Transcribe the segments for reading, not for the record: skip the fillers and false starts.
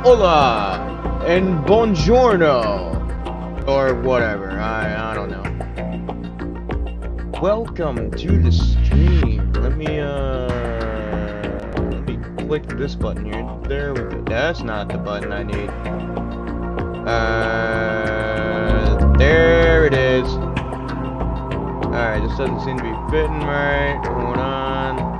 Hola and buongiorno or whatever. I don't know. Welcome to the stream. Let me click this button here. There we go. That's not the button I need. There it is. Alright, this doesn't seem to be fitting right. Hold on.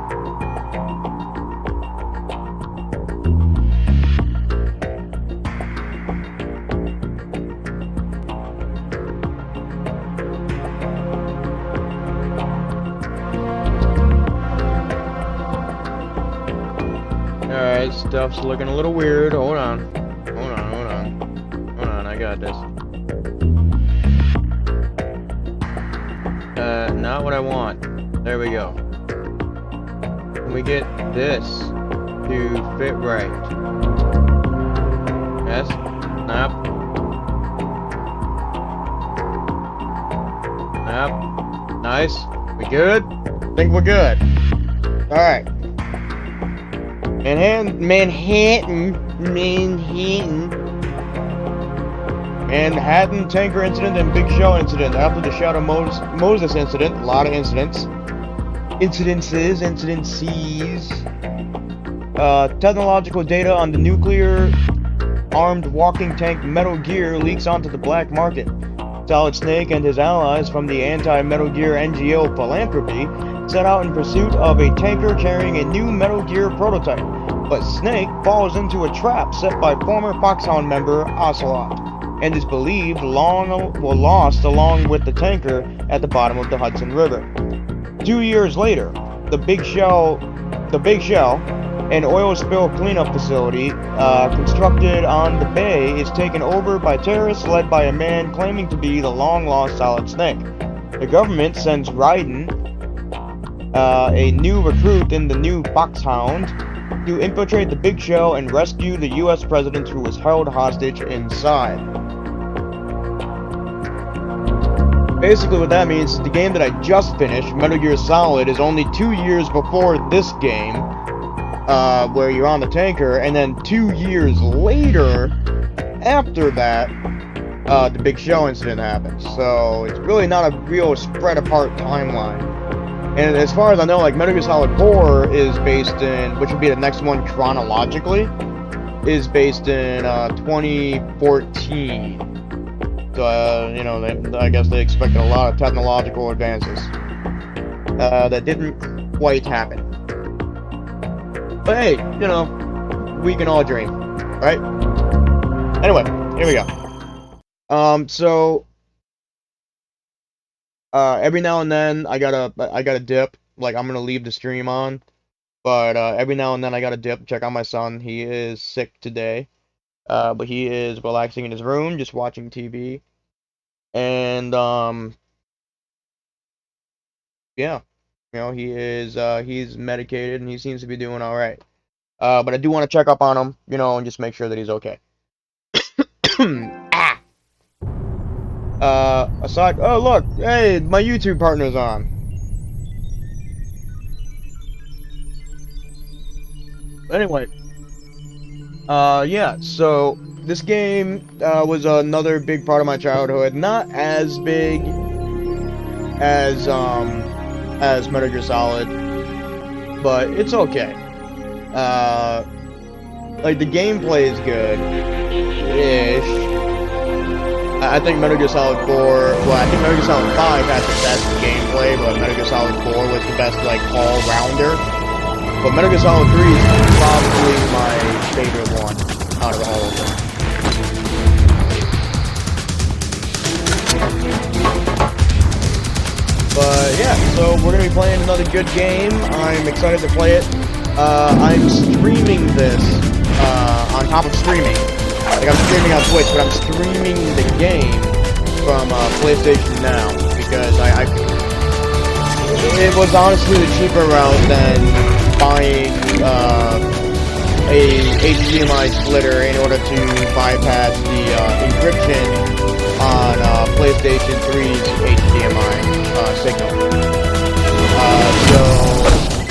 Alright, stuff's looking a little weird. Hold on. Hold on, I got this. Not what I want. There we go. Can we get this to fit right? Yes? Snap. Snap. Nice. We good? I think we're good. Alright. Manhattan tanker incident and Big Show incident. After the Shadow Moses incident, a lot of incidents. Incidences. Technological data on the nuclear armed walking tank Metal Gear leaks onto the black market. Solid Snake and his allies from the anti-Metal Gear NGO Philanthropy set out in pursuit of a tanker carrying a new Metal Gear prototype, but Snake falls into a trap set by former Foxhound member Ocelot, and is believed lost along with the tanker at the bottom of the Hudson River. 2 years later, the Big Shell, an oil spill cleanup facility constructed on the bay, is taken over by terrorists led by a man claiming to be the long-lost Solid Snake. The government sends Raiden, a new recruit in the new Foxhound, to infiltrate the Big Shell and rescue the US president who was held hostage inside. Basically what that means is the game that I just finished, Metal Gear Solid, is only 2 years before this game, where you're on the tanker, and then 2 years later, after that, the Big Shell incident happens. So it's really not a real spread apart timeline. And as far as I know, like, Metal Gear Solid 4 is based in, which would be the next one chronologically, is based in 2014. So, you know, I guess they expected a lot of technological advances that didn't quite happen. But hey, you know, we can all dream, right? Anyway, here we go. Every now and then I gotta dip. Like, I'm gonna leave the stream on, but every now and then I gotta dip. Check on my son. He is sick today, but he is relaxing in his room, just watching TV. And yeah, you know, he's medicated and he seems to be doing all right. But I do want to check up on him, you know, and just make sure that he's okay. Aside, oh look, hey, my YouTube partner's on. Anyway, yeah, so this game was another big part of my childhood. Not as big as Metal Gear Solid, but it's okay. Like, the gameplay is good-ish. I think Metal Gear Solid 4, well, I think Metal Gear Solid 5 has the best gameplay, but Metal Gear Solid 4 was the best, like, all-rounder. But Metal Gear Solid 3 is probably my favorite one out of all of them. But yeah, so we're gonna be playing another good game. I'm excited to play it. I'm streaming this on top of streaming. Like, I'm streaming on Twitch, but I'm streaming the game from PlayStation Now, because it was honestly the cheaper route than buying a HDMI splitter in order to bypass the encryption on PlayStation 3's HDMI signal. So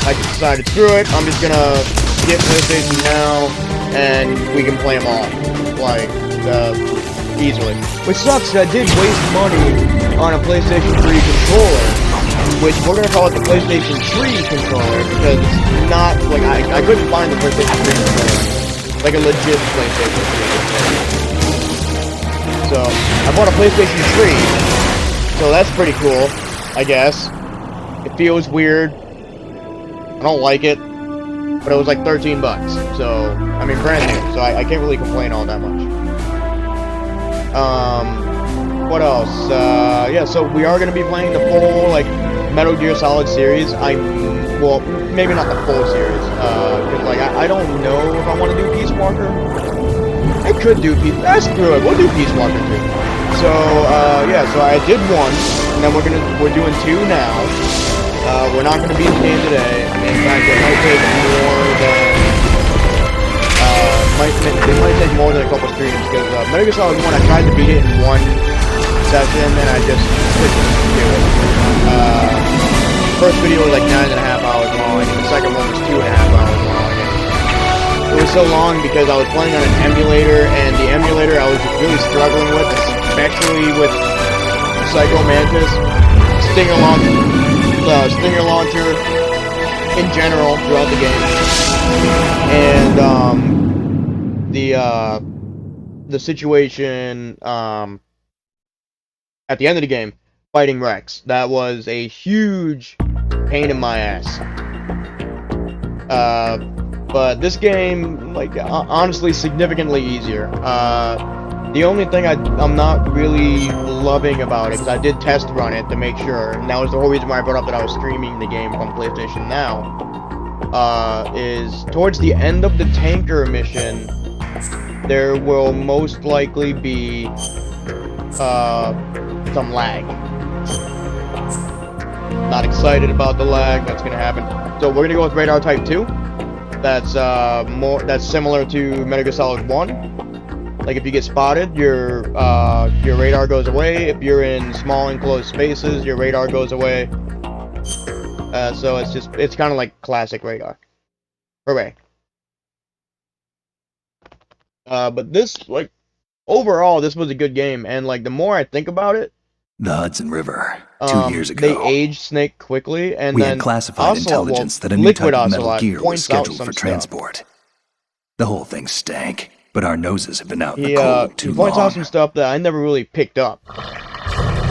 I decided, screw it, I'm just gonna get PlayStation Now, and we can play them all, like, easily. Which sucks, 'cause I did waste money on a PlayStation 3 controller, which we're gonna call it the PlayStation 3 controller, because it's not, like, I couldn't find the PlayStation 3 controller, like a legit PlayStation 3 controller. So, I bought a PlayStation 3, so that's pretty cool, I guess. It feels weird. I don't like it, but it was like 13 bucks, so, I mean, brand new, so I can't really complain all that much. What else? Yeah, so we are going to be playing the full, like, Metal Gear Solid series. Well, maybe not the full series, because, like, I don't know if I want to do Peace Walker. I could do Peace, screw it, we'll do Peace Walker too. So, yeah, so I did one, and then we're doing two now. We're not gonna beat the game today. In fact, it might take more than, it might take more than a couple streams, because, Metal Gear Solid 1, I tried to beat it in one session, and I just couldn't do it. First video was like 9.5 hours long, and the second one was 2.5 hours long. It was so long because I was playing on an emulator, and the emulator I was really struggling with, especially with Psycho Mantis, Stinger Launcher in general throughout the game, and the situation at the end of the game, fighting Rex, that was a huge pain in my ass. But this game, like, honestly, significantly easier. The only thing I'm not really loving about it, because I did test run it to make sure, and that was the whole reason why I brought up that I was streaming the game from PlayStation Now, is towards the end of the tanker mission, there will most likely be some lag. Not excited about the lag, that's gonna happen. So we're gonna go with Radar Type 2. That's similar to Metal Gear Solid 1. Like, if you get spotted, your radar goes away. If you're in small enclosed spaces, your radar goes away. So it's kind of like classic Radar. Hooray. But this, like, overall, this was a good game, and, like, the more I think about it, the Hudson River, 2 years ago. They aged Snake quickly, and we then had classified intelligence that a new Liquid type of Metal Ocelot Gear was scheduled for stuff. transport. The whole thing stank, but our noses have been out in the cold too long. He points out some stuff that I never really picked up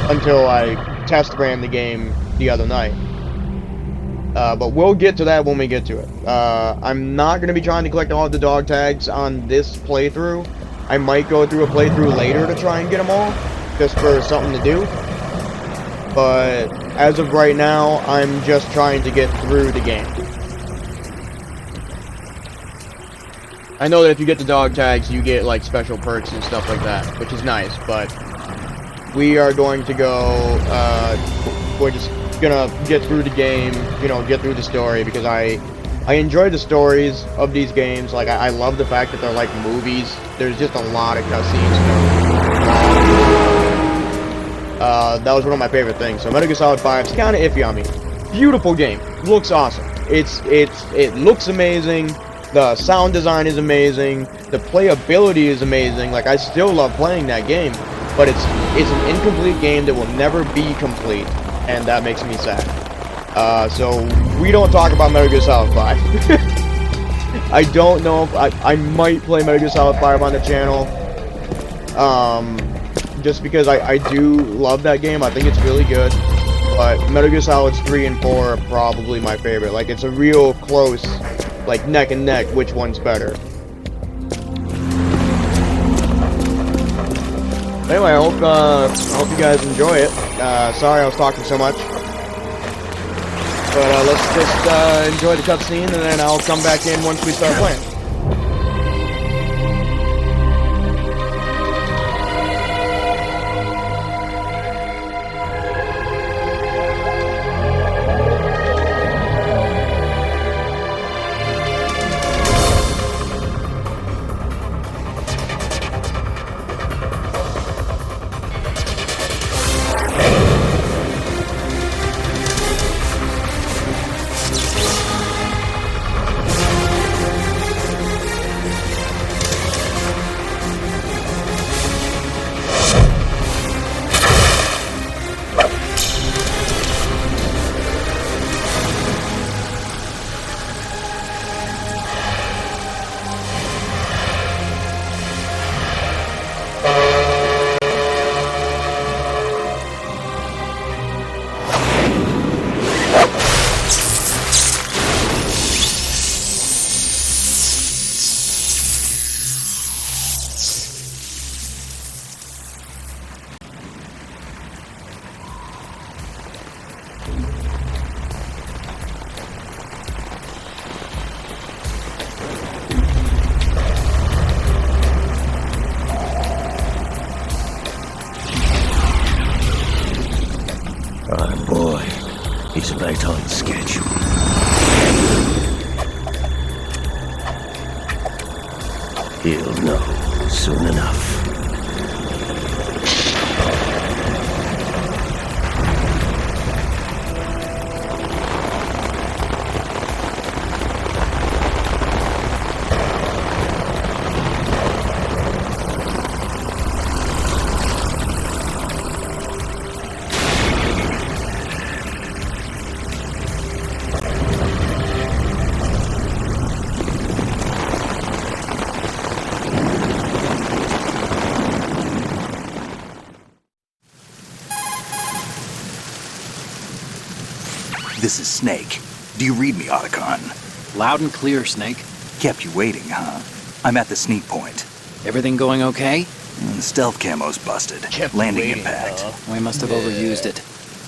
until I test ran the game the other night. But we'll get to that when we get to it. I'm not going to be trying to collect all of the dog tags on this playthrough. I might go through a playthrough later to try and get them all, just for something to do. But as of right now, I'm just trying to get through the game. I know that if you get the dog tags, you get, like, special perks and stuff like that, which is nice, but we are going to go, we're just gonna get through the game, you know, get through the story, because I enjoy the stories of these games. Like, I love the fact that they're like movies. There's just a lot of cutscenes. That was one of my favorite things. So Metal Gear Solid 5 is kind of iffy on me. Beautiful game. Looks awesome. It looks amazing. The sound design is amazing. The playability is amazing. Like, I still love playing that game, but it's an incomplete game that will never be complete, and that makes me sad. So we don't talk about Metal Gear Solid 5. I don't know if I might play Metal Gear Solid 5 on the channel. Just because I do love that game. I think it's really good. But Metal Gear Solids 3 and 4 are probably my favorite. Like, it's a real close, like, neck and neck, which one's better. Anyway, I hope you guys enjoy it. Sorry I was talking so much. But let's just enjoy the cutscene, and then I'll come back in once we start playing. He'll know soon enough. This is Snake. Do you read me, Otacon? Loud and clear, Snake. Kept you waiting, huh? I'm at the sneak point. Everything going okay? The stealth camo's busted. Landing impact. We must have overused it.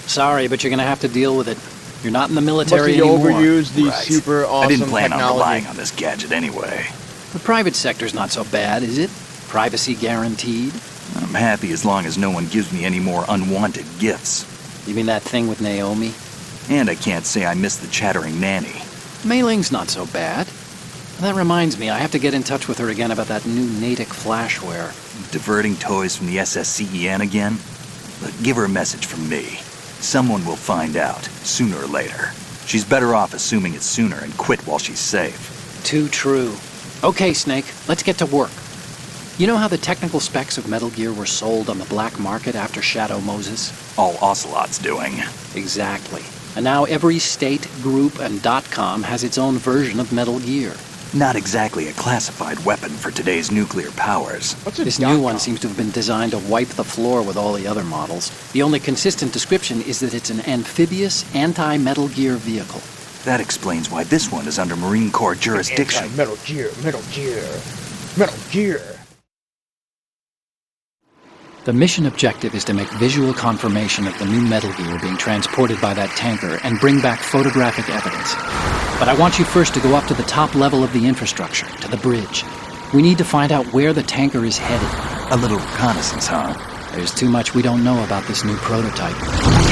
Sorry, but you're gonna have to deal with it. You're not in the military Must anymore. overuse the Right. super awesome I didn't plan technology. on relying on this gadget anyway. The private sector's not so bad, is it? Privacy guaranteed? I'm happy as long as no one gives me any more unwanted gifts. You mean that thing with Naomi? And I can't say I miss the chattering nanny. Mei Ling's not so bad. That reminds me, I have to get in touch with her again about that new Natick flashware. Diverting toys from the SSCEN again? But give her a message from me. Someone will find out, sooner or later. She's better off assuming it sooner and quit while she's safe. Too true. Okay, Snake, let's get to work. You know how the technical specs of Metal Gear were sold on the black market after Shadow Moses? All Ocelot's doing. Exactly. And now every state, group, and .com has its own version of Metal Gear. Not exactly a classified weapon for today's nuclear powers. What's a This dot new com? one seems to have been designed to wipe the floor with all the other models. The only consistent description is that it's an amphibious, anti-Metal Gear vehicle. That explains why this one is under Marine Corps jurisdiction. Metal Gear, Metal Gear, Metal Gear. The mission objective is to make visual confirmation of the new Metal Gear being transported by that tanker and bring back photographic evidence. But I want you first to go up to the top level of the infrastructure, to the bridge. We need to find out where the tanker is headed. A little reconnaissance, huh? There's too much we don't know about this new prototype.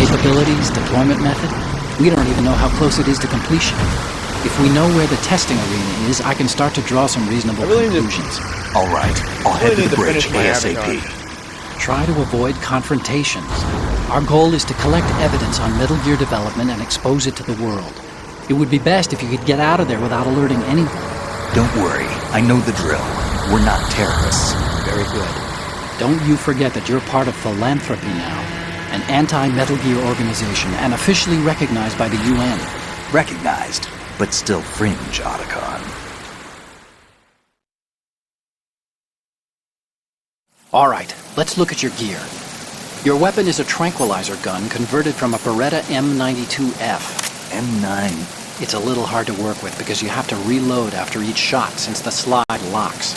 Capabilities, deployment method, we don't even know how close it is to completion. If we know where the testing arena is, I can start to draw some reasonable I really need to- conclusions. All right, I'll I head really to the need to bridge finish my ASAP. Avatar. Try to avoid confrontations. Our goal is to collect evidence on Metal Gear development and expose it to the world. It would be best if you could get out of there without alerting anyone. Don't worry, I know the drill. We're not terrorists. Very good. Don't you forget that you're part of Philanthropy now, an anti-Metal Gear organization and officially recognized by the UN. Recognized, but still fringe, Otacon. All right, let's look at your gear. Your weapon is a tranquilizer gun converted from a Beretta M92F. M9. It's a little hard to work with because you have to reload after each shot since the slide locks.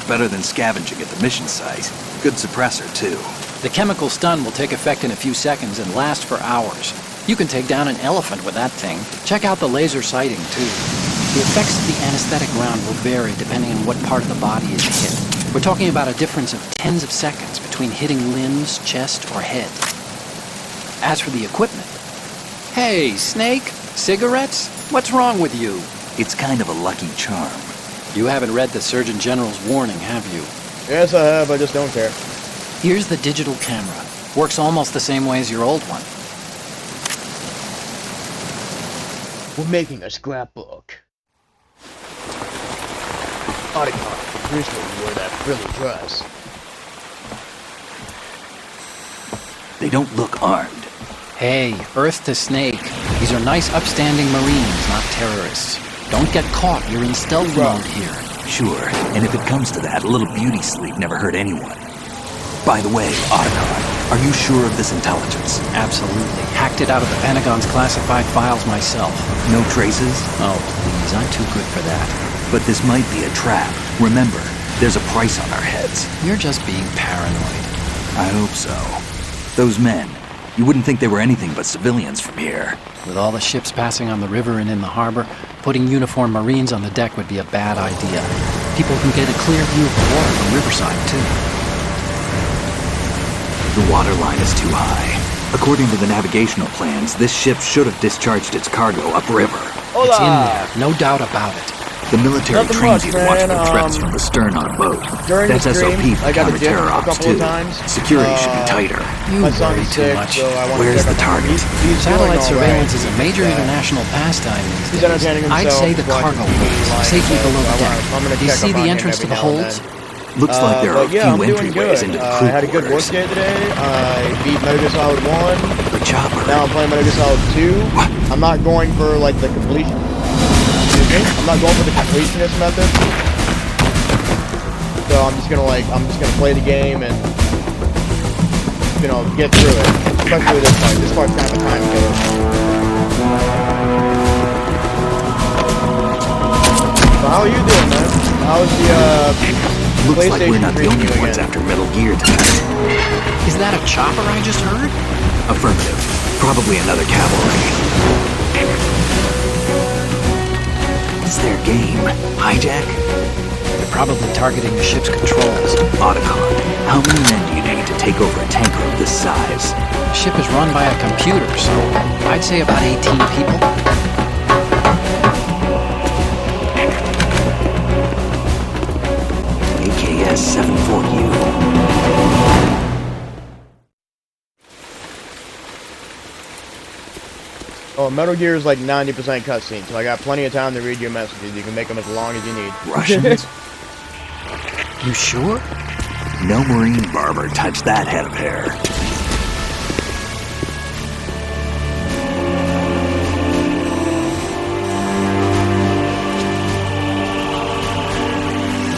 Better than scavenging at the mission site. Good suppressor, too. The chemical stun will take effect in a few seconds and last for hours. You can take down an elephant with that thing. Check out the laser sighting, too. The effects of the anesthetic round will vary depending on what part of the body is hit. We're talking about a difference of tens of seconds between hitting limbs, chest, or head. As for the equipment... Hey, Snake! Cigarettes? What's wrong with you? It's kind of a lucky charm. You haven't read the Surgeon General's warning, have you? Yes, I have. I just don't care. Here's the digital camera. Works almost the same way as your old one. We're making a scrapbook. Otacon, here's where you wear that frilly dress. They don't look armed. Hey, Earth to Snake. These are nice upstanding Marines, not terrorists. Don't get caught, you're in stealth mode here. Sure, and if it comes to that, a little beauty sleep never hurt anyone. By the way, Otacon, are you sure of this intelligence? Absolutely. Hacked it out of the Pentagon's classified files myself. No traces? Oh, please, I'm too good for that. But this might be a trap. Remember, there's a price on our heads. You're just being paranoid. I hope so. Those men, you wouldn't think they were anything but civilians from here. With all the ships passing on the river and in the harbor, putting uniformed Marines on the deck would be a bad idea. People can get a clear view of the water from Riverside, too. The water line is too high. According to the navigational plans, this ship should have discharged its cargo upriver. It's in there, no doubt about it. The military Nothing trains much, you to watch man. for threats from the stern on a boat. During That's the stream, SOP for I got a dip counter-terror a ops, couple of too. times. Security should be tighter. You My worry son's too sick, much. so I want Where's to check the up on him. target? He's Satellite doing all right. surveillance is a major Yeah. international pastime these He's days. entertaining I'd himself, say the watching cargo TV ways, live, safely so below the I'm deck. gonna Do you check see up the on him entrance to every the now and holds? then. Looks like there are a But yeah, few I'm doing entryways good. into the I crew had a good work quarters. day today. I beat Metal Gear Solid 1. The chopper. Now I'm playing Metal Gear Solid 2. What? I'm not going for like the completion. Excuse me? I'm not going for the completionist method. So I'm just gonna play the game and get through it. Especially this part. This part's kind of a time killer. So how are you doing, man? How's the Looks PlayStation like we're not the treating only you ones again? after Metal Gear tonight. Is that a chopper I just heard? Affirmative. Probably another cavalry. It's their game. Hijack? They're probably targeting the ship's controls. Otacon. How many men do you need to take over a tanker of this size? The ship is run by a computer, so I'd say about 18 people. AKS 74U. Oh, Metal Gear is like 90% cutscene, so I got plenty of time to read your messages. You can make them as long as you need. Russians? You sure? No Marine barber touched that head of hair.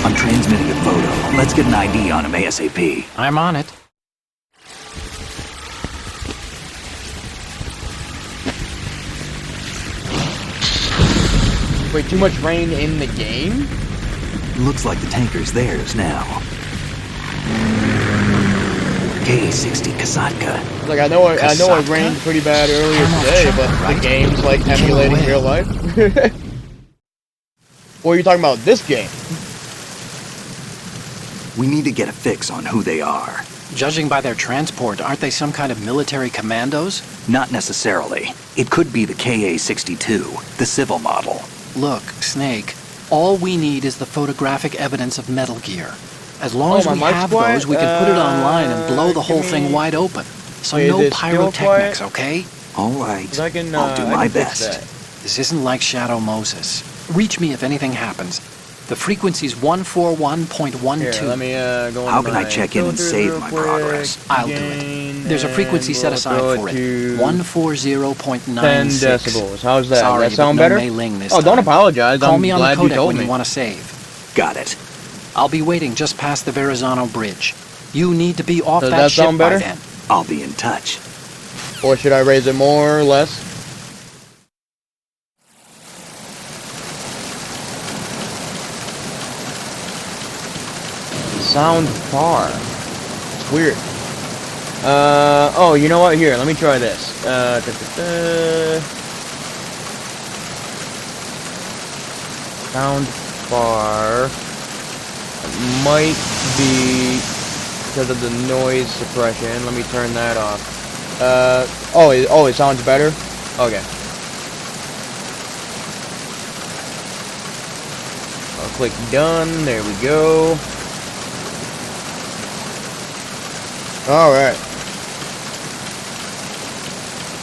I'm transmitting a photo. Let's get an ID on him ASAP. I'm on it. Wait, too much rain in the game? Looks like the tanker's theirs now. K-60 Kasatka. Like I know it Kasatka? rained pretty bad earlier Come on, today, chopper, but right? the game's like Get emulating away. real life. Or are you talking about this game? We need to get a fix on who they are. Judging by their transport, aren't they some kind of military commandos? Not necessarily. It could be the KA-62, the civil model. Look, Snake, all we need is the photographic evidence of Metal Gear. As long as my we mic's have quiet? those, we can put it online and blow the whole give thing me- wide open. So Is no it still pyrotechnics, quiet? okay? All right. 'Cause I can, I'll do I my can fix best. that. This isn't like Shadow Moses. Reach me if anything happens. The frequency's 141.12. Here, let me go How into can I my check in and filters save real my quick. progress? I'll do it. Gain, There's a frequency and set we'll aside go for it. to 140.96. 10 decibels. How's that? Sorry, Does that sound but no better? Mei Ling this Oh, don't time. apologize. Call I'm me on the glad you codec told when me. you want to save. Got it. I'll be waiting just past the Verrazano Bridge. You need to be off Does that that ship sound by better? then. I'll be in touch. Or should I raise it more or less? Sound far. It's weird. Oh, you know what? Here, let me try this. Sound far. It might be because of the noise suppression. Let me turn that off. It sounds better? Okay. I'll click done. There we go. Alright.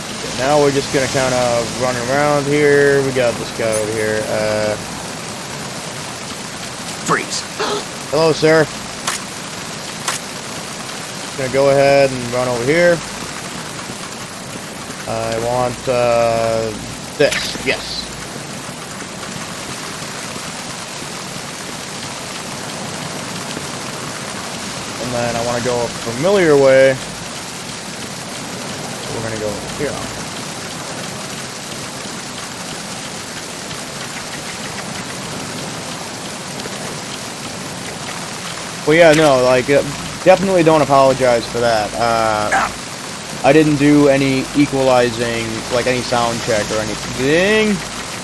Okay, now we're just gonna kind of run around here. We got this guy over here. Freeze. Hello, sir. Gonna go ahead and run over here. I want, this. Yes. And then I want to go a familiar way. So we're gonna go over here. Well, yeah, no, like, definitely don't apologize for that. I didn't do any equalizing, like any sound check or anything.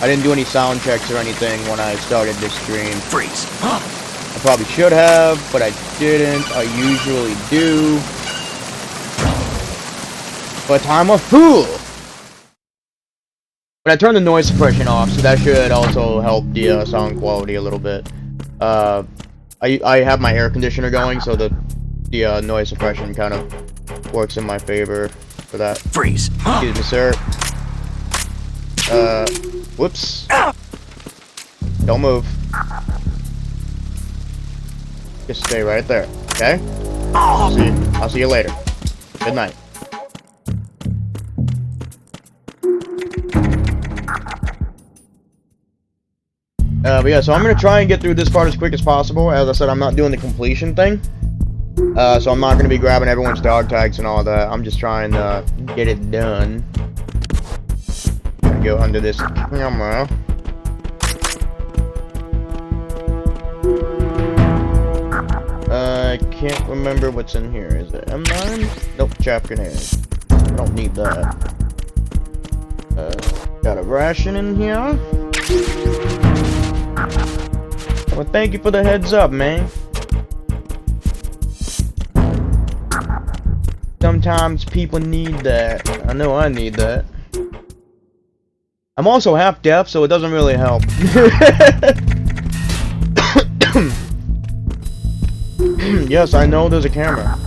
I didn't do any sound checks or anything when I started this stream. Freeze. I probably should have, but I didn't. I usually do. But I'm a fool! But I turned the noise suppression off, so that should also help the sound quality a little bit. I have my air conditioner going, so the noise suppression kind of works in my favor for that. Freeze. Excuse me, sir. Whoops. Don't move. Just stay right there, okay? I'll see you later. Good night. But yeah, so I'm gonna try and get through this part as quick as possible. As I said, I'm not doing the completion thing. So I'm not gonna be grabbing everyone's dog tags and all that. I'm just trying to get it done. Go under this camera. I can't remember what's in here. Is it M9? Nope, chaff grenade. I don't need that. Got a ration in here. Well, thank you for the heads up, man. Sometimes people need that. I know I need that. I'm also half deaf, so it doesn't really help. Yes, I know there's a camera.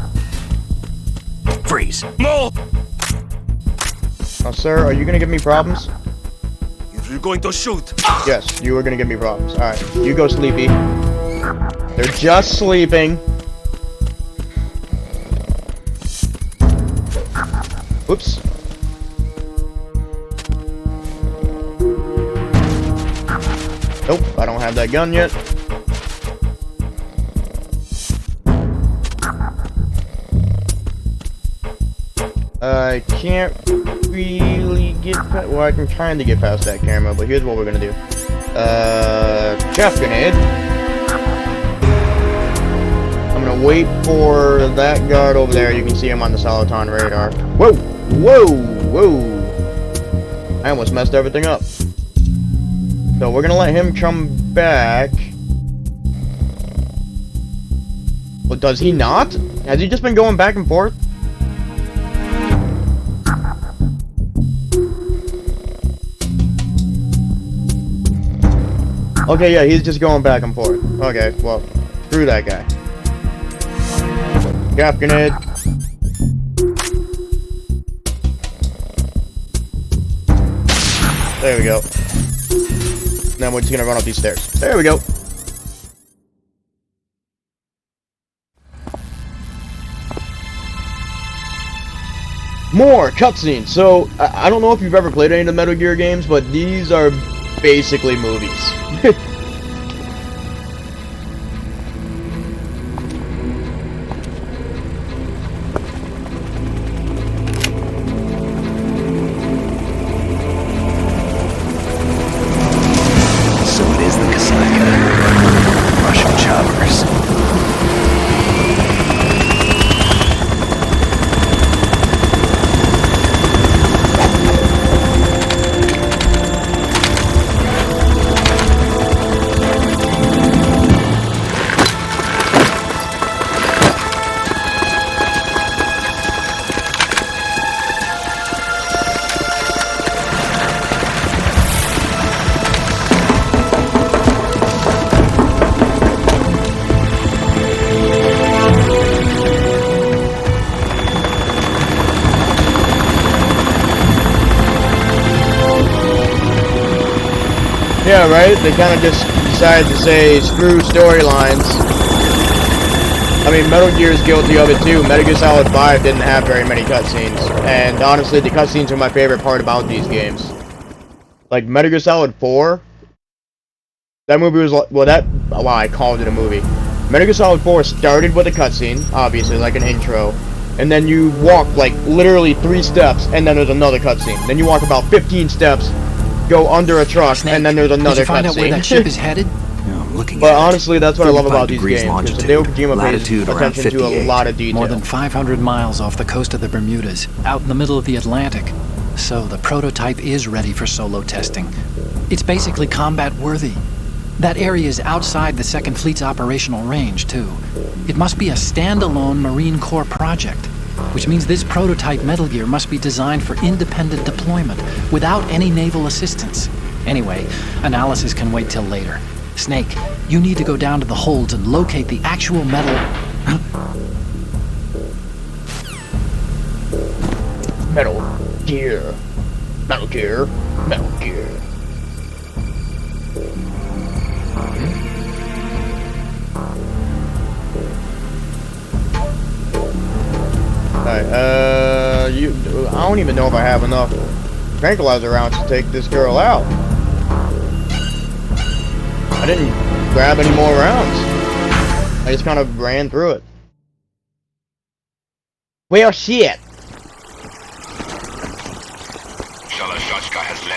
Freeze. No! Now, sir, are you gonna give me problems? You're going to shoot. Yes, you are gonna give me problems. Alright, you go, Sleepy. They're just sleeping. Oops. Nope, I don't have that gun yet. I can't really get past, well, I'm trying to get past that camera, but here's what we're gonna do. Chaff grenade. I'm gonna wait for that guard over there. You can see him on the Soliton radar. Whoa! Whoa! Whoa! I almost messed everything up. So we're gonna let him come back. Well, does he not? Has he just been going back and forth? Okay, yeah, he's just going back and forth. Okay, well, screw that guy. Chaff grenade. There we go. Then we're just gonna run up these stairs. There we go. More cutscenes. So, I don't know if you've ever played any of the Metal Gear games, but these are basically movies. So it is the Kasaka. Russian choppers. Yeah, right? They kind of just decided to say, screw storylines. I mean, Metal Gear is guilty of it too. Metal Gear Solid 5 didn't have very many cutscenes. And honestly, the cutscenes are my favorite part about these games. Like, Metal Gear Solid 4, that movie was like, well, I called it a movie. Metal Gear Solid 4 started with a cutscene, obviously, like an intro. And then you walk, like, literally 3 steps, and then there's another cutscene. Then you walk about 15 steps, go under a truck, Snake, and then there's another did you find out where that ship cutscene. is headed? Yeah, I'm looking But at it. honestly, that's what I love 35 about these degrees games. longitude, Hideo Kojima pays latitude around attention to a 58. lot of detail. More than 500 miles off the coast of the Bermudas, out in the middle of the Atlantic. So the prototype is ready for solo testing. It's basically combat worthy. That area is outside the 2nd Fleet's operational range, too. It must be a standalone Marine Corps project. which means this prototype Metal Gear must be designed for independent deployment without any naval assistance. Anyway, analysis can wait till later. Snake, you need to go down to the holds and locate the actual metal... Metal Gear. Metal Gear. Metal Gear. Alright, I don't even know if I have enough tranquilizer rounds to take this girl out. I didn't grab any more rounds. I just kind of ran through it. Well, shit.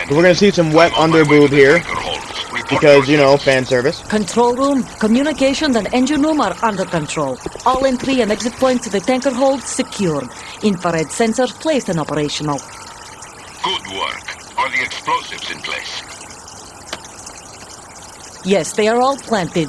So we're gonna see some wet underboob here. Because, you know, fan service. Control room, communications, and engine room are under control. All entry and exit points to the tanker hold secured. Infrared sensors placed and operational. Good work. Are the explosives in place? Yes, they are all planted.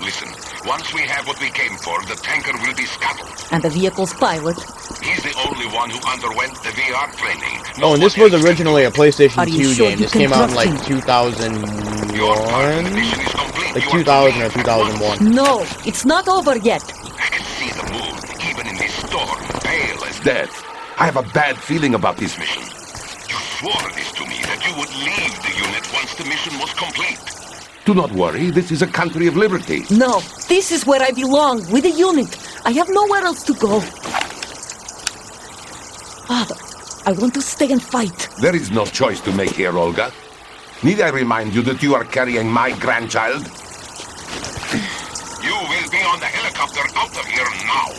Listen, once we have what we came for, the tanker will be scuttled. And the vehicle's pilot. He's the only one who underwent the VR training. Oh, and this was originally a PlayStation 2 sure game. you This can came out in trust like him? 2001? Your part of the mission is complete. Like You are 2000 doing or it 2001. No, it's not over yet. I can see the moon, even in this storm, pale as Death. I have a bad feeling about this mission. you swore this to me, that you would leave the unit once the mission was complete. Do not worry, this is a country of liberty. No, this is where I belong, with the unit. I have nowhere else to go. Father, I want to stay and fight. There is no choice to make here, Olga. Need I remind you that you are carrying my grandchild? You will be on the helicopter out of here now.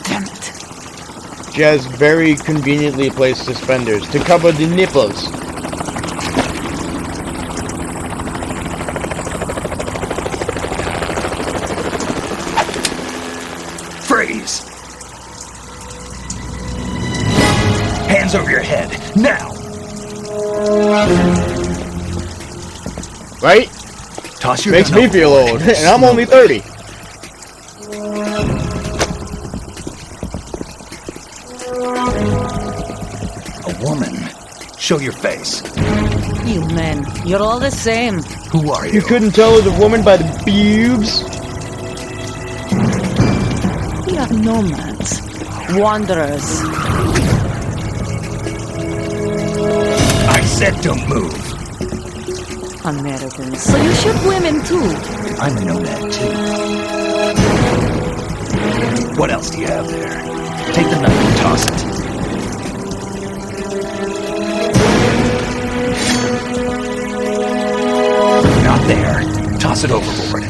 Damn it. She has very conveniently placed suspenders to cover the nipples. Freeze! Hands over your head, now! Right? Toss your Makes gun me feel overboard old. And I'm only 30. A woman. Show your face. You men, you're all the same. Who are You you? couldn't tell it was a woman by the pubes? We are nomads. Wanderers. I said don't move. Americans. So you shoot women too. I'm a nomad too. What else do you have there? Take the knife and toss it. Not there. Toss it overboard.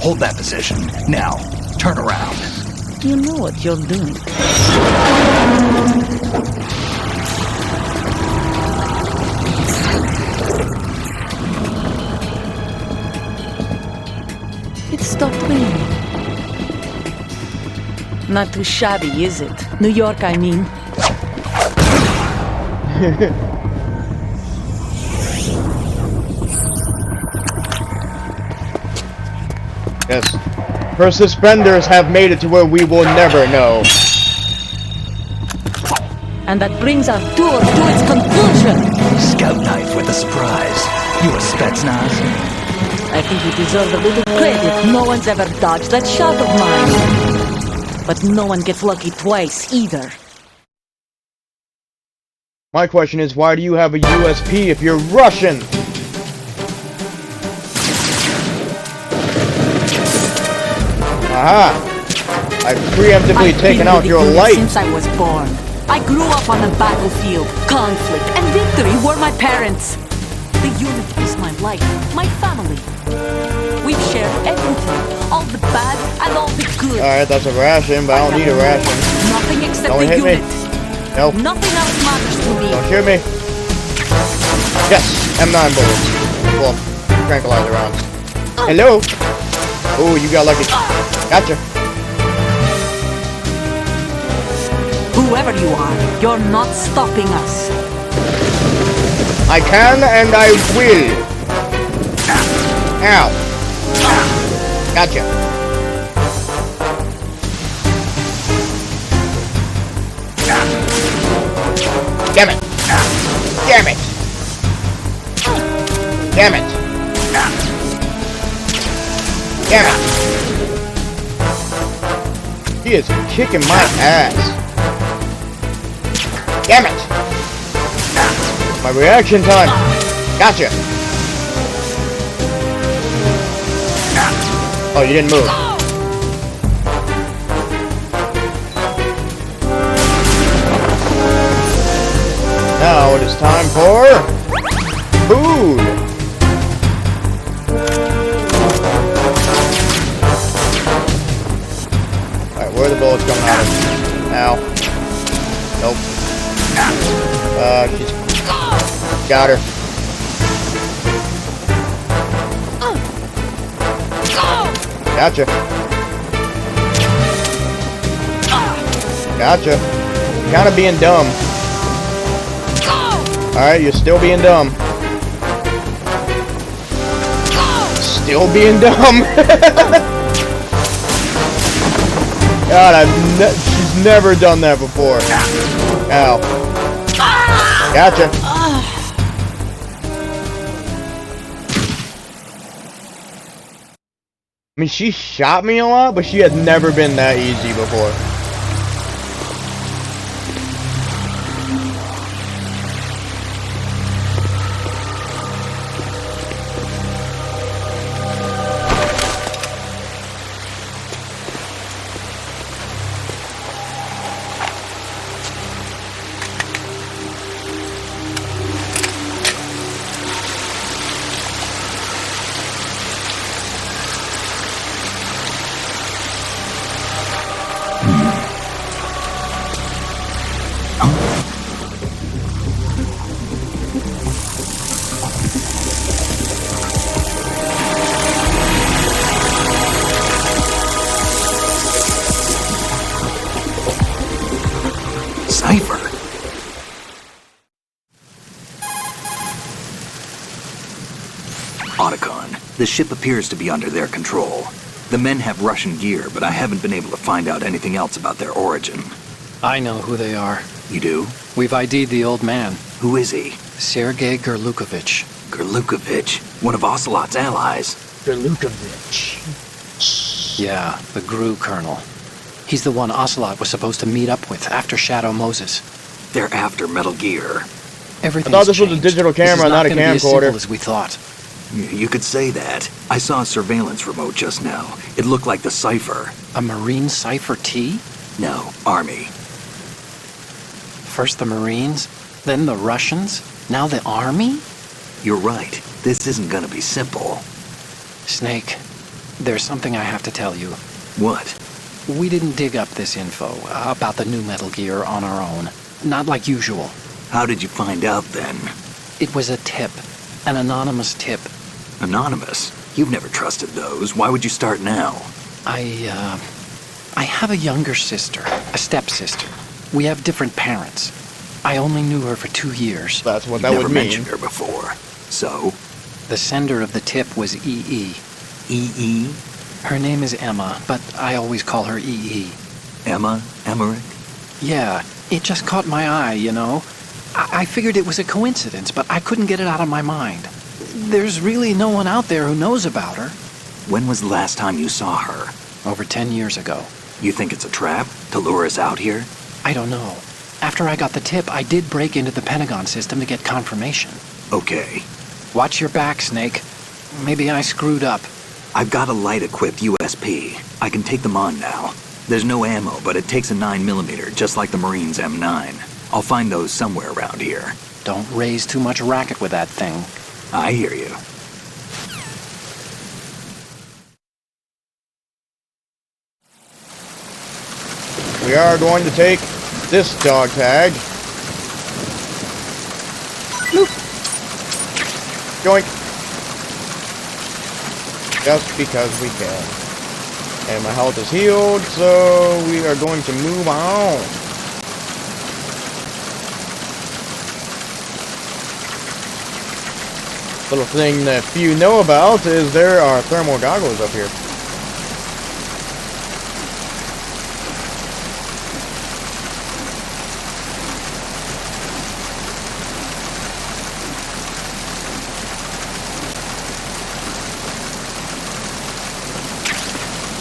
Hold that position. Now, turn around. You know what you're doing. It stopped raining. Not too shabby, is it? New York, I mean. Yes. Her suspenders have made it to where we will never know. And that brings our tour to its conclusion. Scout knife with a surprise. You a Spetsnaz? I think you deserve a little credit. No one's ever dodged that shot of mine. But no one gets lucky twice, either. My question is, why do you have a USP if you're Russian? Aha! I've preemptively taken out your light. Since I was born. I grew up on the battlefield. Conflict and victory were my parents. The unit is my life, my family. We've shared everything, all the bad and all the good. Alright, that's a ration, but I don't need a ration. Nothing except Don't the hit me. unit. Nope. Nothing else matters to me. Don't shoot me. Yes, M9 bullets. Well, tranquilizer rounds. Hello? Oh, you got lucky. Gotcha. Whoever you are, you're not stopping us. I can and I will. Ow. Gotcha. Damn it. Damn it. Damn it. Damn it. He is kicking my ass. Damn it. My reaction time. Gotcha. Oh, you didn't move. Now it is time for food. Alright, where are the bullets coming out of? Ow. Nope. She's got her. Gotcha. Gotcha. Kinda being dumb. Alright, you're still being dumb. Still being dumb. God, she's never done that before. Ow. Gotcha. I mean, she shot me a lot, but she had never been that easy before. Cipher. Otacon, the ship appears to be under their control. The men have Russian gear, but I haven't been able to find out anything else about their origin. I know who they are. You do? We've ID'd the old man, Who is he? Sergei Gerlukovich. Gerlukovich, one of Ocelot's allies. Gerlukovich. Yeah, the GRU colonel. He's the one Ocelot was supposed to meet up with after Shadow Moses. They're after Metal Gear. Everything's I thought this was a changed. digital camera, This is not a gonna be as camcorder. simple as we thought. You could say that. I saw a surveillance remote just now. It looked like the Cipher. A Marine Cipher T? No, Army. First the Marines, then the Russians, now the Army? You're right. This isn't gonna be simple. Snake, there's something I have to tell you. What? We didn't dig up this info about the new Metal Gear on our own. Not like usual. How did you find out then? It was a tip. An anonymous tip. Anonymous? You've never trusted those. Why would you start now? I have a younger sister, a stepsister. We have different parents. I only knew her for 2 years. That's what You've that never would mean. mentioned her before. So? The sender of the tip was EE. EE? Her name is Emma, but I always call her EE. Emma? Emmerich? Yeah, it just caught my eye, you know? I figured it was a coincidence, but I couldn't get it out of my mind. There's really no one out there who knows about her. When was the last time you saw her? Over 10 years ago. You think it's a trap? To lure us out here? I don't know. After I got the tip, I did break into the Pentagon system to get confirmation. Okay. Watch your back, Snake. Maybe I screwed up. I've got a light-equipped USP. I can take them on now. There's no ammo, but it takes a 9mm, just like the Marines' M9. I'll find those somewhere around here. Don't raise too much racket with that thing. I hear you. We are going to take this dog tag. Joink. Just because we can. And my health is healed, so we are going to move on. Little thing that few know about is there are thermal goggles up here.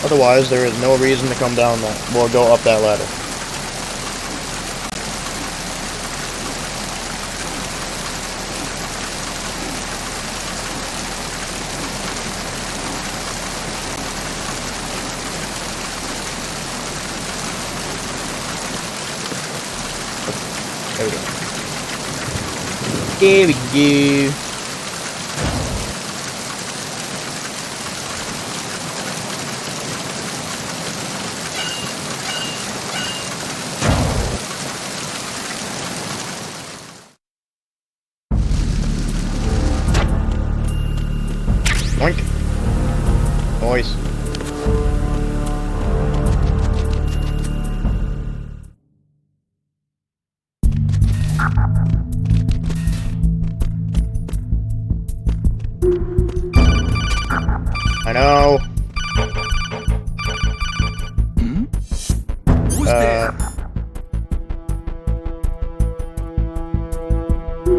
Otherwise, there is no reason to come down that, or go up that ladder. There we go. There we go. Boink. Boys. I know. Who's there?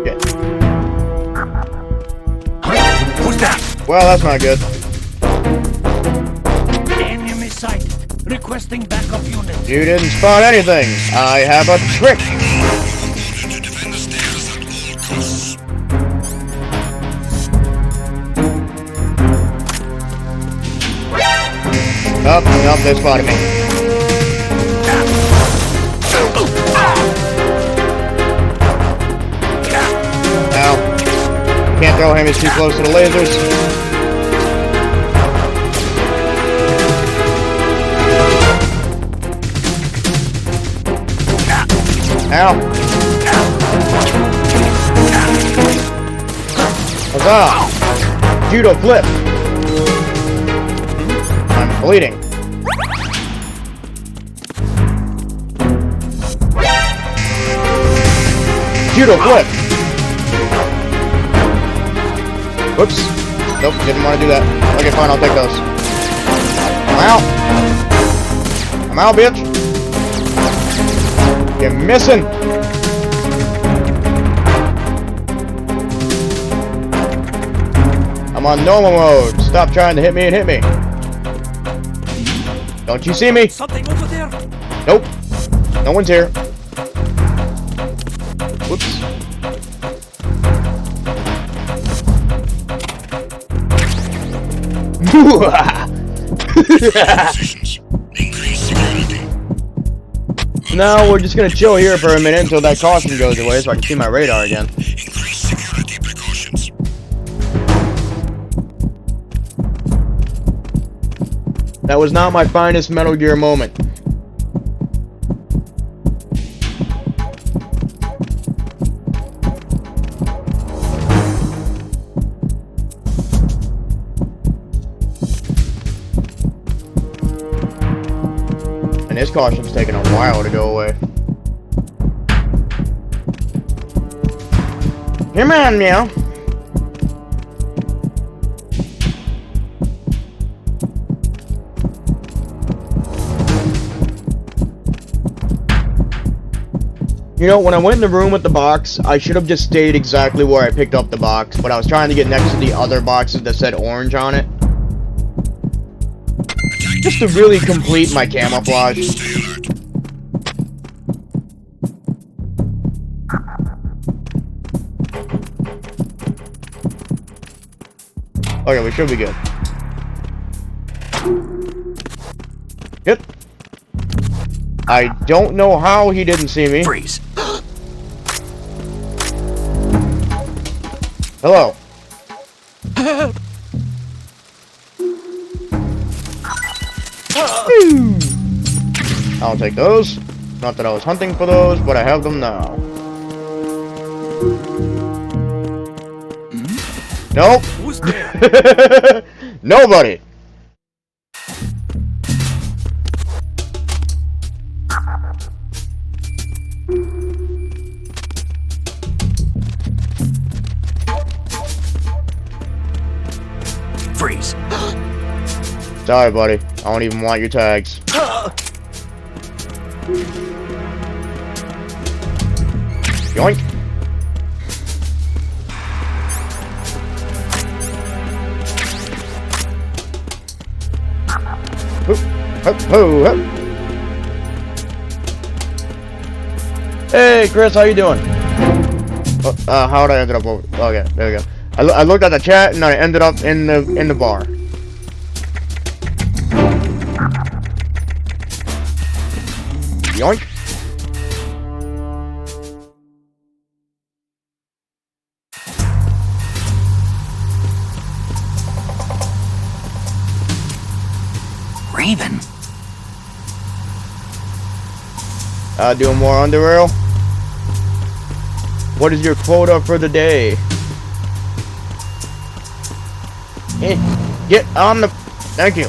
Yeah. Who's that? Well, that's not good. Enemy sighted. Requesting backup unit. You didn't spot anything. I have a trick. Nope, nope, they spotted me. Ow. Can't throw him, he's too close to the lasers. Ow. Huzzah! Judo flip. I'm bleeding. Judo flip. Whoops. Nope, didn't want to do that. Okay, fine, I'll take those. I'm out. I'm out, bitch. You're missing. I'm on normal mode. Stop trying to hit me and hit me. Don't you see me? Something over there. Nope. No one's here. Whoops. Now we're just gonna chill here for a minute until that caution goes away so I can see my radar again. That was not my finest Metal Gear moment. And this caution's taking a while to go away. Come on, meow. You know, when I went in the room with the box, I should have just stayed exactly where I picked up the box, but I was trying to get next to the other boxes that said orange on it. Just to really complete my camouflage. Okay, we should be good. Yep. I don't know how he didn't see me. Freeze. Hello. I'll take those. Not that I was hunting for those, but I have them now. Nope. Who's there? Nobody. Freeze. Sorry, buddy. I don't even want your tags. Yoink. Hoop, hoop, hoop, hoop. Hey, Chris, how you doing? How would I ended up over? Okay, there we go. I looked at the chat and I ended up in the bar. Yoink. Raven. Doing more underrail. What is your quota for the day? Get on the. Thank you.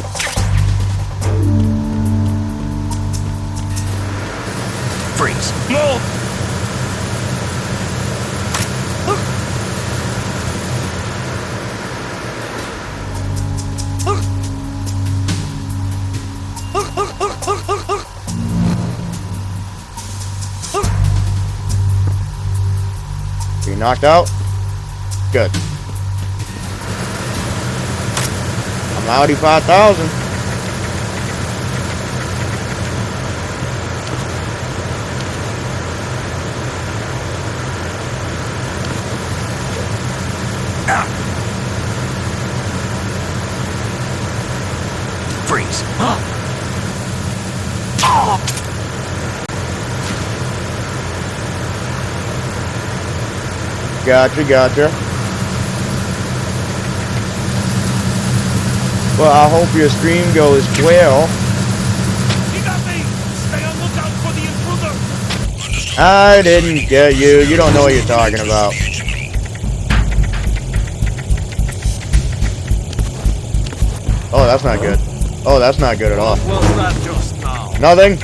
Freeze. No! You knocked out? Good. I'm Audi 5000. Freeze. Gotcha, gotcha. Well, I hope your stream goes well. He got me! Stay on lookout for the intruder! I didn't get you. You don't know what you're talking about. Oh, that's not good. Oh, that's not good at all. What was that just now? Nothing.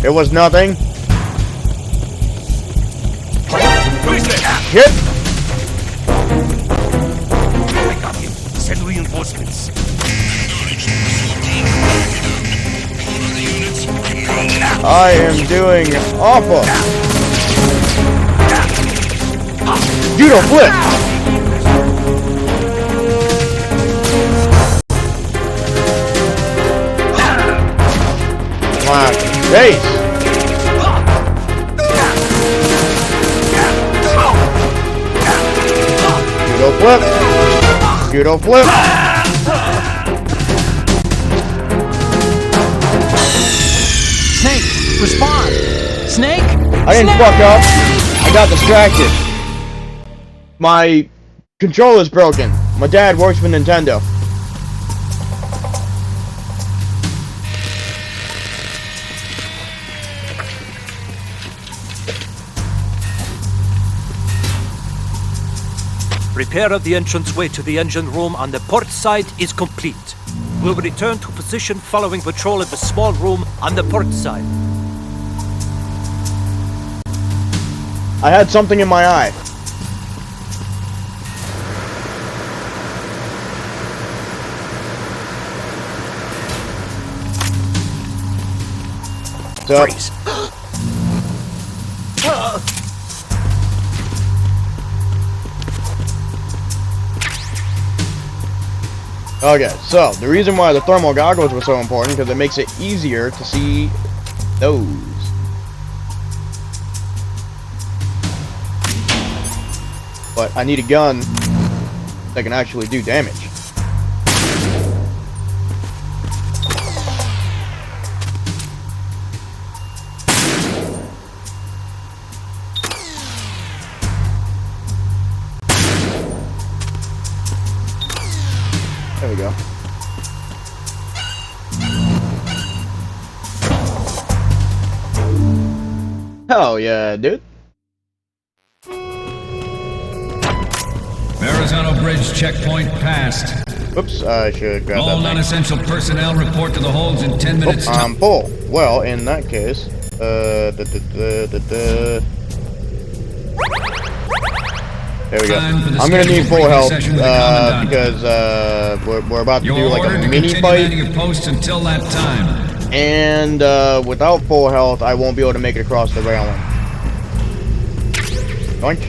It was nothing. Hit. I got him. Send reinforcements. I am doing awful. Judo flip. Come on, base. Judo flip. Judo flip. Snake, respond! Snake! I didn't fuck up. I got distracted. My controller's broken. My dad works for Nintendo. Repair of the entranceway to the engine room on the port side is complete. We'll return to position following patrol of the small room on the port side. I had something in my eye. So, Freeze. okay, so the reason why the thermal goggles were so important because it makes it easier to see those. But I need a gun that can actually do damage. There we go. Hell yeah, dude. Verrazano Bridge checkpoint passed. Whoops, I should grab All that thing. non-essential personnel report to the holds in 10 minutes. I'm full. Well, in that case, There we go. Time for the I'm gonna need scheduled full briefing health session with the Commandant. because we're about to You're do like ordered a to mini continue fight, manning your posts until that time. and without full health, I won't be able to make it across the railing. Doink.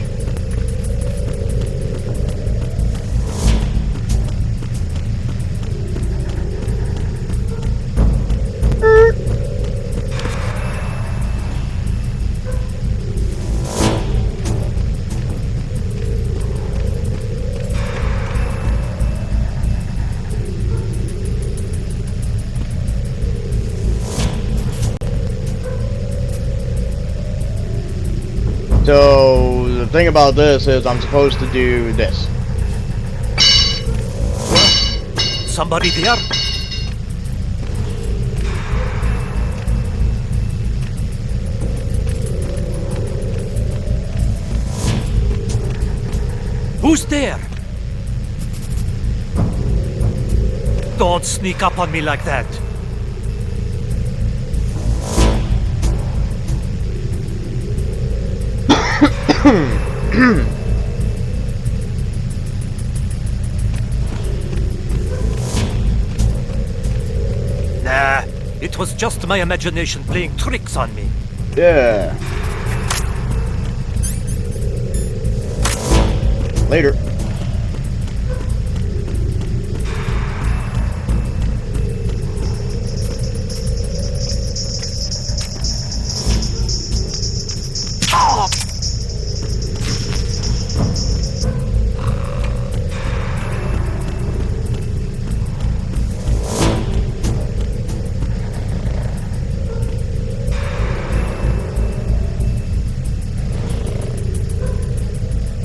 So the thing about this is I'm supposed to do this. Somebody there? Who's there? Don't sneak up on me like that. Nah, it was just my imagination playing tricks on me. Yeah. Later.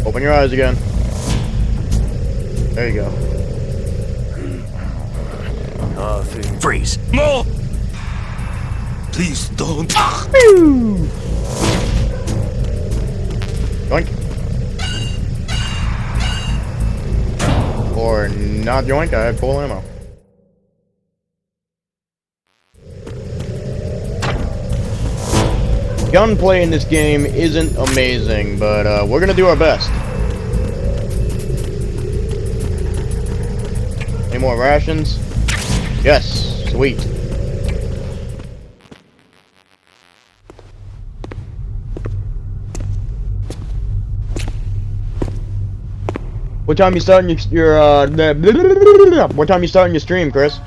Open your eyes again. There you go. Nothing. Freeze. No! Please don't. Yoink. Or not yoink, I had full ammo. Gunplay in this game isn't amazing, but we're gonna do our best. Any more rations? Yes, sweet. What time you starting what time you starting your stream, Chris?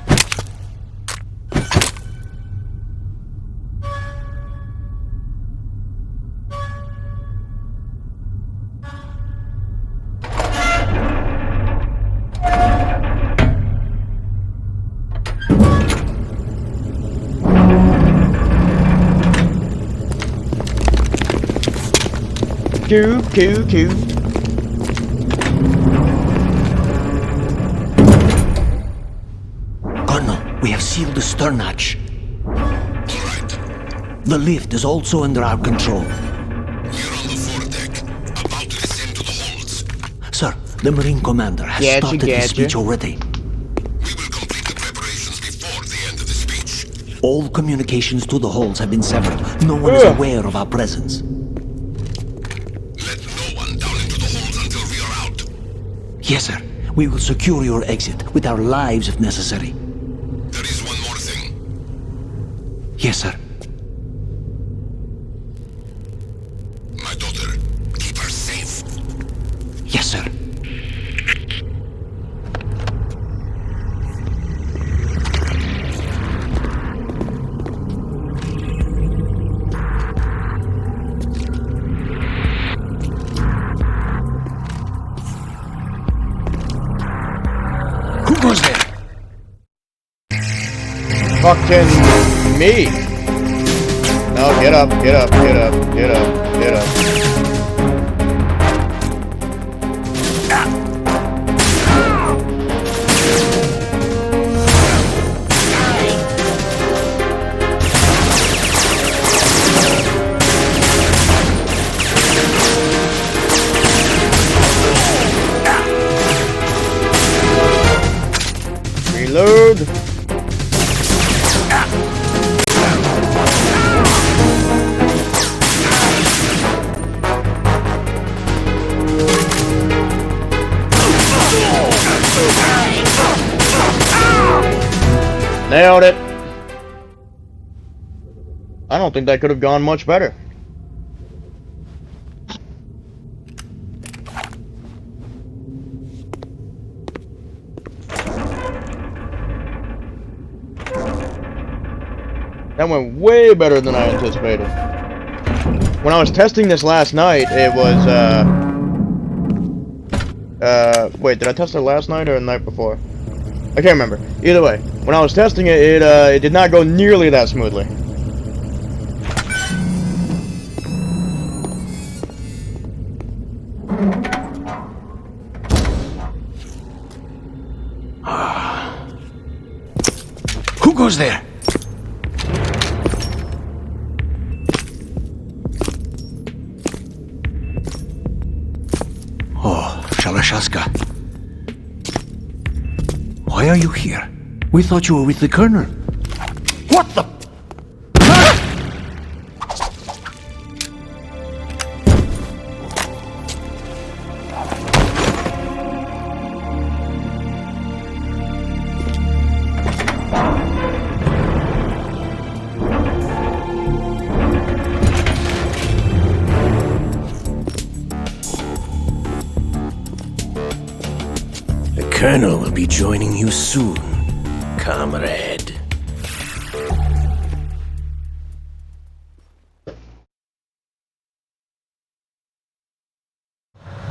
Coo. Colonel, we have sealed the stern hatch. The lift is also under our control. We're on the foredeck, about to descend to the holds. Sir, the Marine Commander has started his speech already. We will complete the preparations before the end of the speech. All communications to the holds have been severed. No one is aware of our presence. Let no one down into the holds until we are out. Yes, sir. We will secure your exit with our lives if necessary. There is one more thing. Yes, sir. My daughter, keep her safe. Yes, sir. Who goes there? Fucking me. No, get up. Reload. Nailed it. I don't think that could have gone much better. That went way better than I anticipated. When I was testing this last night, it was, wait, did I test it last night or the night before? I can't remember. Either way, when I was testing it, it did not go nearly that smoothly. Who goes there? Oh, Shalashaska. Why are you here? We thought you were with the Colonel. What the? The Colonel will be joining you soon, comrade.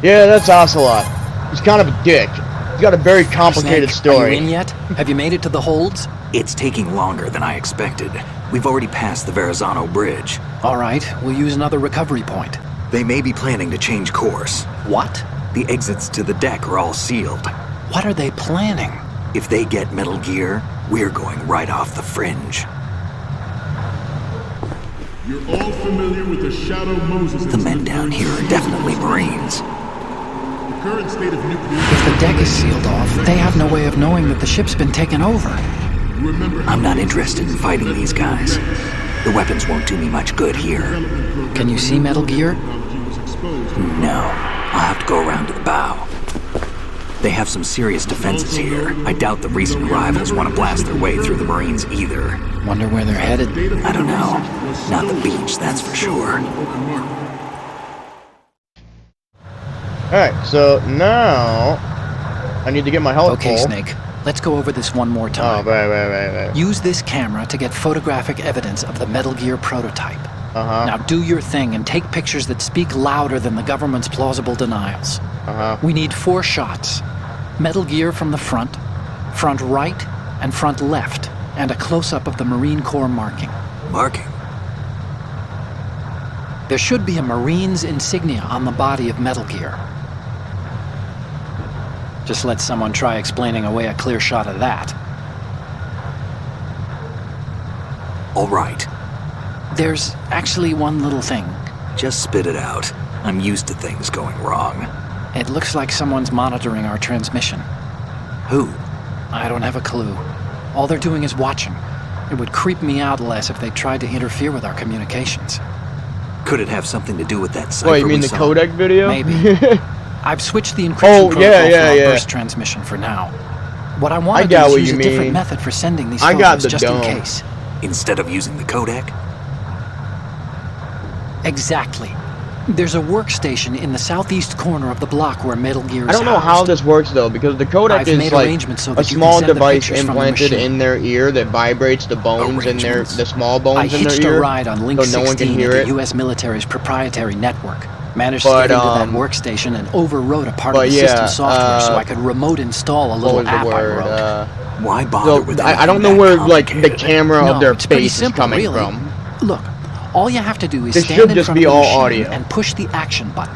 Yeah, that's Ocelot. He's kind of a dick. He's got a very complicated Snake, story. Are you in yet? Have you made it to the holds? It's taking longer than I expected. We've already passed the Verrazano Bridge. All right, we'll use another recovery point. They may be planning to change course. What? The exits to the deck are all sealed. What are they planning? If they get Metal Gear, we're going right off the fringe. You're all familiar with the Shadow Moses The men down here are definitely Marines. The current state of nuclear... If the deck is sealed off, they have no way of knowing that the ship's been taken over. I'm not interested in fighting these guys. The weapons won't do me much good here. Can you see Metal Gear? No. I'll have to go around to the bow. They have some serious defenses here. I doubt the recent arrivals want to blast their way through the Marines either. Wonder where they're headed? I don't know. Not the beach, that's for sure. Alright, so now I need to get my health Okay, full. Snake. Let's go over this one more Oh, time. right. Use this camera to get photographic evidence of the Metal Gear prototype. Uh-huh. Now do your thing and take pictures that speak louder than the government's plausible denials. Uh-huh. We need 4 shots. Metal Gear from the front, front right, and front left, and a close-up of the Marine Corps marking. Marking? There should be a Marine's insignia on the body of Metal Gear. Just let someone try explaining away a clear shot of that. All right. There's actually one little thing. Just spit it out. I'm used to things going wrong. It looks like someone's monitoring our transmission. Who? I don't have a clue. All they're doing is watching. It would creep me out less if they tried to interfere with our communications. Could it have something to do with that cipher Wait, you mean we the saw? codec video? Maybe. I've switched the encryption protocol for our burst transmission for now. What I want to do is use a different method for sending these photos just in case. Instead of using the codec? Exactly. There's a workstation in the southeast corner of the block where Metal Gear is I don't know how this works though, because the codec is like a small device implanted in their ear that vibrates the bones in their the small bones in their ear. I hitched a ride on Link so no one can 16 hear of it. the U.S. military's proprietary network. Managed to get into that workstation and overwrote a part of the system software so I could remote install a little app I wrote. Why bother with I don't know where like the camera of their face is coming really. from. Look, all you have to do is This stand should in just front be of the all machine audio. and push the action button.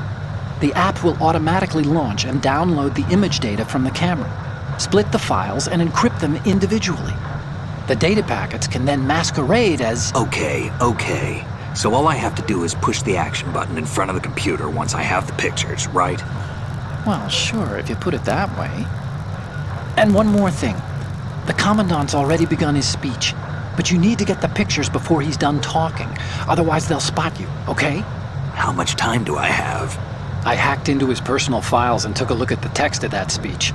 The app will automatically launch and download the image data from the camera, split the files, and encrypt them individually. The data packets can then masquerade as... Okay. So all I have to do is push the action button in front of the computer once I have the pictures, right? Well, sure, if you put it that way. And one more thing. The Commandant's already begun his speech, but you need to get the pictures before he's done talking. Otherwise, they'll spot you, okay? How much time do I have? I hacked into his personal files and took a look at the text of that speech.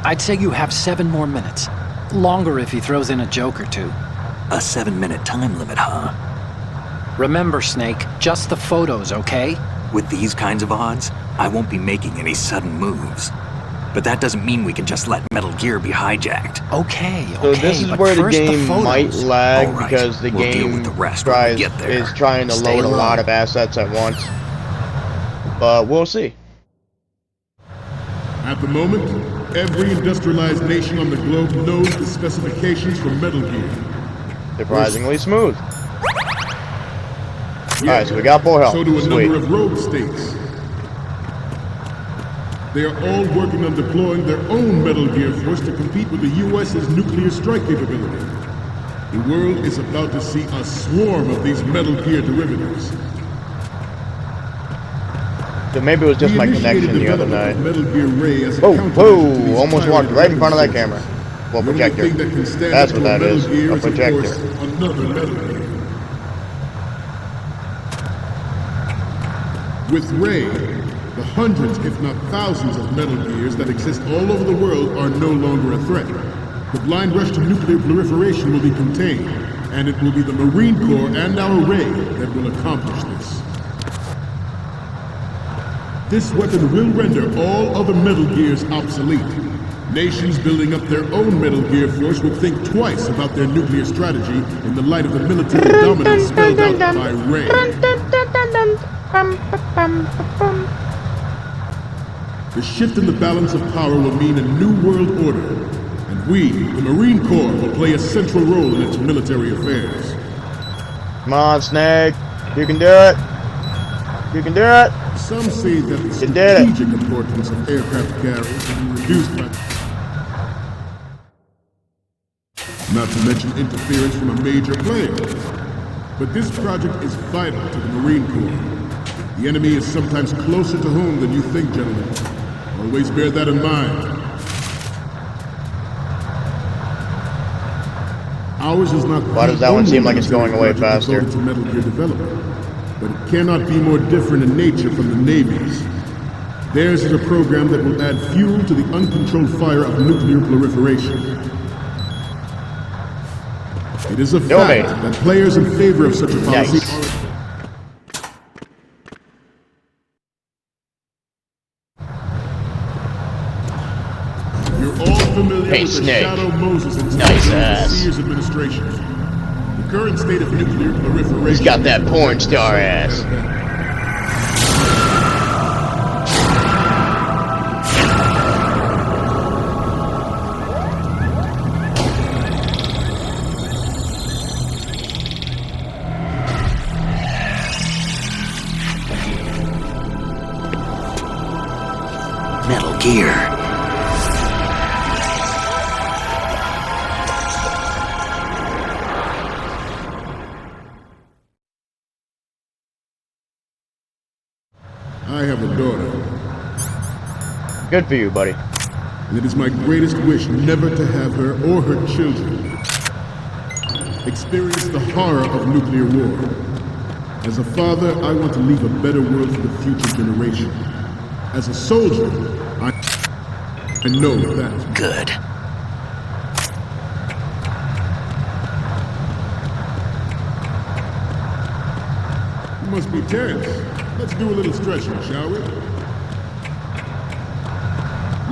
I'd say you have 7 more minutes. Longer if he throws in a joke or two. A 7-minute time limit, huh? Remember, Snake, just the photos, okay? With these kinds of odds, I won't be making any sudden moves. But that doesn't mean we can just let Metal Gear be hijacked. Okay, So this is but where the first game photos. might lag All right, because the we'll deal game with the rest when we tries get there. is trying to Stay load a low. lot of assets at once. But we'll see. At the moment, every industrialized nation on the globe knows the specifications for Metal Gear. Surprisingly smooth. Alright, so we got full health. So do a Sweet. number of rogue states. They are all working on deploying their own Metal Gear force to compete with the US's nuclear strike capability. The world is about to see a swarm of these Metal Gear derivatives. So maybe it was just We my initiated connection the other development night. of Metal Gear Ray as a Whoa, countermeasure to these whoa, almost walked tyrant right in front of that weapon camera. systems. Well, The only projector. thing that can stand That's up what to that Metal is, Gear a is, of projector. course, another Metal Gear. With Ray, the hundreds, if not thousands, of Metal Gears that exist all over the world are no longer a threat. The blind rush to nuclear proliferation will be contained, and it will be the Marine Corps and our Ray that will accomplish this. This weapon will render all other Metal Gears obsolete. Nations building up their own Metal Gear force will think twice about their nuclear strategy in the light of the military dominance spelled out by Ray. The shift in the balance of power will mean a new world order, and we, the Marine Corps, will play a central role in its military affairs. Come on, Snake. You can do it. You can do it. Some say that the You did it. strategic importance of aircraft carriers will be reduced by... Not to mention interference from a major player. But this project is vital to the Marine Corps. The enemy is sometimes closer to home than you think, gentlemen. Always bear that in mind. Ours is not. Why does that one seem like it's going away faster? To Metal Gear development, but it cannot be more different in nature from the Navy's. Theirs is a program that will add fuel to the uncontrolled fire of nuclear proliferation. It is a fact that players in favor of such a policy are. You're all familiar with the Shadow Moses Nice ass. Sears administration. The current state of nuclear proliferation. He's got that porn star ass. Metal Gear. I have a daughter, Good for you, buddy. and it is my greatest wish never to have her or her children experience the horror of nuclear war. As a father, I want to leave a better world for the future generation. As a soldier, I know that. Good. You must be tense. Let's do a little stretching, shall we?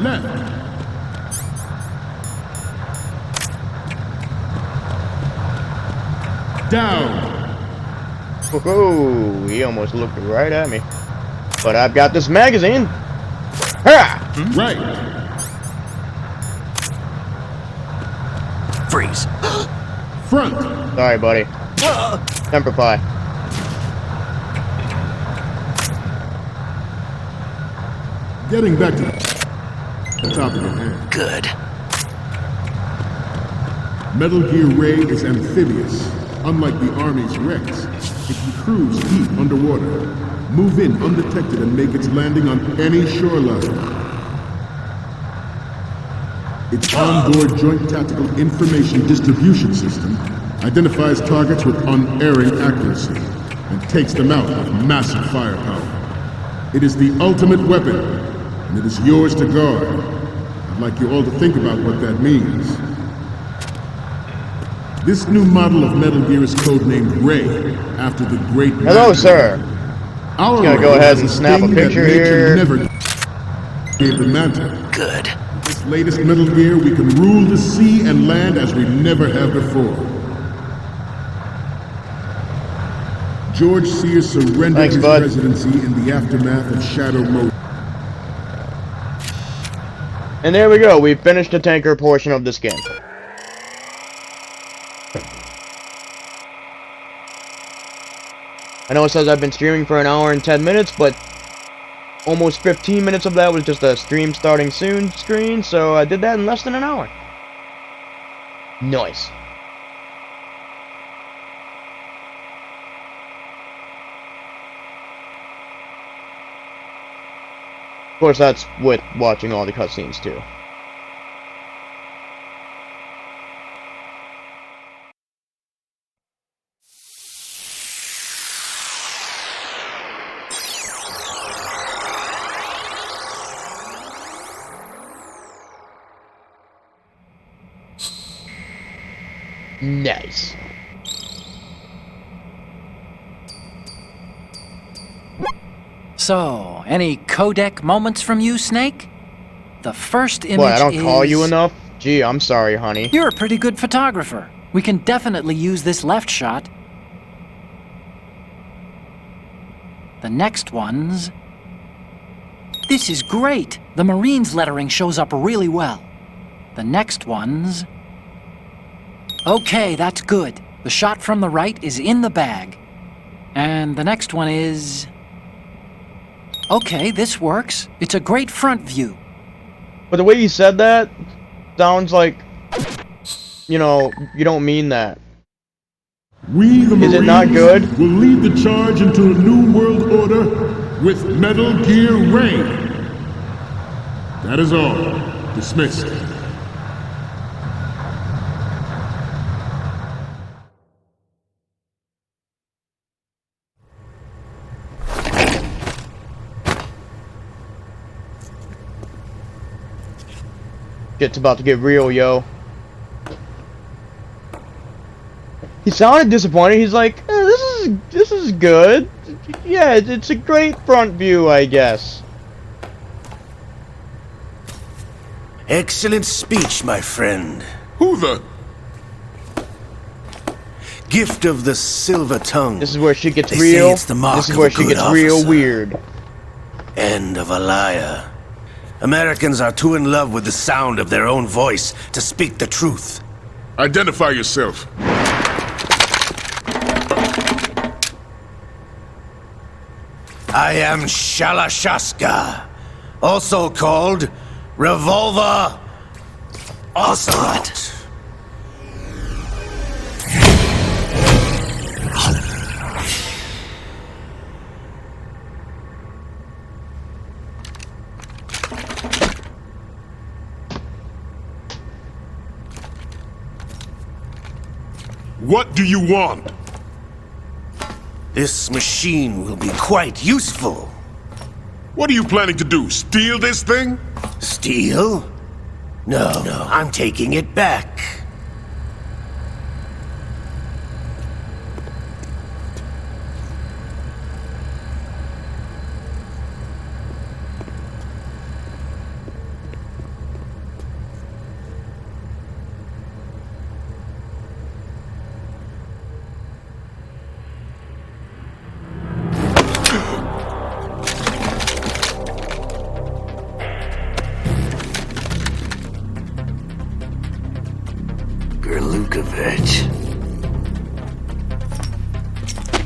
Left. Down. Whoa, he almost looked right at me. But I've got this magazine. Ha! Right. Freeze. Front. Sorry, buddy. Temper pie. Getting back to the topic at hand. Good. Metal Gear Ray is amphibious. Unlike the Army's Rex, it can cruise deep underwater, move in undetected and make its landing on any shoreline. Its onboard Joint Tactical Information Distribution System identifies targets with unerring accuracy and takes them out with massive firepower. It is the ultimate weapon, and it is yours to guard. I'd like you all to think about what that means. This new model of Metal Gear is codenamed Ray, after the great... Hello, sir. Our Gonna go Ray ahead has and a snap a sting that picture nature here. Never gave the Manta. Good. This latest Metal Gear, we can rule the sea and land as we never have before. George Sears surrendered Thanks, his bud. presidency in the aftermath of Shadow Mode. And there we go. We finished the tanker portion of this game. I know it says I've been streaming for an hour and 10 minutes, but almost 15 minutes of that was just a stream starting soon screen, so I did that in less than an hour. Nice. Of course, that's with watching all the cutscenes too. Nice. So, any codec moments from you, Snake? The first image What, I don't call you is- enough? Gee, I'm sorry, honey. You're a pretty good photographer. We can definitely use this left shot. The next one's... This is great! The Marines lettering shows up really well. The next one's... Okay, that's good. The shot from the right is in the bag. And the next one is... Okay, this works. It's a great front view. But the way you said that sounds like, you know, you don't mean that. We, the Marines, Is it not good? will lead the charge into a new world order with Metal Gear Ray. That is all. Dismissed. Shit's about to get real, yo. He sounded disappointed. He's like, this is good. Yeah, it's a great front view, I guess. Excellent speech, my friend. Who the... Gift of the silver tongue. This is where shit gets They real. say it's the mark This is of where a shit good gets real officer. weird. End of a liar. Americans are too in love with the sound of their own voice to speak the truth. Identify yourself. I am Shalashaska, also called Revolver Ocelot. What do you want? This machine will be quite useful. What are you planning to do? Steal this thing? Steal? No, I'm taking it back. Gerlukovich.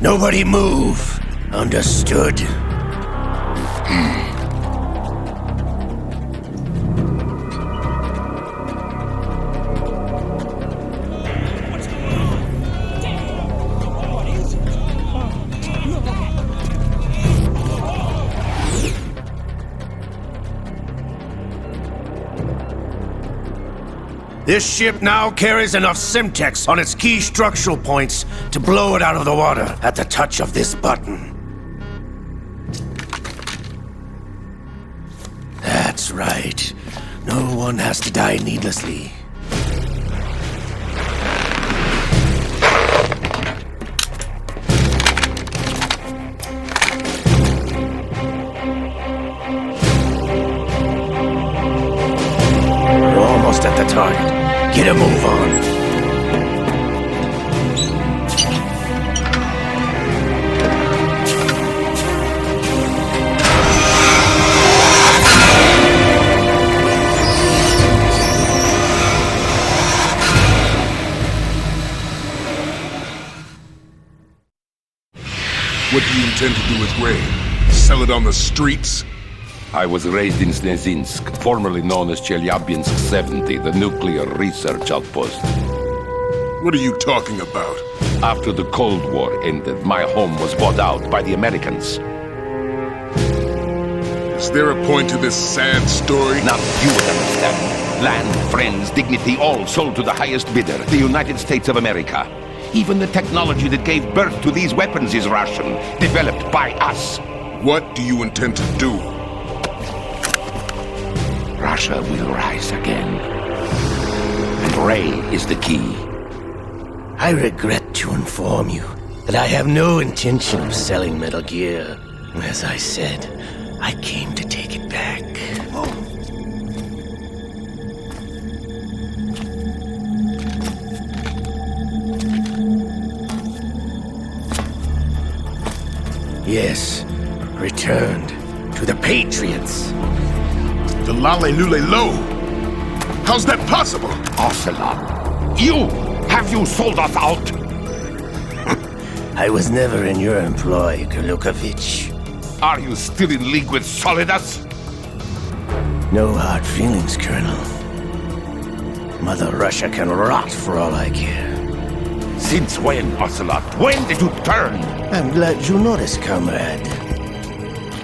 Nobody move. Understood? This ship now carries enough Simtex on its key structural points to blow it out of the water at the touch of this button. That's right. No one has to die needlessly. almost at the target. Get a move on. What do you intend to do with Ray? Sell it on the streets? I was raised in Snezinsk, formerly known as Chelyabinsk 70, the nuclear research outpost. What are you talking about? After the Cold War ended, my home was bought out by the Americans. Is there a point to this sad story? Now you would understand. Land, friends, dignity, all sold to the highest bidder, the United States of America. Even the technology that gave birth to these weapons is Russian, developed by us. What do you intend to do? Russia will rise again. And Ray is the key. I regret to inform you that I have no intention of selling Metal Gear. As I said, I came to take it back. Yes, returned to the Patriots. The Lale Lule Lo? How's that possible? Ocelot, you! Have you sold us out? I was never in your employ, Gurlukovich. Are you still in league with Solidus? No hard feelings, Colonel. Mother Russia can rot for all I care. Since when, Ocelot? When did you turn? I'm glad you noticed, comrade.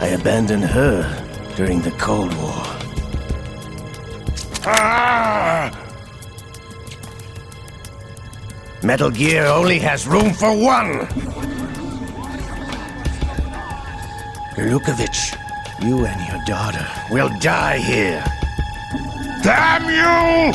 I abandoned her during the Cold War. Ah! Metal Gear only has room for one! Gurlukovich, you and your daughter will die here. Damn you!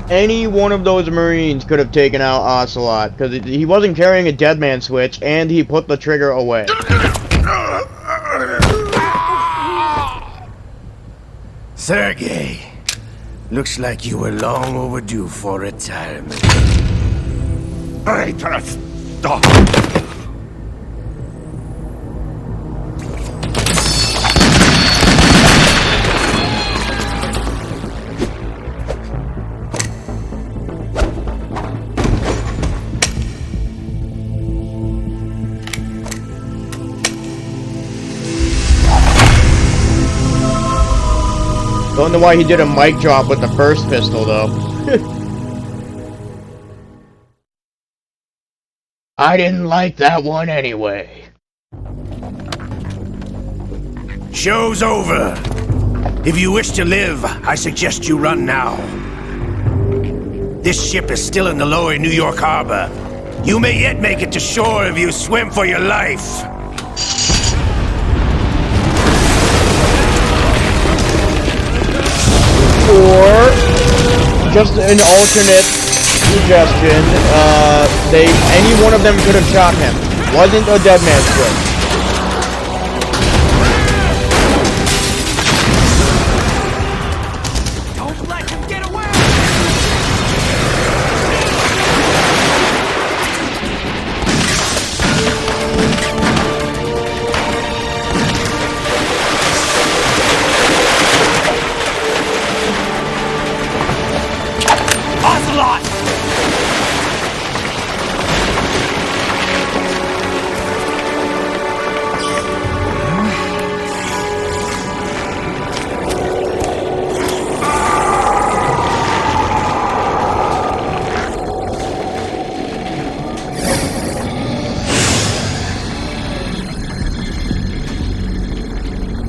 Any one of those Marines could have taken out Ocelot, because he wasn't carrying a dead man switch, and he put the trigger away. Sergei, looks like you were long overdue for retirement. Traitorous dog! Don't know why he did a mic drop with the first pistol, though. I didn't like that one anyway. Show's over. If you wish to live, I suggest you run now. This ship is still in the lower New York harbor. You may yet make it to shore if you swim for your life. Or just an alternate suggestion, any one of them could have shot him. Wasn't a dead man switch. Don't let him get away! Ocelot!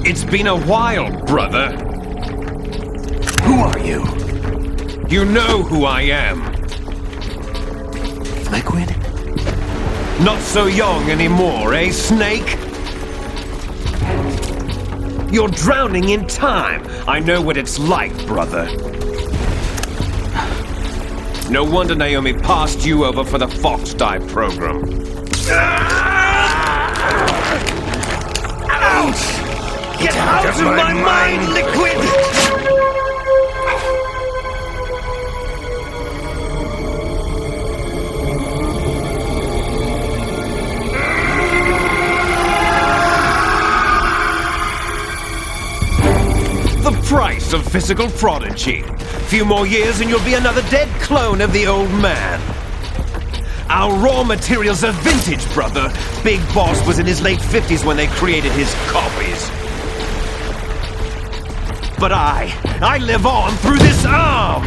It's been a while, brother. Who are you? You know who I am. Liquid? Not so young anymore, eh, Snake? You're drowning in time. I know what it's like, brother. No wonder Naomi passed you over for the Fox Dive program. Ouch! Get out of my mind, Liquid! The price of physical prodigy. Few more years and you'll be another dead clone of the old man. Our raw materials are vintage, brother. Big Boss was in his late 50s when they created his copies. But I live on through this arm!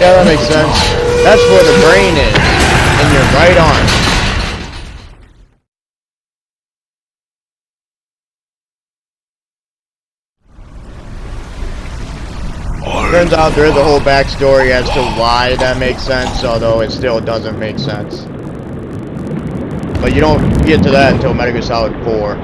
Yeah, that makes sense. That's where the brain is. In your right arm. Turns out there is a whole backstory as to why that makes sense, although it still doesn't make sense. But you don't get to that until Metal Gear Solid 4.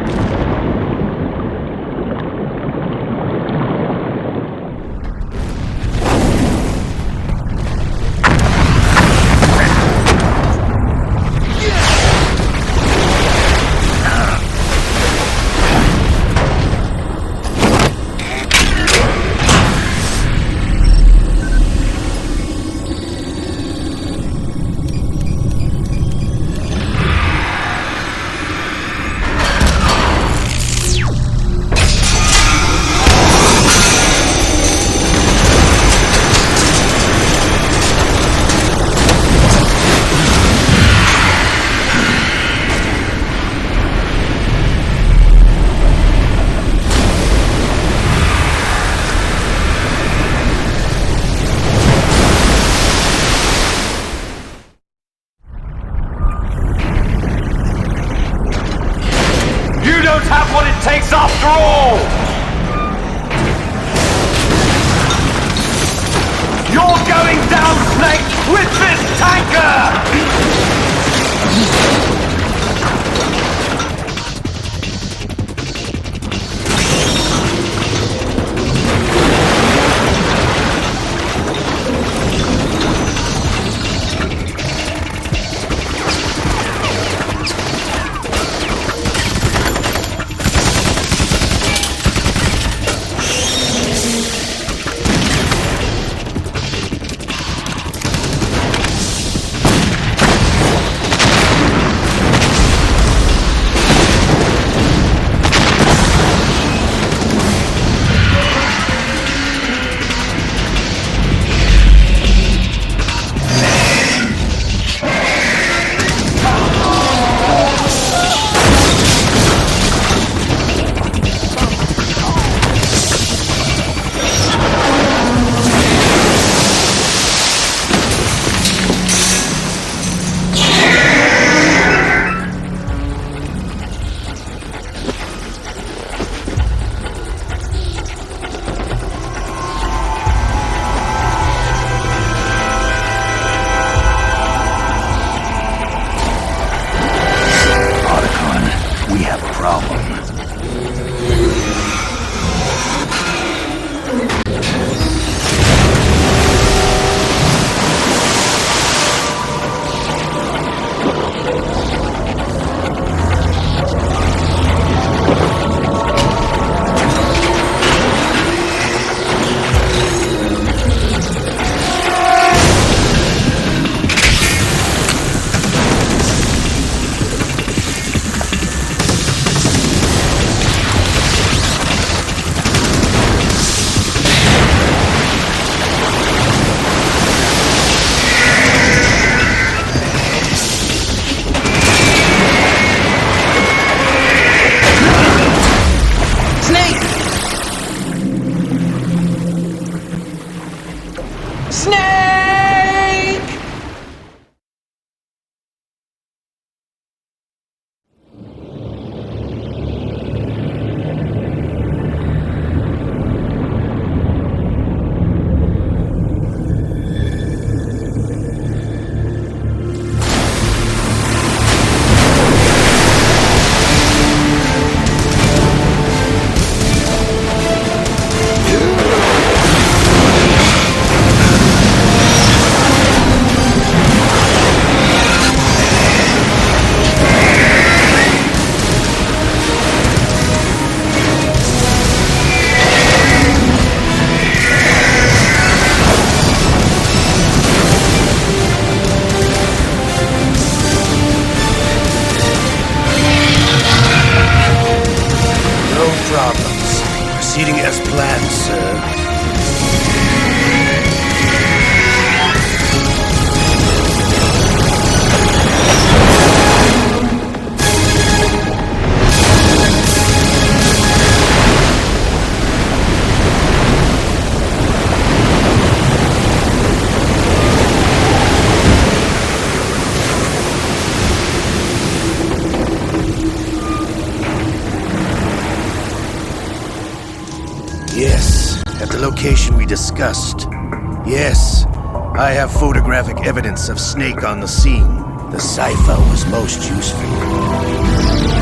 location we discussed. Yes, I have photographic evidence of Snake on the scene. The cipher was most useful.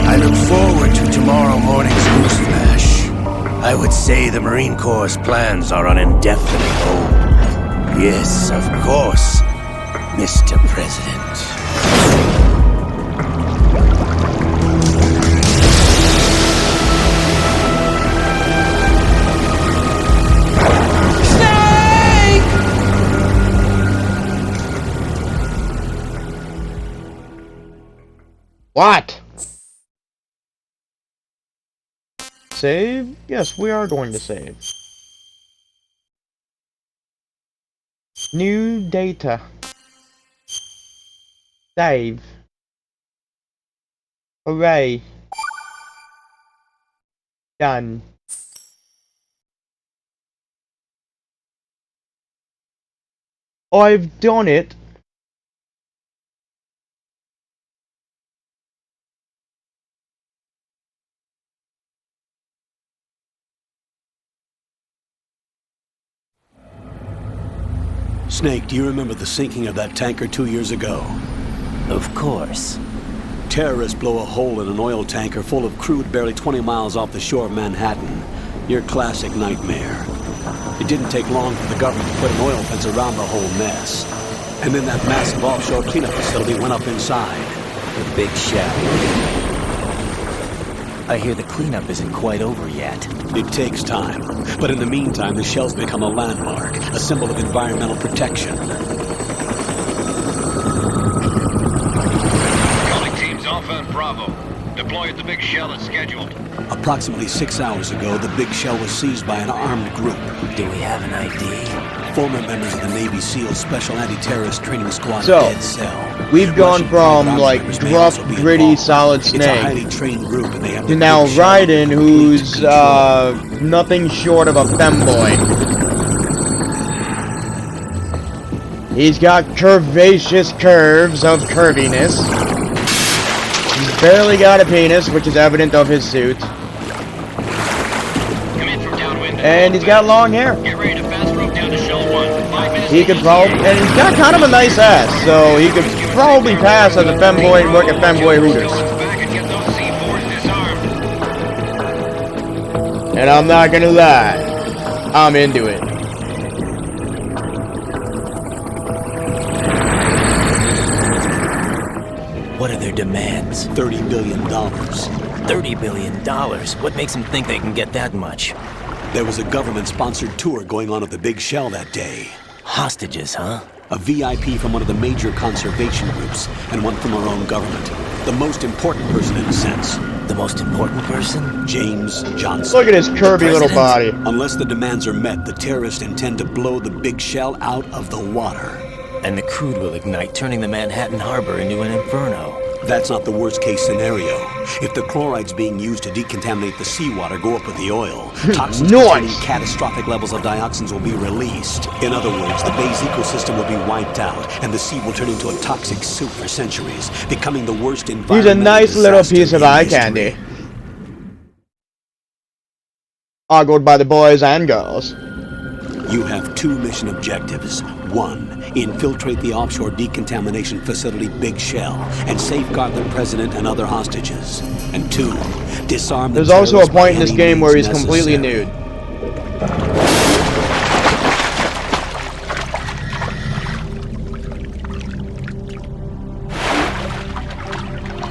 I look forward to tomorrow morning's news flash. I would say the Marine Corps' plans are on indefinite hold. Yes, of course, Mr. President. What? Save? Yes, we are going to save. New data. Save. Hooray. Done. I've done it. Snake, do you remember the sinking of that tanker 2 years ago? Of course. Terrorists blow a hole in an oil tanker full of crude barely 20 miles off the shore of Manhattan. Your classic nightmare. It didn't take long for the government to put an oil fence around the whole mess. And then that massive offshore cleanup facility went up inside. The Big Shell. I hear the cleanup isn't quite over yet. It takes time. But in the meantime, the shell's become a landmark, a symbol of environmental protection. Calling teams Alpha and Bravo. Deploy at the Big Shell as scheduled. Approximately 6 hours ago, the Big Shell was seized by an armed group. Do we have an ID? Former members of the Navy SEAL Special Anti-Terrorist Training Squad So, Dead Cell. We've gone from, like, rough, gritty, solid Snake to now Raiden, who's, nothing short of a femboy. He's got curvaceous curves of curviness. He's barely got a penis, which is evident of his suit. And he's got long hair. Get ready to fast rope down to Shell 1. 5 minutes. He could probably, and he's got kind of a nice ass, so he could probably pass as a femboy and work at Femboy Hooters. And I'm not gonna lie, I'm into it. What are their demands? $30 billion. $30 billion? What makes them think they can get that much? There was a government-sponsored tour going on at the Big Shell that day. Hostages, huh? A VIP from one of the major conservation groups, and one from our own government. The most important person in a sense. The most important person? James Johnson. Look at his curvy little body. Unless the demands are met, the terrorists intend to blow the Big Shell out of the water. And the crude will ignite, turning the Manhattan Harbor into an inferno. That's not the worst-case scenario. If the chlorides being used to decontaminate the seawater go up with the oil, toxins containing catastrophic levels of dioxins will be released. In other words, the bay's ecosystem will be wiped out, and the sea will turn into a toxic soup for centuries, becoming the worst environmental He's a nice little piece of eye candy. Argued by the boys and girls. You have 2 mission objectives. 1, infiltrate the offshore decontamination facility Big Shell and safeguard the president and other hostages. And 2, disarm the There's also a point in this game where he's completely nude.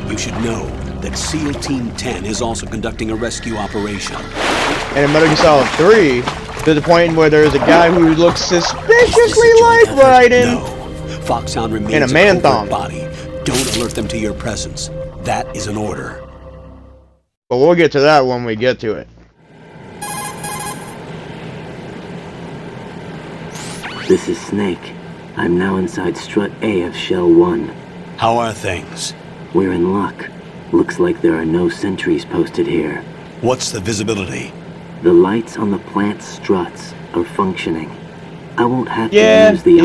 You should know that SEAL Team 10 is also conducting a rescue operation. And in Metal Gear Solid 3, there's a point where there's a guy who looks suspiciously like Raiden. No. Foxhound remains in a man thong. Body. Don't alert them to your presence. That is an order. But we'll get to that when we get to it. This is Snake. I'm now inside Strut A of Shell 1. How are things? We're in luck. Looks like there are no sentries posted here. What's the visibility? The lights on the plant's struts are functioning. I won't have to use the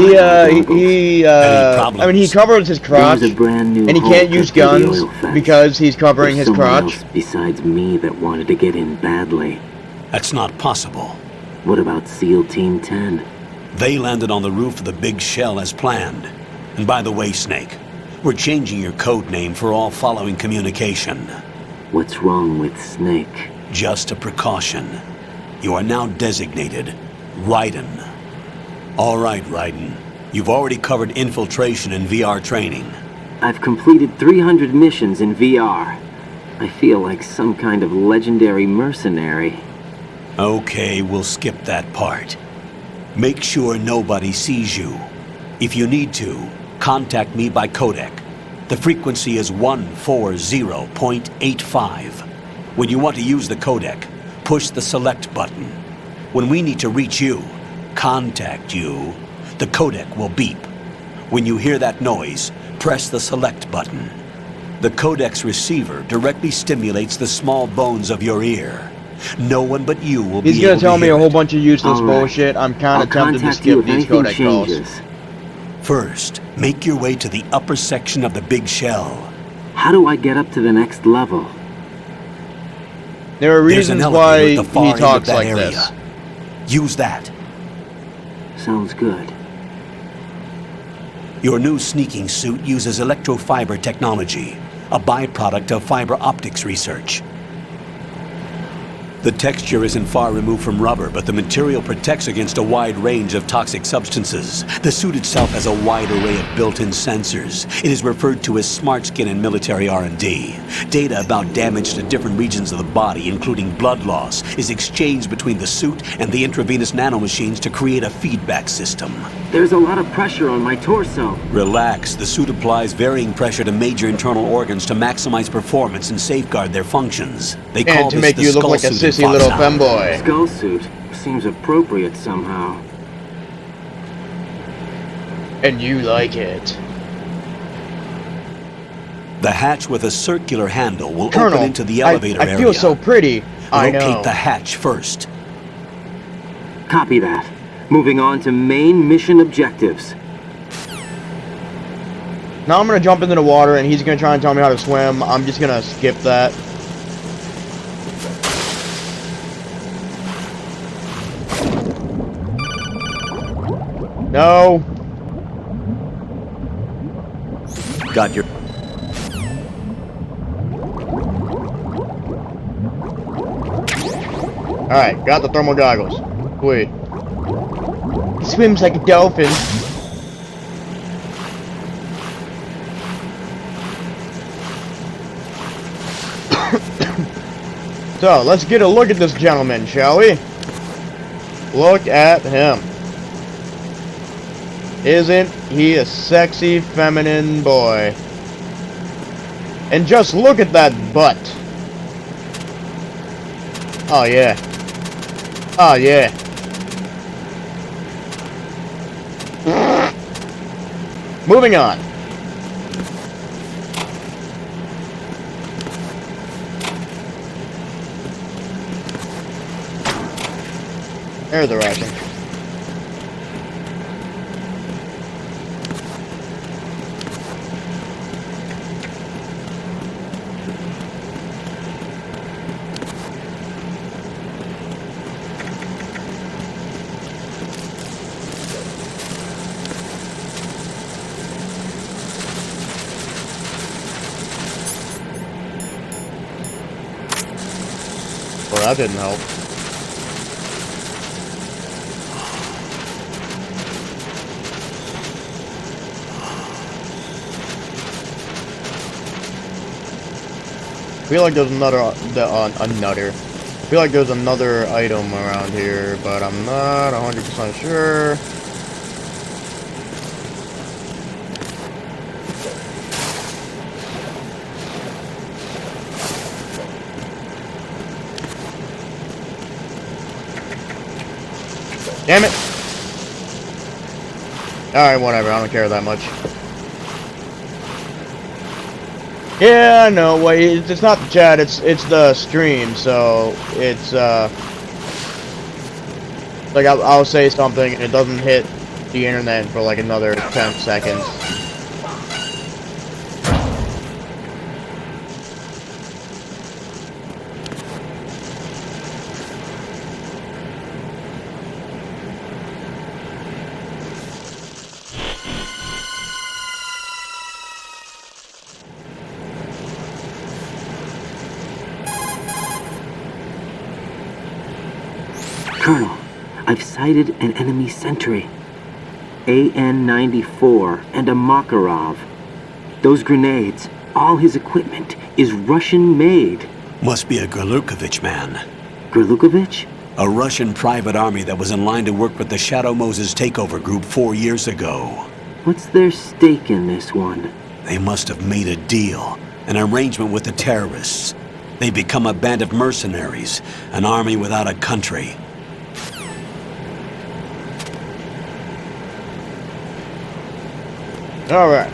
I mean, he covers his crotch, and he can't use guns because he's covering his crotch. Besides me that wanted to get in badly. That's not possible. What about SEAL Team 10? They landed on the roof of the big shell as planned. And by the way, Snake, we're changing your code name for all following communication. What's wrong with Snake? Just a precaution. You are now designated Raiden. All right, Raiden. You've already covered infiltration and VR training. I've completed 300 missions in VR. I feel like some kind of legendary mercenary. Okay, we'll skip that part. Make sure nobody sees you. If you need to, contact me by codec. The frequency is 140.85. When you want to use the codec, push the select button. When we need to reach you, contact you, the codec will beep. When you hear that noise, press the select button. The codec's receiver directly stimulates the small bones of your ear. No one but you will be able to hear it. He's gonna tell me a whole bunch of useless bullshit. I'm kind of tempted to skip these codec calls. First, make your way to the upper section of the big shell. How do I get up to the next level? There are reasons why he talks like this. Use that. Sounds good. Your new sneaking suit uses electrofiber technology, a byproduct of fiber optics research. The texture isn't far removed from rubber, but the material protects against a wide range of toxic substances. The suit itself has a wide array of built-in sensors. It is referred to as smart skin in military R&D. Data about damage to different regions of the body, including blood loss, is exchanged between the suit and the intravenous nanomachines to create a feedback system. There's a lot of pressure on my torso. Relax. The suit applies varying pressure to major internal organs to maximize performance and safeguard their functions. They call to this make the you look skull like a suit in sissy little Foxhound. femboy. Skull suit seems appropriate somehow. And you like it. The hatch with a circular handle will Colonel, open into the elevator area. I feel so pretty. I know. Locate the hatch first. Copy that. Moving on to main mission objectives. Now I'm gonna jump into the water and he's gonna try and tell me how to swim. I'm just gonna skip that. No. Got your... Alright, got the thermal goggles. Wait. He swims like a dolphin. So, let's get a look at this gentleman, shall we? Look at him. Isn't he a sexy, feminine boy? And just look at that butt. Oh, yeah. Oh, yeah. Moving on. There's the ration. Well, that didn't help. I feel like there's another I feel like there's another item around here, but I'm not 100% sure. Damn it! Alright, whatever, I don't care that much. Yeah, no, wait, it's not the chat, it's the stream, so it's, like, I'll say something and it doesn't hit the internet for like another 10 seconds. Colonel, I've sighted an enemy sentry. AN-94 and a Makarov. Those grenades, all his equipment, is Russian-made. Must be a Gerlukovich man. Gerlukovich? A Russian private army that was in line to work with the Shadow Moses takeover group 4 years ago. What's their stake in this one? They must have made a deal, an arrangement with the terrorists. They become a band of mercenaries, an army without a country. All right.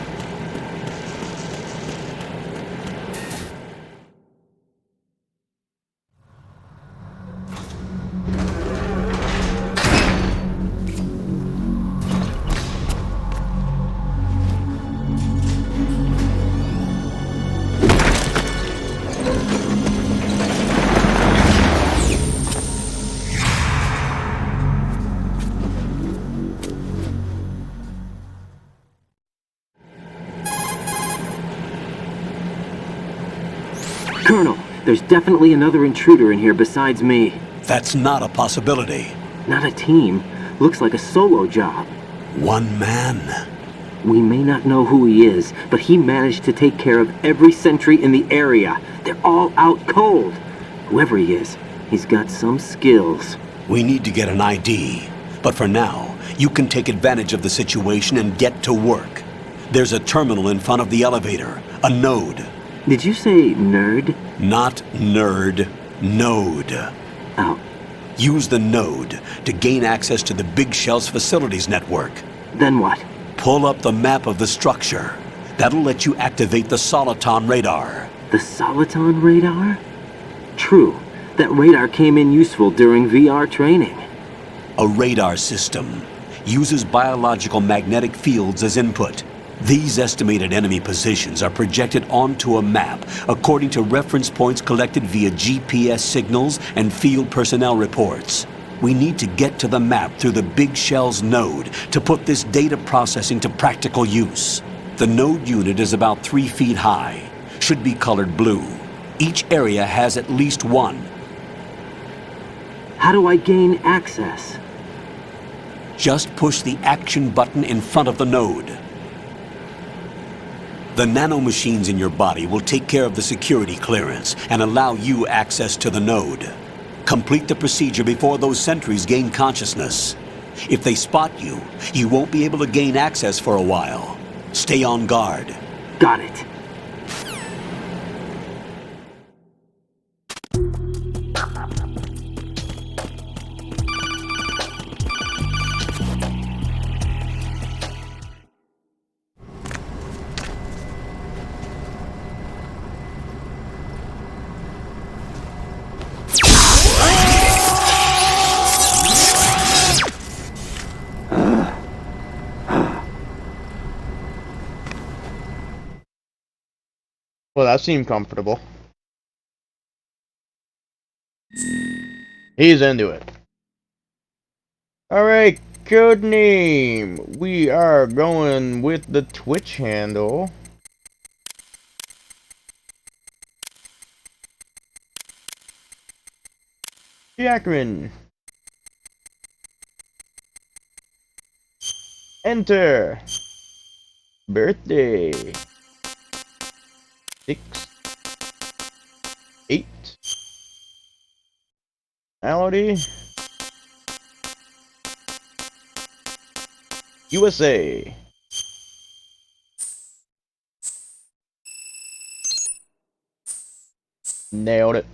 Colonel, there's definitely another intruder in here besides me. That's not a possibility. Not a team. Looks like a solo job. One man. We may not know who he is, but he managed to take care of every sentry in the area. They're all out cold. Whoever he is, he's got some skills. We need to get an ID. But for now, you can take advantage of the situation and get to work. There's a terminal in front of the elevator. A node. Did you say nerd? Not nerd. Node. Oh. Use the node to gain access to the Big Shell's facilities network. Then what? Pull up the map of the structure. That'll let you activate the Soliton radar. The Soliton radar? True. That radar came in useful during VR training. A radar system uses biological magnetic fields as input. These estimated enemy positions are projected onto a map according to reference points collected via GPS signals and field personnel reports. We need to get to the map through the Big Shell's node to put this data processing to practical use. The node unit is about 3 feet high, should be colored blue. Each area has at least one. How do I gain access? Just push the action button in front of the node. The nanomachines in your body will take care of the security clearance and allow you access to the node. Complete the procedure before those sentries gain consciousness. If they spot you, you won't be able to gain access for a while. Stay on guard. Got it. Well, that seemed comfortable. He's into it. Alright, code name. We are going with the Twitch handle. Jackman. Enter. Birthday. 6, 8. Nationality. USA. Nailed it.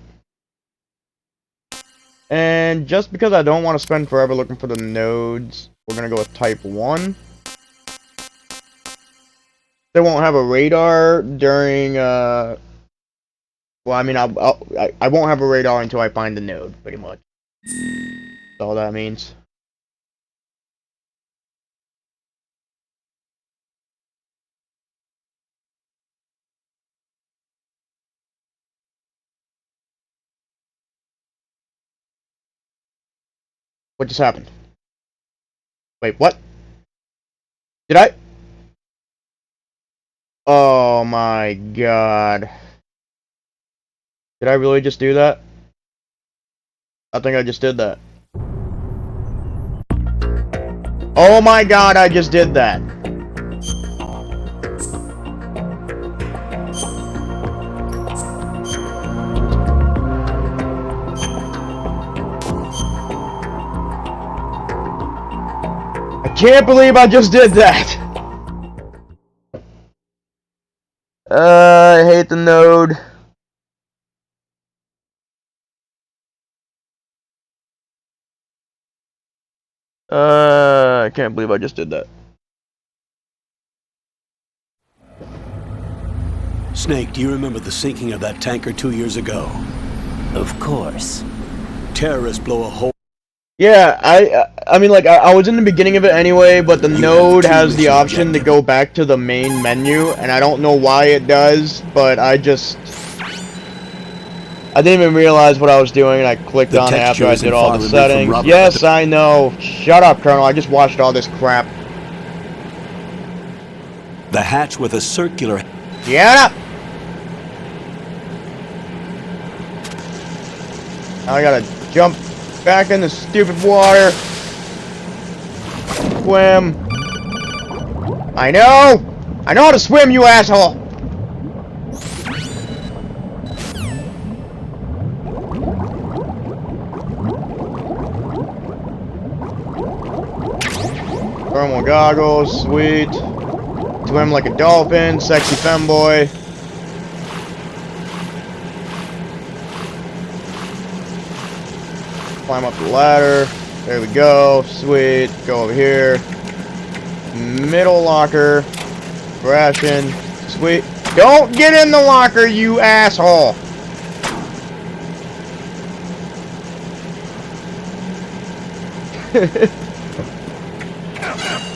And just because I don't want to spend forever looking for the nodes, we're gonna go with type 1. They won't have a radar during, well, I mean, I won't have a radar until I find the node, pretty much. That's all that means. What just happened? Wait, what? Did I? Oh my god. Did I really just do that? I think I just did that. Oh my god, I just did that. I can't believe I just did that. I hate the node. I can't believe I just did that. Snake, do you remember the sinking of that tanker 2 years ago? Of course. Terrorists blow a hole. Yeah, I mean, like, I was in the beginning of it anyway, but the node has the option to go back to the main menu, and I don't know why it does, but I didn't even realize what I was doing, and I clicked on it after I did all the settings. Yes, I know. Shut up, Colonel. I just watched all this crap. The hatch with a circular... Shut up! Now I gotta jump back in the stupid water. Swim. I know! I know how to swim, you asshole! Thermal goggles, sweet. Swim like a dolphin, sexy femboy. Climb up the ladder. There we go. Sweet. Go over here. Middle locker. Ration. Sweet. Don't get in the locker, you asshole!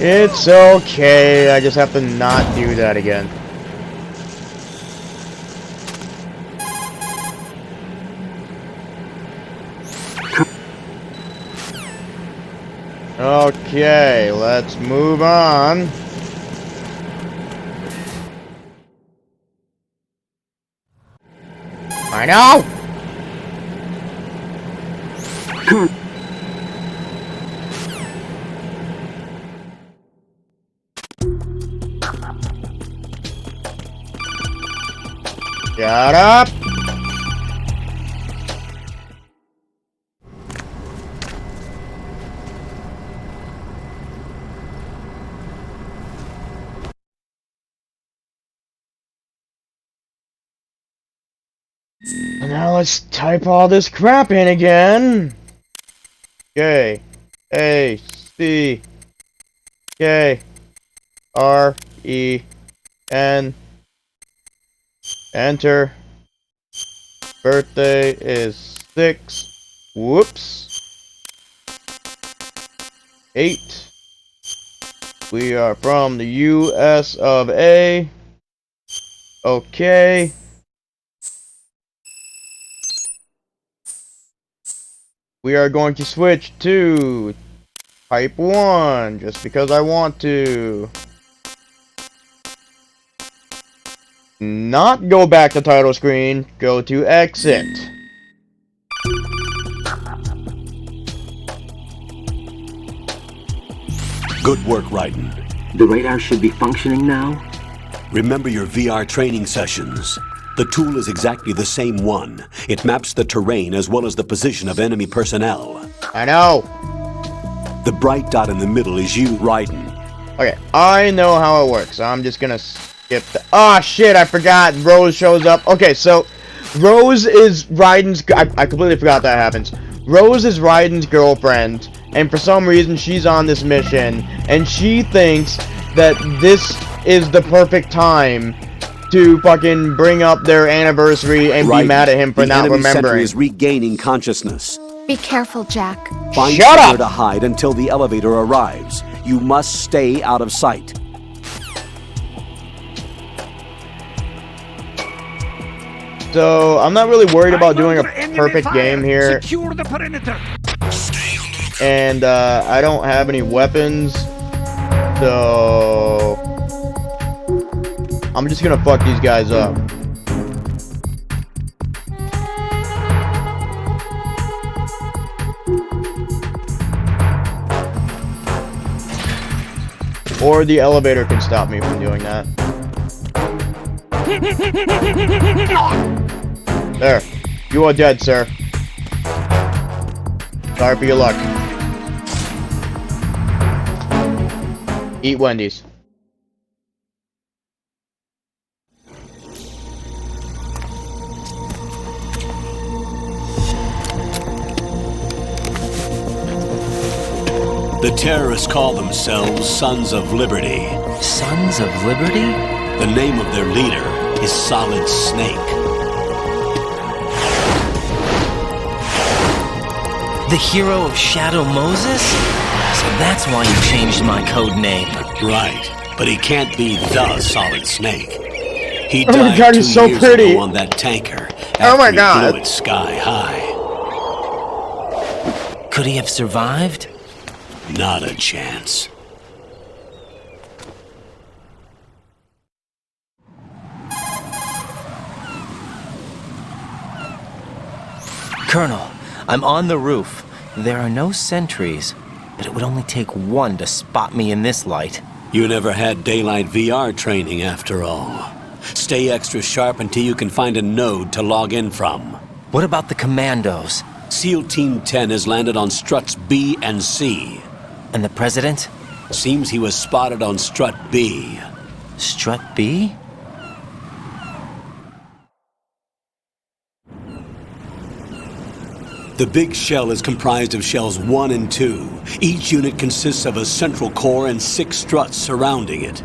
It's okay. I just have to not do that again. Okay, let's move on. I know! Shut up! Now let's type all this crap in again. J A C K R E N. Enter. Birthday is 6. Whoops. 8. We are from the US of A. Okay. We are going to switch to Type 1, just because I want to. Not go back to title screen, go to exit. Good work, Raiden. The radar should be functioning now? Remember your VR training sessions. The tool is exactly the same one. It maps the terrain as well as the position of enemy personnel. I know. The bright dot in the middle is you, Raiden. Okay, I know how it works. I'm just gonna skip the... Oh shit, I forgot. Rose shows up. Okay, so Rose is Raiden's... I completely forgot that happens. Rose is Raiden's girlfriend, and for some reason she's on this mission, and she thinks that this is the perfect time to fucking bring up their anniversary and be mad at him for not remembering. The enemy sentry is regaining consciousness. Be careful, Jack. Find somewhere to hide until the elevator arrives. You must stay out of sight. So, I'm not really worried about doing a perfect game here. Secure the perimeter. And, I don't have any weapons. So... I'm just gonna fuck these guys up. Or the elevator can stop me from doing that. There. You are dead, sir. Sorry for your luck. Eat Wendy's. The terrorists call themselves Sons of Liberty. Sons of Liberty? The name of their leader is Solid Snake. The hero of Shadow Moses? So that's why you changed my code name. Right, but he can't be the Solid Snake. He Oh my died God, 2 he's so years pretty. ago on that tanker. Oh my after he God. blew it sky high. Could he have survived? Not a chance. Colonel, I'm on the roof. There are no sentries, but it would only take one to spot me in this light. You never had daylight VR training after all. Stay extra sharp until you can find a node to log in from. What about the commandos? SEAL Team 10 has landed on struts B and C. And the president? Seems he was spotted on strut B. Strut B? The big shell is comprised of shells 1 and 2. Each unit consists of a central core and 6 struts surrounding it.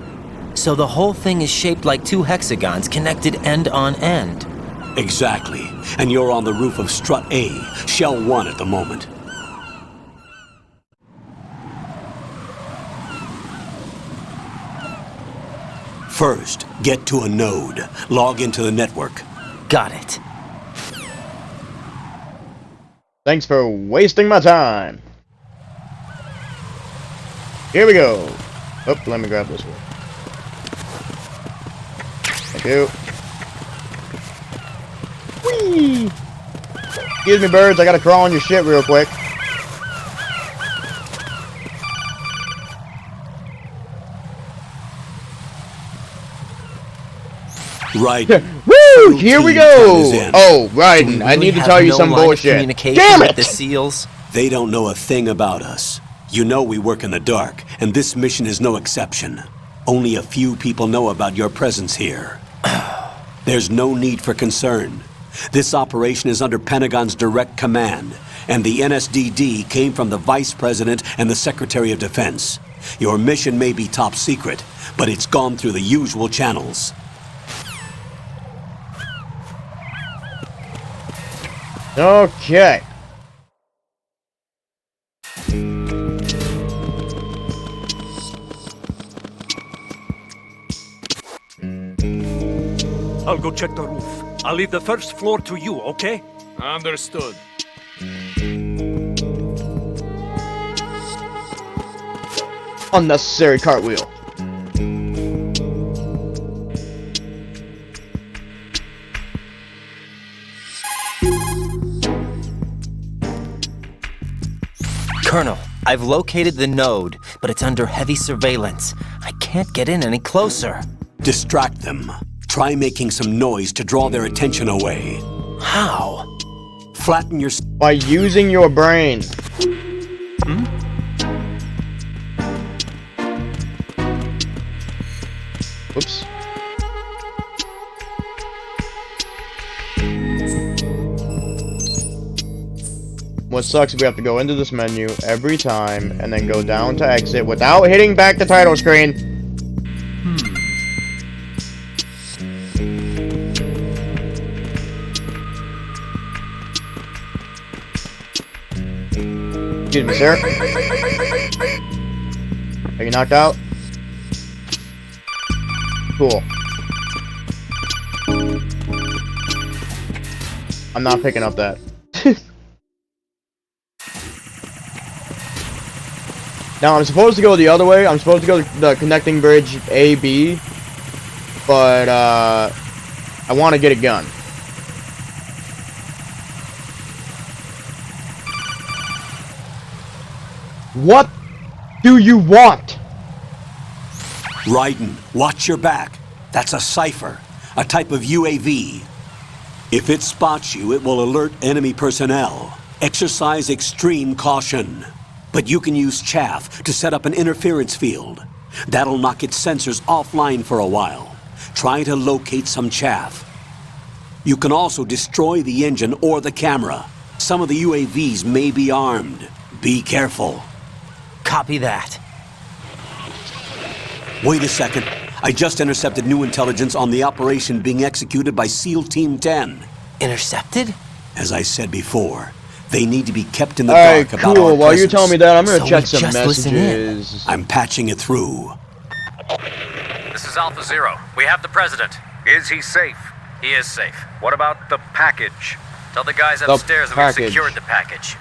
So the whole thing is shaped like 2 hexagons connected end on end. Exactly. And you're on the roof of strut A, shell 1 at the moment. First, get to a node. Log into the network. Got it. Thanks for wasting my time. Here we go. Oh, let me grab this one. Thank you. Whee! Excuse me, birds. I gotta crawl on your shit real quick. Right. Woo! Here we go! Oh, Raiden, I need to tell you some bullshit. Damn it! The SEALs? They don't know a thing about us. You know we work in the dark, and this mission is no exception. Only a few people know about your presence here. There's no need for concern. This operation is under Pentagon's direct command, and the NSDD came from the Vice President and the Secretary of Defense. Your mission may be top secret, but it's gone through the usual channels. Okay. I'll go check the roof. I'll leave the first floor to you, okay? Understood. Unnecessary cartwheel. Colonel, I've located the node, but it's under heavy surveillance. I can't get in any closer. Distract them. Try making some noise to draw their attention away. How? Flatten your... By using your brain. Whoops. What sucks is we have to go into this menu every time and then go down to exit without hitting back the title screen. Excuse me, sir. Are you knocked out? Cool. I'm not picking up that. Now, I'm supposed to go the other way. I'm supposed to go to the connecting bridge A-B. But, I want to get a gun. What do you want? Raiden, watch your back. That's a cipher, a type of UAV. If it spots you, it will alert enemy personnel. Exercise extreme caution. But you can use chaff to set up an interference field. That'll knock its sensors offline for a while. Try to locate some chaff. You can also destroy the engine or the camera. Some of the UAVs may be armed. Be careful. Copy that. Wait a second. I just intercepted new intelligence on the operation being executed by SEAL Team 10. Intercepted? As I said before, they need to be kept in the Alright, dark about our cool. While you're presence. telling me that, I'm gonna check some messages. I'm patching it through. This is Alpha Zero. We have the president. Is he safe? He is safe. What about the package? Tell the guys upstairs that we've secured the package.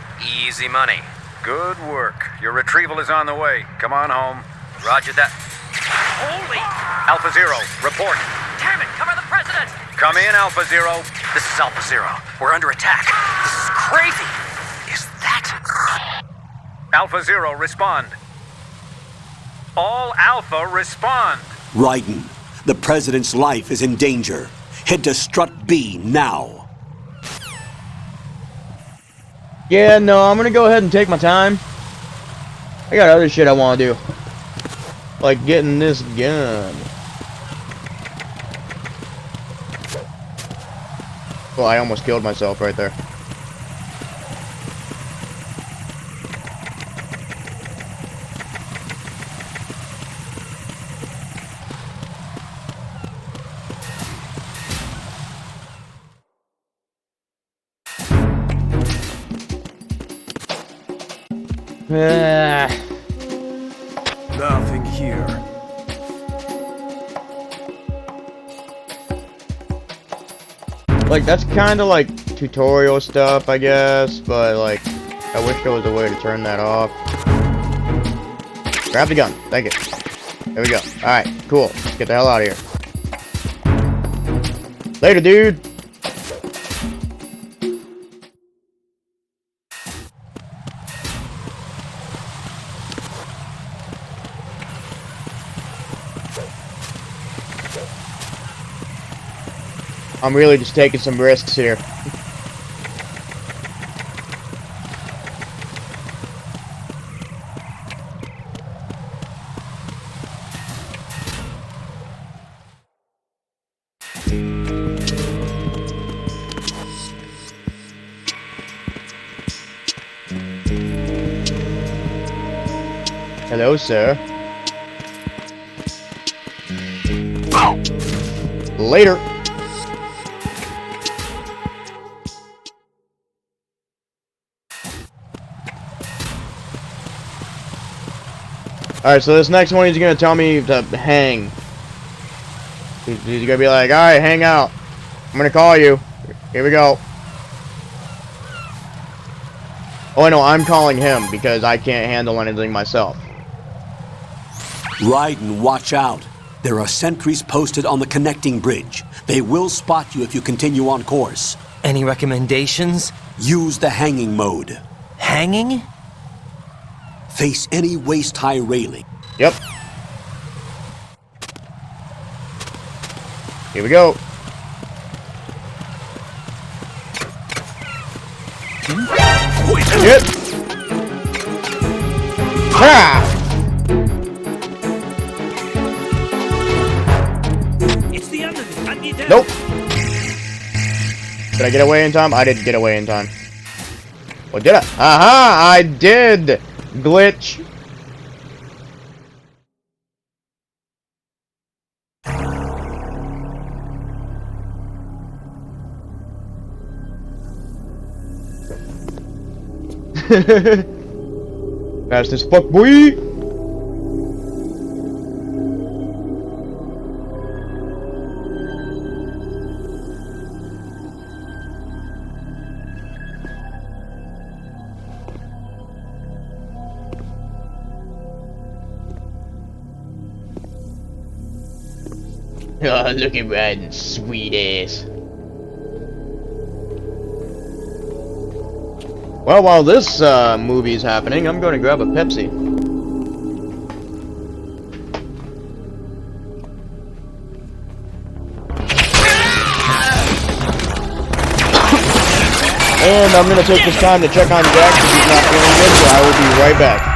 Easy money. Good work. Your retrieval is on the way. Come on home. Roger that. Holy! Alpha Zero, report. Damn it, cover the president! Come in, Alpha Zero. This is Alpha Zero. We're under attack. This is crazy. Is that... Alpha Zero, respond. All Alpha, respond. Raiden, the president's life is in danger. Head to Strut B now. Yeah, no, I'm gonna go ahead and take my time. I got other shit I want to do. Like getting this gun. Well, I almost killed myself right there. Nothing here. Like, that's kind of like tutorial stuff, I guess, but like, I wish there was a way to turn that off. Grab the gun. Thank you. There we go. Alright, cool. Let's get the hell out of here. Later, dude. I'm really just taking some risks here. Hello, sir. Later. Alright, so this next one he's gonna tell me to hang. He's gonna be like, alright, hang out. I'm gonna call you. Here we go. Oh, no, I'm calling him because I can't handle anything myself. Raiden, watch out. There are sentries posted on the connecting bridge. They will spot you if you continue on course. Any recommendations? Use the hanging mode. Hanging? Face any waist-high railing. Yep. Here we go. Yep. Ah! It's the enemy. Can't get there. Nope. Did I get away in time? I didn't get away in time. Well, did I? Aha! I did! Glitch. Fast as fuck, boy! Oh, look at Raiden's sweet ass. Well, while this movie is happening, I'm going to grab a Pepsi. And I'm gonna take this time to check on Jack because he's not feeling good, so I will be right back.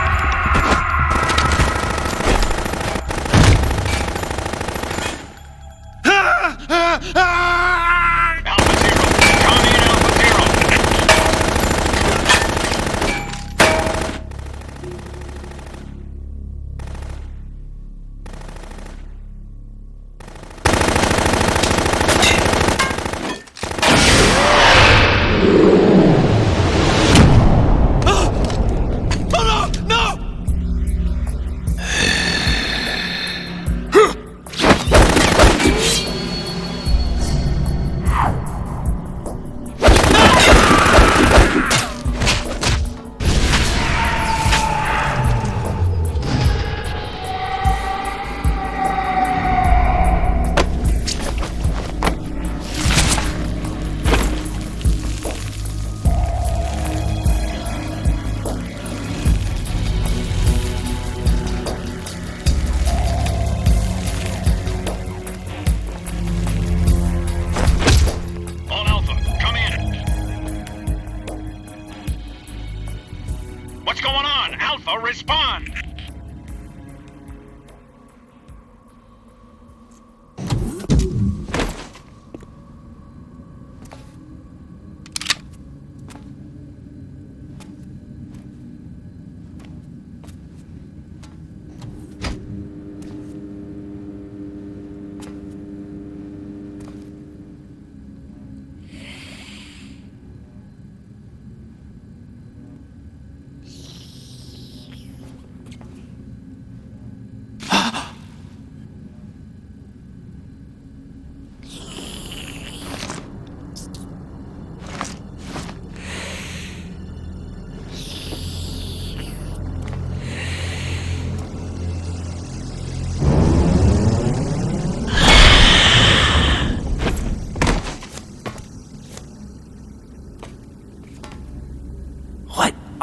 Respond!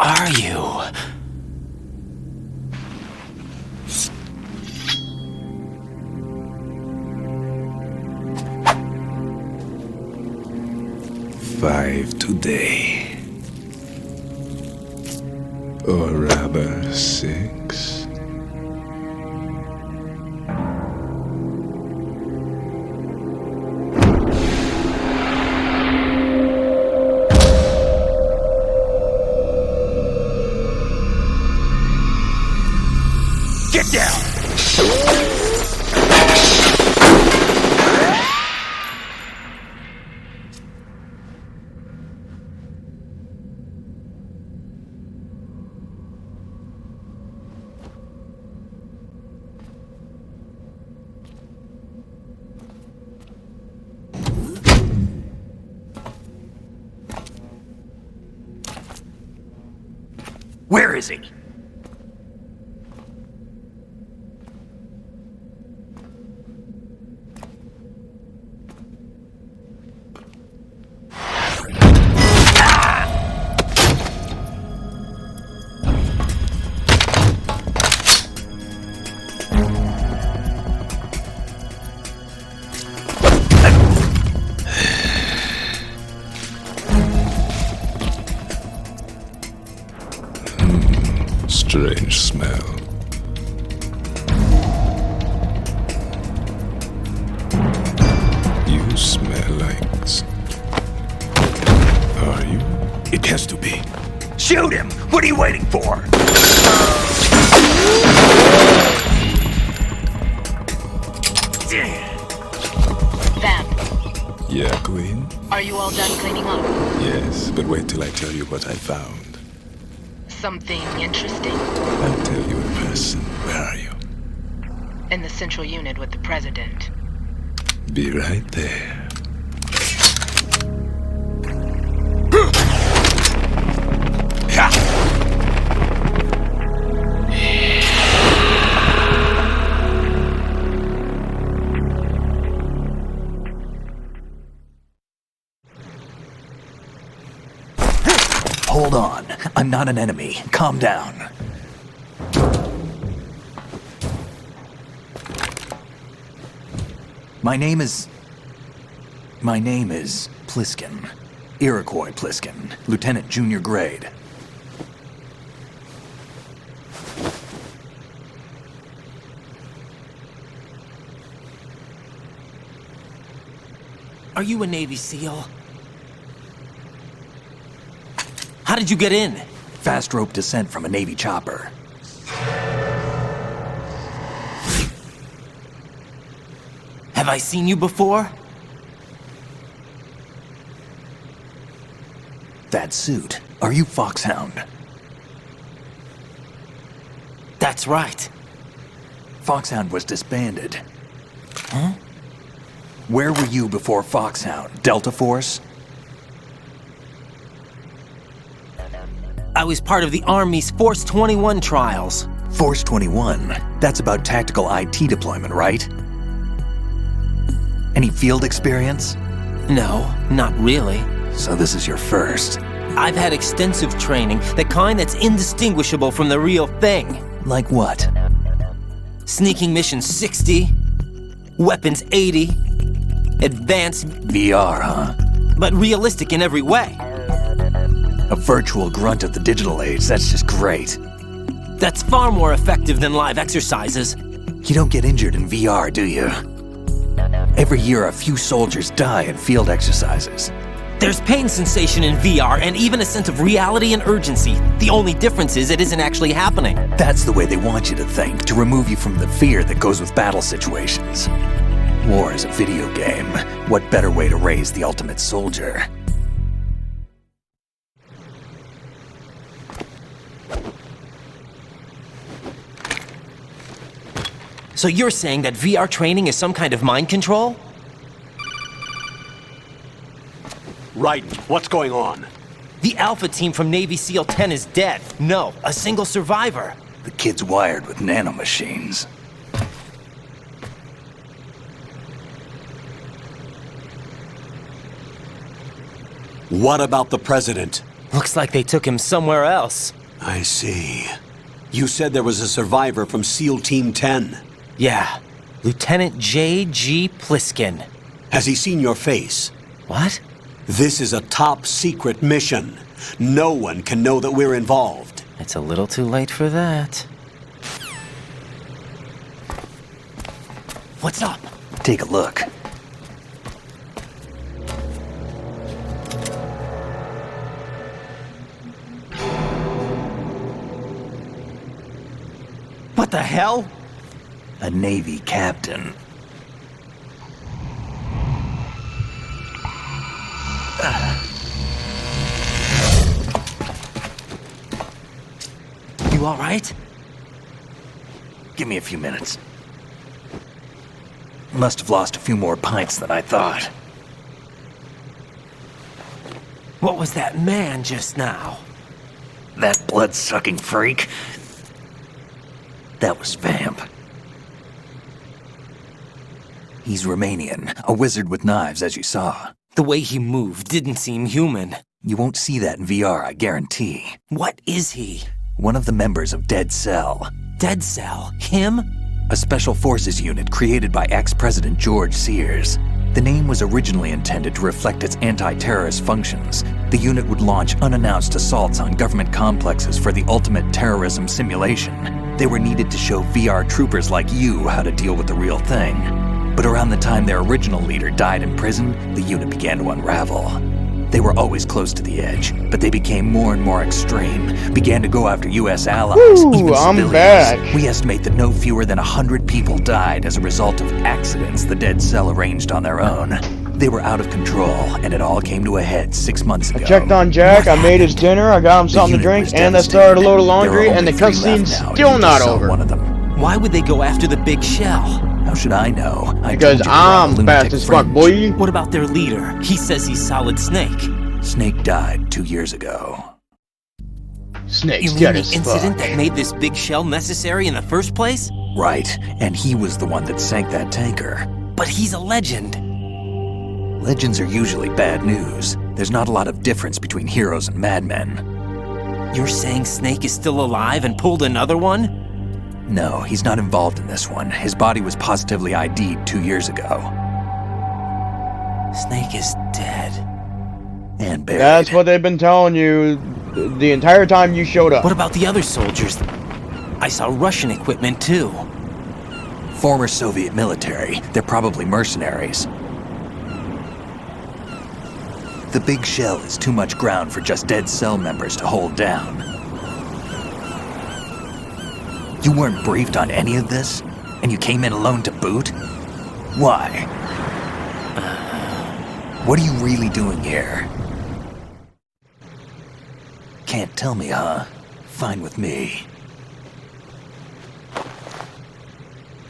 Are you? Five today. Or rather, 6. Get down! Where is he? Strange smell. You smell like... Are you? It has to be. Shoot him! What are you waiting for? Vamp. Yeah, Queen? Are you all done cleaning up? Yes, but wait till I tell you what I found. Something interesting? I'll tell you in person. Where are you? In the central unit with the president. Be right there. Hold on. I'm not an enemy. Calm down. My name is Pliskin. Iroquois Pliskin, Lieutenant Junior Grade. Are you a Navy SEAL? How did you get in? Fast rope descent from a Navy chopper. Have I seen you before? That suit. Are you Foxhound? That's right. Foxhound was disbanded. Huh? Where were you before Foxhound? Delta Force? I was part of the Army's Force 21 trials. Force 21? That's about tactical IT deployment, right? Any field experience? No, not really. So this is your first? I've had extensive training, the kind that's indistinguishable from the real thing. Like what? Sneaking mission 60, weapons 80, advanced... VR, huh? But realistic in every way. A virtual grunt of the digital age, that's just great. That's far more effective than live exercises. You don't get injured in VR, do you? Every year a few soldiers die in field exercises. There's pain sensation in VR and even a sense of reality and urgency. The only difference is it isn't actually happening. That's the way they want you to think, to remove you from the fear that goes with battle situations. War is a video game. What better way to raise the ultimate soldier? So you're saying that VR training is some kind of mind control? Right. What's going on? The Alpha team from Navy SEAL 10 is dead. No, a single survivor. The kid's wired with nanomachines. What about the president? Looks like they took him somewhere else. I see. You said there was a survivor from SEAL Team 10. Yeah, Lieutenant J.G. Pliskin. Has he seen your face? What? This is a top secret mission. No one can know that we're involved. It's a little too late for that. What's up? Take a look. What the hell? A Navy captain. You all right? Give me a few minutes. Must have lost a few more pints than I thought. What was that man just now? That blood-sucking freak? That was Vamp. He's Romanian, a wizard with knives, as you saw. The way he moved didn't seem human. You won't see that in VR, I guarantee. What is he? One of the members of Dead Cell. Dead Cell? Him? A special forces unit created by ex-President George Sears. The name was originally intended to reflect its anti-terrorist functions. The unit would launch unannounced assaults on government complexes for the ultimate terrorism simulation. They were needed to show VR troopers like you how to deal with the real thing. But around the time their original leader died in prison, the unit began to unravel. They were always close to the edge, but they became more and more extreme, began to go after U.S. allies, even civilians. Back. We estimate that no fewer than 100 people died as a result of accidents the Dead Cell arranged on their own. They were out of control, and it all came to a head 6 months ago. I checked on Jack, I made his dinner, I got him something to drink, and I started a load of laundry, and the cutscene's still not over. One of them. Why would they go after the big shell? How should I know? Because I'm fast as fuck, boy. What about their leader? He says he's Solid Snake. Snake died 2 years ago. Snake's dead as fuck. You mean the incident that made this big shell necessary in the first place? Right, and he was the one that sank that tanker. But he's a legend. Legends are usually bad news. There's not a lot of difference between heroes and madmen. You're saying Snake is still alive and pulled another one? No, he's not involved in this one. His body was positively ID'd 2 years ago. Snake is dead. And buried. That's what they've been telling you the entire time you showed up. What about the other soldiers? I saw Russian equipment too. Former Soviet military. They're probably mercenaries. The big shell is too much ground for just dead cell members to hold down. You weren't briefed on any of this? And you came in alone to boot? Why? What are you really doing here? Can't tell me, huh? Fine with me.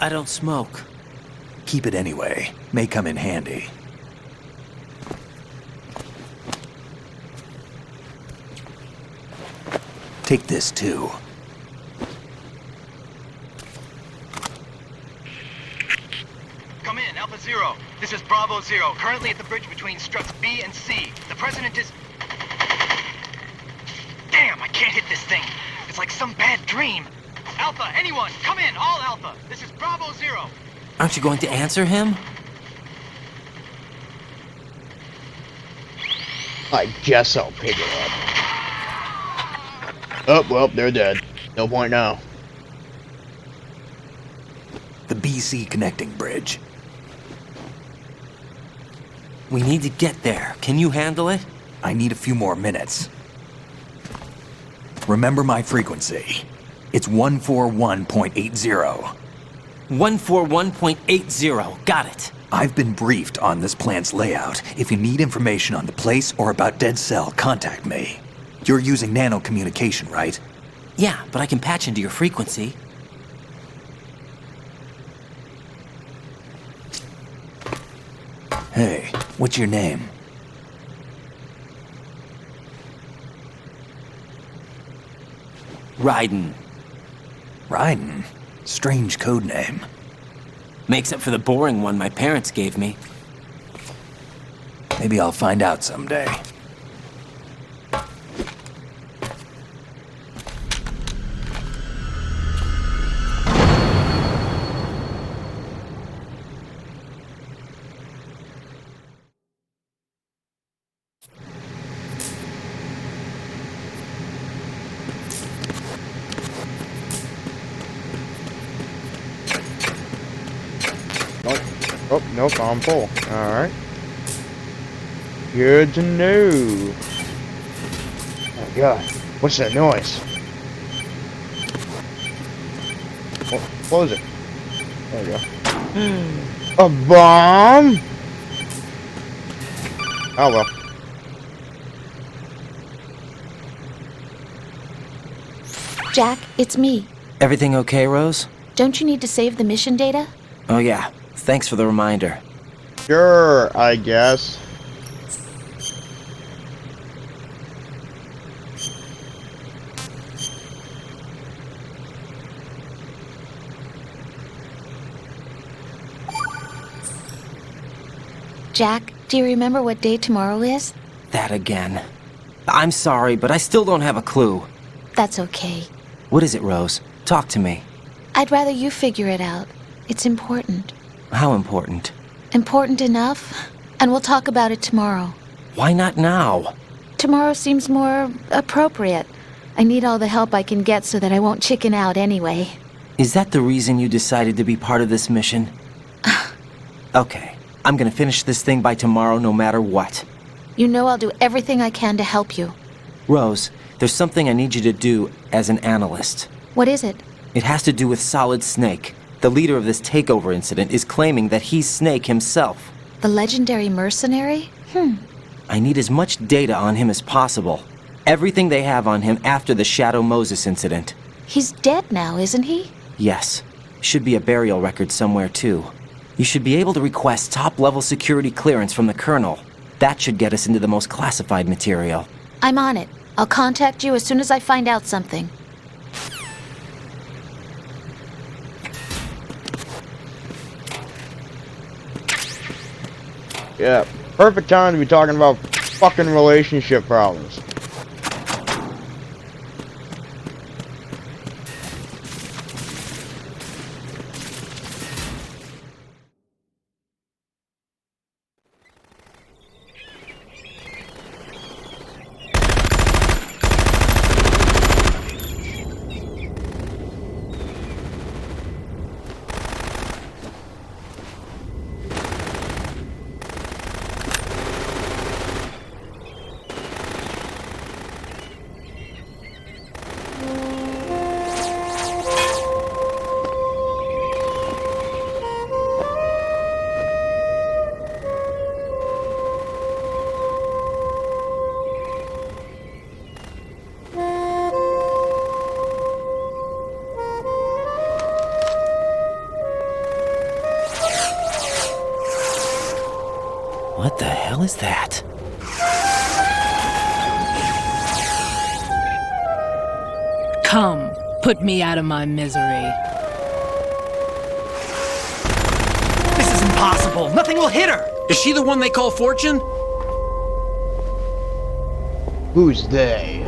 I don't smoke. Keep it anyway. May come in handy. Take this too. Come in, Alpha Zero. This is Bravo Zero, currently at the bridge between struts B and C. The President is... Damn, I can't hit this thing. It's like some bad dream. Alpha, anyone, come in, all Alpha. This is Bravo Zero. Aren't you going to answer him? I guess I'll pick it up. Oh, well, they're dead. No point now. The BC connecting bridge. We need to get there. Can you handle it? I need a few more minutes. Remember my frequency. It's 141.80. 141.80. Got it. I've been briefed on this plant's layout. If you need information on the place or about Dead Cell, contact me. You're using nano communication, right? Yeah, but I can patch into your frequency. Hey, what's your name? Raiden. Raiden? Strange code name. Makes up for the boring one my parents gave me. Maybe I'll find out someday. Oh, nope, I'm full. Alright. Good to know. Oh god, what's that noise? Oh, close it. There we go. A bomb? Oh well. Jack, it's me. Everything okay, Rose? Don't you need to save the mission data? Oh yeah. Thanks for the reminder. Sure, I guess. Jack, do you remember what day tomorrow is? That again. I'm sorry, but I still don't have a clue. That's okay. What is it, Rose? Talk to me. I'd rather you figure it out. It's important. How important? Important enough? And we'll talk about it tomorrow. Why not now? Tomorrow seems more appropriate. I need all the help I can get so that I won't chicken out anyway. Is that the reason you decided to be part of this mission? Okay. I'm gonna finish this thing by tomorrow no matter what. You know I'll do everything I can to help you. Rose, there's something I need you to do as an analyst. What is it? It has to do with Solid Snake. The leader of this takeover incident is claiming that he's Snake himself. The legendary mercenary? I need as much data on him as possible. Everything they have on him after the Shadow Moses incident. He's dead now, isn't he? Yes. Should be a burial record somewhere, too. You should be able to request top-level security clearance from the Colonel. That should get us into the most classified material. I'm on it. I'll contact you as soon as I find out something. Yeah, perfect time to be talking about fucking relationship problems. hell is that? Come, put me out of my misery. This is impossible. Nothing will hit her. Is she the one they call Fortune? Who's they?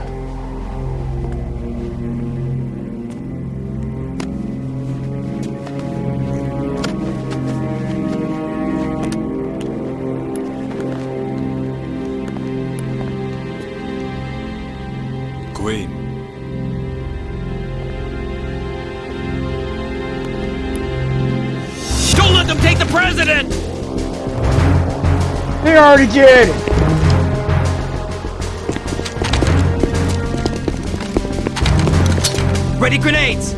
Queen. Don't let them take the president! They already did! Ready grenades!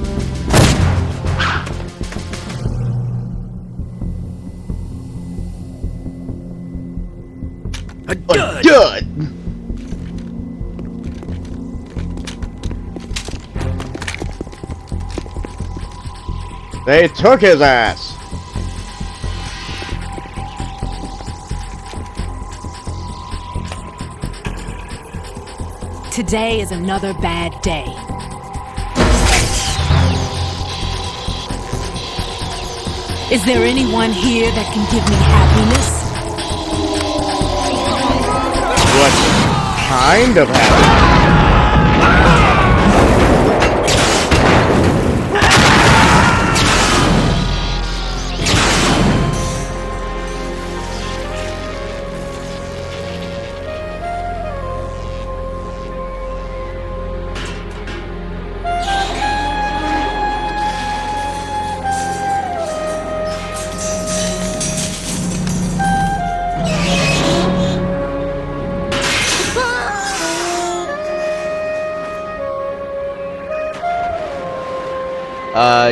A dud! Dud! They took his ass! Today is another bad day. Is there anyone here that can give me happiness? What kind of happiness?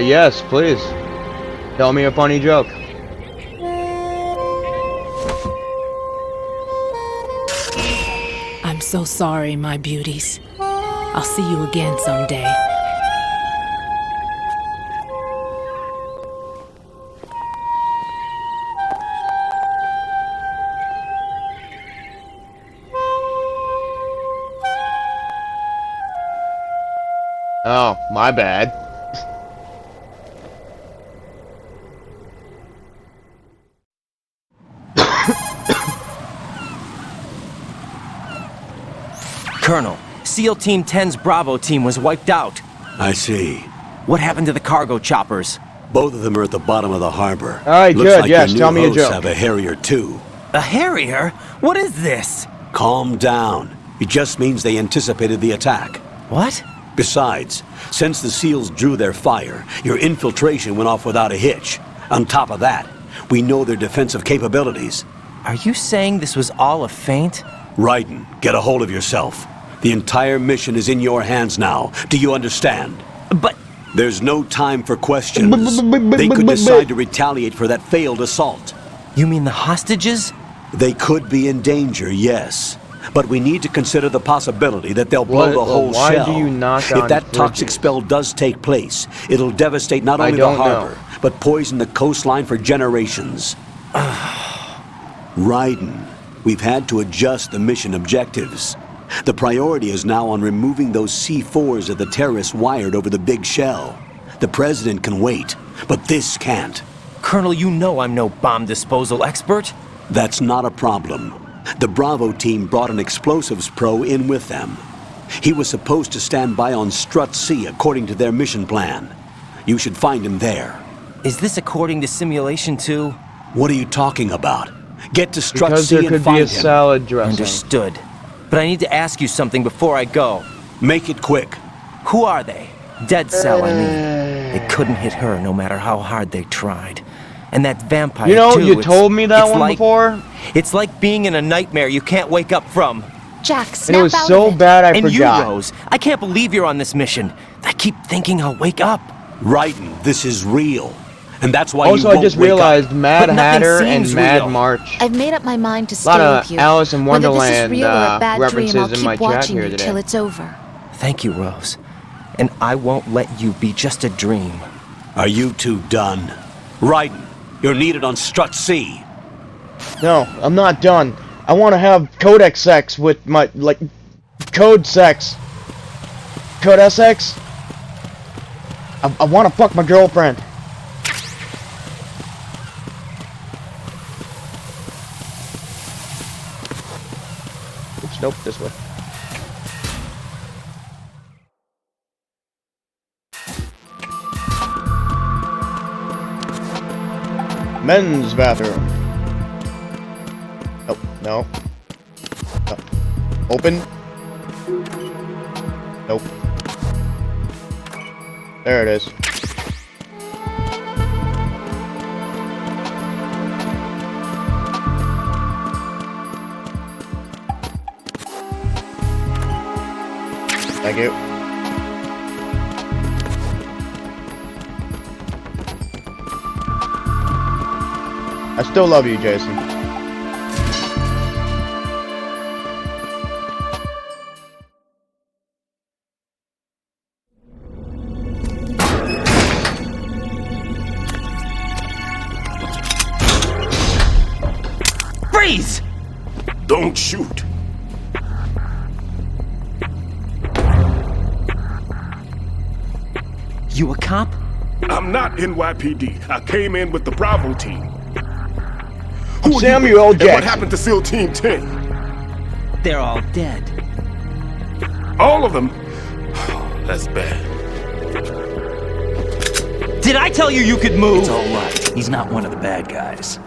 Yes, please. Tell me a funny joke. I'm so sorry, my beauties. I'll see you again someday. Oh, my bad. Colonel, SEAL Team 10's Bravo team was wiped out. I see. What happened to the cargo choppers? Both of them are at the bottom of the harbor. Alright, Looks good, like yes, your new tell me a hosts joke. have a Harrier too. A Harrier? What is this? Calm down. It just means they anticipated the attack. What? Besides, since the SEALs drew their fire, your infiltration went off without a hitch. On top of that, we know their defensive capabilities. Are you saying this was all a feint? Raiden, get a hold of yourself. The entire mission is in your hands now. Do you understand? But... There's no time for questions. They could decide to retaliate for that failed assault. You mean the hostages? They could be in danger, yes. But we need to consider the possibility that they'll blow the whole why shell. do you knock on If that bridges? toxic spell does take place, it'll devastate not only the don't harbor, know. but poison the coastline for generations. Raiden, we've had to adjust the mission objectives. The priority is now on removing those C4s that the terrorists wired over the big shell. The president can wait, but this can't. Colonel, you know I'm no bomb disposal expert. That's not a problem. The Bravo team brought an explosives pro in with them. He was supposed to stand by on Strut C according to their mission plan. You should find him there. Is this according to Simulation 2? What are you talking about? Get to Strut Because C there and could find be a him. salad dressing. Understood. But I need to ask you something before I go. Make it quick. Who are they? Dead Cell, I mean. They couldn't hit her no matter how hard they tried. And that vampire, You know, too, you told me that one before. It's like being in a nightmare you can't wake up from. Jack, And snap it was out so of it. bad I And forgot. you, Rose, I can't believe you're on this mission. I keep thinking I'll wake up. Raiden, this is real. And that's why Also, you I won't just wake realized up. Mad But nothing Hatter and seems Mad real. March. I've made up my mind to stay Lot of with you. Alice in Whether Wonderland, this is real or a bad dream, references I'll in keep my chat watching here you today. till it's over. Thank you, Rose. And I won't let you be just a dream. Are you two done? Raiden, you're needed on Strut C. No, I'm not done. I want to have codex sex with my, like, code sex. Code SX? I want to fuck my girlfriend. Oops, nope, this way. Men's bathroom. Oh, no. No. Open. Nope. There it is. Thank you. I still love you, Jason. Freeze! Don't shoot. You a cop? I'm not NYPD. I came in with the Bravo team. I'm Samuel L. Jackson. And what happened to SEAL Team 10? They're all dead. All of them? That's bad. Did I tell you you could move? It's all right. He's not one of the bad guys.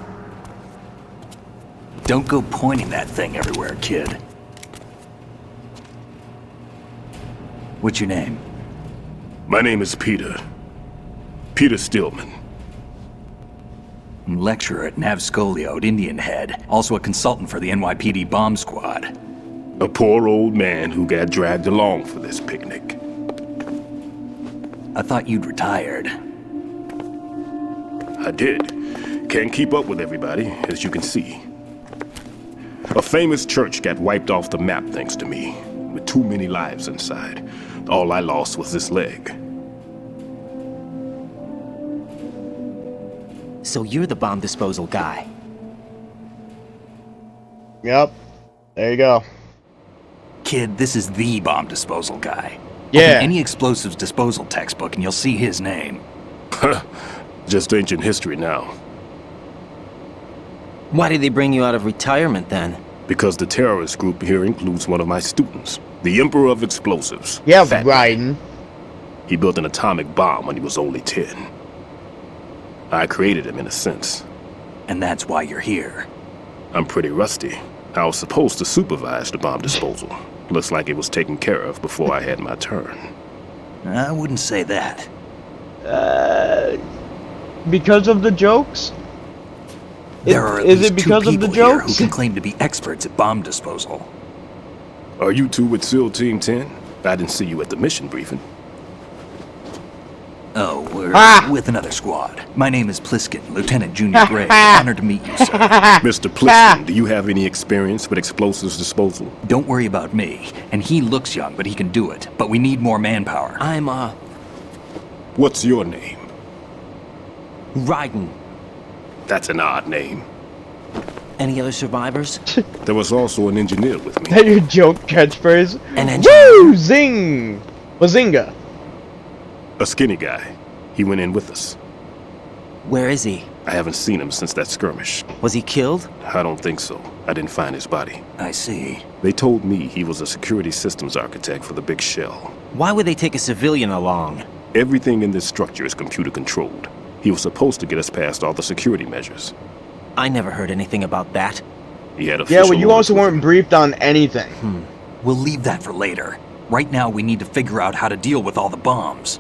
Don't go pointing that thing everywhere, kid. What's your name? My name is Peter. Peter Stillman. I'm lecturer at Navscolio at Indian Head, also a consultant for the NYPD bomb squad. A poor old man who got dragged along for this picnic. I thought you'd retired. I did. Can't keep up with everybody, as you can see. A famous church got wiped off the map thanks to me, with too many lives inside. All I lost was this leg. So you're the bomb disposal guy. Yep. There you go. Kid, this is the bomb disposal guy. Yeah. Open any explosives disposal textbook and you'll see his name. Just ancient history now. Why did they bring you out of retirement then? Because the terrorist group here includes one of my students, the Emperor of Explosives. Yeah, Raiden. He built an atomic bomb when he was only 10. I created him in a sense. And that's why you're here. I'm pretty rusty. I was supposed to supervise the bomb disposal. Looks like it was taken care of before I had my turn. I wouldn't say that. Because of the jokes? There are at Is least it because two of the people here jokes? who can claim to be experts at bomb disposal. Are you two with SEAL Team 10? I didn't see you at the mission briefing. Oh, we're with another squad. My name is Pliskin, Lieutenant Junior Gray. Honored to meet you, sir. Mr. Pliskin, do you have any experience with explosives disposal? Don't worry about me. And he looks young, but he can do it. But we need more manpower. I'm, What's your name? Raiden. That's an odd name. Any other survivors? There was also an engineer with me. That your joke catchphrase? An engineer? Woo! Zing! Bazinga! A skinny guy. He went in with us. Where is he? I haven't seen him since that skirmish. Was he killed? I don't think so. I didn't find his body. I see. They told me he was a security systems architect for the big shell. Why would they take a civilian along? Everything in this structure is computer controlled. He was supposed to get us past all the security measures. I never heard anything about that. He had Yeah, well, you also weren't briefed on anything. We'll leave that for later. Right now, we need to figure out how to deal with all the bombs.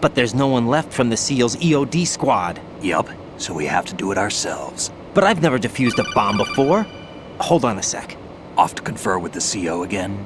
But there's no one left from the SEAL's EOD squad. Yup, so we have to do it ourselves. But I've never defused a bomb before. Hold on a sec. Off to confer with the CO again?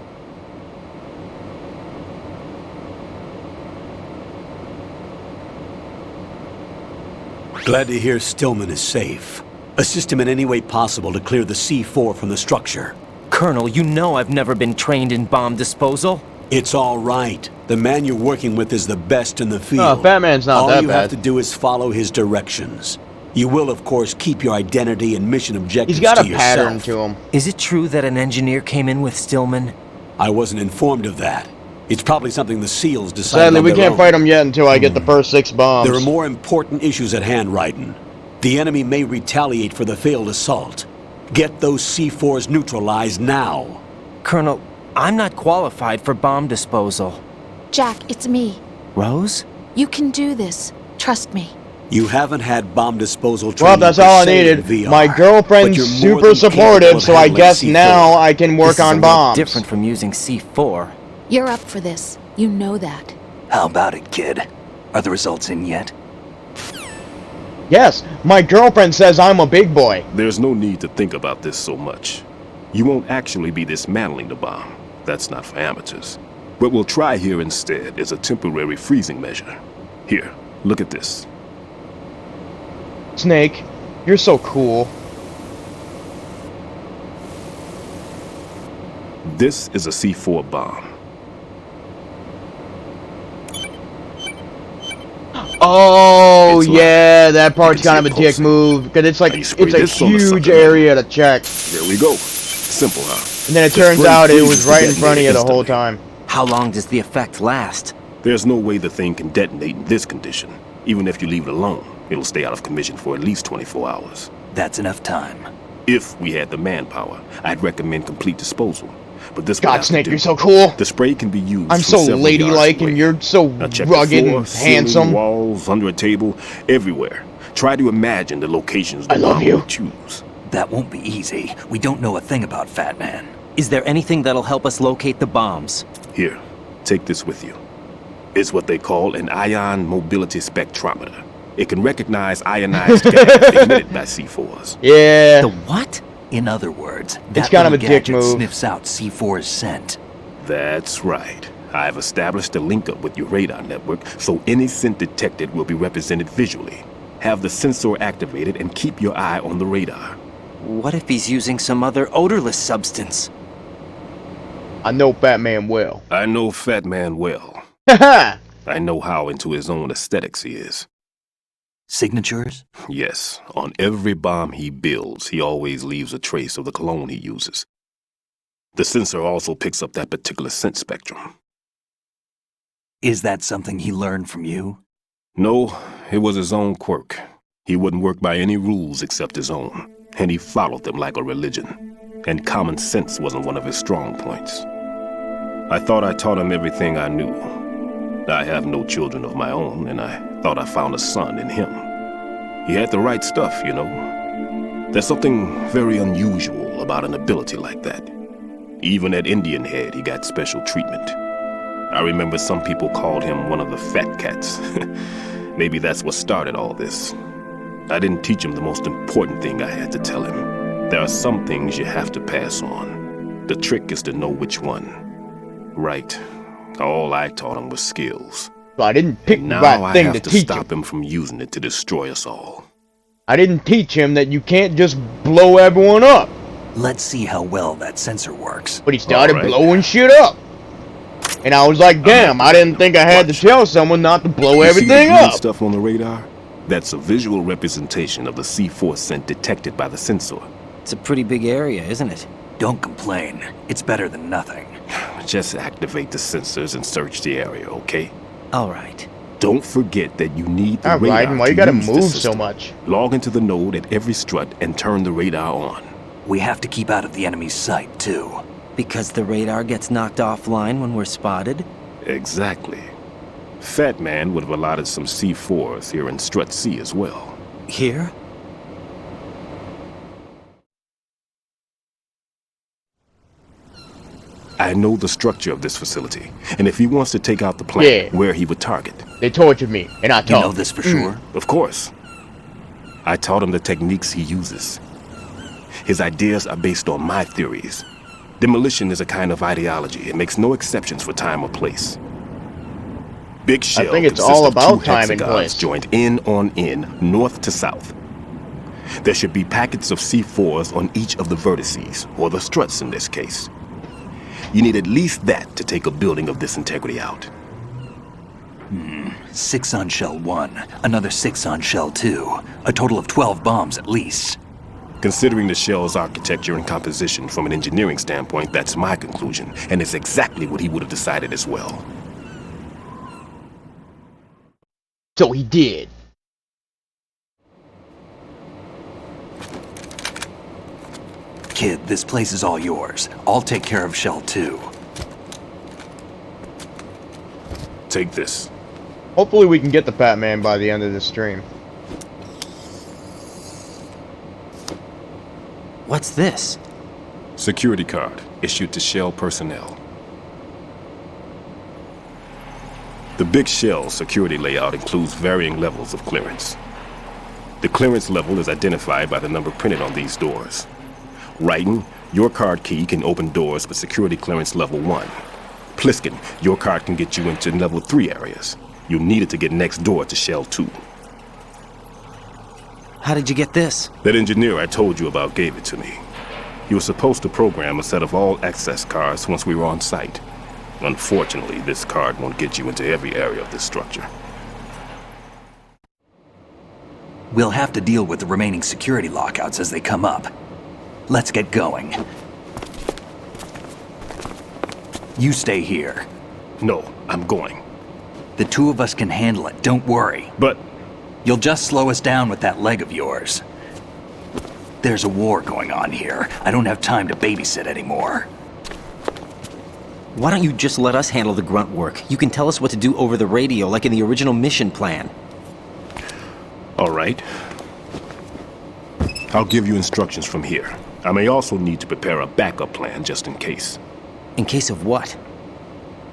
Glad to hear Stillman is safe. Assist him in any way possible to clear the C4 from the structure. Colonel, you know I've never been trained in bomb disposal. It's all right. The man you're working with is the best in the field. Oh, Batman's not all that you bad. have to do is follow his directions. You will, of course, keep your identity and mission objectives He's got to a pattern yourself. to him. Is it true that an engineer came in with Stillman? I wasn't informed of that. It's probably something the SEALs decided Sadly, on we their can't own. fight him yet until I get the first 6 bombs. There are more important issues at hand, Raiden. The enemy may retaliate for the failed assault. Get those C4s neutralized now. Colonel, I'm not qualified for bomb disposal. Jack, it's me. Rose? You can do this. Trust me. You haven't had bomb disposal Well, training that's all I per se in needed. VR, My girlfriend's but you're more super than supportive, capable of so I handling guess C4. now I can work on bombs. Different from using C4. You're up for this. You know that. How about it, kid? Are the results in yet? Yes, my girlfriend says I'm a big boy. There's no need to think about this so much. You won't actually be dismantling the bomb. That's not for amateurs. What we'll try here instead is a temporary freezing measure. Here, look at this. Snake, you're so cool. This is a C4 bomb. Oh, It's yeah, that part's You can kind of see a it dick closer. move, because it's like, spray it's a this on the huge sucker. area to check. There we go. Simple, huh? And then it The turns spray out it freezes was the right in front of you detonator the whole instantly. time. How long does the effect last? There's no way the thing can detonate in this condition. Even if you leave it alone, it'll stay out of commission for at least 24 hours. That's enough time. If we had the manpower, I'd recommend complete disposal. But this would God, have to Snake, do. you're so cool. The spray can be used I'm from so several ladylike yards away. and you're so Now check rugged the floor, and ceiling, handsome. walls, under a table, everywhere. Try to imagine the locations the I love bomb you. would choose. That won't be easy. We don't know a thing about Fat Man. Is there anything that'll help us locate the bombs? Here, take this with you. It's what they call an ion mobility spectrometer. It can recognize ionized gas emitted by C4s. Yeah. The what? In other words, It's that kind of little a dick gadget move. sniffs out C4's scent. That's right. I've established a link up with your radar network, so any scent detected will be represented visually. Have the sensor activated and keep your eye on the radar. What if he's using some other odorless substance? I know Fat Man well. I know Fat Man well. Haha! I know how into his own aesthetics he is. Signatures? Yes, on every bomb he builds, he always leaves a trace of the cologne he uses. The sensor also picks up that particular scent spectrum. Is that something he learned from you? No, it was his own quirk. He wouldn't work by any rules except his own, and he followed them like a religion. And common sense wasn't one of his strong points. I thought I taught him everything I knew. I have no children of my own, and I thought I found a son in him. He had the right stuff, you know. There's something very unusual about an ability like that. Even at Indian Head, he got special treatment. I remember some people called him one of the fat cats. Maybe that's what started all this. I didn't teach him the most important thing I had to tell him. There are some things you have to pass on. The trick is to know which one. Right. All I taught him was skills. But I didn't pick the Now right I thing have to to teach stop him. him from using it to destroy us all. I didn't teach him that you can't just blow everyone up. Let's see how well that sensor works. But he started All right. blowing shit up. And I was like, damn, I didn't think I had to tell someone not to blow You see the everything green up. stuff on the radar? That's a visual representation of the C4 scent detected by the sensor. It's a pretty big area, isn't it? Don't complain. It's better than nothing. Just activate the sensors and search the area, okay? All right. Don't forget that you need the All right, radar and why to you gotta use the move so system. much? Log into the node at every strut and turn the radar on. We have to keep out of the enemy's sight, too. Because the radar gets knocked offline when we're spotted? Exactly. Fat Man would have allotted some C4s here in Strut C as well. Here? I know the structure of this facility, and if he wants to take out the plant, Yeah. where he would target. They tortured me, and I You told know this for sure? Of course. I taught him the techniques he uses. His ideas are based on my theories. Demolition is a kind of ideology. It makes no exceptions for time or place. Big Shell think it's consists all of about two time and hexagons place. joined in on in, north to south. There should be packets of C4s on each of the vertices, or the struts in this case. You need at least that to take a building of this integrity out. 6 on Shell 1, another 6 on Shell 2. A total of 12 bombs at least. Considering the shell's architecture and composition from an engineering standpoint, that's my conclusion, and it's exactly what he would have decided as well. So he did. Kid, this place is all yours. I'll take care of Shell 2. Take this. Hopefully we can get the Fat Man by the end of this stream. What's this? Security card issued to Shell personnel. The Big Shell security layout includes varying levels of clearance. The clearance level is identified by the number printed on these doors. Raiden, your card key can open doors with security clearance level 1. Pliskin, your card can get you into level 3 areas. You need it to get next door to Shell 2. How did you get this? That engineer I told you about gave it to me. He was supposed to program a set of all access cards once we were on site. Unfortunately, this card won't get you into every area of this structure. We'll have to deal with the remaining security lockouts as they come up. Let's get going. You stay here. No, I'm going. The two of us can handle it, don't worry. But... You'll just slow us down with that leg of yours. There's a war going on here. I don't have time to babysit anymore. Why don't you just let us handle the grunt work? You can tell us what to do over the radio, like in the original mission plan. All right. I'll give you instructions from here. I may also need to prepare a backup plan just in case. In case of what?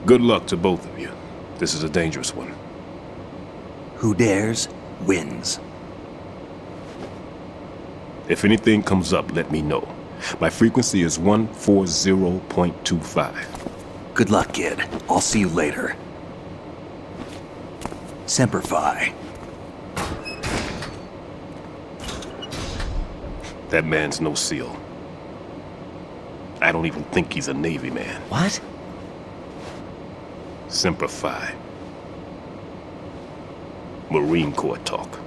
Good luck to both of you. This is a dangerous one. Who dares, wins. If anything comes up, let me know. My frequency is 140.25. Good luck, kid. I'll see you later. Semper Fi. That man's no SEAL. I don't even think he's a Navy man. What? Semper Fi. Marine Corps talk.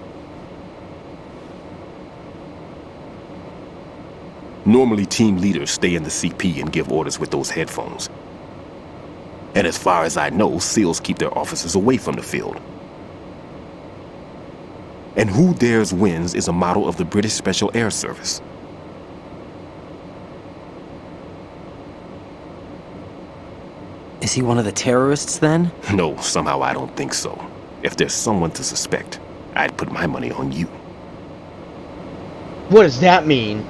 Normally, team leaders stay in the CP and give orders with those headphones. And as far as I know, SEALs keep their officers away from the field. And Who Dares Wins is a motto of the British Special Air Service. Is he one of the terrorists, then? No, somehow I don't think so. If there's someone to suspect, I'd put my money on you. What does that mean?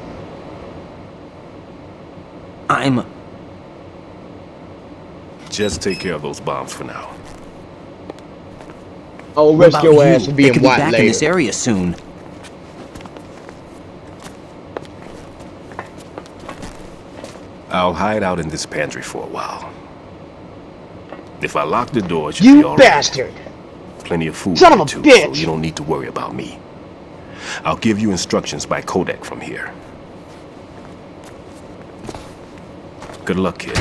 Just take care of those bombs for now. I'll risk your ass from being white later. In this area soon. I'll hide out in this pantry for a while. If I lock the door, it should be all right. You bastard! Plenty of food Son of a too, bitch! so you don't need to worry about me. I'll give you instructions by codec from here. Good luck, kid.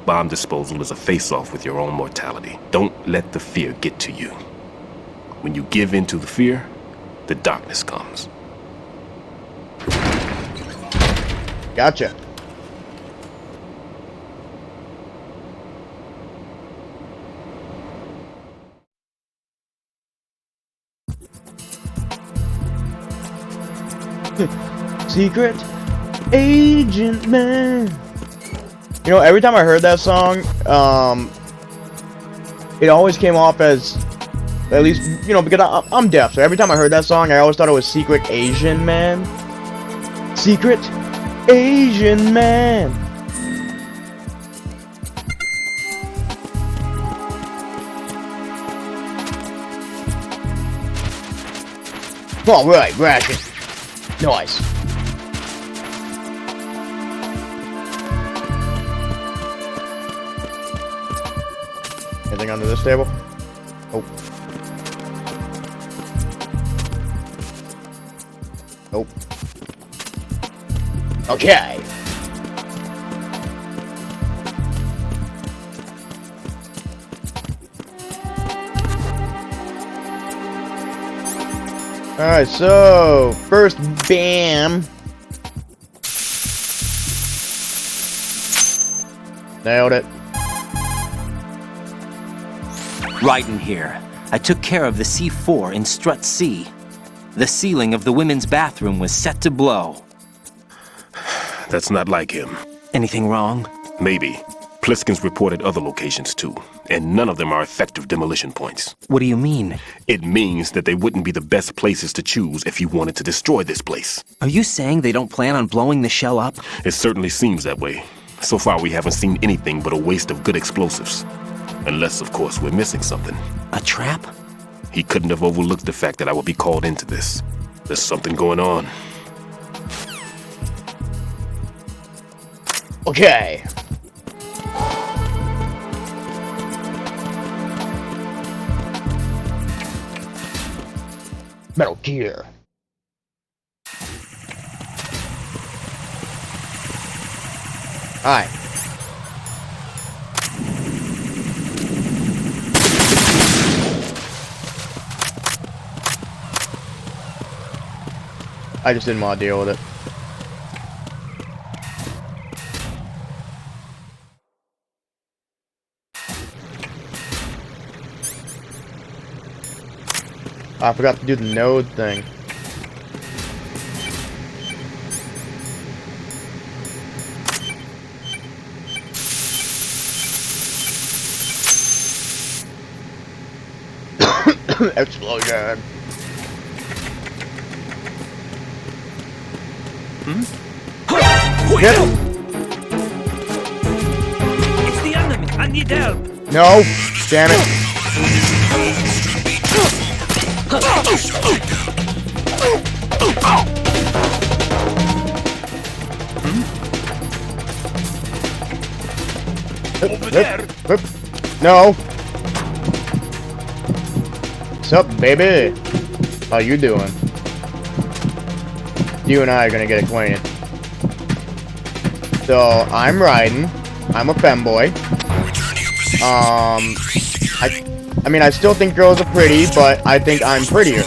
Bomb disposal is a face-off with your own mortality. Don't let the fear get to you. When you give in to the fear, the darkness comes. Gotcha. Secret Agent Man. You know, every time I heard that song, it always came off as, at least, you know, because I'm deaf, so every time I heard that song, I always thought it was Secret Asian Man. Secret Asian Man. Alright, ration. Nice. Anything under this table? Oh. Nope. Okay. Alright, so first bam. Nailed it. Raiden here. I took care of the C4 in Strut C. The ceiling of the women's bathroom was set to blow. That's not like him. Anything wrong? Maybe. Pliskin's reported other locations too, and none of them are effective demolition points. What do you mean? It means that they wouldn't be the best places to choose if you wanted to destroy this place. Are you saying they don't plan on blowing the shell up? It certainly seems that way. So far we haven't seen anything but a waste of good explosives. Unless, of course, we're missing something. A trap? He couldn't have overlooked the fact that I would be called into this. There's something going on. Okay. Metal Gear. Alright. I just didn't want to deal with it. I forgot to do the node thing. Explosion. Yep. It's the enemy. I need help. No, damn it. Over there. No. What's up, baby? How you doing? You and I are gonna get acquainted. So, I'm Raiden. I'm a femboy. I mean, I still think girls are pretty, but I think I'm prettier.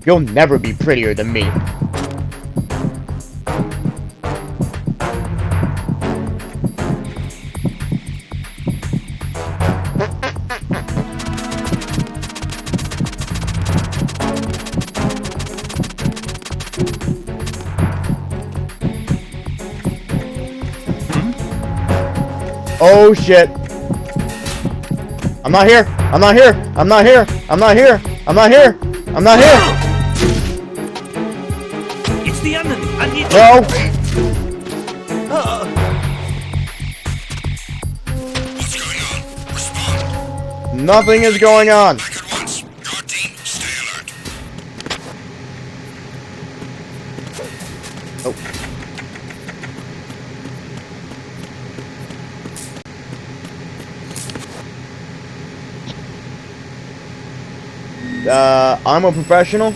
You'll never be prettier than me. Oh shit. I'm not here. I'm not here. I'm not here. I'm not here. I'm not here. I'm not here. It's the enemy. I need No. What's going on? Respond. Nothing is going on. Back at once. Your team, stay alert. Oh. I'm a professional.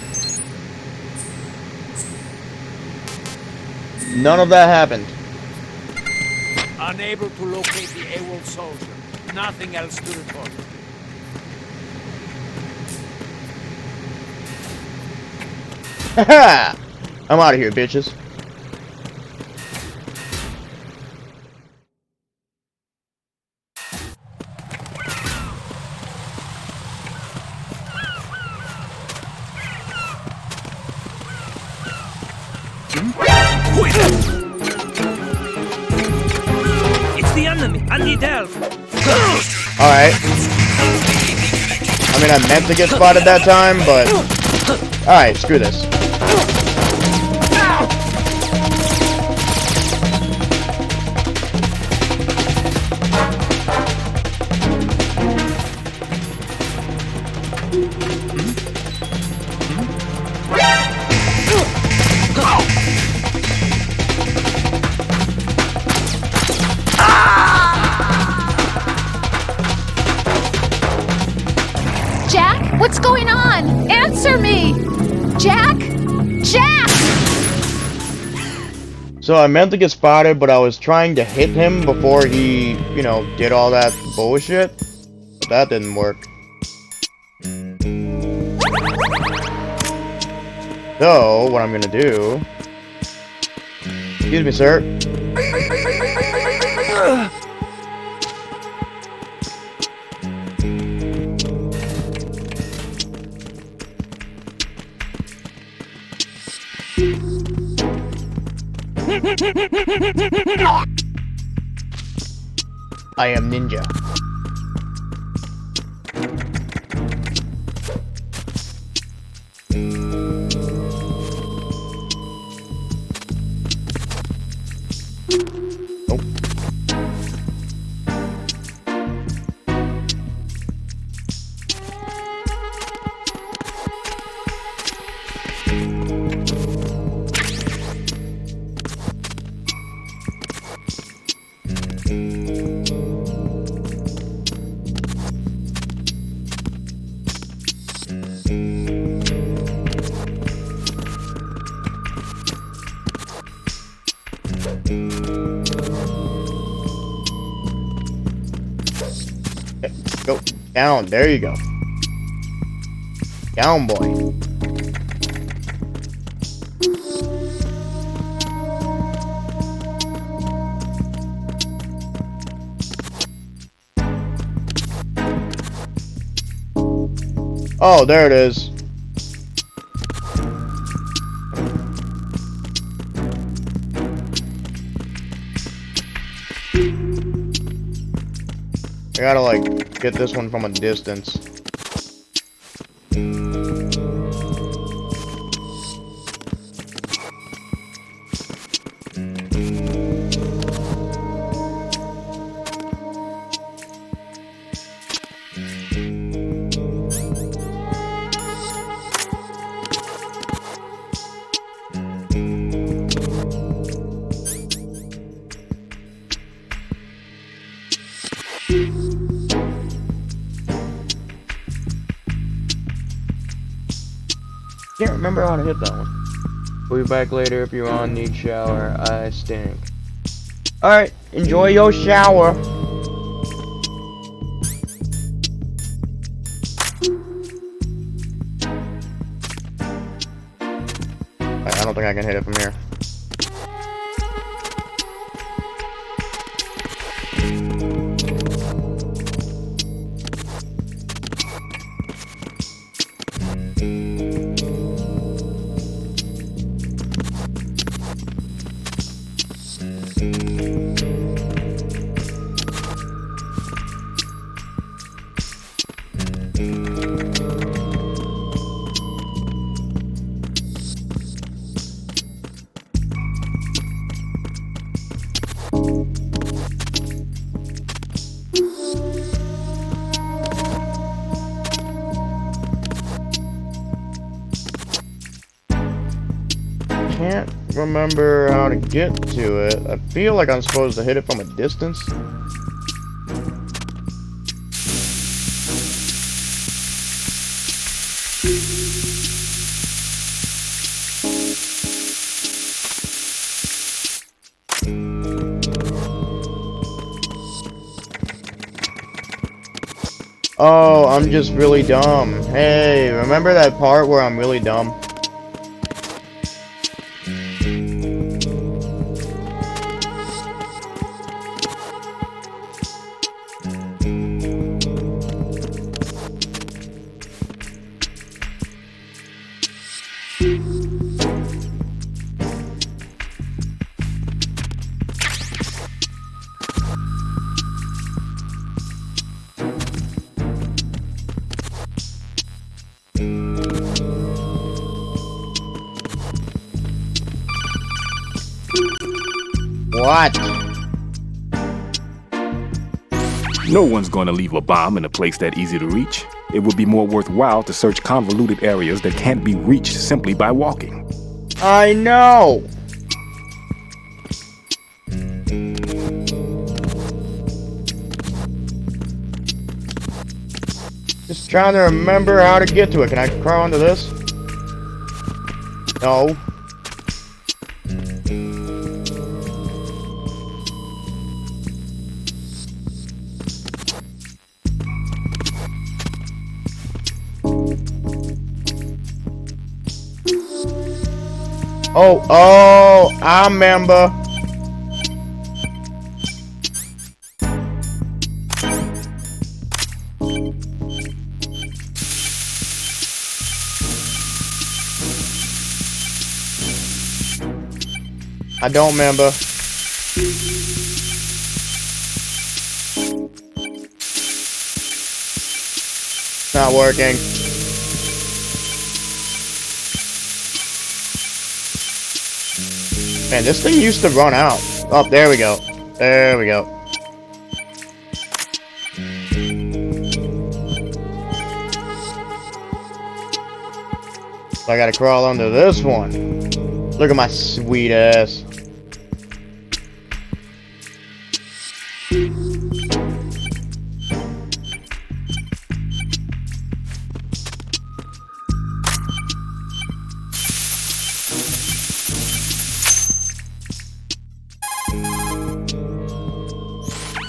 None of that happened. Unable to locate the AWOL soldier. Nothing else to report. Haha! I'm out of here, bitches. It's the enemy. I need help. Alright. I mean, I meant to get spotted that time, but... Alright, screw this. Jack? What's going on? Answer me! Jack? Jack! So I meant to get spotted, but I was trying to hit him before he, you know, did all that bullshit. But that didn't work. So, what I'm gonna do... Excuse me, sir. I am ninja. Go down. There you go. Down, boy. Oh, there it is. I gotta, like, get this one from a distance. Can't remember how to hit that one. We'll be back later if you're on. Need shower. I stink. Alright, enjoy your shower. I don't think I can hit it from here. Can't remember how to get to it. I feel like I'm supposed to hit it from a distance. Oh, I'm just really dumb. Hey, remember that part where I'm really dumb? What? No one's going to leave a bomb in a place that easy to reach. It would be more worthwhile to search convoluted areas that can't be reached simply by walking. I know! Just trying to remember how to get to it. Can I crawl onto this? No. Oh, I remember. I don't remember. Not working. Man, this thing used to run out. Oh, there we go. There we go. So I gotta crawl under this one. Look at my sweet ass.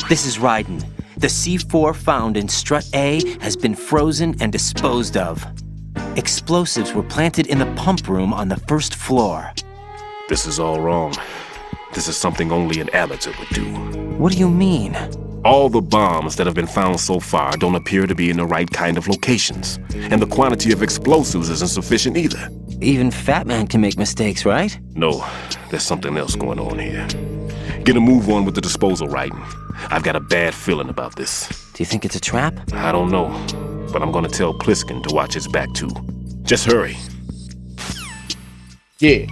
This is Raiden. The C4 found in Strut A has been frozen and disposed of. Explosives were planted in the pump room on the first floor. This is all wrong. This is something only an amateur would do. What do you mean? All the bombs that have been found so far don't appear to be in the right kind of locations. And the quantity of explosives isn't sufficient either. Even Fat Man can make mistakes, right? No, there's something else going on here. Get a move on with the disposal, Raiden. I've got a bad feeling about this. Do you think it's a trap? I don't know, but I'm gonna tell Pliskin to watch his back too. Just hurry. Yeah.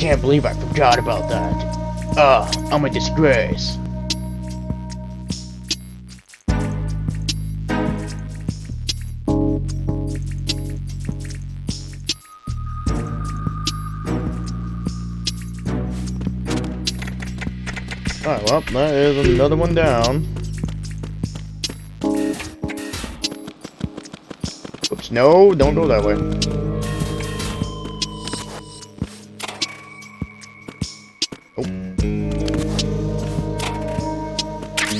Can't believe I forgot about that. I'm a disgrace. Alright, well, that is another one down. Oops, no, don't go that way. Oh.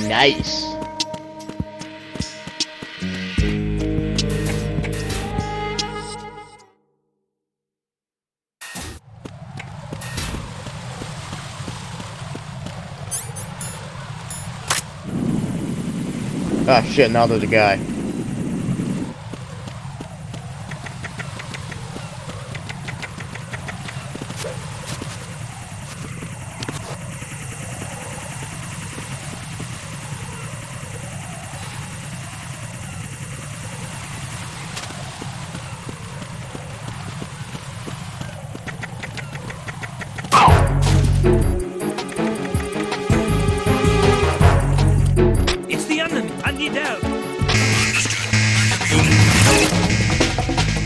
Nice. Ah, shit, now there's a guy.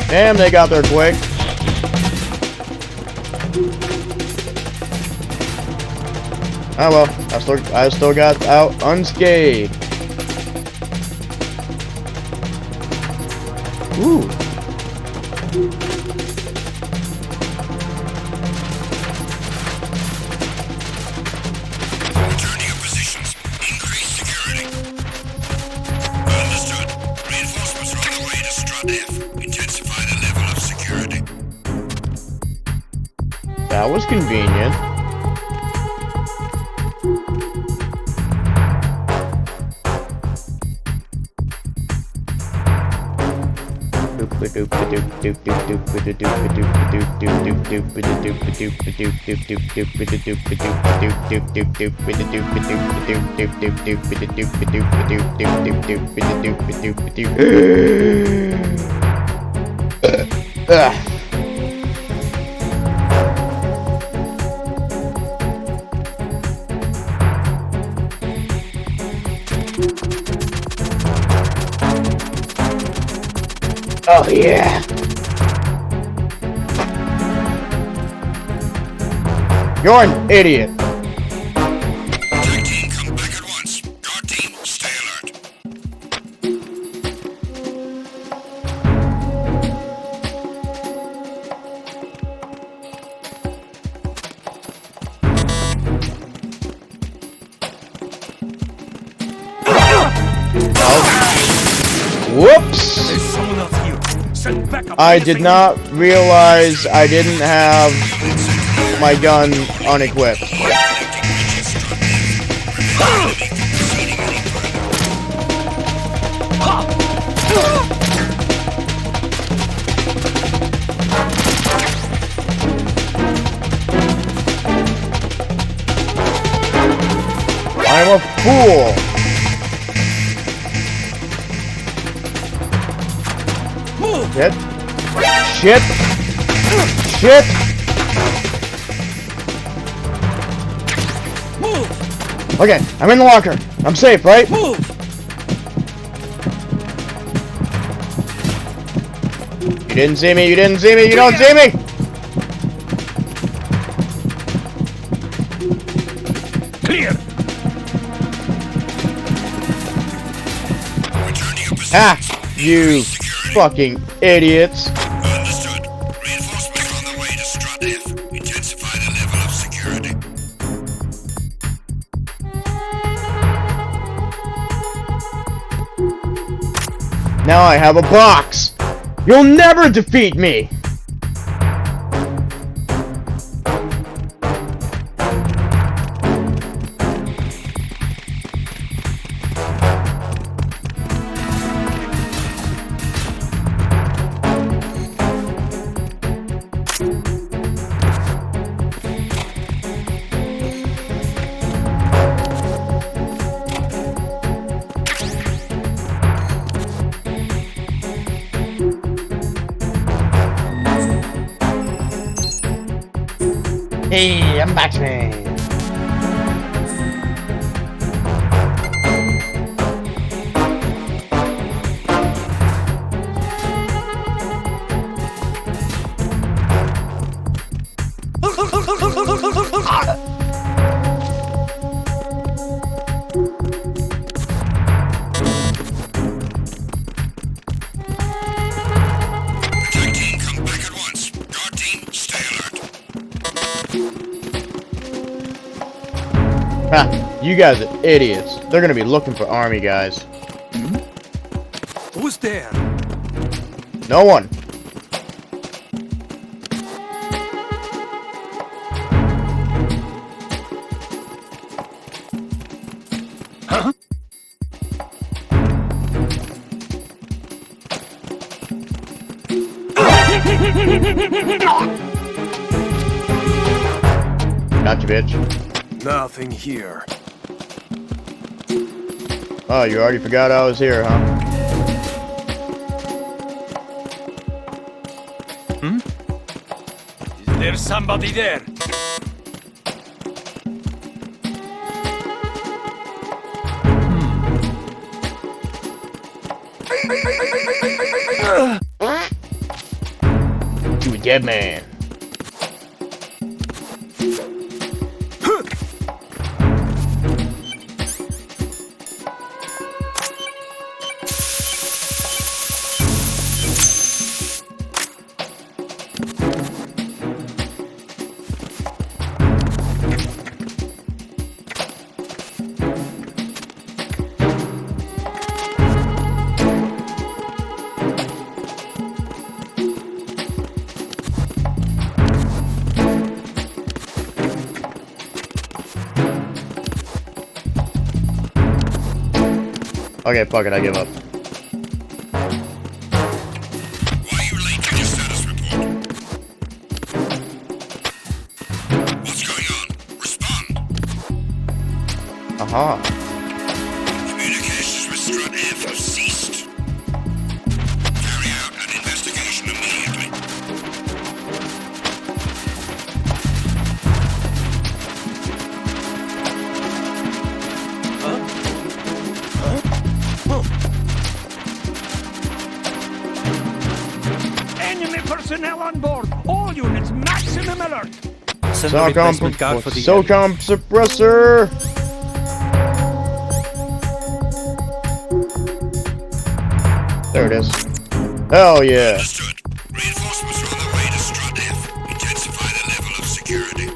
Damn, they got there quick. Oh well, I still got out unscathed. Ooh. Return to your positions. Increase security. Understood. Reinforcements are on the way to Strut F. Intensify the level of security. That was convenient. Oh yeah. You're an idiot. Attack team, come back at once. Guard team, stay alert. Whoops. I did not realize I didn't have my gun unequipped. I'm a fool! Shit. Shit! Shit! Okay, I'm in the locker. I'm safe, right? You didn't see me, you didn't see me, you don't see me! Clear! Ah! You fucking idiots! Understood. Reinforcements on the way to Strut F. Intensify the level of security. Now I have a box! You'll never defeat me! Hey, I'm Baxman. Ha, you guys are idiots. They're gonna be looking for army guys. Who's there? No one. Huh? Gotcha, bitch. Nothing here. Oh, you already forgot I was here, huh? Hmm? Is there somebody there? You a dead man. Okay, fuck it, I give up. Why are you late to your status report? What's going on? Respond. Uh-huh. Communications with Strut F have ceased. Carry out an investigation immediately. Enemy personnel on board. All units, maximum alert. SOCOM suppressor. There it is. Hell yeah. Understood. Reinforcements are on the way to Strut F. Intensify the level of security.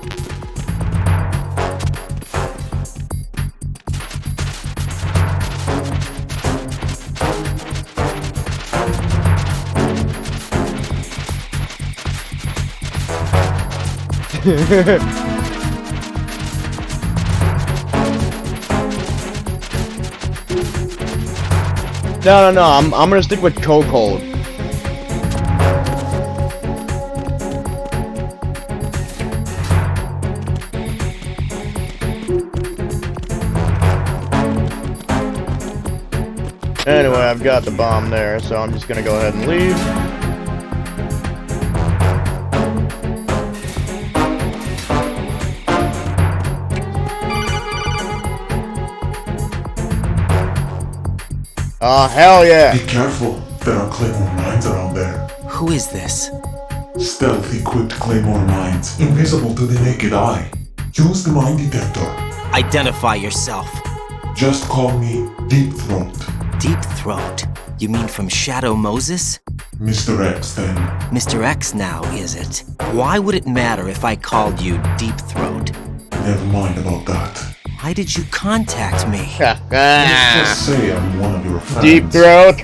No. I'm gonna stick with chokehold. Anyway, I've got the bomb there, so I'm just gonna go ahead and leave. Oh, hell yeah! Be careful, there are Claymore mines around there. Who is this? Stealth equipped Claymore mines, invisible to the naked eye. Use the mine detector. Identify yourself. Just call me Deep Throat. Deep Throat? You mean from Shadow Moses? Mr. X, then. Mr. X now, is it? Why would it matter if I called you Deep Throat? Never mind about that. Why did you contact me? Let's just say I'm one of your fans. Deep Throat.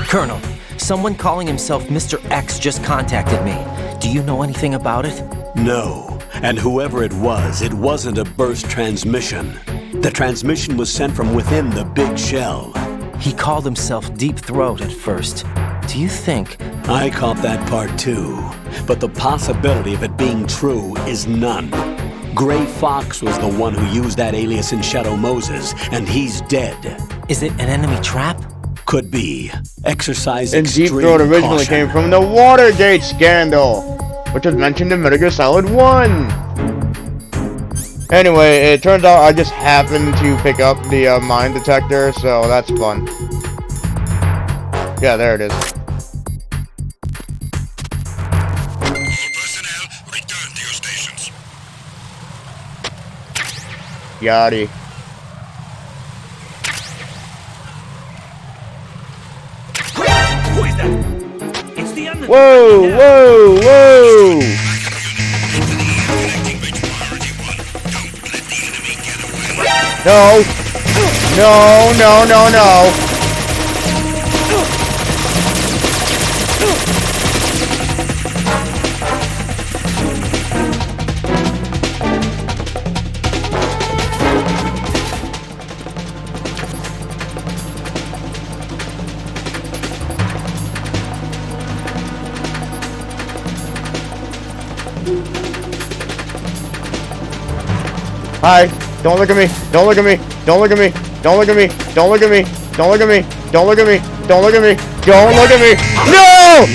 Colonel, someone calling himself Mr. X just contacted me. Do you know anything about it? No. And whoever it wasn't a burst transmission. The transmission was sent from within the big shell. He called himself Deep Throat at first. Do you think... I caught that part too. But the possibility of it being true is none. Gray Fox was the one who used that alias in Shadow Moses, and he's dead. Is it an enemy trap? Could be. Exercise And extreme Deep Throat originally caution. came from the Watergate scandal, which was mentioned in Metal Gear Solid 1. Anyway, it turns out I just happened to pick up the mine detector, so that's fun. Yeah, there it is. Yachty. Who is that? It's the enemy. Whoa! No. Hi. Don't look at me. Don't look at me. Don't look at me. Don't look at me. Don't look at me. Don't look at me. Don't look at me. Don't look at me. Don't look at me. No!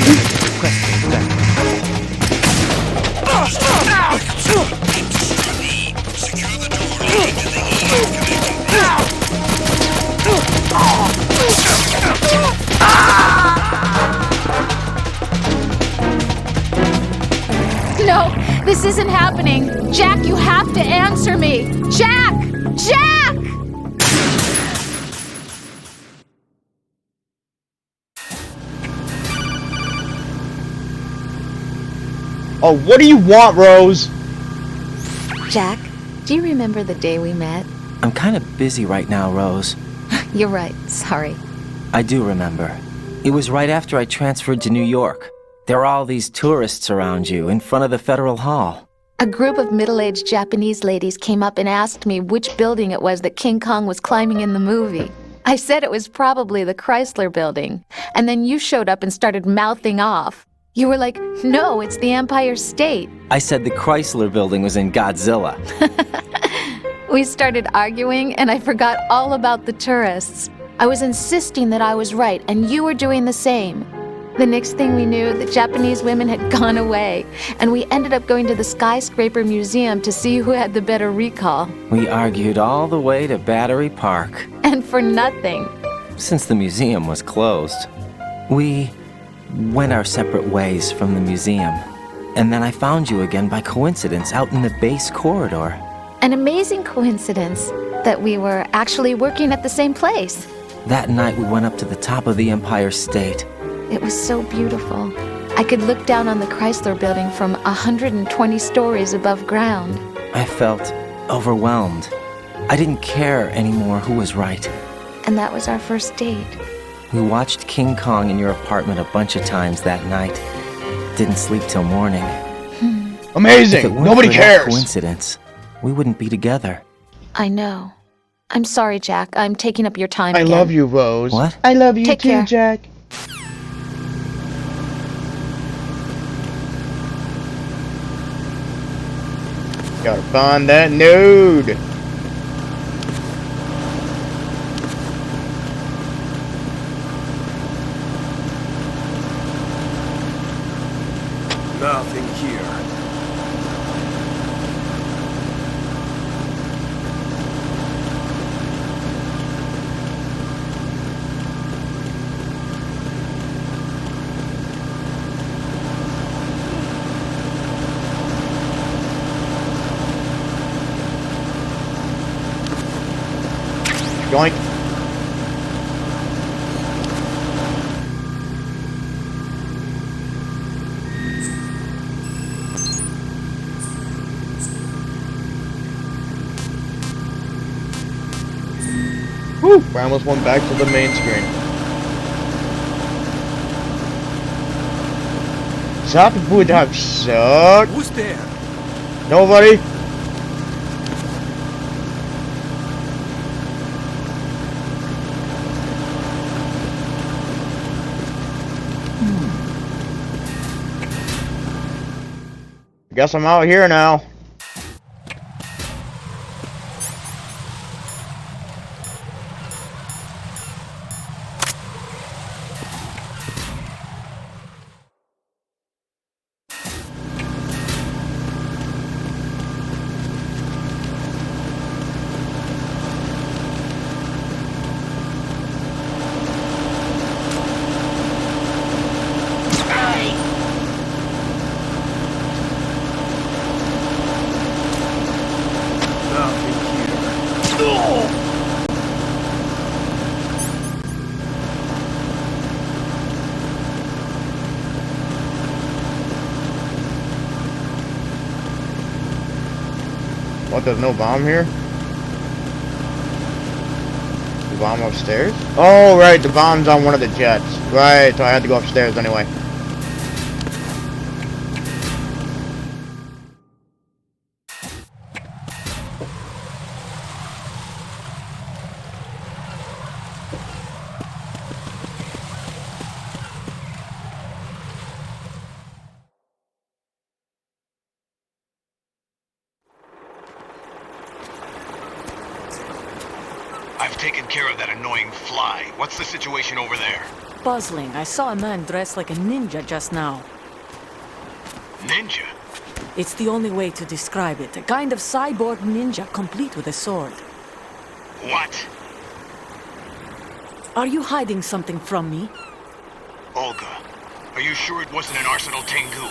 No, this isn't happening. Jack, you have to answer me. Jack! Jack! Oh, what do you want, Rose? Jack, do you remember the day we met? I'm kind of busy right now, Rose. You're right, sorry. I do remember. It was right after I transferred to New York. There are all these tourists around you in front of the Federal Hall. A group of middle-aged Japanese ladies came up and asked me which building it was that King Kong was climbing in the movie. I said it was probably the Chrysler Building, and then you showed up and started mouthing off. You were like, no, it's the Empire State. I said the Chrysler Building was in Godzilla. We started arguing, and I forgot all about the tourists. I was insisting that I was right, and you were doing the same. The next thing we knew, the Japanese women had gone away, and we ended up going to the Skyscraper Museum to see who had the better recall. We argued all the way to Battery Park. And for nothing. Since the museum was closed, we went our separate ways from the museum. And then I found you again by coincidence out in the base corridor. An amazing coincidence that we were actually working at the same place. That night we went up to the top of the Empire State. It was so beautiful. I could look down on the Chrysler Building from 120 stories above ground. I felt overwhelmed. I didn't care anymore who was right. And that was our first date. We watched King Kong in your apartment a bunch of times that night. Didn't sleep till morning. Amazing! If it weren't Nobody for that cares! coincidence, we wouldn't be together. I know. I'm sorry, Jack. I'm taking up your time I again. love you, Rose. What? I love you Take too, care. Jack. Gotta find that node. Nothing here. Yoink. Whew, we almost went back to the main screen. That would have sucked. Who's there? Nobody? Guess I'm out here now. What, there's no bomb here? The bomb upstairs? Oh, right, the bomb's on one of the jets. Right, so I had to go upstairs anyway. I've taken care of that annoying fly. What's the situation over there? Puzzling. I saw a man dressed like a ninja just now. Ninja? It's the only way to describe it. A kind of cyborg ninja complete with a sword. What? Are you hiding something from me? Olga, are you sure it wasn't an Arsenal Tengu?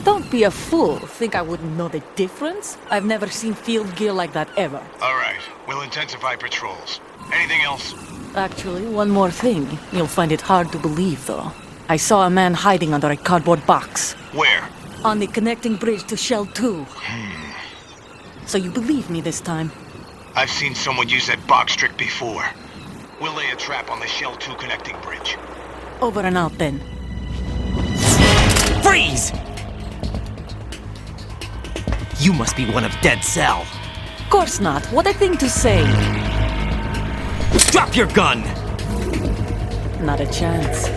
Don't be a fool. Think I wouldn't know the difference? I've never seen field gear like that ever. All right, we'll intensify patrols. Anything else? Actually, one more thing. You'll find it hard to believe, though. I saw a man hiding under a cardboard box. Where? On the connecting bridge to Shell 2. So you believe me this time? I've seen someone use that box trick before. We'll lay a trap on the Shell 2 connecting bridge. Over and out, then. Freeze! You must be one of Dead Cell. Course not. What a thing to say. Drop your gun! Not a chance.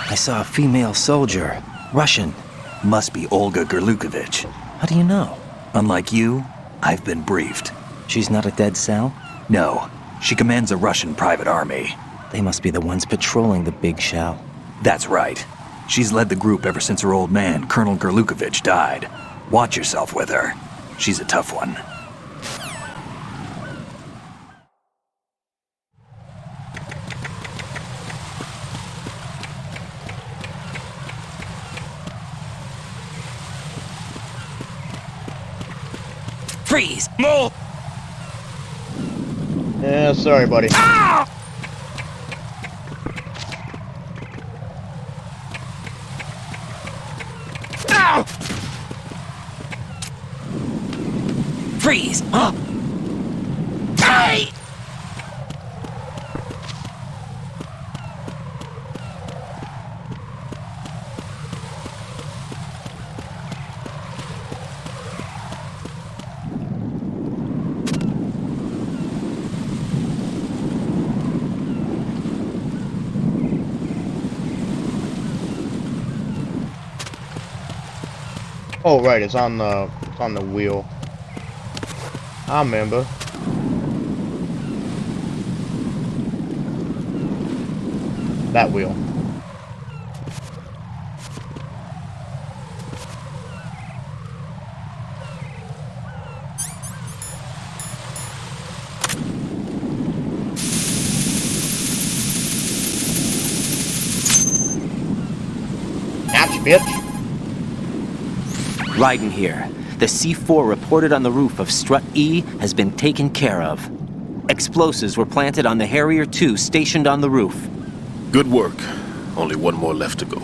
I saw a female soldier. Russian. Must be Olga Gurlukovich. How do you know? Unlike you, I've been briefed. She's not a Dead Cell? No. She commands a Russian private army. They must be the ones patrolling the Big Shell. That's right. She's led the group ever since her old man, Colonel Gurlukovich, died. Watch yourself with her. She's a tough one. Freeze! No! Yeah, sorry, buddy. Ah! Ow! Freeze! Huh? Hey! Oh right, it's on the wheel. I remember. That wheel. Ouch, bitch. Raiden here. The C4 reported on the roof of Strut E has been taken care of. Explosives were planted on the Harrier 2 stationed on the roof. Good work. Only one more left to go.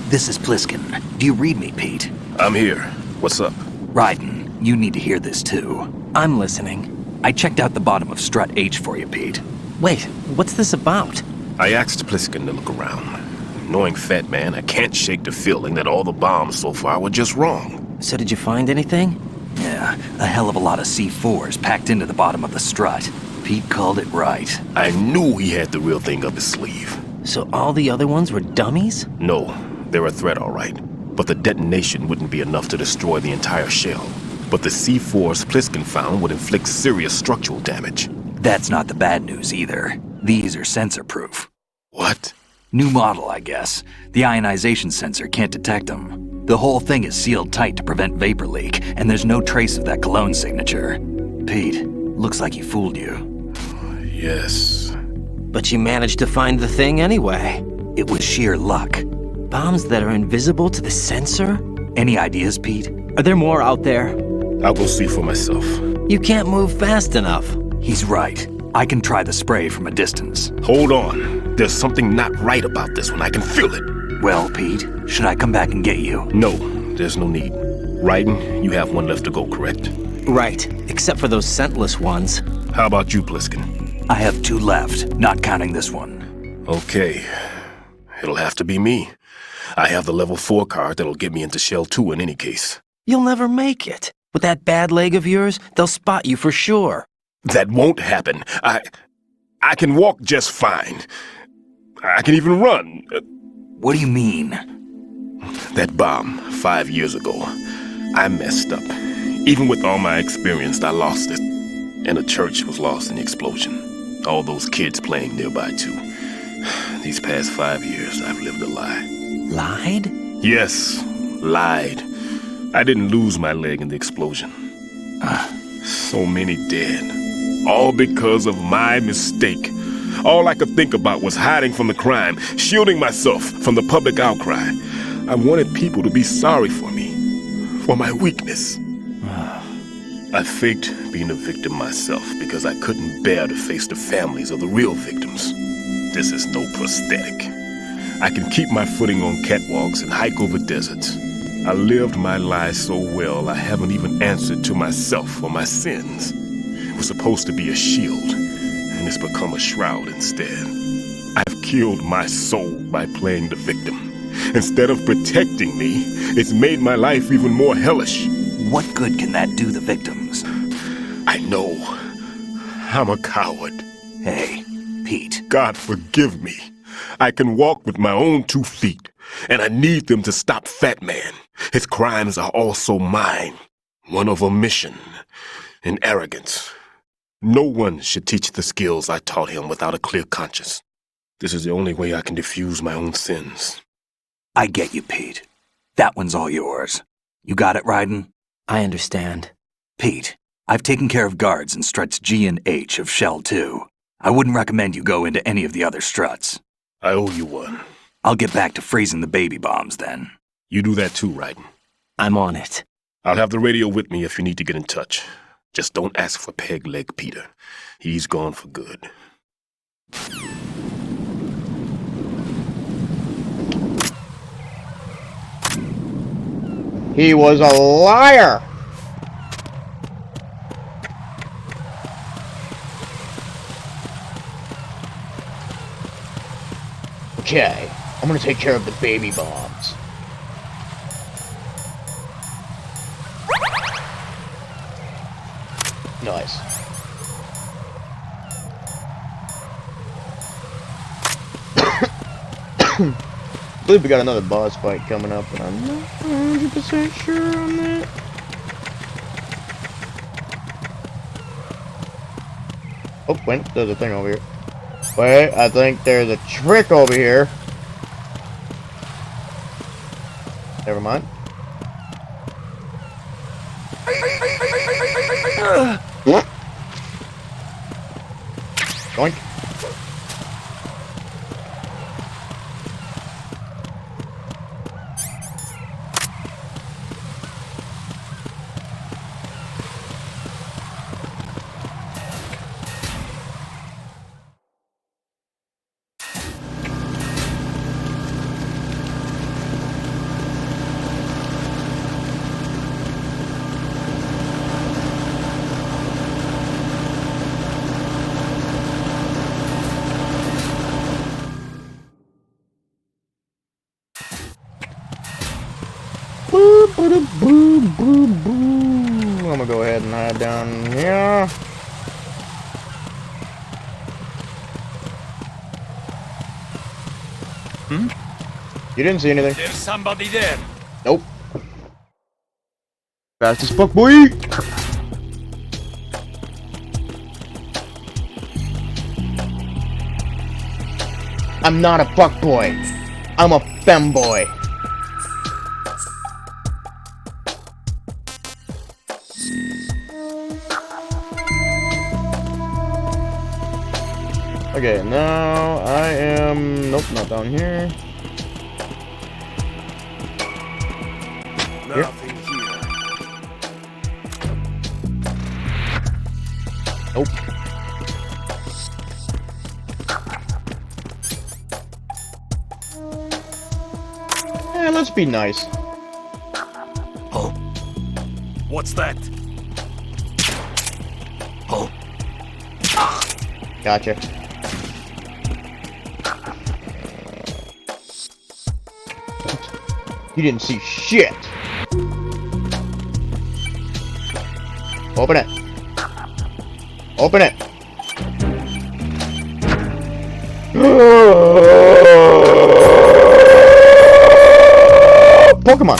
This is Pliskin. Do you read me, Pete? I'm here. What's up? Raiden, you need to hear this too. I'm listening. I checked out the bottom of Strut H for you, Pete. Wait, what's this about? I asked Pliskin to look around. Knowing Fat Man, I can't shake the feeling that all the bombs so far were just wrong. So did you find anything? Yeah, a hell of a lot of C4s packed into the bottom of the strut. Pete called it right. I knew he had the real thing up his sleeve. So all the other ones were dummies? No, they're a threat, all right. But the detonation wouldn't be enough to destroy the entire shell. But the C4s Pliskin found would inflict serious structural damage. That's not the bad news either. These are sensor-proof. What? New model, I guess. The ionization sensor can't detect them. The whole thing is sealed tight to prevent vapor leak, and there's no trace of that cologne signature. Pete, looks like he fooled you. Yes. But you managed to find the thing anyway. It was sheer luck. Bombs that are invisible to the sensor? Any ideas, Pete? Are there more out there? I'll go see for myself. You can't move fast enough. He's right. I can try the spray from a distance. Hold on. There's something not right about this one. I can feel it. Well, Pete, should I come back and get you? No, there's no need. Raiden, you have one left to go, correct? Right, except for those scentless ones. How about you, Pliskin? I have 2 left, not counting this one. Okay. It'll have to be me. I have the level 4 card that'll get me into Shell 2 in any case. You'll never make it. With that bad leg of yours, they'll spot you for sure. That won't happen. I can walk just fine. I can even run. What do you mean? That bomb, 5 years ago. I messed up. Even with all my experience, I lost it. And the church was lost in the explosion. All those kids playing nearby, too. These past 5 years, I've lived a lie. Lied? Yes, lied. I didn't lose my leg in the explosion. So many dead. All because of my mistake. All I could think about was hiding from the crime, shielding myself from the public outcry. I wanted people to be sorry for me, for my weakness. I faked being a victim myself because I couldn't bear to face the families of the real victims. This is no prosthetic. I can keep my footing on catwalks and hike over deserts. I lived my life so well I haven't even answered to myself for my sins. It was supposed to be a shield, and it's become a shroud instead. I've killed my soul by playing the victim. Instead of protecting me, it's made my life even more hellish. What good can that do the victims? I know. I'm a coward. Hey, Pete. God forgive me. I can walk with my own 2 feet, and I need them to stop Fat Man. His crimes are also mine. One of omission and arrogance. No one should teach the skills I taught him without a clear conscience. This is the only way I can diffuse my own sins. I get you, Pete. That one's all yours. You got it, Raiden? I understand. Pete, I've taken care of guards in struts G and H of Shell 2. I wouldn't recommend you go into any of the other struts. I owe you one. I'll get back to freezing the baby bombs then. You do that too, Raiden. I'm on it. I'll have the radio with me if you need to get in touch. Just don't ask for Peg Leg Peter. He's gone for good. He was a liar! Okay, I'm gonna take care of the baby bombs. Nice. I believe we got another boss fight coming up, and I'm not 100% sure on that. Oh, wait, there's a thing over here. Wait, I think there's a trick over here. Never mind. Doink. I'm gonna go ahead and hide down here. You didn't see anything. There's somebody there. Nope. Fast as fuck, boy. I'm not a fuckboy. I'm a femboy. Okay, now I am... Nope, not down here. Nothing here. Nope. Yeah, let's be nice. Oh. What's that? Oh. Gotcha. You didn't see shit. Open it. Open it. Pokemon.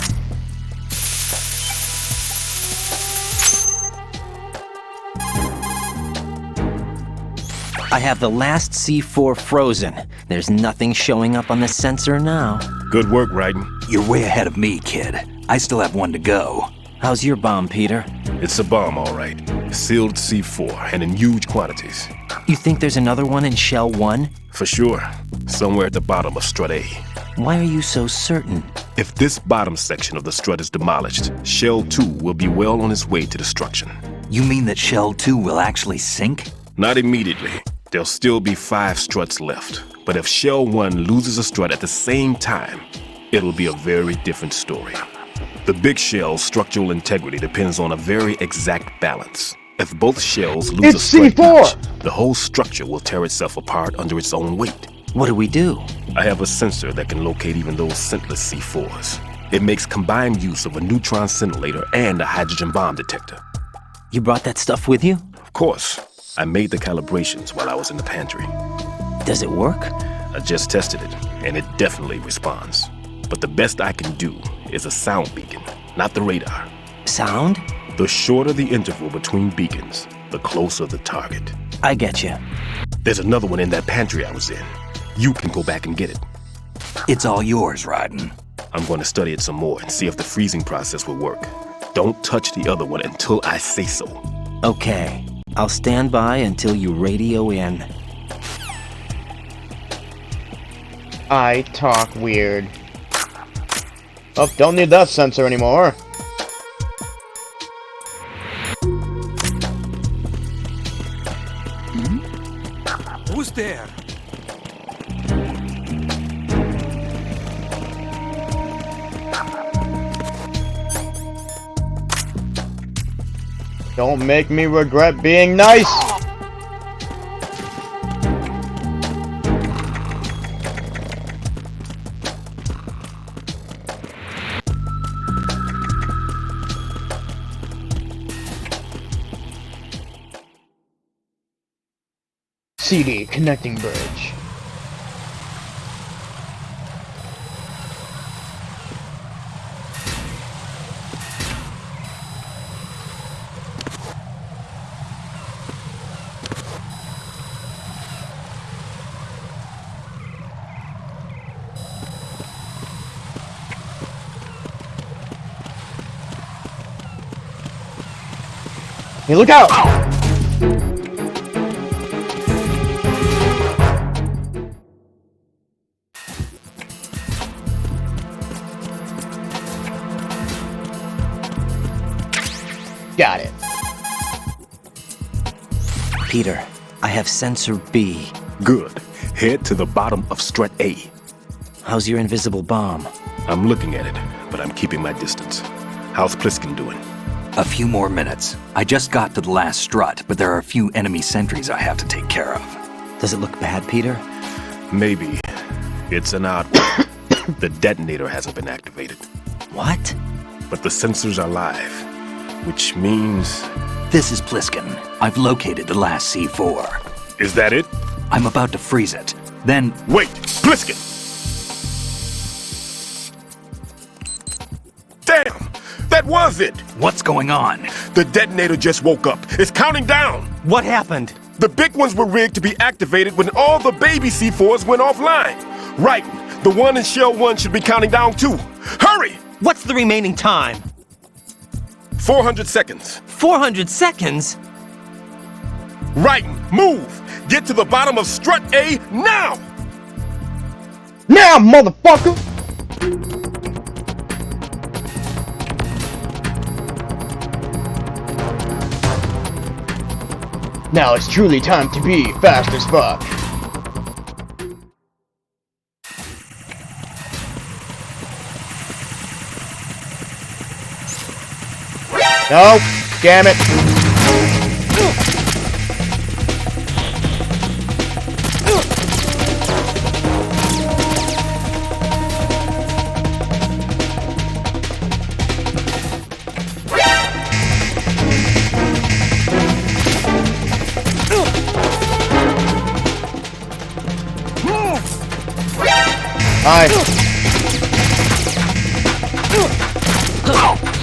I have the last C4 frozen. There's nothing showing up on the sensor now. Good work, Raiden. You're way ahead of me, kid. I still have one to go. How's your bomb, Peter? It's a bomb, all right. Sealed C4, and in huge quantities. You think there's another one in Shell 1? For sure. Somewhere at the bottom of Strut A. Why are you so certain? If this bottom section of the strut is demolished, Shell 2 will be well on its way to destruction. You mean that Shell 2 will actually sink? Not immediately. There'll still be 5 struts left. But if Shell 1 loses a strut at the same time, it'll be a very different story. The big shell's structural integrity depends on a very exact balance. If both shells lose a strut each, the whole structure will tear itself apart under its own weight. What do we do? I have a sensor that can locate even those scentless C4s. It makes combined use of a neutron scintillator and a hydrogen bomb detector. You brought that stuff with you? Of course. I made the calibrations while I was in the pantry. Does it work? I just tested it, and it definitely responds. But the best I can do is a sound beacon, not the radar. Sound? The shorter the interval between beacons, the closer the target. I get you. There's another one in that pantry I was in. You can go back and get it. It's all yours, Raiden. I'm going to study it some more and see if the freezing process will work. Don't touch the other one until I say so. Okay. I'll stand by until you radio in. I talk weird. Oh, don't need that sensor anymore. Who's there? Don't make me regret being nice! CD connecting bridge. Hey, look out! Got it. Peter, I have sensor B. Good. Head to the bottom of strut A. How's your invisible bomb? I'm looking at it, but I'm keeping my distance. How's Pliskin doing? A few more minutes. I just got to the last strut, but there are a few enemy sentries I have to take care of. Does it look bad, Peter? Maybe. It's an odd one. The detonator hasn't been activated. What? But the sensors are live, which means... This is Pliskin. I've located the last C4. Is that it? I'm about to freeze it. Then... Wait! Pliskin! Damn! That was it! What's going on? The detonator just woke up. It's counting down! What happened? The big ones were rigged to be activated when all the baby C4s went offline. Right. The one in Shell 1 should be counting down too. Hurry! What's the remaining time? 400 seconds. 400 seconds? Right. Move! Get to the bottom of strut A now! Now, motherfucker! Now it's truly time to be fast as fuck. No, damn it.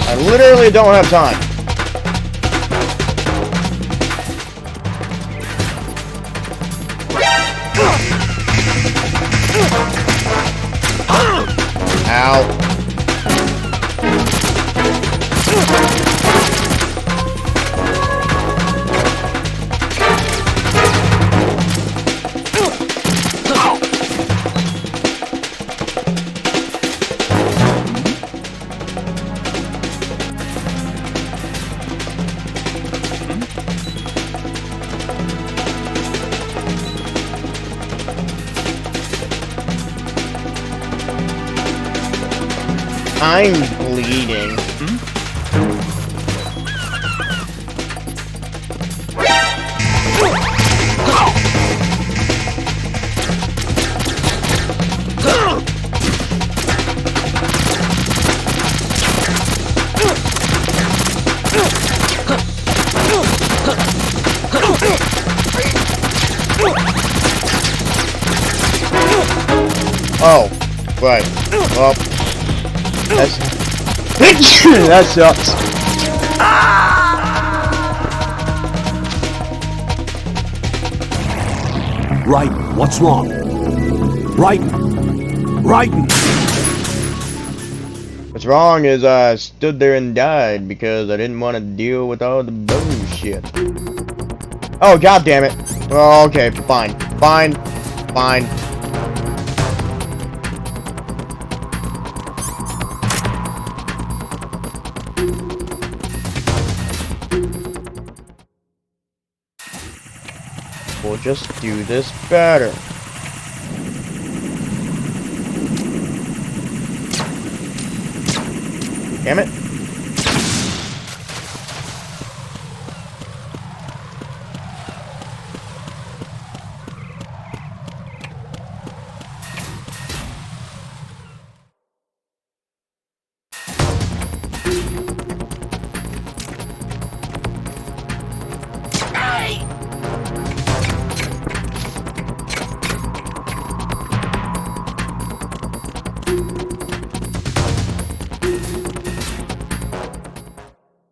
I literally don't have time. Ow. I'm bleeding. Oh, right. Well, that sucks. Right, what's wrong? Right. What's wrong is I stood there and died because I didn't want to deal with all the bullshit. Oh, god damn it. Oh, okay, fine. We'll just do this better. Damn it.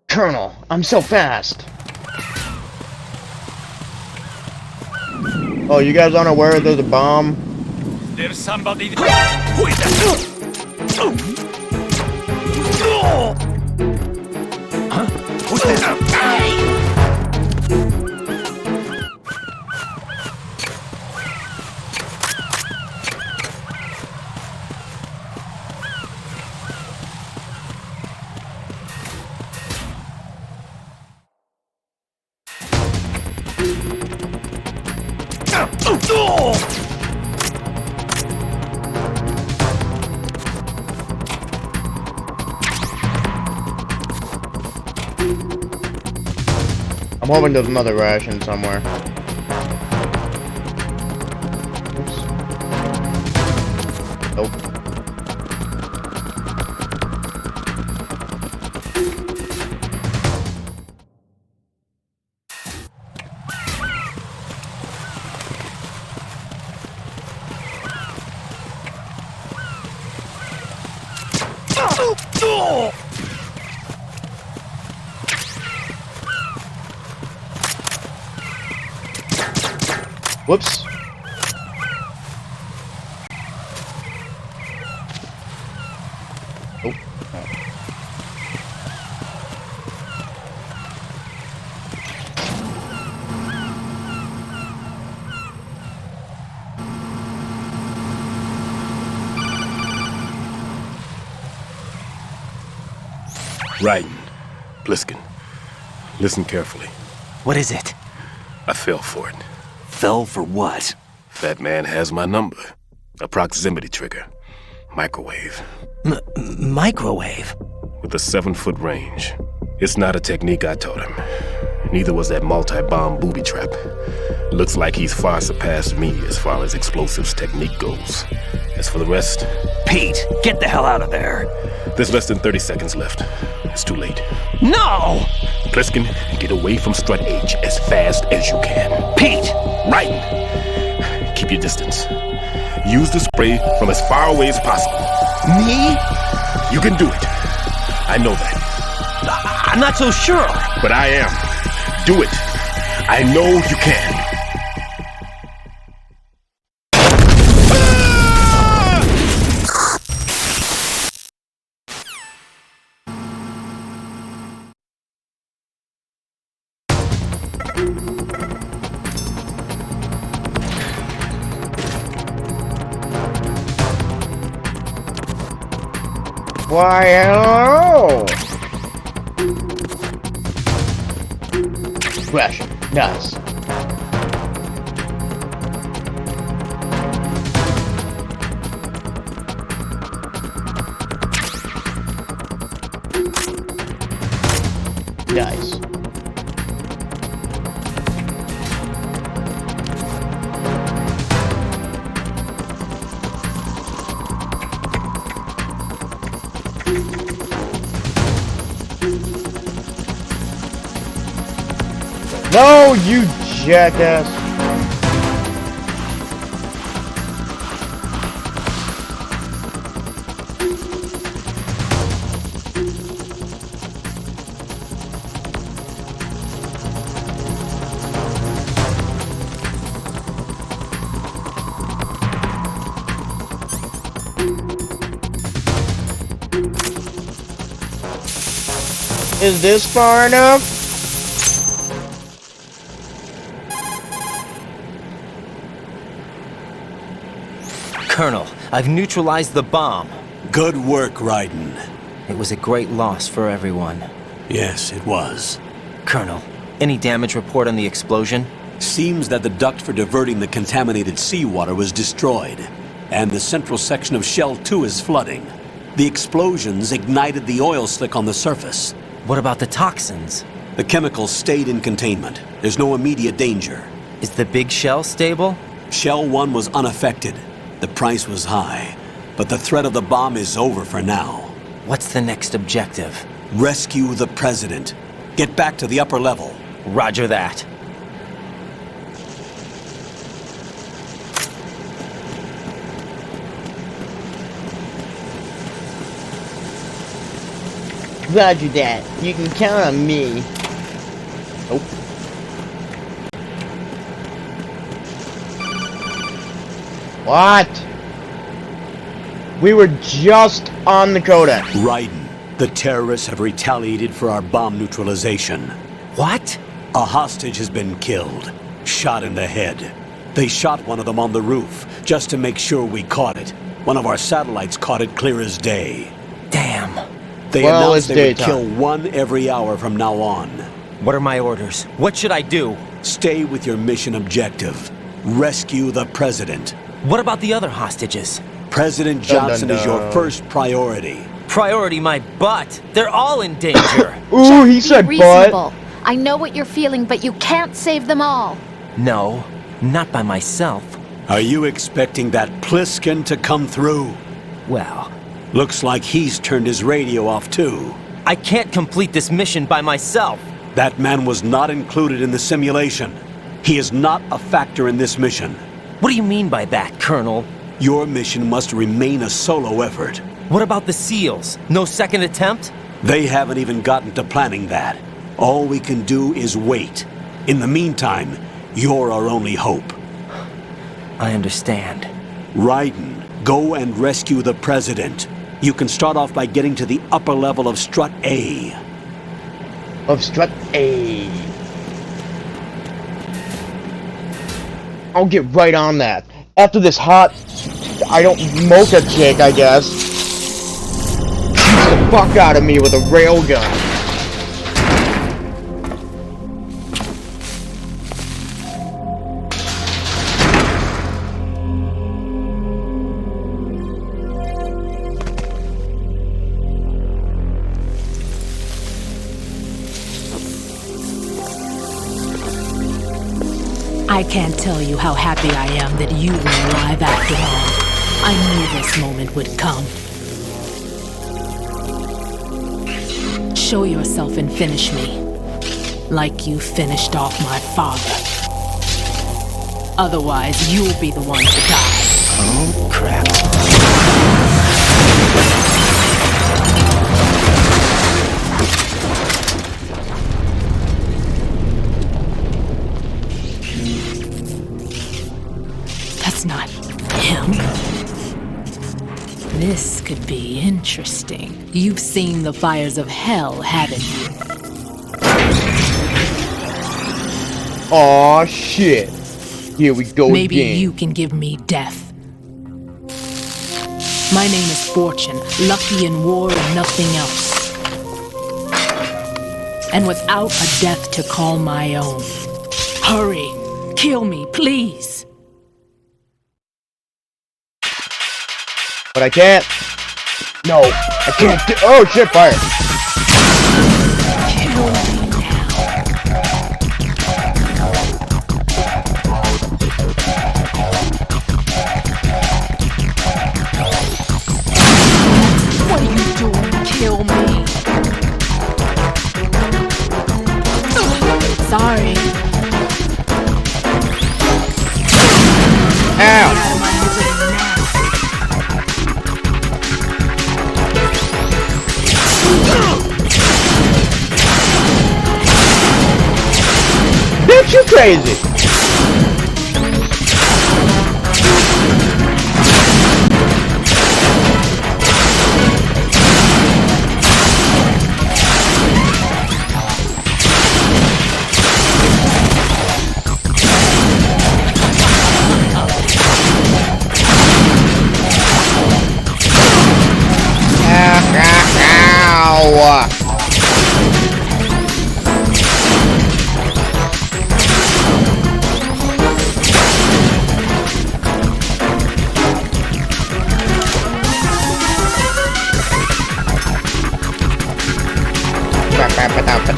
Colonel, I'm so fast. Oh, you guys aren't aware there's a bomb? There's somebody. Who is that? Huh? Who's that? I'm hoping there's another ration somewhere. Oops. Nope. Whoops. Oh. Raiden, Bliskin, listen carefully. What is it? I fell for it. Fell for what? Fat man has my number. A proximity trigger. Microwave. Microwave? With a 7-foot range. It's not a technique I taught him. Neither was that multi-bomb booby trap. Looks like he's far surpassed me as far as explosives technique goes. As for the rest... Pete, get the hell out of there! There's less than 30 seconds left. It's too late. No! Bliskin, get away from Strut H as fast as you can. Pete! Raiden! Keep your distance. Use the spray from as far away as possible. Me? You can do it. I know that. I'm not so sure. But I am. Do it. I know you can. Why, hello! Ration. Nice. Nice. No, you jackass! Is this far enough? Colonel, I've neutralized the bomb. Good work, Raiden. It was a great loss for everyone. Yes, it was. Colonel, any damage report on the explosion? Seems that the duct for diverting the contaminated seawater was destroyed, and the central section of Shell 2 is flooding. The explosions ignited the oil slick on the surface. What about the toxins? The chemicals stayed in containment. There's no immediate danger. Is the big shell stable? Shell 1 was unaffected. The price was high, but the threat of the bomb is over for now. What's the next objective? Rescue the President. Get back to the upper level. Roger that. Roger that. You can count on me. Nope. What? We were just on the coda. Raiden, the terrorists have retaliated for our bomb neutralization. What? A hostage has been killed. Shot in the head. They shot one of them on the roof, just to make sure we caught it. One of our satellites caught it clear as day. Damn. They announced they would kill one every hour from now on. What are my orders? What should I do? Stay with your mission objective. Rescue the President. What about the other hostages? President Johnson is your first priority. Priority my butt. They're all in danger. Ooh, he said reasonable. I know what you're feeling, but you can't save them all. No, not by myself. Are you expecting that Pliskin to come through? Well... Looks like he's turned his radio off too. I can't complete this mission by myself. That man was not included in the simulation. He is not a factor in this mission. What do you mean by that, Colonel? Your mission must remain a solo effort. What about the SEALs? No second attempt? They haven't even gotten to planning that. All we can do is wait. In the meantime, you're our only hope. I understand. Raiden, go and rescue the President. You can start off by getting to the upper level of Strut A. Of Strut A. I'll get right on that. After this hot, mocha chick, I guess, shoots the fuck out of me with a railgun. I can't tell you how happy I am that you were alive after all. I knew this moment would come. Show yourself and finish me. Like you finished off my father. Otherwise, you'll be the one to die. Oh, crap. That's not him. This could be interesting. You've seen the fires of hell, haven't you? Aw, shit. Here we go Maybe again. you can give me death. My name is Fortune, lucky in war and nothing else. And without a death to call my own. Hurry, kill me, please. But I can't. No, I can't. Oh shit, fire. Kill me What are you doing? Kill me. Sorry. Ow. Bitch, you crazy! Ow!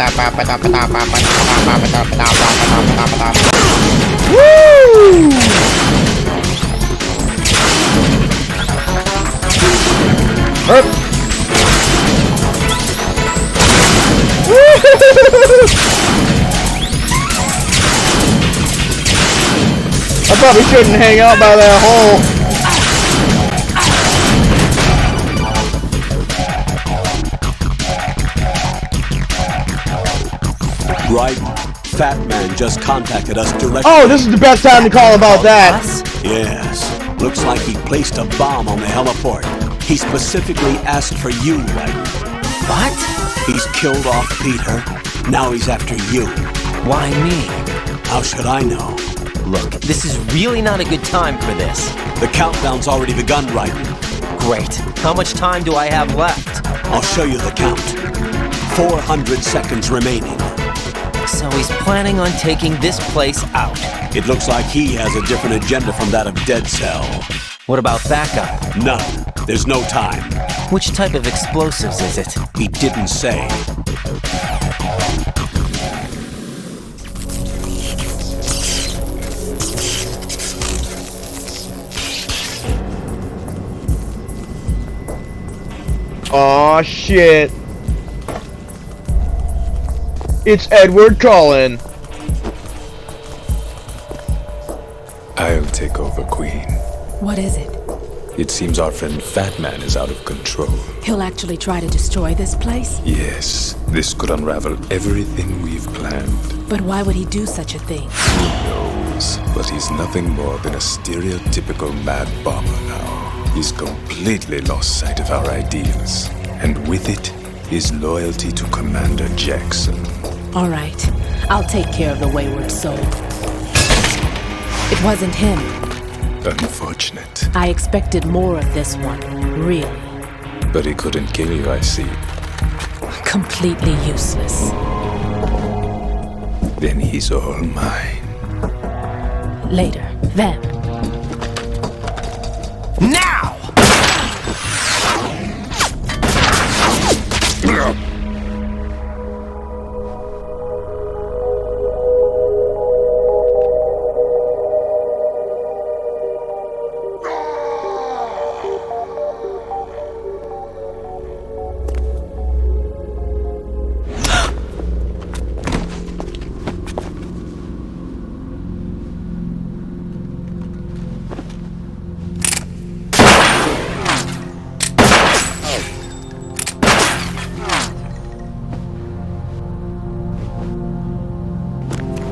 I probably shouldn't hang out by that hole. Right. Fat Man just contacted us directly. Oh, this is the best time to call about that. Yes. Looks like he placed a bomb on the heliport. He specifically asked for you, right? What? He's killed off Peter. Now he's after you. Why me? How should I know? Look, this is really not a good time for this. The countdown's already begun, right? Great. How much time do I have left? I'll show you the count. 400 seconds remaining. So he's planning on taking this place out. It looks like he has a different agenda from that of Dead Cell. What about backup? None. There's no time. Which type of explosives is it? He didn't say. Aw, shit. It's Edward Cullen. I'll take over, Queen. What is it? It seems our friend Fat Man is out of control. He'll actually try to destroy this place? Yes, this could unravel everything we've planned. But why would he do such a thing? Who knows? But he's nothing more than a stereotypical mad bomber now. He's completely lost sight of our ideals. And with it, his loyalty to Commander Jackson. All right. I'll take care of the wayward soul. It wasn't him. Unfortunate. I expected more of this one, really. But he couldn't kill you, I see. Completely useless. Then he's all mine. Later. Then. Now!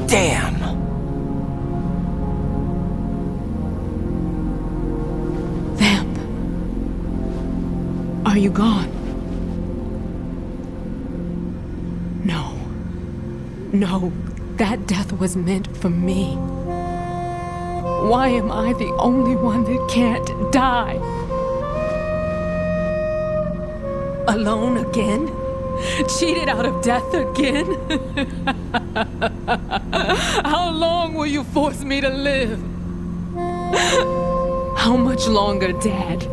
Damn! Vamp. Are you gone? No. No, that death was meant for me. Why am I the only one that can't die? Alone again? Cheated out of death again? How long will you force me to live? How much longer, Dad?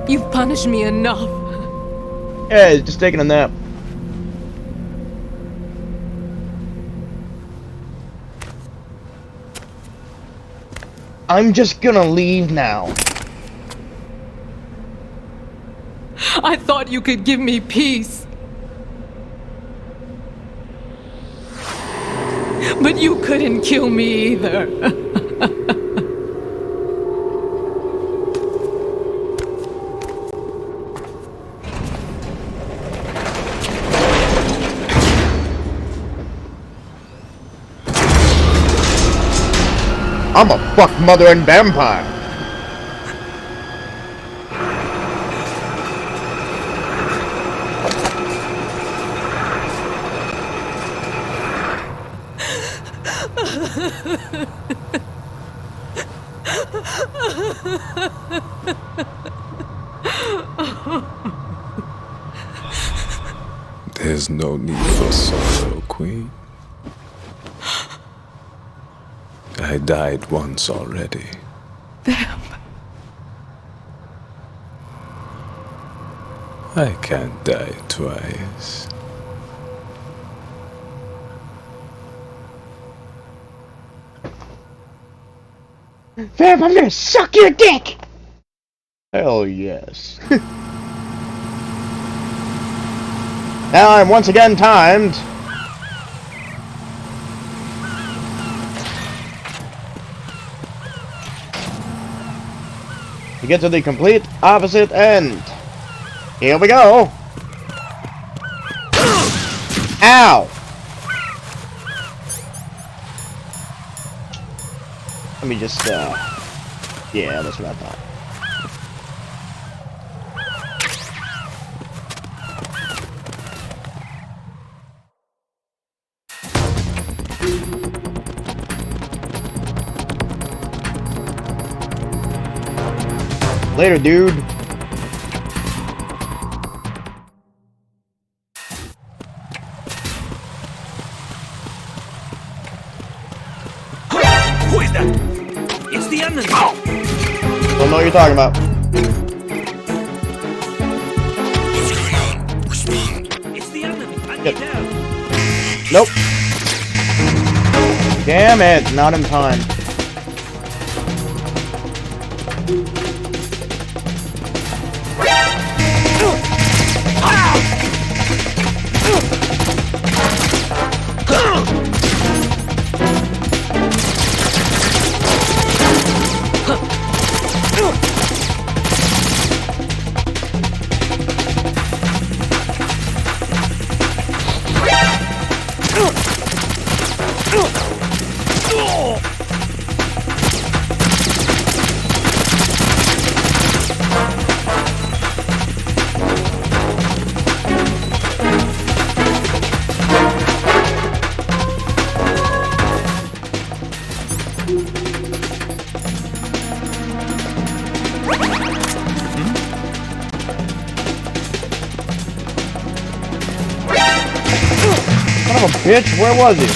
You've punished me enough. Yeah, he's just taking a nap. I'm just gonna leave now. I thought you could give me peace. But you couldn't kill me either. I'm a fuck mother and vampire. There's no need for sorrow, Queen. I died once already. Vamp. I can't die twice. Fam, I'm gonna suck your dick! Hell yes. Now I'm once again timed. To get to the complete opposite end. Here we go. Ow! Let me just, yeah, that's what I thought. Later, dude. Who is that? It's the enemy. Don't know what you're talking about. What's going on? Respond. It's the enemy. I need help. Nope. Damn it, not in time. Son of a bitch, where was he?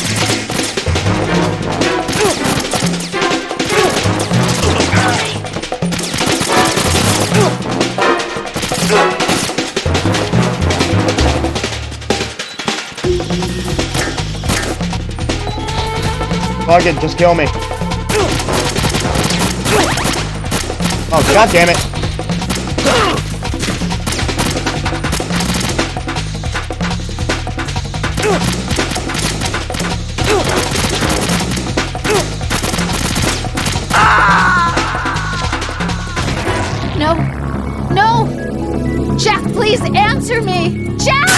Fuck it, just kill me. Oh, god damn it. No. No! Jack, please answer me! Jack!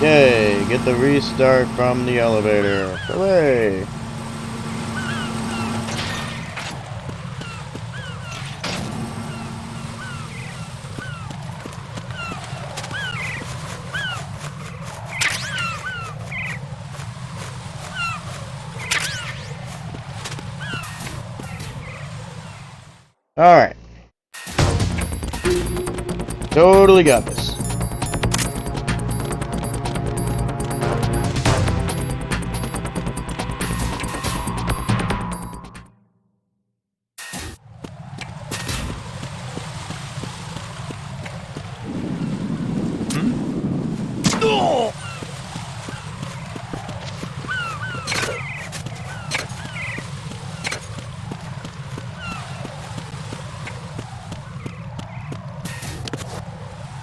Yay, get the restart from the elevator. Hooray! Alright. Totally got this.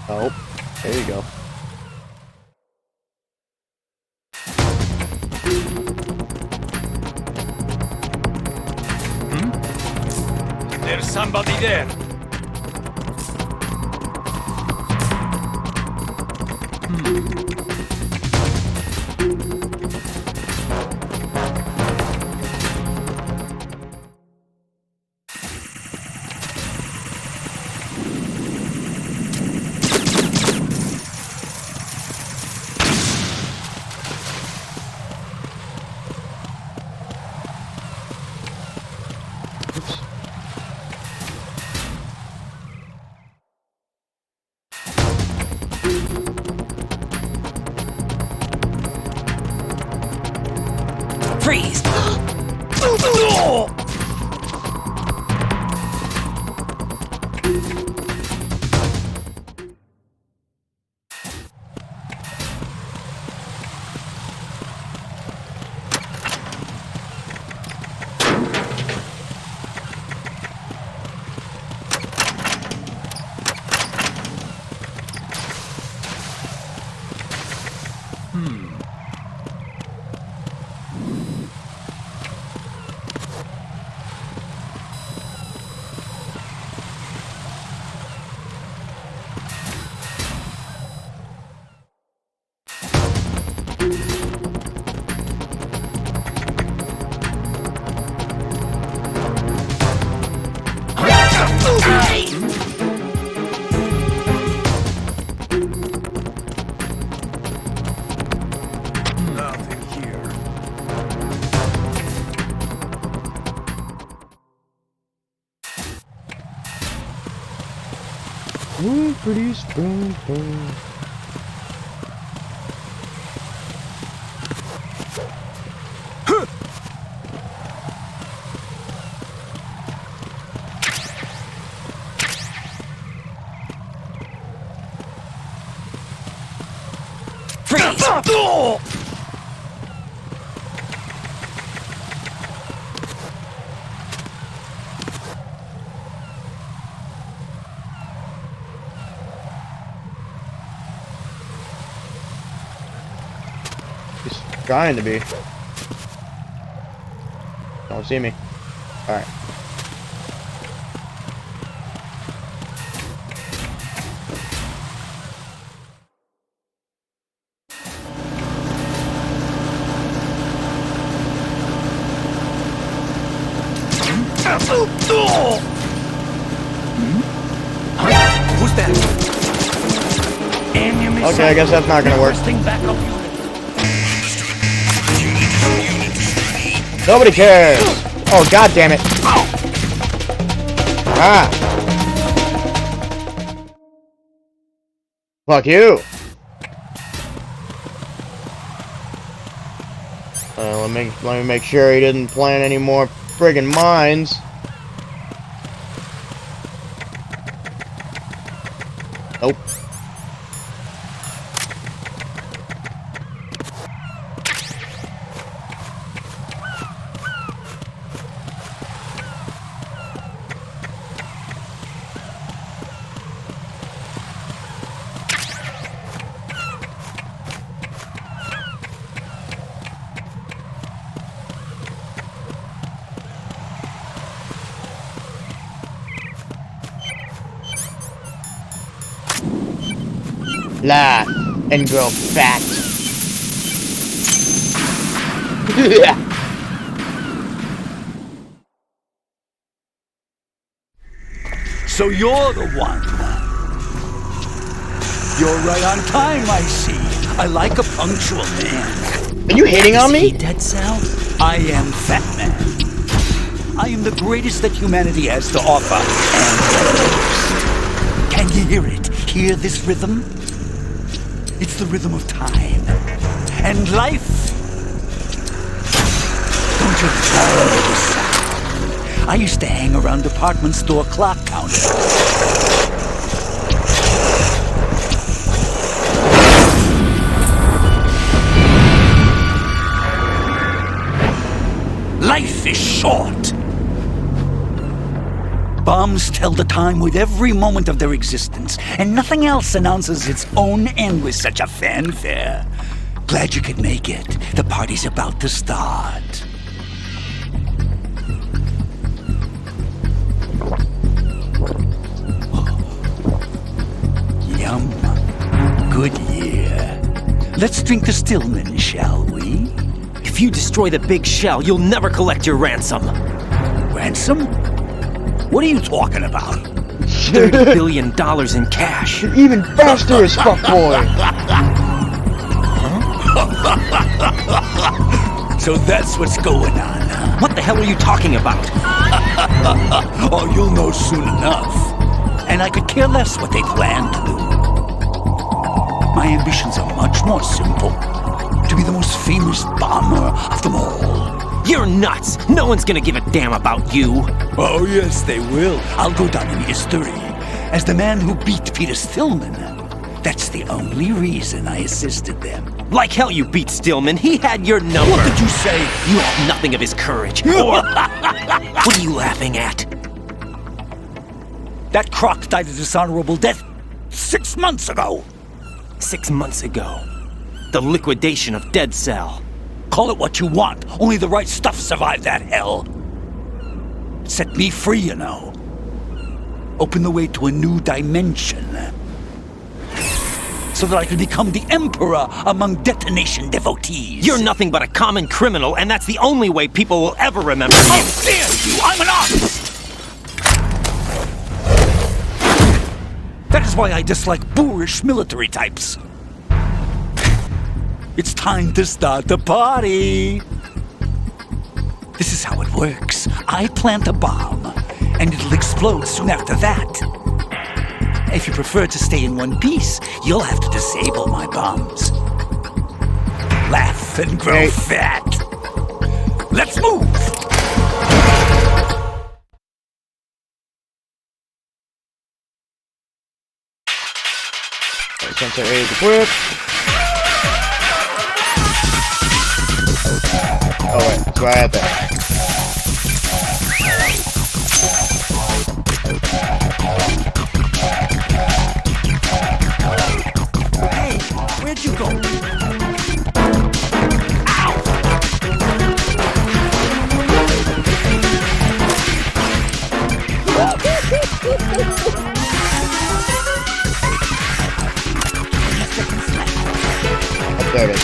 Oh, there you go. There's somebody there. Pretty strong. He's trying to be. Don't see me. Alright. Who's that? Okay, I guess that's not gonna work. Nobody cares! Oh, god damn it! Ah! Fuck you! Let me make sure he didn't plant any more friggin' mines. Nope. Laugh and grow fat. So you're the one. You're right on time, I see. I like a punctual man. Are you hitting on me? Dead Cell? I am Fat Man. I am the greatest that humanity has to offer, and the worst. Can you hear it? Hear this rhythm? It's the rhythm of time and life. Don't you love this sound? I used to hang around department store clock counters. Life is short. Bombs tell the time with every moment of their existence, and nothing else announces its own end with such a fanfare. Glad you could make it. The party's about to start. Yum. Good year. Let's drink to Stillman, shall we? If you destroy the big shell, you'll never collect your ransom. Ransom? What are you talking about? $30 billion in cash. Even faster as fuck boy. So that's what's going on, huh? What the hell are you talking about? Oh, you'll know soon enough. And I could care less what they plan to do. My ambitions are much more simple. To be the most famous bomber of them all. You're nuts! No one's gonna give a damn about you! Oh, yes, they will. I'll go down in history as the man who beat Peter Stillman. That's the only reason I assisted them. Like hell you beat Stillman. He had your number. What did you say? You have nothing of his courage. Or... What are you laughing at? That croc died a dishonorable death 6 months ago. 6 months ago. The liquidation of Dead Cell. Call it what you want. Only the right stuff survived that hell. Set me free, you know. Open the way to a new dimension. So that I can become the Emperor among detonation devotees. You're nothing but a common criminal, and that's the only way people will ever remember you. How dare you! I'm an artist! That is why I dislike boorish military types. It's time to start the party. This is how it works. I plant a bomb, and it'll explode soon after that. If you prefer to stay in one piece, you'll have to disable my bombs. Laugh and grow fat. Let's move! Sensor A is equipped. Oh wait, that's why I had that. Hey, where'd you go? There it is.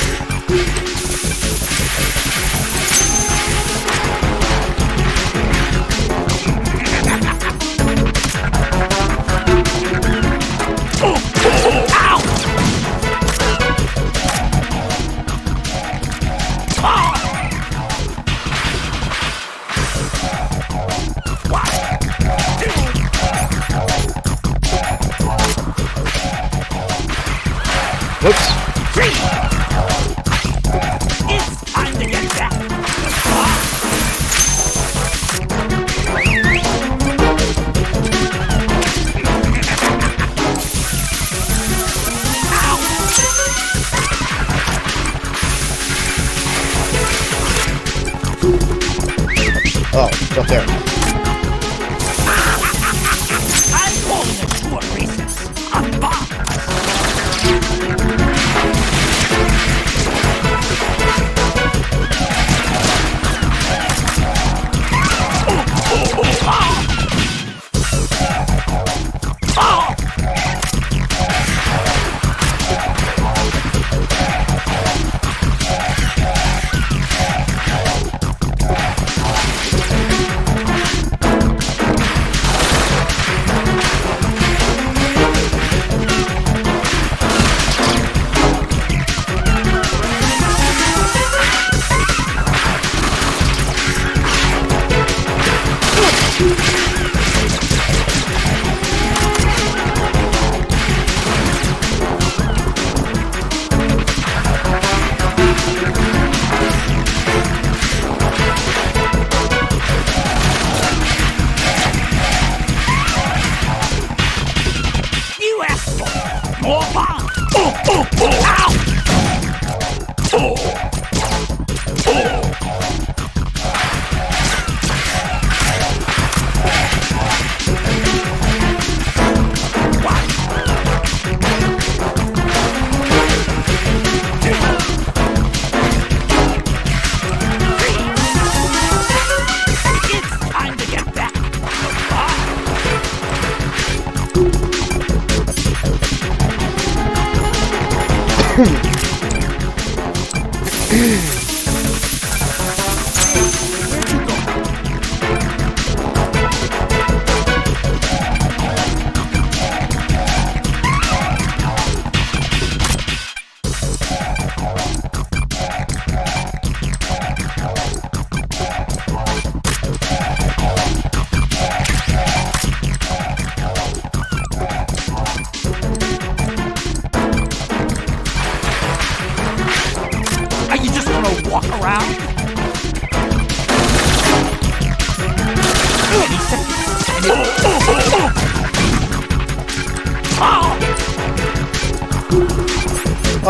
Whoops. It's time to get back. Oh, it's up there. I'm calling it to a recess. Unbox.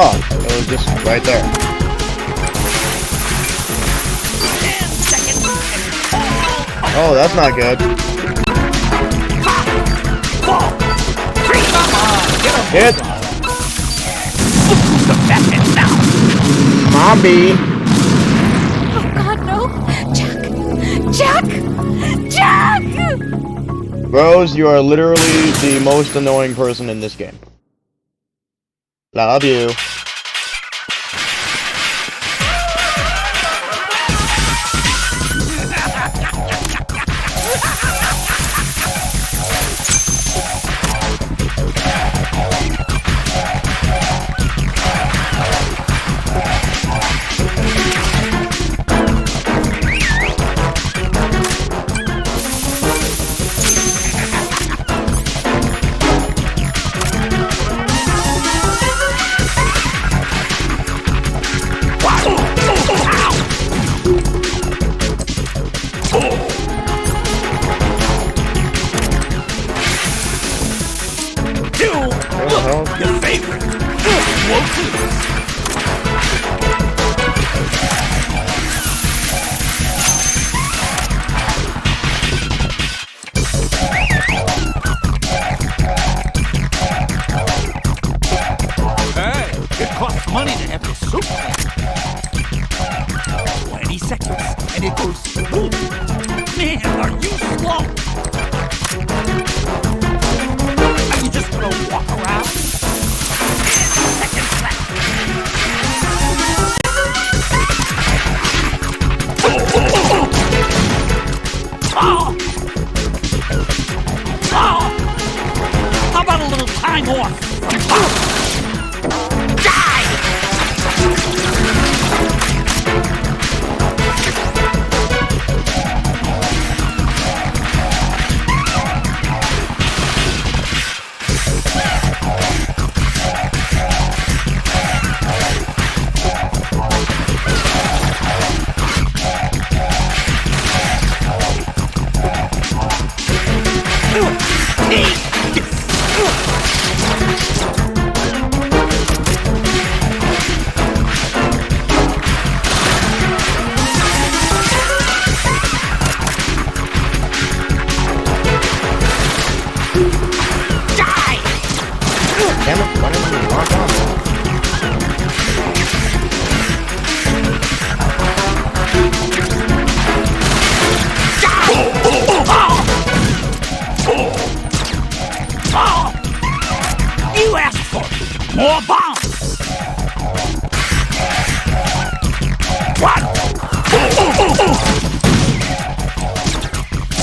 Oh, it was just right there. Oh, that's not good. Hit! Come on, B. Oh God, no! Jack! Jack! Jack! Rose, you are literally the most annoying person in this game. Love you. Your favorite. Explosives. Hey, it costs money to have this soup. 20 seconds, and it goes boom. Man, are you slow? Are you just gonna walk around? 10 seconds left. Oh! Oh! How about a little time off? Die! You asked for more bombs! What?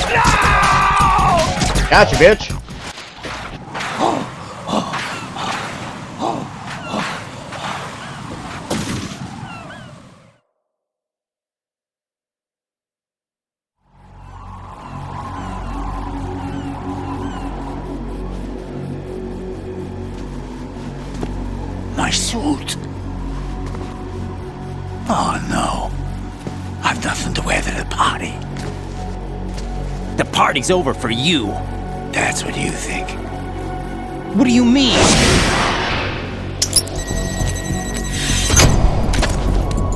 No! Gotcha, bitch. My suit. Oh no. I've nothing to wear to the party. The party's over for you. That's what you think. What do you mean?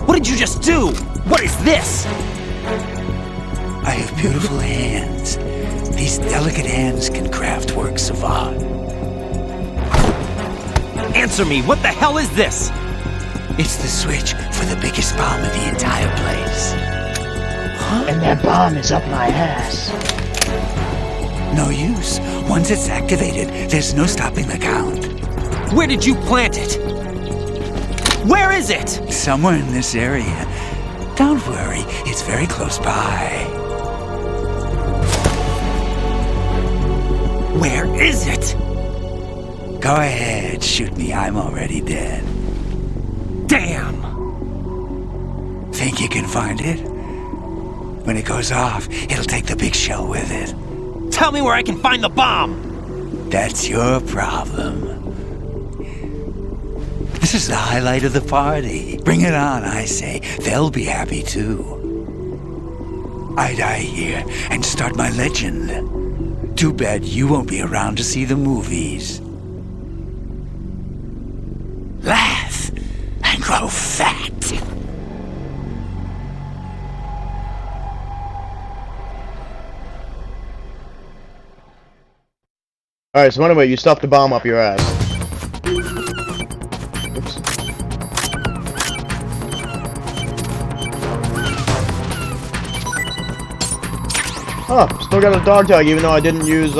What did you just do? What is this? I have beautiful hands. These delicate hands can craft works of art. Answer me, what the hell is this? It's the switch for the biggest bomb in the entire place. Huh? And that bomb is up my ass. No use. Once it's activated, there's no stopping the count. Where did you plant it? Where is it? Somewhere in this area. Don't worry, it's very close by. Where is it? Go ahead, shoot me. I'm already dead. Damn! Think you can find it? When it goes off, it'll take the big shell with it. Tell me where I can find the bomb! That's your problem. This is the highlight of the party. Bring it on, I say. They'll be happy too. I die here and start my legend. Too bad you won't be around to see the movies. Laugh and grow fat. Alright, so anyway, you stuffed the bomb up your ass. Oops. Oh, still got a dog tag, even though I didn't use,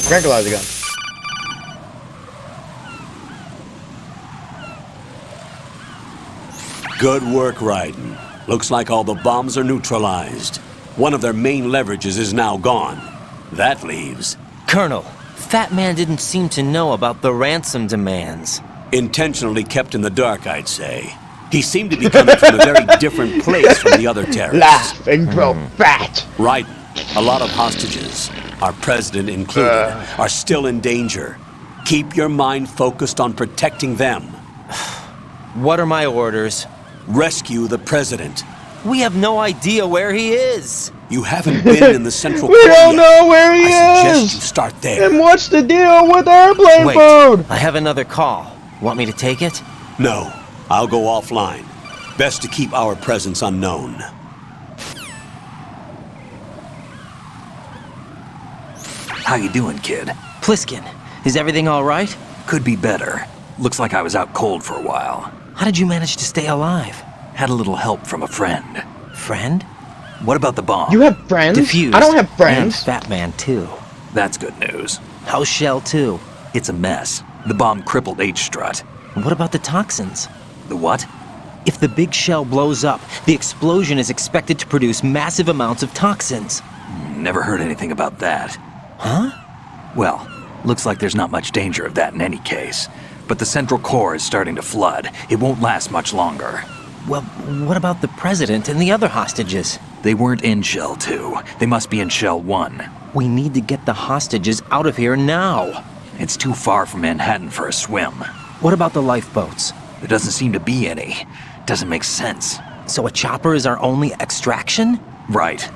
tranquilizer gun. Good work, Raiden. Looks like all the bombs are neutralized. One of their main leverages is now gone. That leaves... Colonel, Fat Man didn't seem to know about the ransom demands. Intentionally kept in the dark, I'd say. He seemed to be coming from a very different place from the other terrorists. Laugh and grow fat! Raiden, a lot of hostages, our president included, are still in danger. Keep your mind focused on protecting them. What are my orders? Rescue the president. We have no idea where he is. You haven't been in the central We core don't yet. know where he I is! suggest you start there. And what's the deal with airplane Wait, food? I have another call. Want me to take it? No, I'll go offline. Best to keep our presence unknown. How you doing, kid? Pliskin, is everything all right? Could be better. Looks like I was out cold for a while. How did you manage to stay alive? Had a little help from a friend. Friend? What about the bomb? You have friends? Defused. I don't have friends. And Fat Man, too. That's good news. How's Shell, too? It's a mess. The bomb crippled H-Strut. What about the toxins? The what? If the big shell blows up, the explosion is expected to produce massive amounts of toxins. Never heard anything about that. Huh? Well, looks like there's not much danger of that in any case. But the central core is starting to flood. It won't last much longer. Well, what about the president and the other hostages? They weren't in Shell 2. They must be in Shell 1. We need to get the hostages out of here now. It's too far from Manhattan for a swim. What about the lifeboats? There doesn't seem to be any. Doesn't make sense. So a chopper is our only extraction? Right.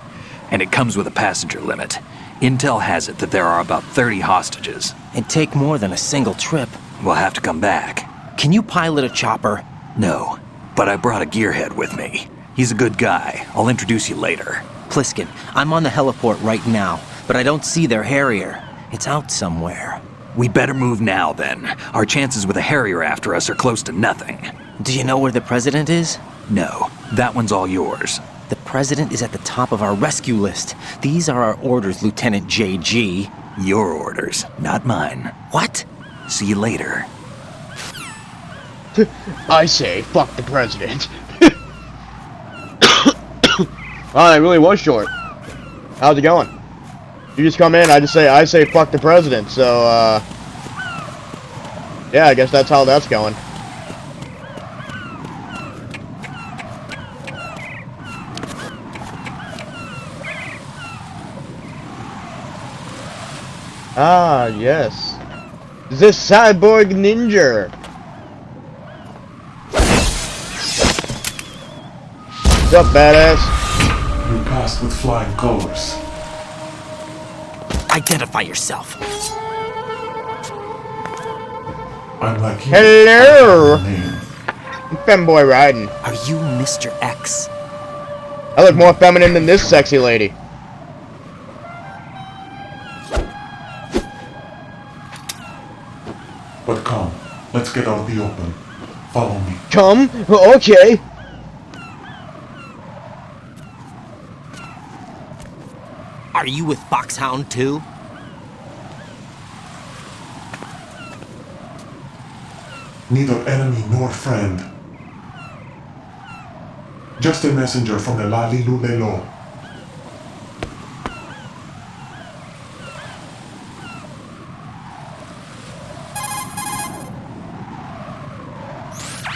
And it comes with a passenger limit. Intel has it that there are about 30 hostages. It'd take more than a single trip. We'll have to come back. Can you pilot a chopper? No, but I brought a gearhead with me. He's a good guy. I'll introduce you later. Pliskin, I'm on the heliport right now, but I don't see their Harrier. It's out somewhere. We better move now, then. Our chances with a Harrier after us are close to nothing. Do you know where the president is? No, that one's all yours. The president is at the top of our rescue list. These are our orders, Lieutenant JG. Your orders, not mine. What? See you later. I say, fuck the president. Oh, that really was short. How's it going? You just come in, I say fuck the president, so, yeah, I guess that's how that's going. Ah, yes. The Cyborg Ninja. What's up, badass? You passed with flying colors. Identify yourself. I'm like you. Hello! Femboy riding. Are you Mr. X? I look more feminine than this sexy lady. But come, let's get out of the open. Follow me. Come? Okay. Are you with Foxhound too? Neither enemy nor friend. Just a messenger from the Lali Lulelo.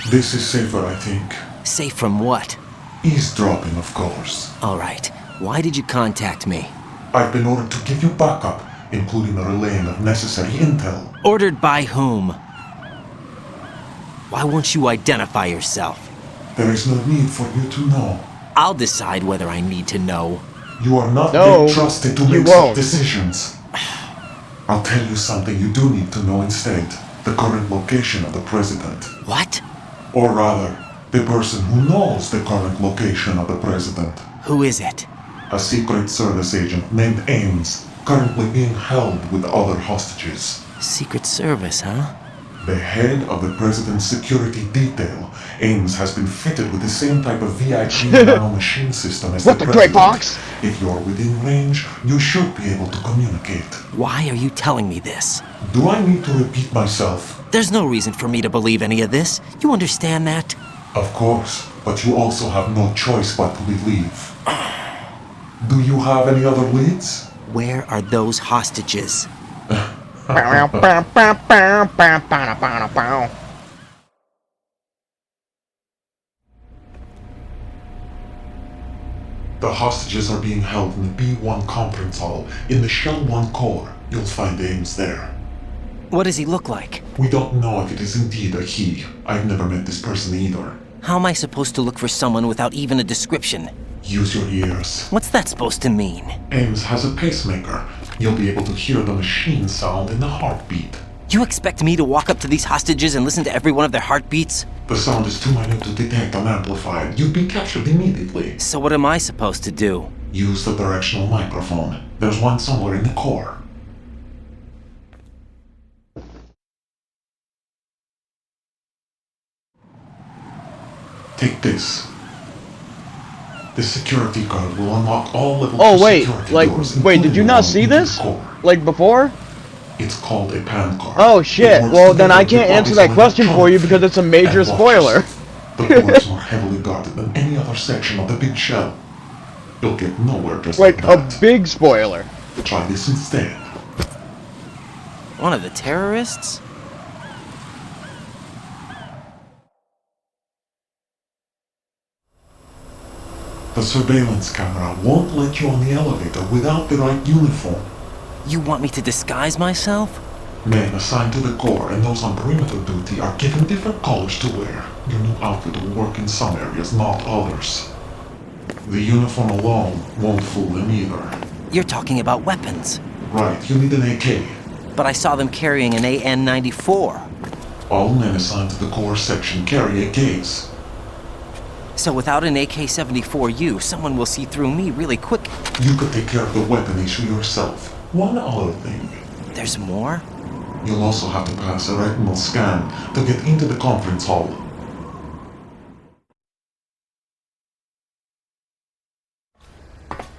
This is safer, I think. Safe from what? Eavesdropping, of course. All right. Why did you contact me? I've been ordered to give you backup, including the relaying of necessary intel. Ordered by whom? Why won't you identify yourself? There is no need for you to know. I'll decide whether I need to know. You are not yet trusted to make such decisions. I'll tell you something you do need to know instead. The current location of the president. What? Or rather, the person who knows the current location of the president. Who is it? A Secret Service agent named Ames, currently being held with other hostages. Secret Service, huh? The head of the president's security detail, Ames, has been fitted with the same type of VIP nano-machine system as What the the president. great box? If you're within range, you should be able to communicate. Why are you telling me this? Do I need to repeat myself? There's no reason for me to believe any of this. You understand that? Of course, but you also have no choice but to believe. Do you have any other leads? Where are those hostages? The hostages are being held in the B1 conference hall in the Shell 1 core. You'll find Ames there. What does he look like? We don't know if it is indeed a he. I've never met this person either. How am I supposed to look for someone without even a description? Use your ears. What's that supposed to mean? Ames has a pacemaker. You'll be able to hear the machine sound in the heartbeat. You expect me to walk up to these hostages and listen to every one of their heartbeats? The sound is too minute to detect and amplify. You'd be captured immediately. So what am I supposed to do? Use the directional microphone. There's one somewhere in the core. Take this. This security card will unlock all level 2 security doors. Wait, did you not see this? Like before? It's called a PAN card. Oh shit, well then I can't answer that question for you because it's a major spoiler. The door is more heavily guarded than any other section of the big shell. You'll get nowhere just like that. A big spoiler. Try this instead. One of the terrorists? The surveillance camera won't let you on the elevator without the right uniform. You want me to disguise myself? Men assigned to the core and those on perimeter duty are given different colors to wear. Your new outfit will work in some areas, not others. The uniform alone won't fool them either. You're talking about weapons. Right, you need an AK. But I saw them carrying an AN-94. All men assigned to the core section carry AKs. So without an AK-74U, someone will see through me really quick. You could take care of the weapon issue yourself. One other thing. There's more? You'll also have to pass a retinal scan to get into the conference hall.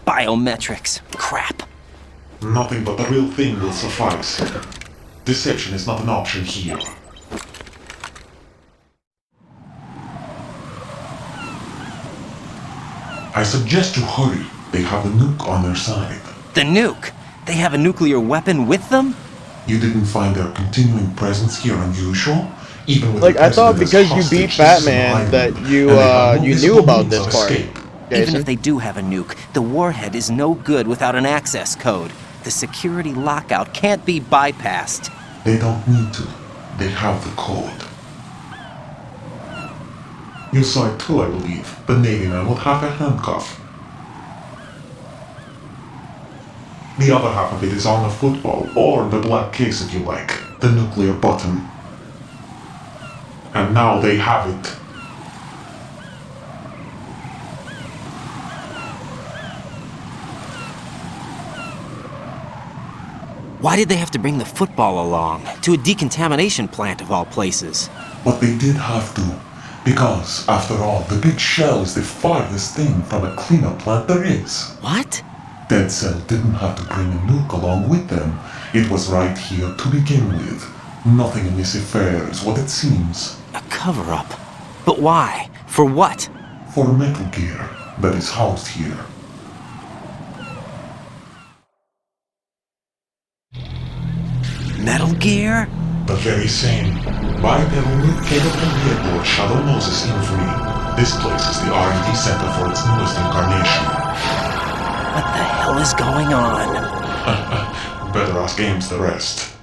Biometrics. Crap. Nothing but the real thing will suffice. Deception is not an option here. I suggest you hurry. They have the nuke on their side. The nuke? They have a nuclear weapon with them? You didn't find their continuing presence here unusual? Even with like, I thought because you beat Batman that you knew about this part. Even if they do have a nuke, the warhead is no good without an access code. The security lockout can't be bypassed. They don't need to. They have the code. You saw it too, I believe. The Navy man with half a handcuff. The other half of it is on the football, or the black case if you like. The nuclear button. And now they have it. Why did they have to bring the football along? To a decontamination plant of all places. But they did have to. Because, after all, the big shell is the farthest thing from a cleanup plant there is. What? Dead Cell didn't have to bring a nuke along with them. It was right here to begin with. Nothing in this affair is what it seems. A cover-up? But why? For what? For Metal Gear that is housed here. Metal Gear? The very same. Bipedal nuke-capable vehicle Shadow Moses infamy. This place is the R&D center for its newest incarnation. What the hell is going on? Better ask Ames the rest.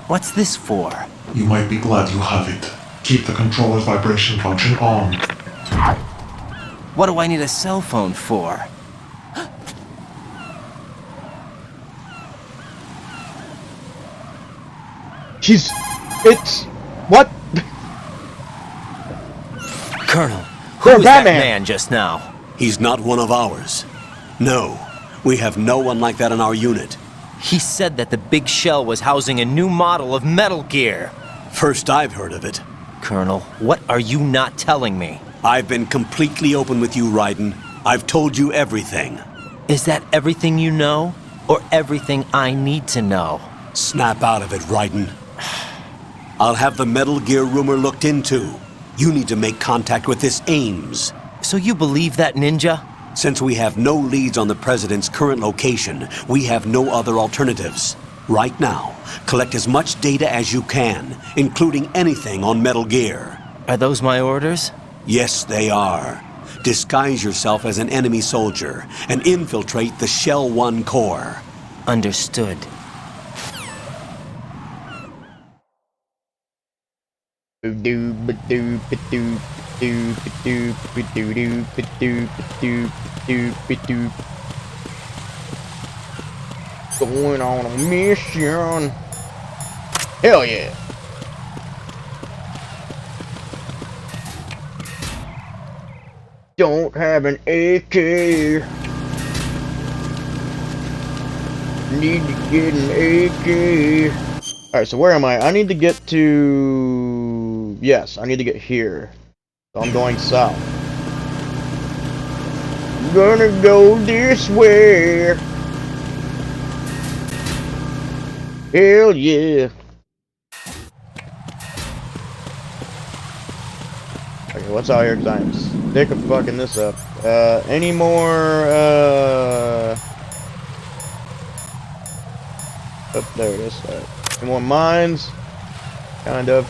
What's this for? You might be glad you have it. Keep the controller's vibration function on. What do I need a cell phone for? What? Colonel, who was that man just now? He's not one of ours. No, we have no one like that in our unit. He said that the big shell was housing a new model of Metal Gear. First I've heard of it. Colonel, what are you not telling me? I've been completely open with you, Raiden. I've told you everything. Is that everything you know? Or everything I need to know? Snap out of it, Raiden. I'll have the Metal Gear rumor looked into. You need to make contact with this Ames. So you believe that ninja? Since we have no leads on the President's current location, we have no other alternatives. Right now, collect as much data as you can, including anything on Metal Gear. Are those my orders? Yes, they are. Disguise yourself as an enemy soldier and infiltrate the Shell 1 core. Understood. Going on a mission. Hell yeah. Don't have an AK. Need to get an AK. Alright, so where am I? I need to get to... Yes, I need to get here. So I'm going south. I'm gonna go this way. Hell yeah. Okay, what's out here? Cause I'm sick of fucking this up. Any more, oh, there it is. Any more mines? Kind of.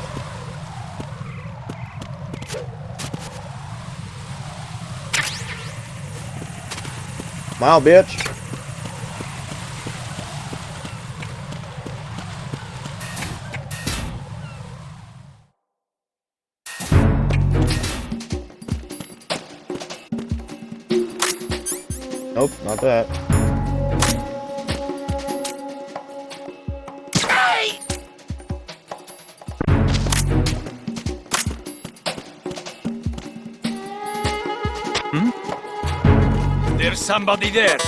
Smile, bitch. Nope, not that. There's somebody there.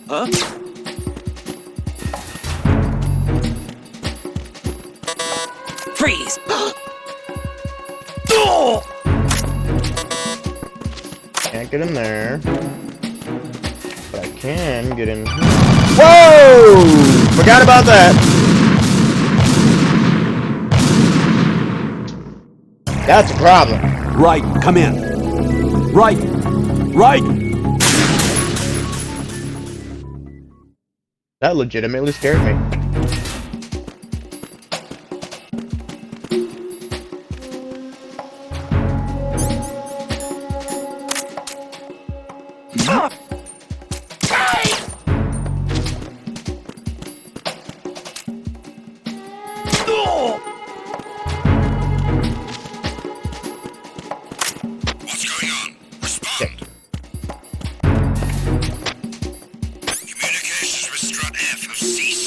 Huh? Freeze! Can't get in there. But I can get in here. Whoa! Forgot about that. That's a problem. Right, come in. Right. Right. That legitimately scared me.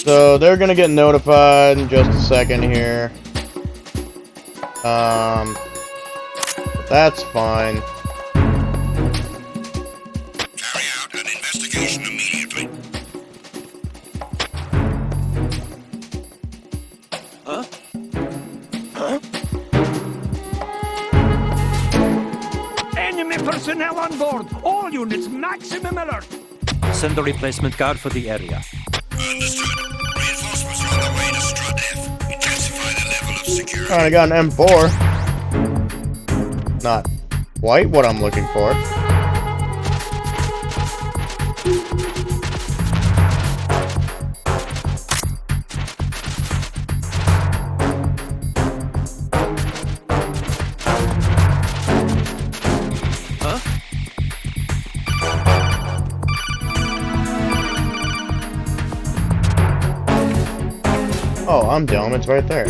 So they're gonna get notified in just a second here. But that's fine. Carry out an investigation immediately. Huh? Huh? Enemy personnel on board! All units, maximum alert! Send a replacement guard for the area. Understood. Reinforcements are on the way to Strut F. Intensify the level of security. Alright, I got an M4. Not quite what I'm looking for. Oh, I'm dumb. It's right there.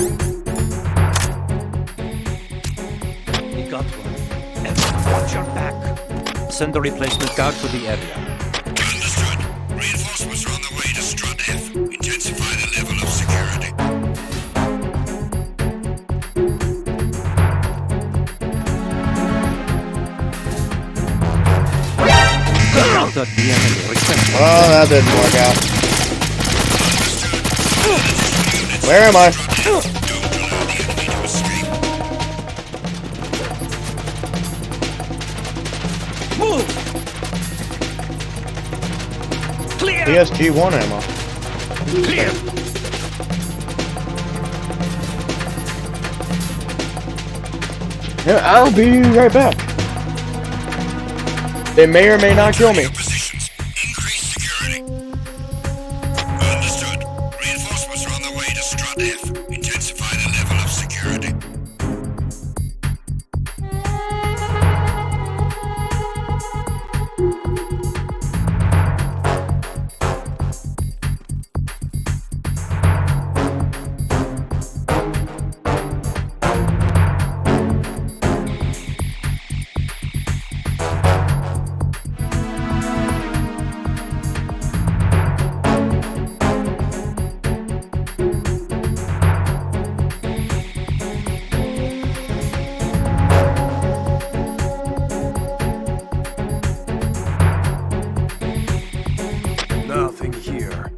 We got one. Everyone, watch your back. Send a replacement guard for the area. Understood. Reinforcements are on the way to Strut F. Intensify the level of security. Counter the enemy. Well, that didn't work out. Where am I? Move! Clear! PSG-1 ammo. Clear! Yeah, I'll be right back. They may or may not kill me. Understood. Reinforcements are on the way to Strut F. Intensify the level of security. Nothing here.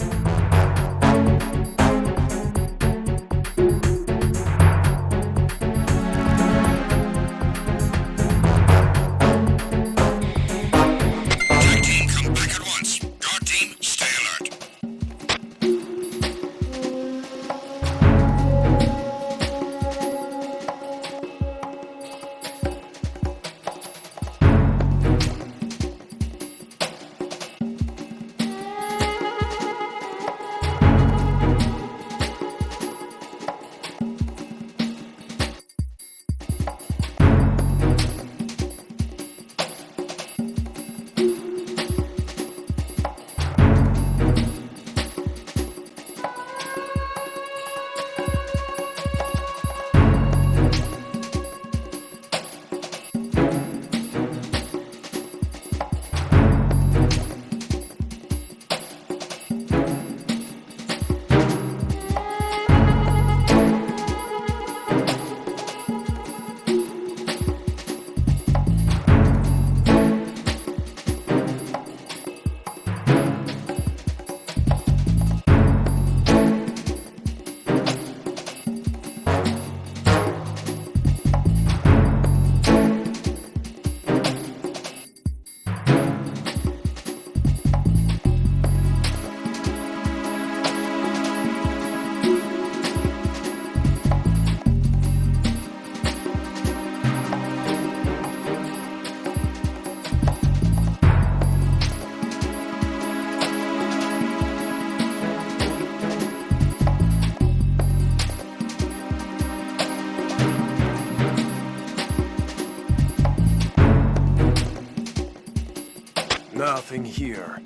Nothing here.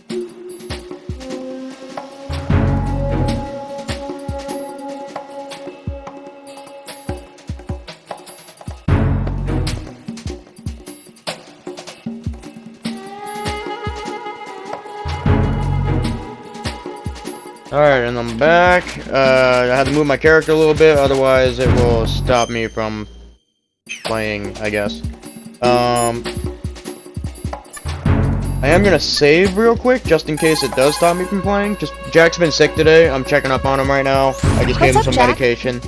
Alright, and I'm back. I had to move my character a little bit, otherwise it will stop me from playing, I guess. I am gonna save real quick, just in case it does stop me from playing. Jack's been sick today. I'm checking up on him right now. I just gave him some medication.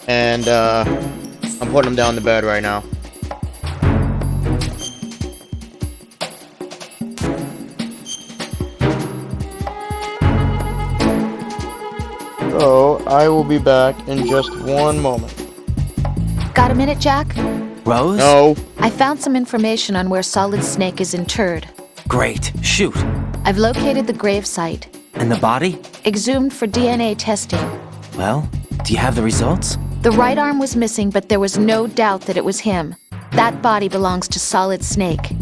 And, I'm putting him down to bed right now. So, I will be back in just one moment. Got a minute, Jack? Rose? No. I found some information on where Solid Snake is interred. Great. Shoot. I've located the grave site. And the body? Exhumed for DNA testing. Well, do you have the results? The right arm was missing, but there was no doubt that it was him. That body belongs to Solid Snake.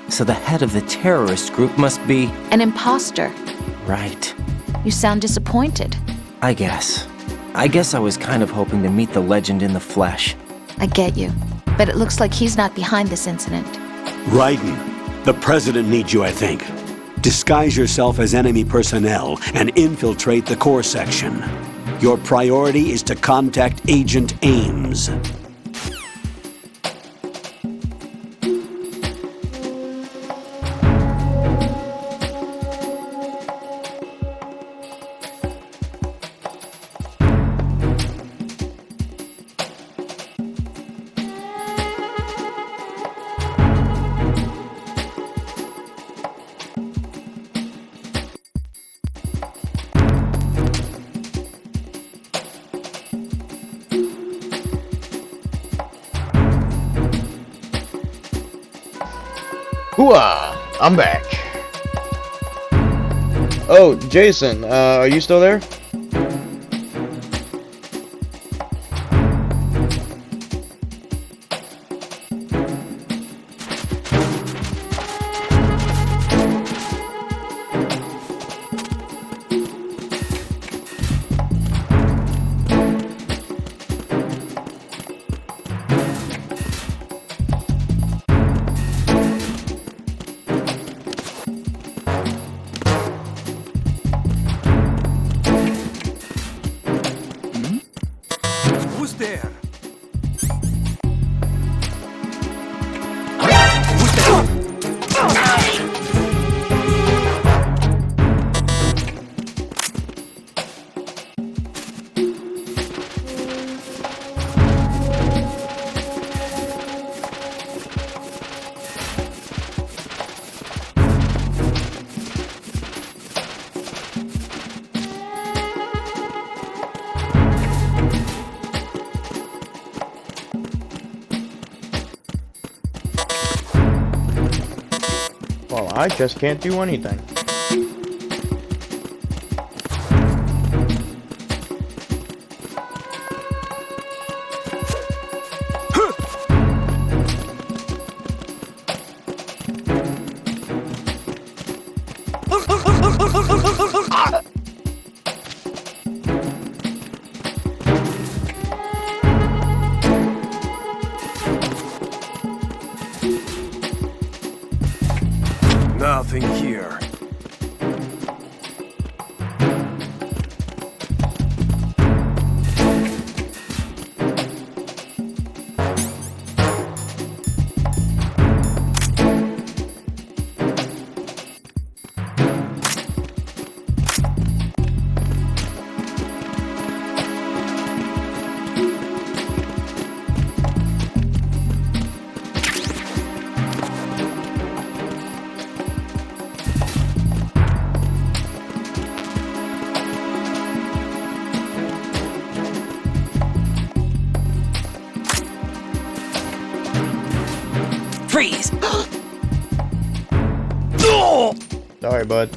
So the head of the terrorist group must be... an imposter. Right. You sound disappointed. I guess I was kind of hoping to meet the legend in the flesh. I get you. But it looks like he's not behind this incident. Raiden, the president needs you, I think. Disguise yourself as enemy personnel and infiltrate the core section. Your priority is to contact Agent Ames. Hooah! I'm back. Oh, Jason, are you still there? I just can't do anything. Nothing here. Freeze! Sorry, bud.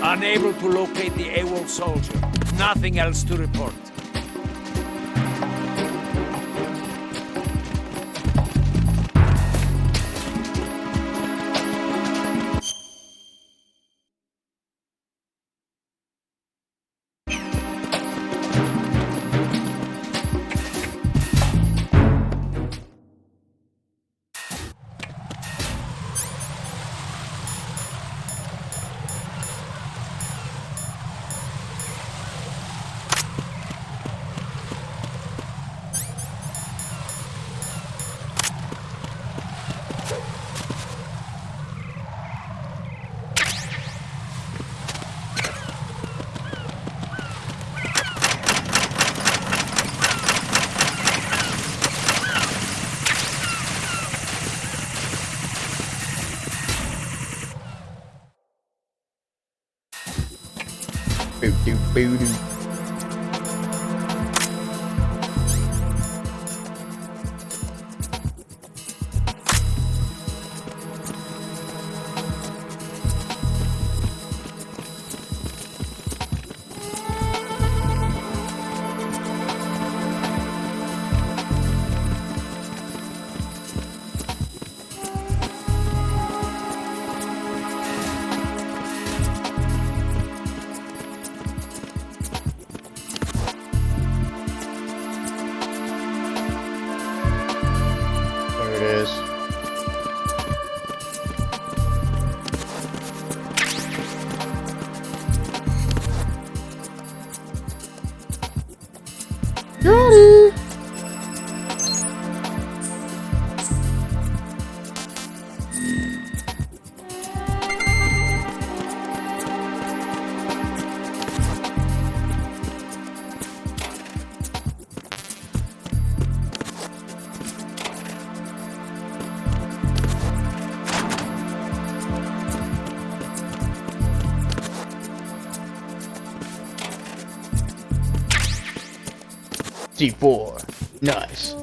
Unable to locate the AWOL soldier. Nothing else to report. C4. Nice.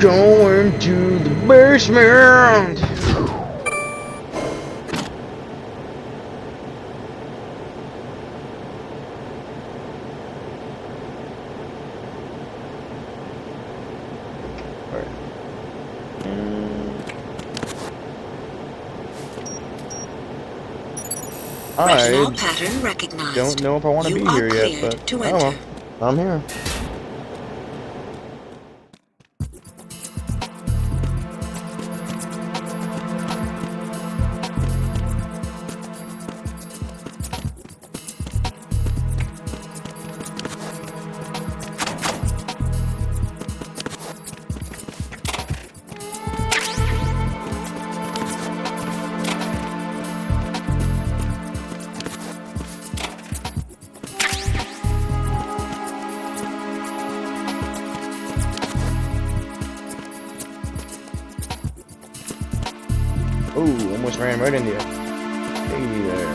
Going to the basement. I don't know if I want to be here yet, but oh well, I'm here. Ooh, almost ran right into you. Hey there.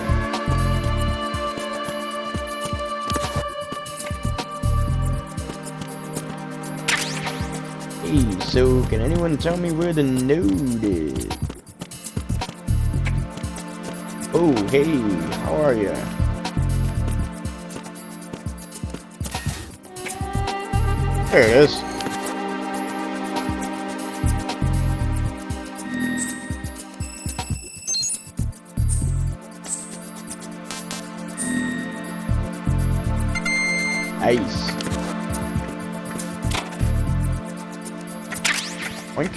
Hey, so can anyone tell me where the node is? Oh, hey, how are ya? There it is. Nice. Oink.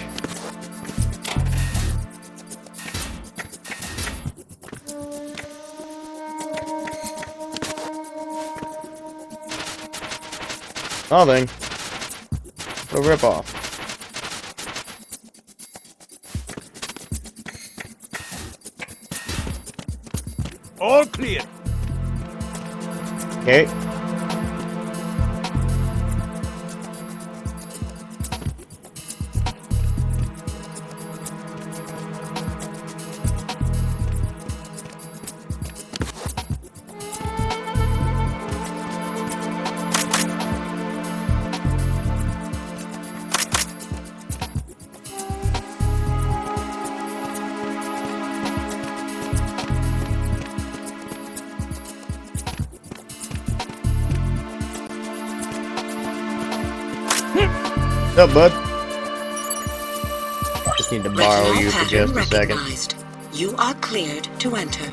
Nothing. A rip off. All clear. Okay. What's up, bud? Just need to borrow you for just a second. You are cleared to enter.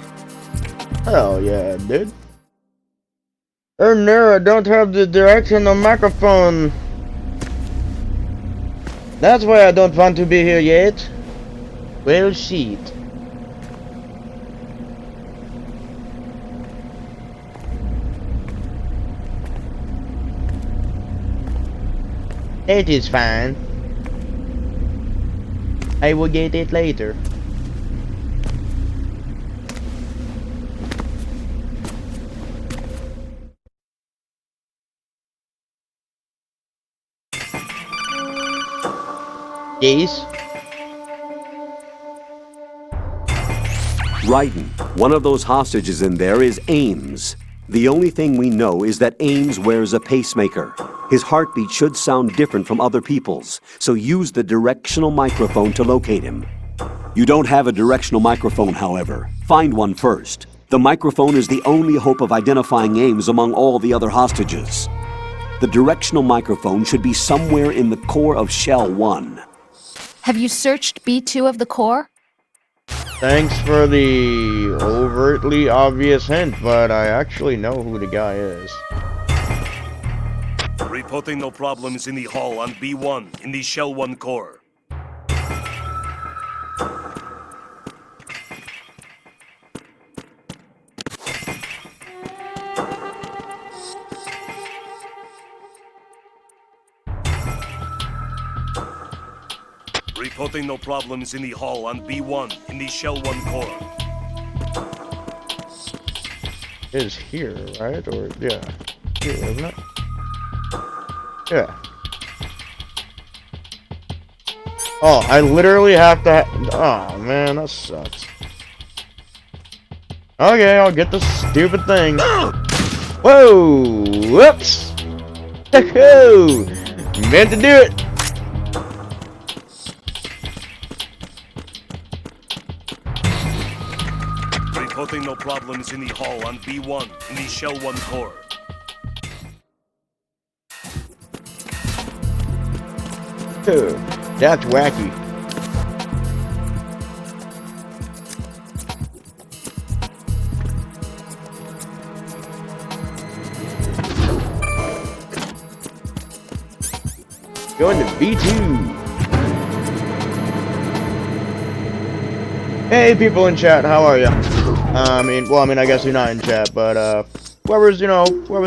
Hell yeah, dude. I don't have the directional microphone. That's why I don't want to be here yet. Well, shit. It is fine. I will get it later. Yes? Raiden, one of those hostages in there is Ames. The only thing we know is that Ames wears a pacemaker. His heartbeat should sound different from other people's, so use the directional microphone to locate him. You don't have a directional microphone, however. Find one first. The microphone is the only hope of identifying Ames among all the other hostages. The directional microphone should be somewhere in the core of Shell 1. Have you searched B2 of the core? Thanks for the overtly obvious hint, but I actually know who the guy is. Reporting no problems in the hall on B1 in the Shell 1 core. Reporting no problems in the hall on B1 in the Shell 1 core. It is here, right? Or, yeah. Here, isn't it? Yeah. Oh, I literally have to oh, man, that sucks. Okay, I'll get the stupid thing. Whoa! Whoops! Meant to do it! Reporting no problems in the hull on B1 in the Shell 1 core. That's wacky. Going to B2. Hey, people in chat, how are you? I guess you're not in chat, but whoever's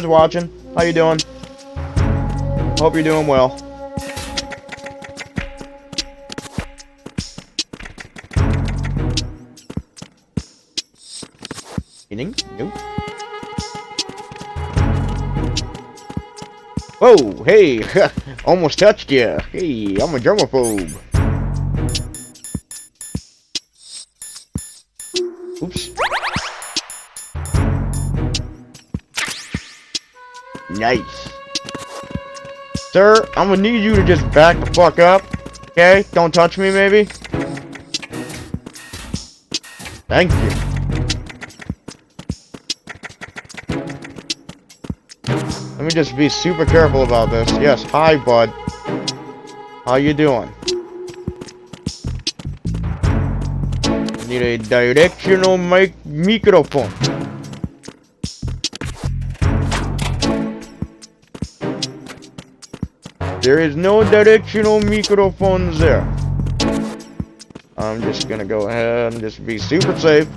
watching, how you doing? Hope you're doing well. Nope. Whoa, hey, almost touched ya. Hey, I'm a germaphobe. Oops. Nice. Sir, I'm gonna need you to just back the fuck up. Okay? Don't touch me, maybe? Thank you. Let me just be super careful about this. Yes, hi, bud. How you doing? Need a directional microphone. There is no directional microphones there. I'm just gonna go ahead and just be super safe.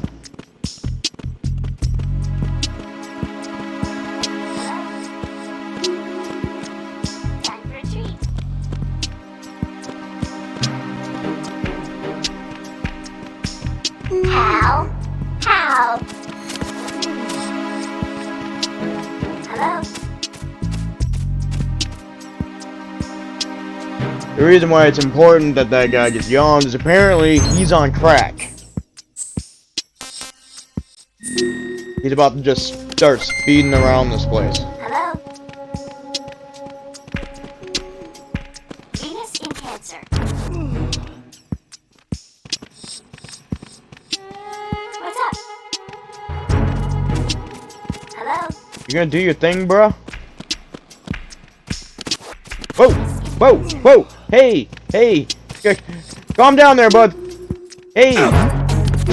The reason why it's important that that guy just yawns is apparently he's on crack. He's about to just start speeding around this place. Hello? Venus in Cancer. What's up? Hello? You gonna do your thing, bruh? Whoa! Whoa! Whoa! Hey! Hey! Calm down there, bud! Hey!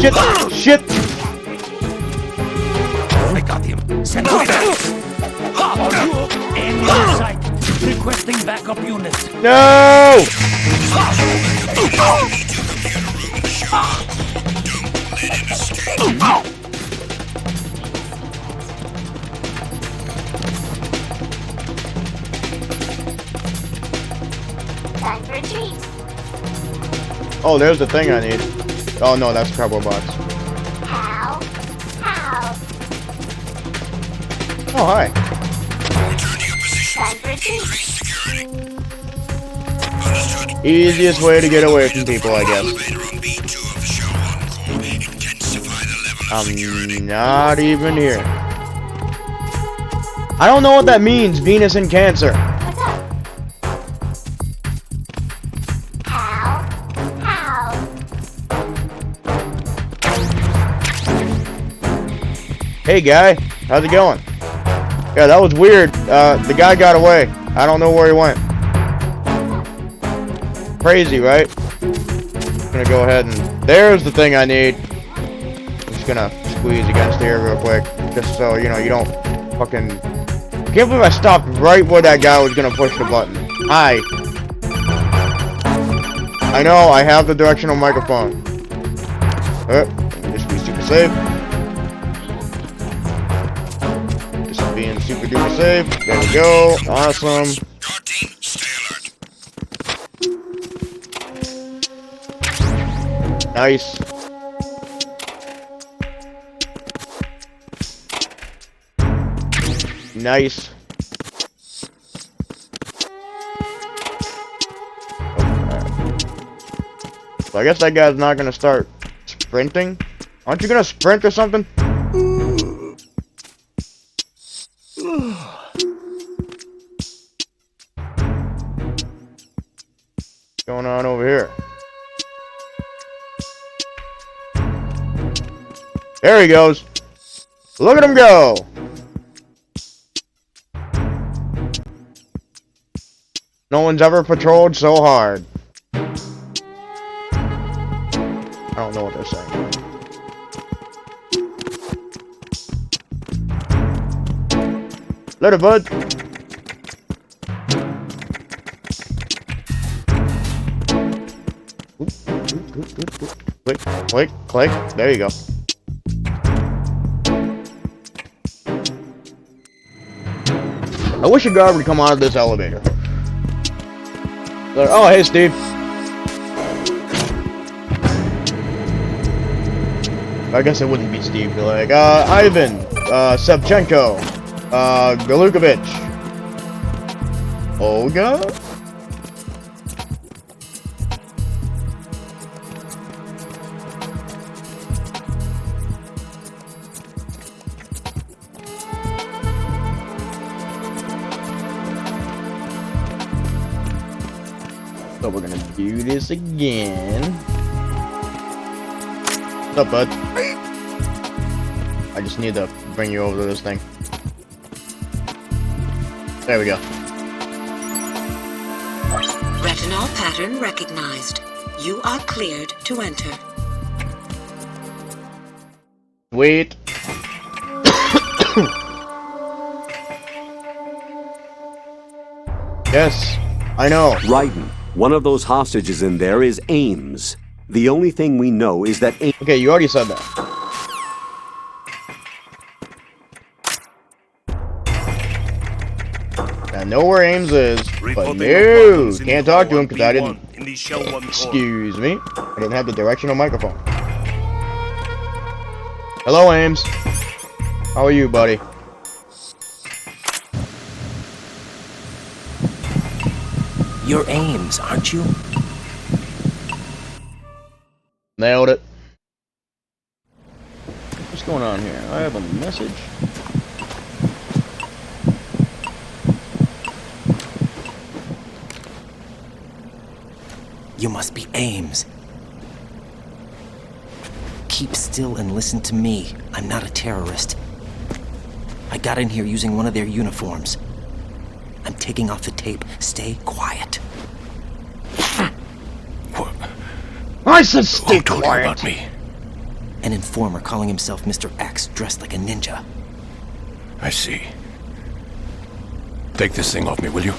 Shit! Shit! I got him. Send him back. And inside. Requesting backup units. No! Time for a treat. Oh, there's the thing I need. Oh no, that's a cardboard box. How? How? Oh, hi. Time for a treat. Easiest way to get away from people, I guess. I'm not even here. I don't know what that means, Venus in Cancer. What's up? How? How? Hey guy, how's it going? Yeah, that was weird. The guy got away. I don't know where he went. Crazy, right? I'm gonna go ahead and... There's the thing I need. I'm just gonna squeeze against here real quick. Just so, you know, you don't fucking... I can't believe I stopped right where that guy was gonna push the button. Hi. I know, I have the directional microphone. Just be super safe. Just being super duper safe. There we go. Awesome. Nice. Nice. So I guess that guy's not gonna start sprinting. Aren't you gonna sprint or something? What's going on over here? There he goes. Look at him go. No one's ever patrolled so hard. I don't know what they're saying. Later, bud. Click, click, click. There you go. I wish a guard would come out of this elevator. Oh, hey, Steve. I guess it wouldn't be Steve. Be like, Ivan, Sevchenko, Galukovich, Olga? So we're gonna do this again. What's up, bud? I just need to bring you over to this thing. There we go. Retinol pattern recognized. You are cleared to enter. Wait. Yes, I know. Raiden, one of those hostages in there is Ames. The only thing we know is that Ames... Okay, you already said that. I know where Ames is, but no, can't talk to him because I didn't. Excuse me, I didn't have the directional microphone. Hello, Ames. How are you, buddy? You're Ames, aren't you? Nailed it. What's going on here? I have a message. You must be Ames. Keep still and listen to me. I'm not a terrorist. I got in here using one of their uniforms. I'm taking off the tape. Stay quiet. I said stay quiet. About me? An informer calling himself Mr. X, dressed like a ninja. I see. Take this thing off me, will you?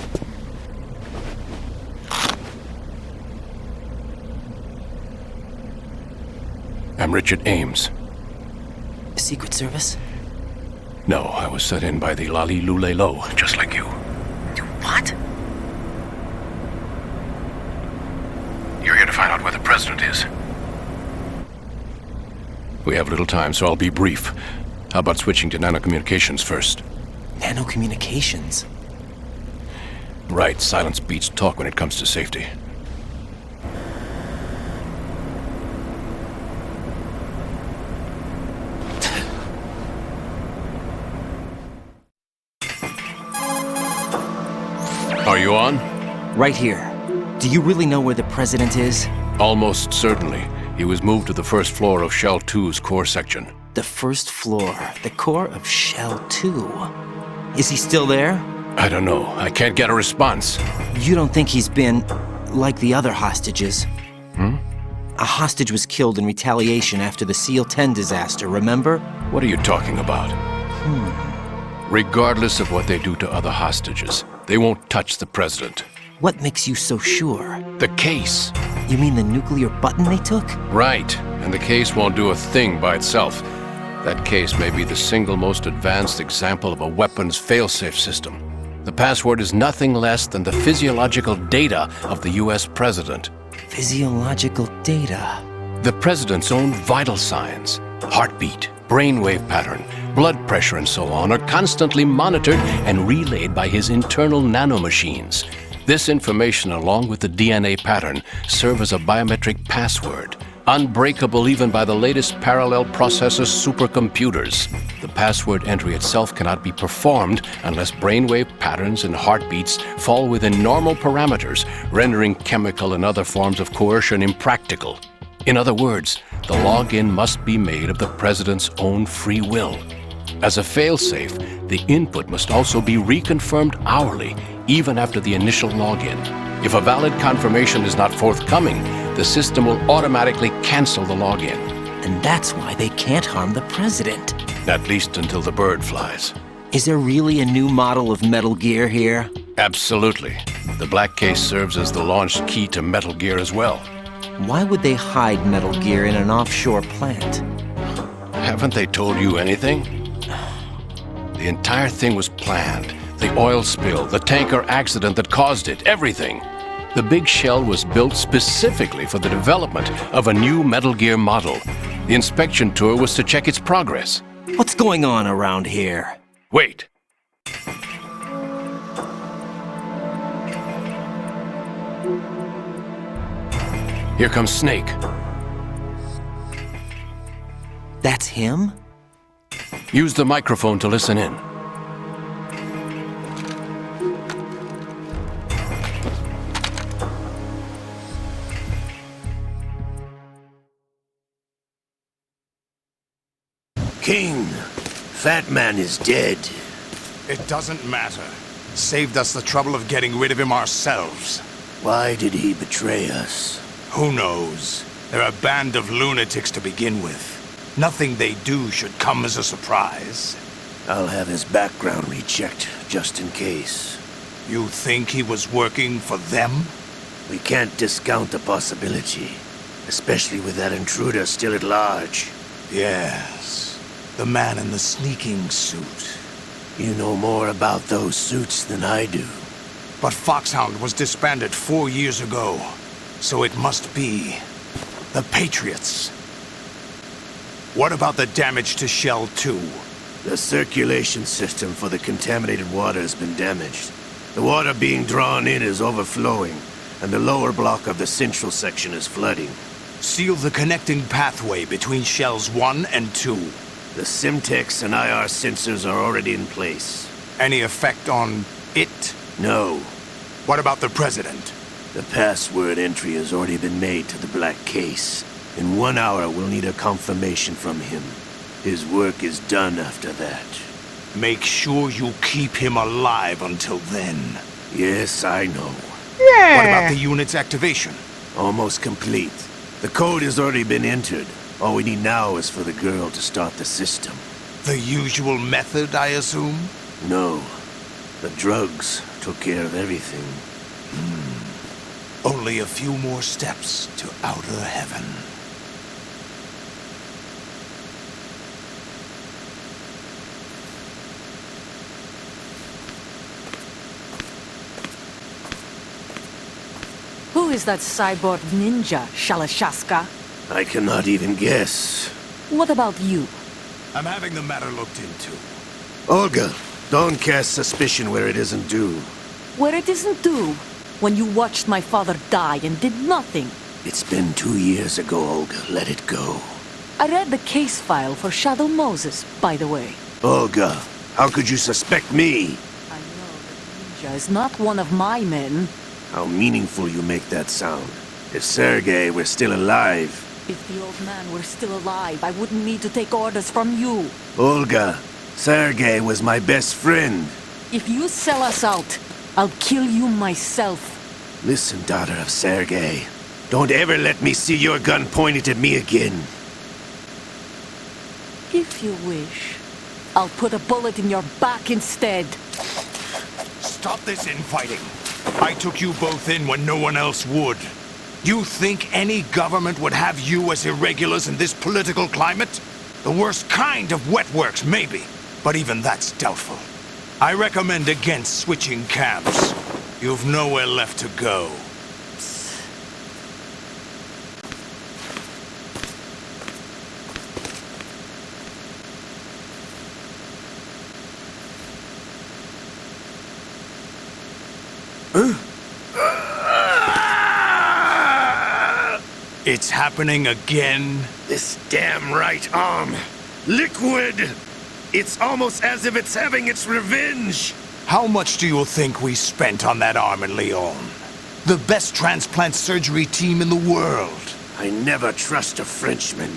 I'm Richard Ames. Secret Service? No, I was sent in by the Lali Lule Lo, just like you. What? You're here to find out where the president is. We have little time, so I'll be brief. How about switching to nanocommunications first? Nanocommunications? Right, silence beats talk when it comes to safety. Are you on? Right here. Do you really know where the president is? Almost certainly. He was moved to the first floor of Shell 2's core section. The first floor. The core of Shell 2. Is he still there? I don't know. I can't get a response. You don't think he's been like the other hostages? Hmm? A hostage was killed in retaliation after the SEAL 10 disaster, remember? What are you talking about? Regardless of what they do to other hostages, they won't touch the president. What makes you so sure? The case. You mean the nuclear button they took? Right, and the case won't do a thing by itself. That case may be the single most advanced example of a weapons failsafe system. The password is nothing less than the physiological data of the US president. Physiological data? The president's own vital signs, heartbeat, brainwave pattern, blood pressure and so on are constantly monitored and relayed by his internal nanomachines. This information, along with the DNA pattern, serve as a biometric password, unbreakable even by the latest parallel processor supercomputers. The password entry itself cannot be performed unless brainwave patterns and heartbeats fall within normal parameters, rendering chemical and other forms of coercion impractical. In other words, the login must be made of the President's own free will. As a failsafe, the input must also be reconfirmed hourly, even after the initial login. If a valid confirmation is not forthcoming, the system will automatically cancel the login. And that's why they can't harm the President. At least until the bird flies. Is there really a new model of Metal Gear here? Absolutely. The black case serves as the launch key to Metal Gear as well. Why would they hide Metal Gear in an offshore plant? Haven't they told you anything? The entire thing was planned. The oil spill, the tanker accident that caused it, everything. The big shell was built specifically for the development of a new Metal Gear model. The inspection tour was to check its progress. What's going on around here? Wait. Here comes Snake. That's him? Use the microphone to listen in. King, Fat Man is dead. It doesn't matter. Saved us the trouble of getting rid of him ourselves. Why did he betray us? Who knows? They're a band of lunatics to begin with. Nothing they do should come as a surprise. I'll have his background rechecked, just in case. You think he was working for them? We can't discount the possibility, especially with that intruder still at large. Yes, the man in the sneaking suit. You know more about those suits than I do. But Foxhound was disbanded 4 years ago, so it must be the Patriots. What about the damage to Shell 2? The circulation system for the contaminated water has been damaged. The water being drawn in is overflowing, and the lower block of the central section is flooding. Seal the connecting pathway between Shells 1 and 2. The Simtex and IR sensors are already in place. Any effect on it? No. What about the President? The password entry has already been made to the black case. In 1 hour, we'll need a confirmation from him. His work is done after that. Make sure you keep him alive until then. Yes, I know. Yeah. What about the unit's activation? Almost complete. The code has already been entered. All we need now is for the girl to start the system. The usual method, I assume? No. The drugs took care of everything. Only a few more steps to outer heaven. Who is that cyborg ninja, Shalashaska? I cannot even guess. What about you? I'm having the matter looked into. Olga, don't cast suspicion where it isn't due. Where it isn't due? When you watched my father die and did nothing. It's been 2 years ago, Olga. Let it go. I read the case file for Shadow Moses, by the way. Olga, how could you suspect me? I know that Ninja is not one of my men. How meaningful you make that sound. If Sergei were still alive... If the old man were still alive, I wouldn't need to take orders from you. Olga, Sergei was my best friend. If you sell us out, I'll kill you myself. Listen, daughter of Sergei. Don't ever let me see your gun pointed at me again. If you wish, I'll put a bullet in your back instead. Stop this infighting. I took you both in when no one else would. You think any government would have you as irregulars in this political climate? The worst kind of wet works, maybe. But even that's doubtful. I recommend against switching camps. You've nowhere left to go. It's happening again? This damn right arm. Liquid! It's almost as if it's having its revenge! How much do you think we spent on that arm in Lyon? The best transplant surgery team in the world. I never trust a Frenchman.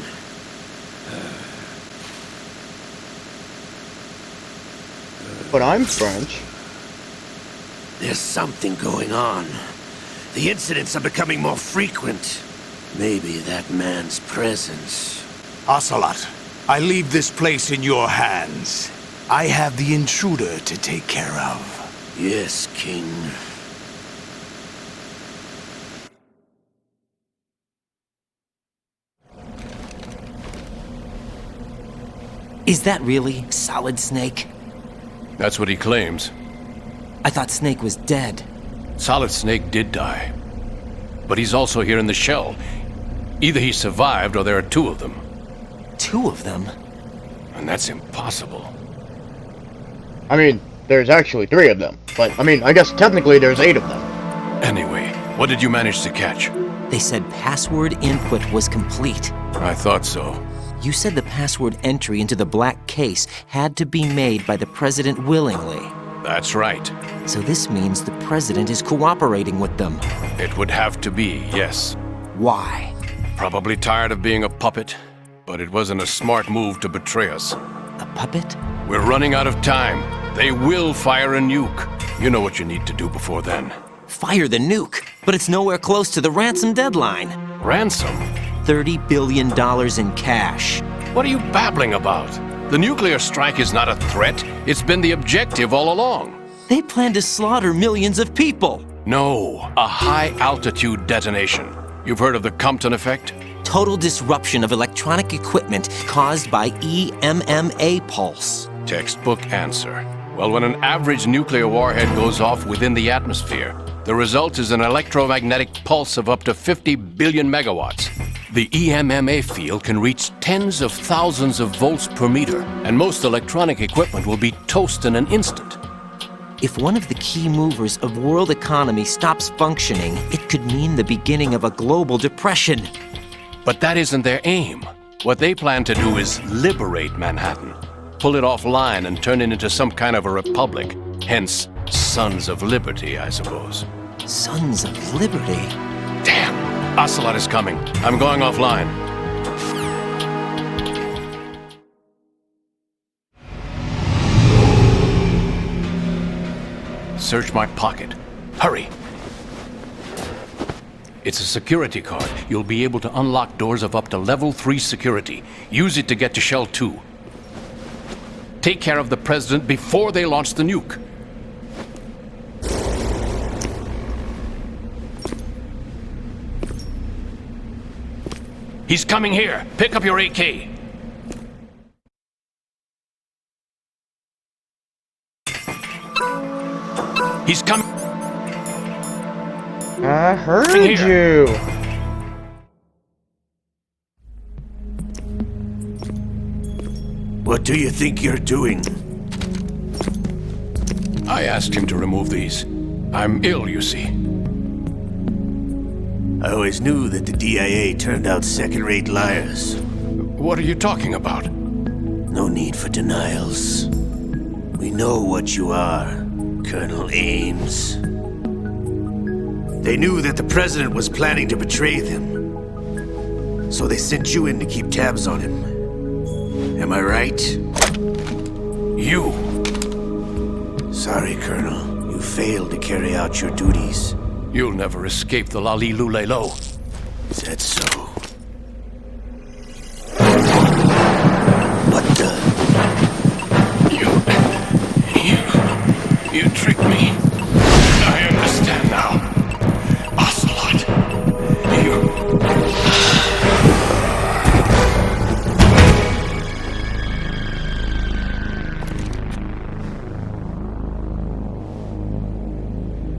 But I'm French. There's something going on. The incidents are becoming more frequent. Maybe that man's presence. Ocelot, I leave this place in your hands. I have the intruder to take care of. Yes, King. Is that really Solid Snake? That's what he claims. I thought Snake was dead. Solid Snake did die. But he's also here in the shell. Either he survived or there are two of them. Two of them? And that's impossible. I mean, there's actually 3 of them. But, I mean, I guess technically there's 8 of them. Anyway, what did you manage to catch? They said password input was complete. I thought so. You said the password entry into the black case had to be made by the president willingly. That's right. So this means the president is cooperating with them. It would have to be, yes. Why? Probably tired of being a puppet, but it wasn't a smart move to betray us. A puppet? We're running out of time. They will fire a nuke. You know what you need to do before then. Fire the nuke? But it's nowhere close to the ransom deadline. Ransom? $30 billion in cash. What are you babbling about? The nuclear strike is not a threat. It's been the objective all along. They plan to slaughter millions of people. No, a high-altitude detonation. You've heard of the Compton effect? Total disruption of electronic equipment caused by EMMA pulse. Textbook answer. Well, when an average nuclear warhead goes off within the atmosphere, the result is an electromagnetic pulse of up to 50 billion megawatts. The EMMA field can reach tens of thousands of volts per meter, and most electronic equipment will be toast in an instant. If one of the key movers of world economy stops functioning, it could mean the beginning of a global depression. But that isn't their aim. What they plan to do is liberate Manhattan, pull it offline and turn it into some kind of a republic. Hence, Sons of Liberty, I suppose. Sons of Liberty? Damn! Ocelot is coming. I'm going offline. Search my pocket. Hurry! It's a security card. You'll be able to unlock doors of up to level 3 security. Use it to get to Shell 2. Take care of the president before they launch the nuke. He's coming here. Pick up your AK. He's coming. I heard you. What do you think you're doing? I asked him to remove these. I'm ill, you see. I always knew that the DIA turned out second-rate liars. What are you talking about? No need for denials. We know what you are, Colonel Ames. They knew that the president was planning to betray them. So they sent you in to keep tabs on him. Am I right? You! Sorry, Colonel. You failed to carry out your duties. You'll never escape the Lali Lule Lo. Is that so? What the? You tricked me. I understand now. Ocelot.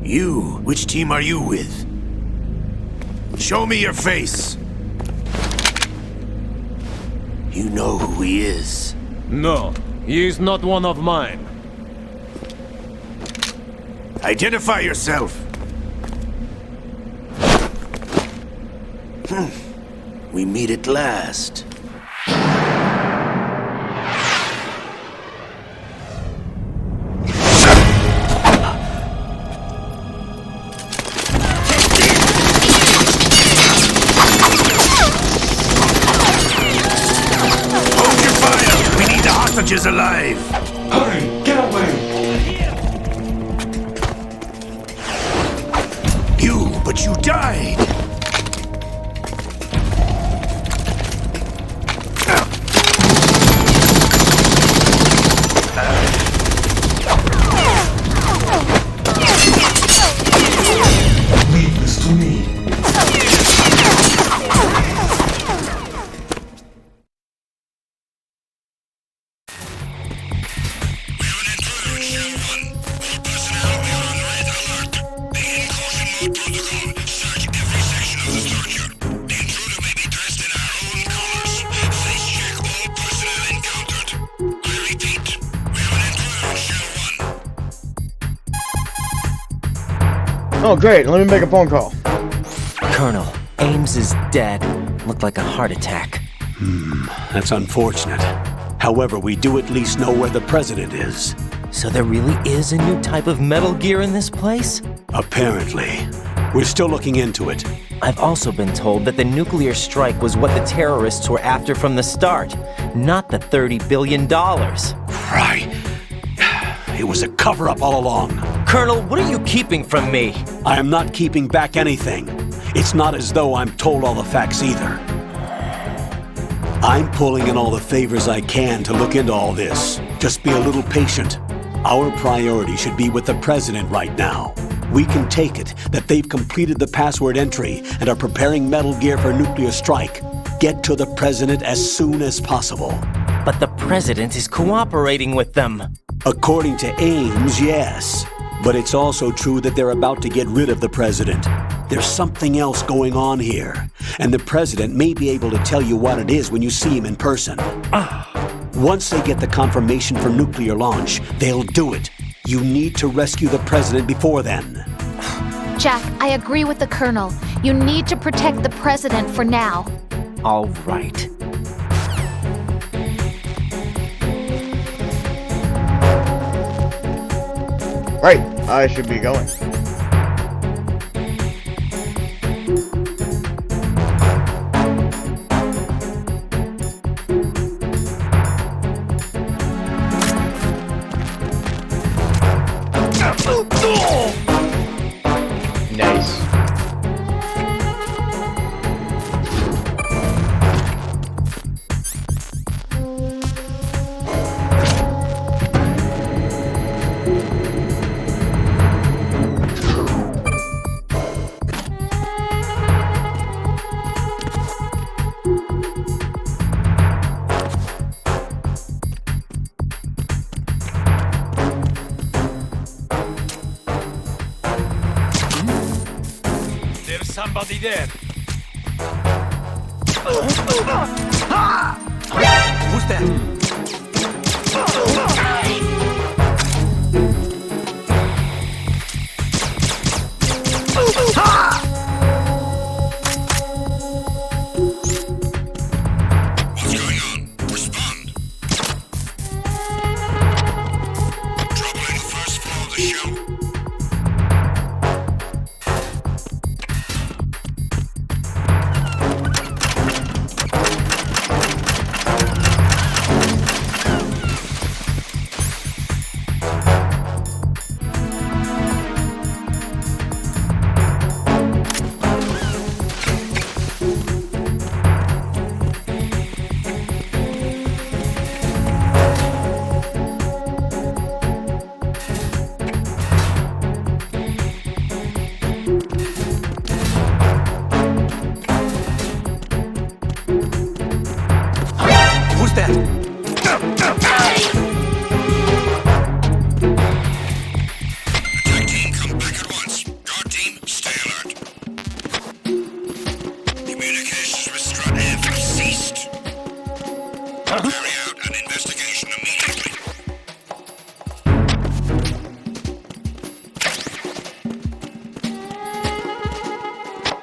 You? Which team are you with? Show me your face! You know who he is. No, he is not one of mine. Identify yourself! We meet at last. passengers alive! Hurry, get away! But you died! Leave this to me. Oh, great. Let me make a phone call. Colonel, Ames is dead. Looked like a heart attack. That's unfortunate. However, we do at least know where the president is. So there really is a new type of Metal Gear in this place? Apparently. We're still looking into it. I've also been told that the nuclear strike was what the terrorists were after from the start, not the $30 billion. Right. It was a cover-up all along. Colonel, what are you keeping from me? I am not keeping back anything. It's not as though I'm told all the facts either. I'm pulling in all the favors I can to look into all this. Just be a little patient. Our priority should be with the president right now. We can take it that they've completed the password entry and are preparing Metal Gear for nuclear strike. Get to the president as soon as possible. But the president is cooperating with them. According to Ames, yes. But it's also true that they're about to get rid of the president. There's something else going on here, and the president may be able to tell you what it is when you see him in person. Once they get the confirmation for nuclear launch, they'll do it. You need to rescue the president before then. Jack, I agree with the Colonel. You need to protect the president for now. All right. Right, I should be going. Nice. Somebody there. Who's that? What's going on? Respond. Trouble in the first floor of the shell.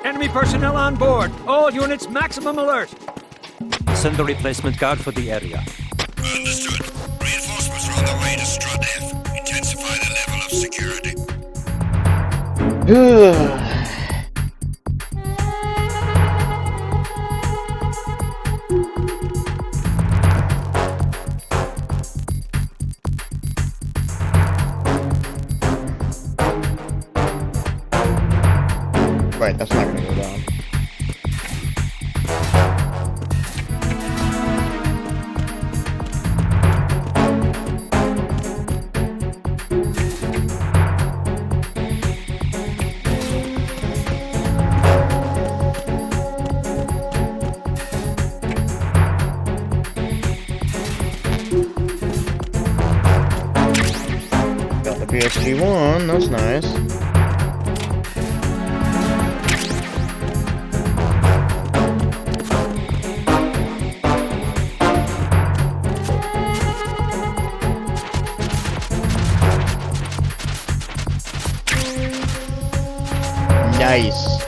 Enemy personnel on board. All units, maximum alert. Send the replacement guard for the area. Understood. Reinforcements are on the way to Strut F. Intensify the level of security. 1, that's nice. Nice.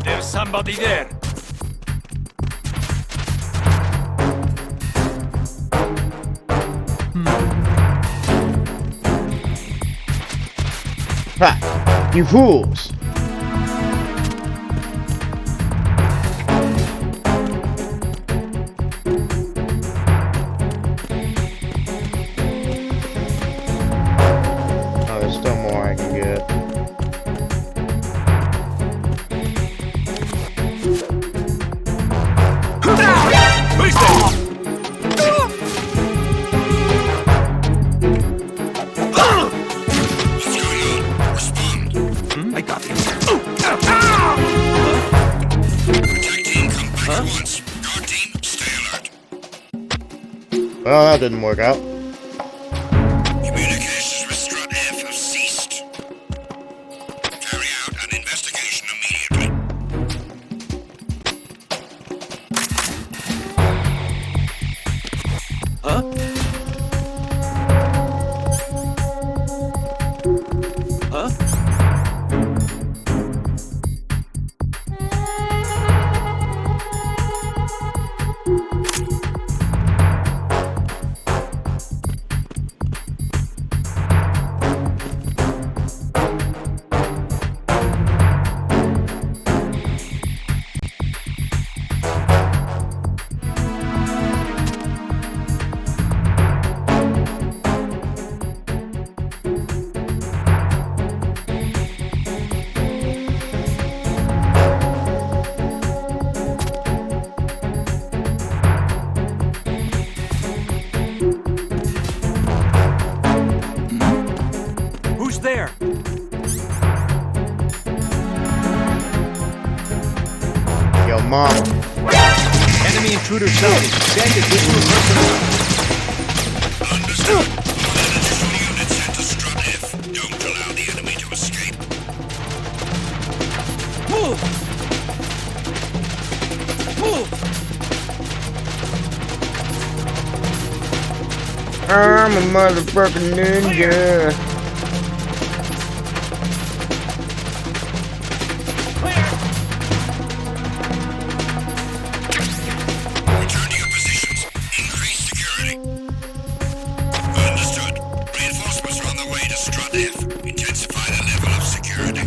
There's somebody there. Ha! You fools! Oh, there's still more I can get. I got it. Well, that didn't work out. Communications with Strut F have ceased. Carry out an investigation immediately. Huh? Huh? Who's there? Yo, mama. Enemy intruder sighted. Send additional personnel. Understood. An additional unit sent to Strut F. Don't allow the enemy to escape. Move! Move! I'm a motherfucking ninja. Return to your positions. Increase security. Understood. Reinforcements are on their way to Strut F. Intensify the level of security.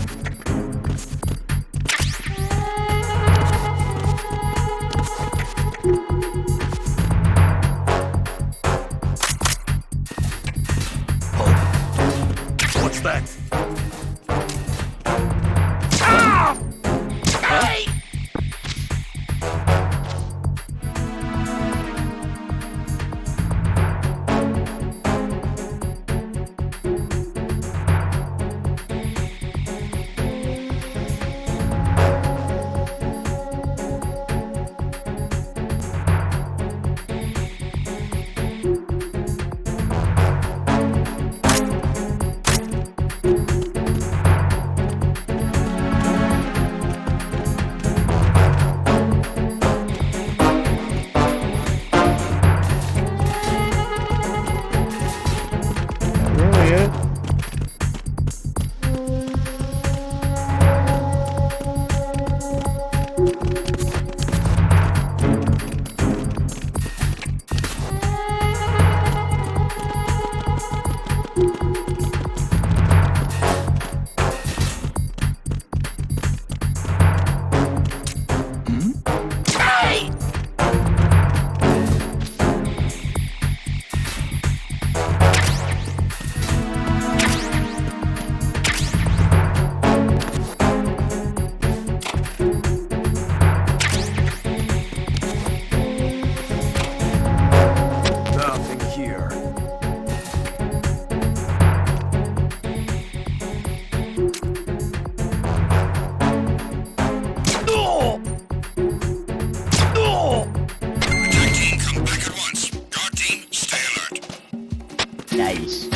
Nice.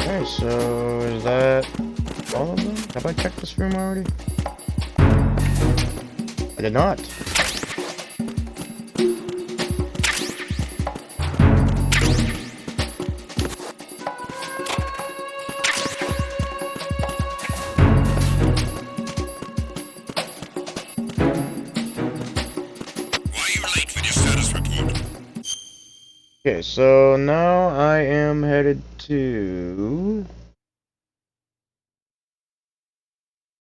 Okay, so is that all of them? Have I checked this room already? I did not. Okay, so now I am headed to...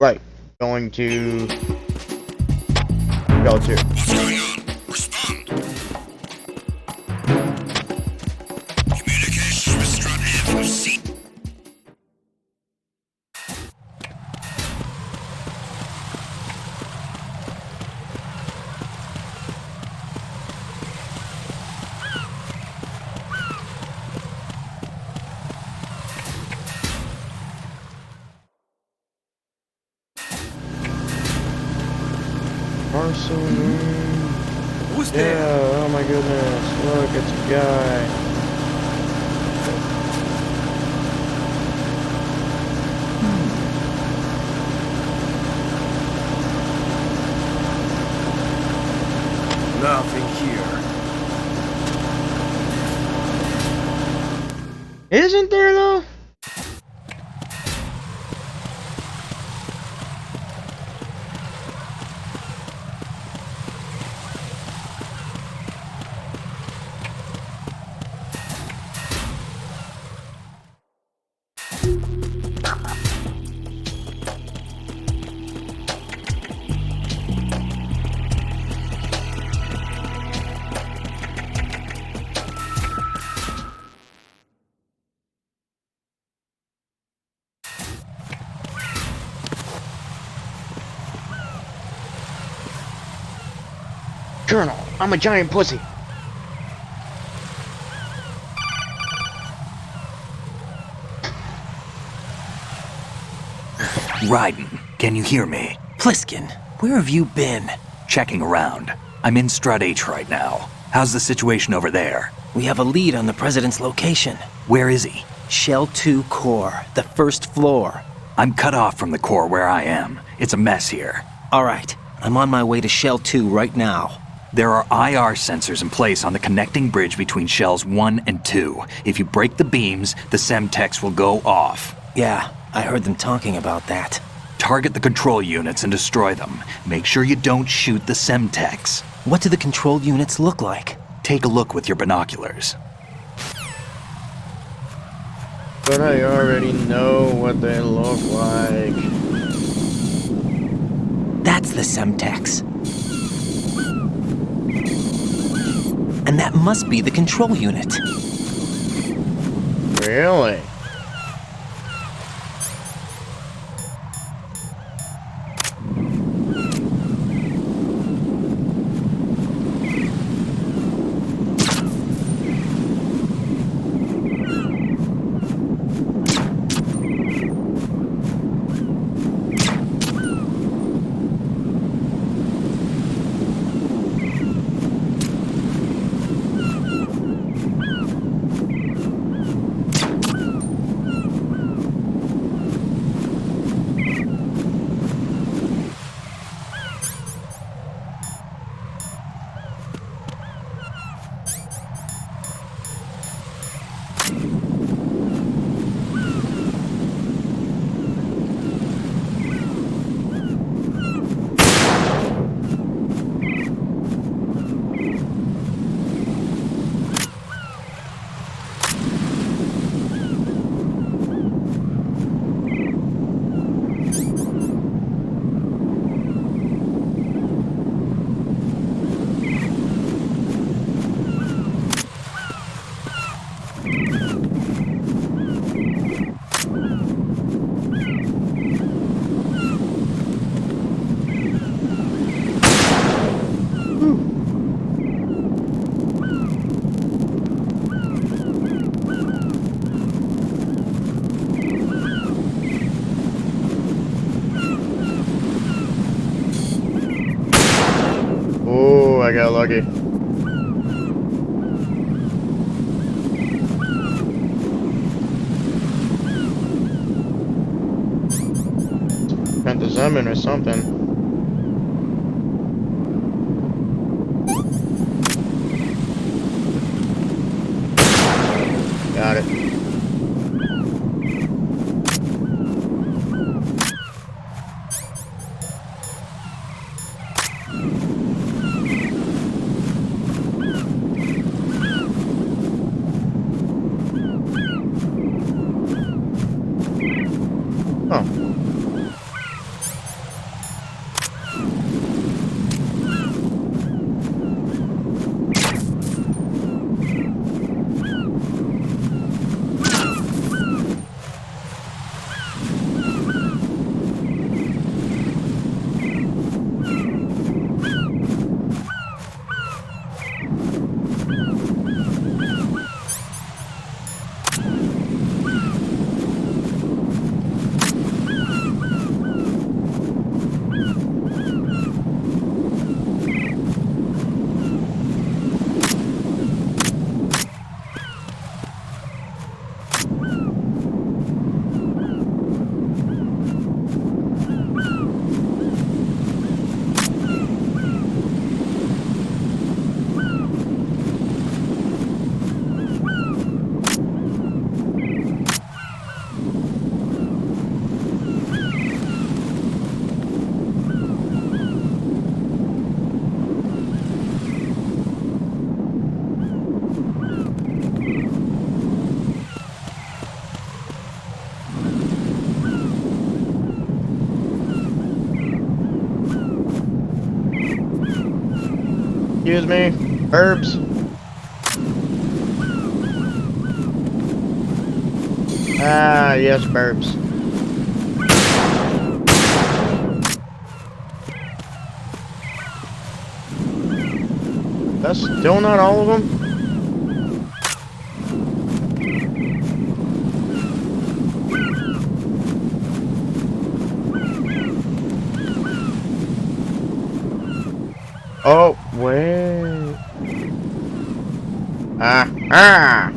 Right, going to... Shell 2. What's going on? Respond. Communications with Strut F of C. Parcel room. Who's there? Yeah, oh my goodness. Look, it's a guy. Nothing here. Isn't there though? Colonel, I'm a giant pussy. Raiden, can you hear me? Pliskin, where have you been? Checking around. I'm in Strut H right now. How's the situation over there? We have a lead on the President's location. Where is he? Shell 2 core, the first floor. I'm cut off from the core where I am. It's a mess here. All right, I'm on my way to Shell 2 right now. There are IR sensors in place on the connecting bridge between Shells 1 and 2. If you break the beams, the Semtex will go off. Yeah, I heard them talking about that. Target the control units and destroy them. Make sure you don't shoot the Semtex. What do the control units look like? Take a look with your binoculars. But I already know what they look like. That's the Semtex. And that must be the control unit. Really? lucky. Spent the Zeman or something. Got it. Excuse me, herbs. Ah, yes, burbs. That's still not all of them? Oh, wait. Ah.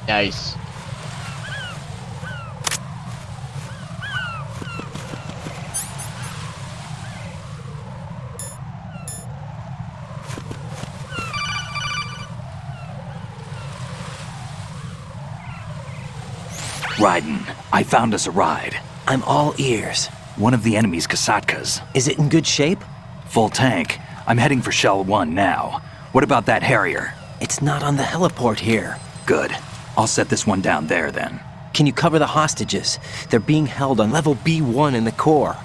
Nice. Raiden, I found us a ride. I'm all ears. One of the enemy's Kasatkas. Is it in good shape? Full tank. I'm heading for Shell 1 now. What about that Harrier? It's not on the heliport here. Good. I'll set this one down there then. Can you cover the hostages? They're being held on level B1 in the core.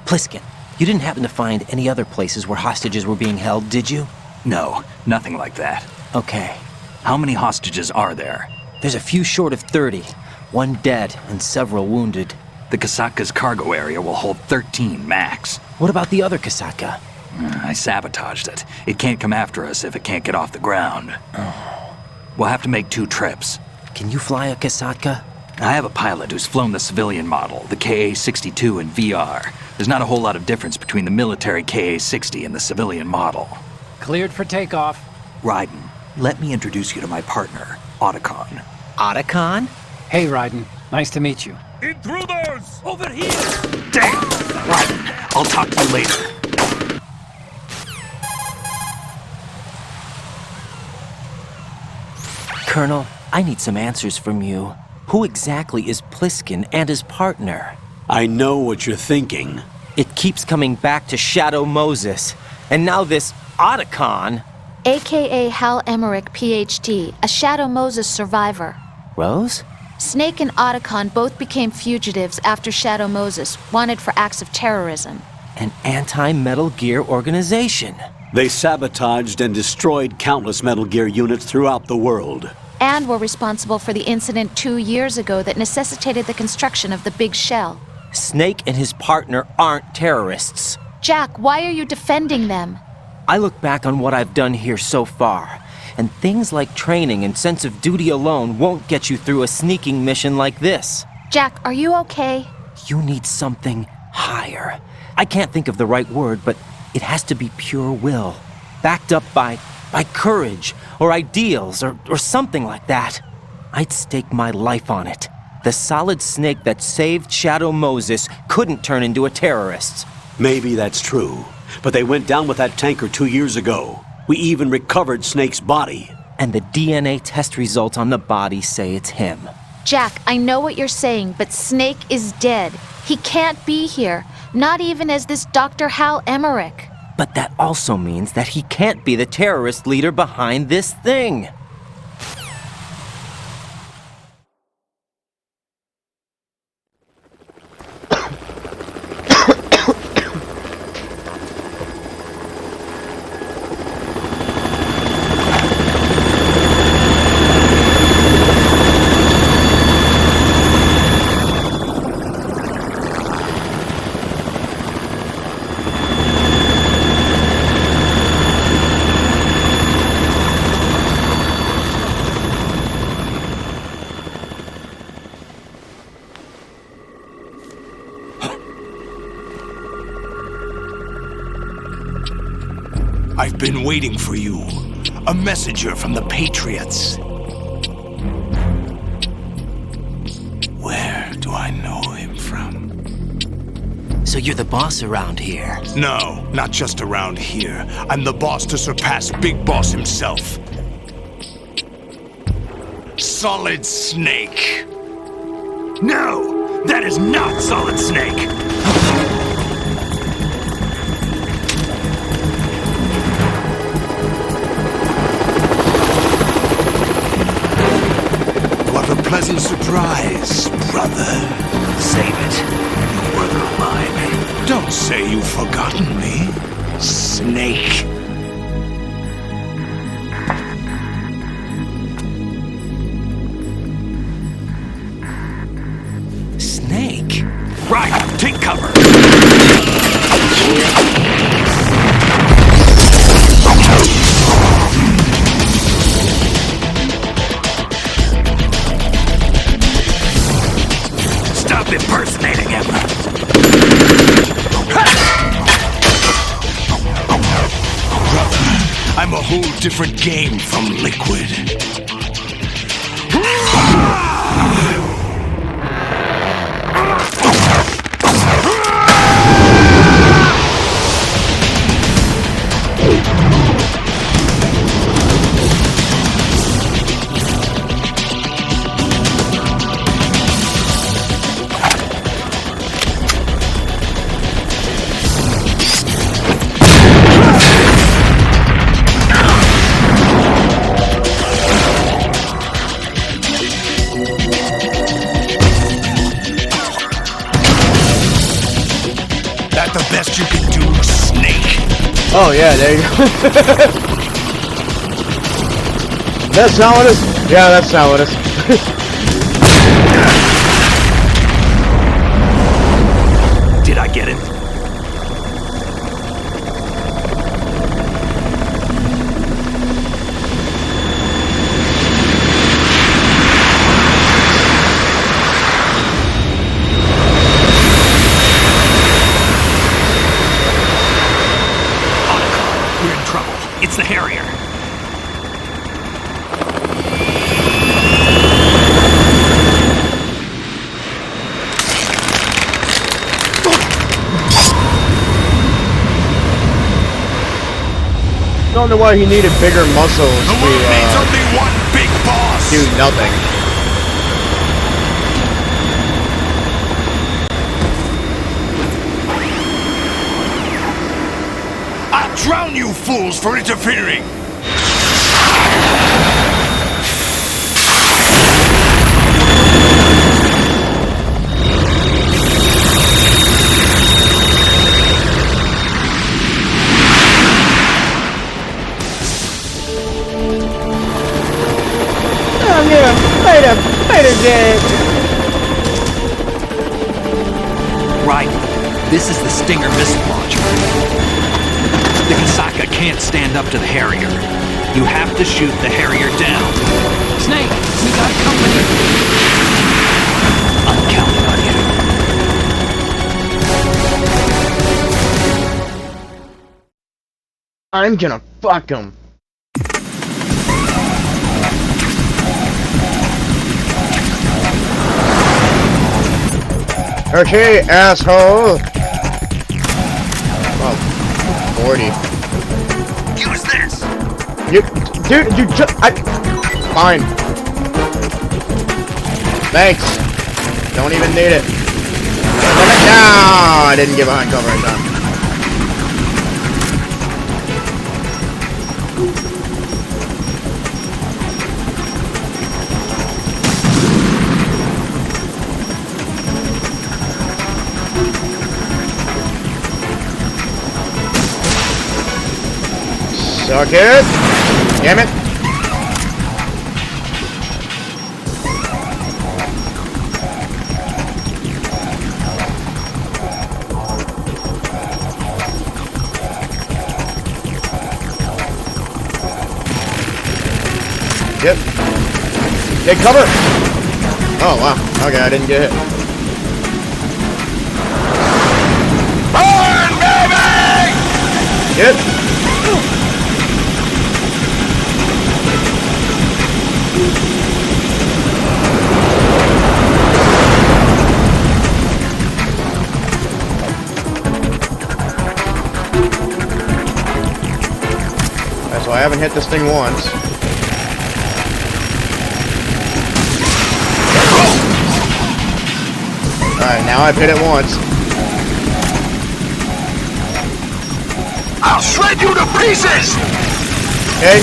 Pliskin, you didn't happen to find any other places where hostages were being held, did you? No, nothing like that. Okay. How many hostages are there? There's a few short of 30. One dead and several wounded. The Kasatka's cargo area will hold 13 max. What about the other Kasatka? I sabotaged it. It can't come after us if it can't get off the ground. We'll have to make 2 trips. Can you fly a Kasatka? I have a pilot who's flown the civilian model, the KA-62 in VR. There's not a whole lot of difference between the military KA-60 and the civilian model. Cleared for takeoff. Raiden, let me introduce you to my partner, Otacon. Otacon? Hey, Raiden. Nice to meet you. Intruders! Over here! Damn! Raiden, I'll talk to you later. Colonel, I need some answers from you. Who exactly is Pliskin and his partner? I know what you're thinking. It keeps coming back to Shadow Moses. And now this Otacon. AKA Hal Emmerich, PhD, a Shadow Moses survivor. Rose? Snake and Otacon both became fugitives after Shadow Moses, wanted for acts of terrorism. An anti-Metal Gear organization. They sabotaged and destroyed countless Metal Gear units throughout the world. And were responsible for the incident 2 years ago that necessitated the construction of the Big Shell. Snake and his partner aren't terrorists. Jack, why are you defending them? I look back on what I've done here so far, And things like training and sense of duty alone won't get you through a sneaking mission like this. Jack, are you okay? You need something higher. I can't think of the right word, but it has to be pure will. Backed up by courage, or ideals, or something like that. I'd stake my life on it. The solid snake that saved Shadow Moses couldn't turn into a terrorist. Maybe that's true, but they went down with that tanker 2 years ago. We even recovered Snake's body. And the DNA test results on the body say it's him. Jack, I know what you're saying, but Snake is dead. He can't be here, not even as this Dr. Hal Emmerich. But that also means that he can't be the terrorist leader behind this thing. I've been waiting for you. A messenger from the Patriots. Where do I know him from? So you're the boss around here? No, not just around here. I'm the boss to surpass Big Boss himself. Solid Snake. No, that is not Solid Snake. Pleasant surprise, brother. Save it. You work of mine. Don't say you've forgotten me, Snake. Snake? Right, take cover. Impersonating him. Brother, I'm a whole different game from Liquid. You can do, Snake. Oh yeah, there you go. That's not what it is? Yeah, that's not what it is. Did I get it? It's the Harrier. Don't know why he needed bigger muscles the world needs only one big boss. Do nothing. I'll drown you fools for interfering. Right. This is the Stinger missile launcher. The Kasaka can't stand up to the Harrier. You have to shoot the Harrier down. Snake, we got company. I'm counting on you. I'm gonna fuck him. Okay, asshole. Oh, 40. Use this. Dude, you just, fine. Thanks. Don't even need it. No, I didn't get behind cover in time. Suck it! Damn it! Yep. Take cover! Oh wow. Okay, I didn't get hit. Burn, baby! Yep. So I haven't hit this thing once. Alright, now I've hit it once. I'll shred you to pieces! Okay.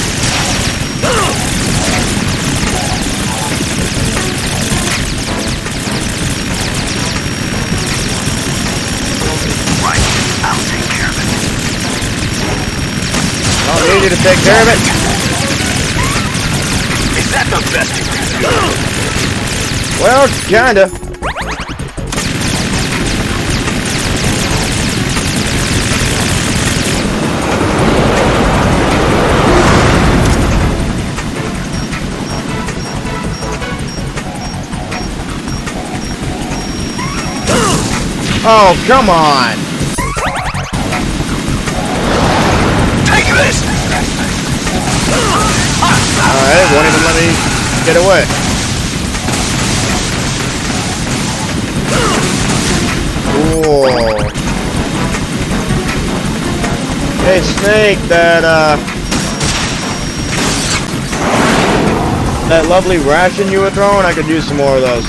Right, I'll take care of it. I don't need you to take care of it. Is that the best you can do? Well, kinda. Oh, come on! Take this! Alright, won't even let me get away. Cool. Hey, Snake, that lovely ration you were throwing, I could use some more of those.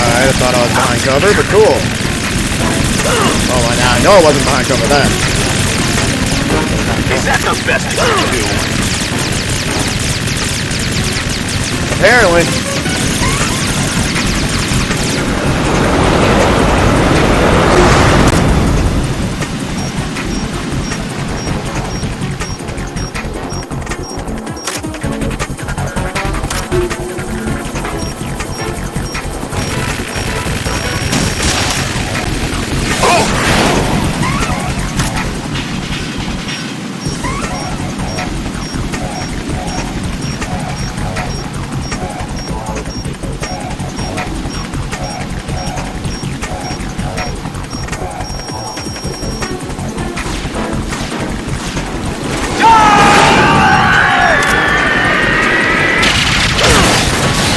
I thought I was behind cover, but cool. Oh, now I know I wasn't behind cover then. Is that the best you can do? Apparently.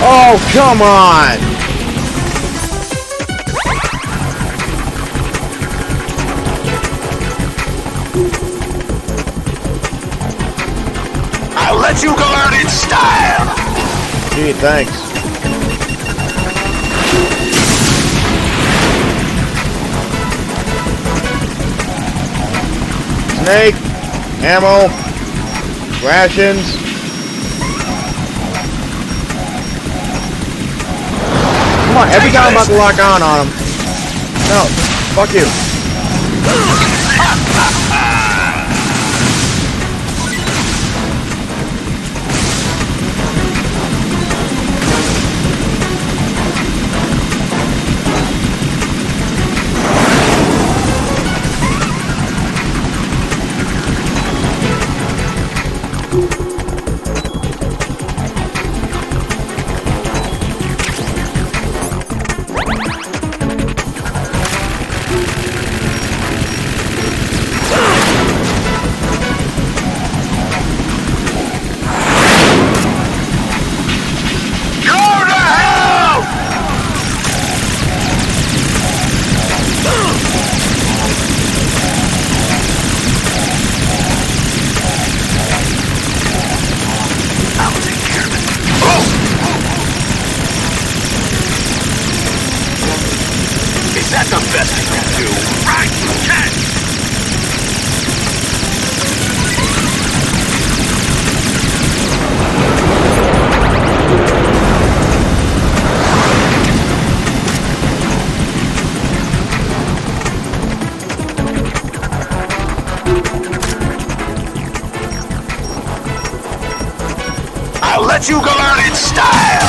Oh, come on! I'll let you go out in style! Gee, thanks. Snake! Ammo. Rations. Come on, every time I'm about to lock on him. No, fuck you. I'll let you go out in style!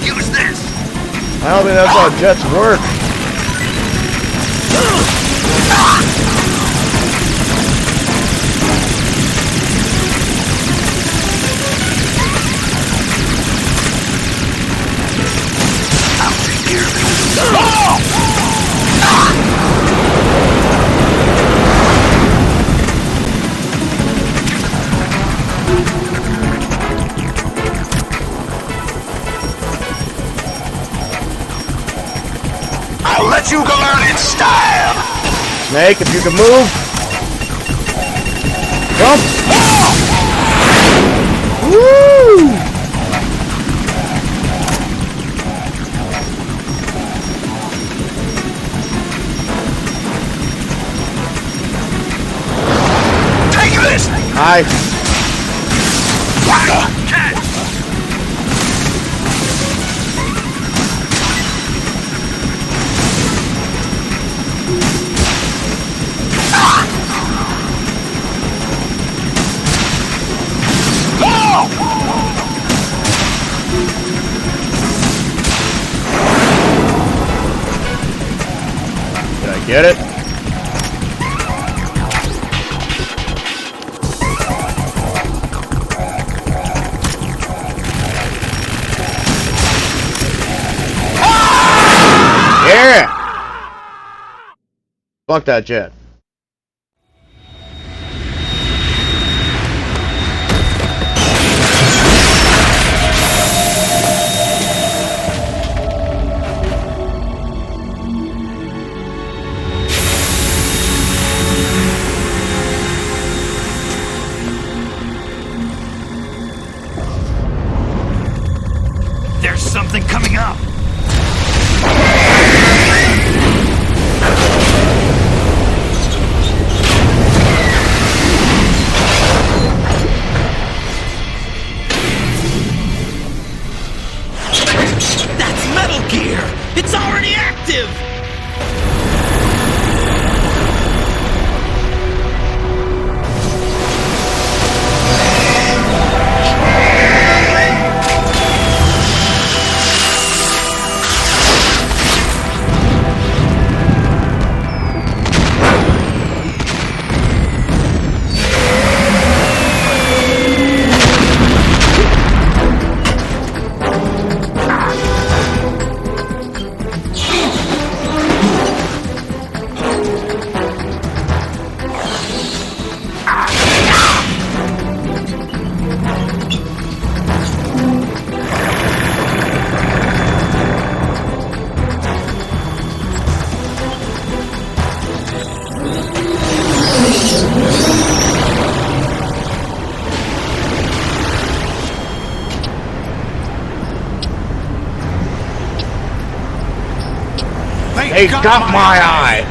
Use this! I don't think that's how jets work. I'll take care of it. I'll let you go learn in style! Snake, if you can move. Jump! Woo! Take this! Hi. Did I get it? Yeah! Fuck that jet. There's something coming up! That's Metal Gear! It's already active! They got my eye!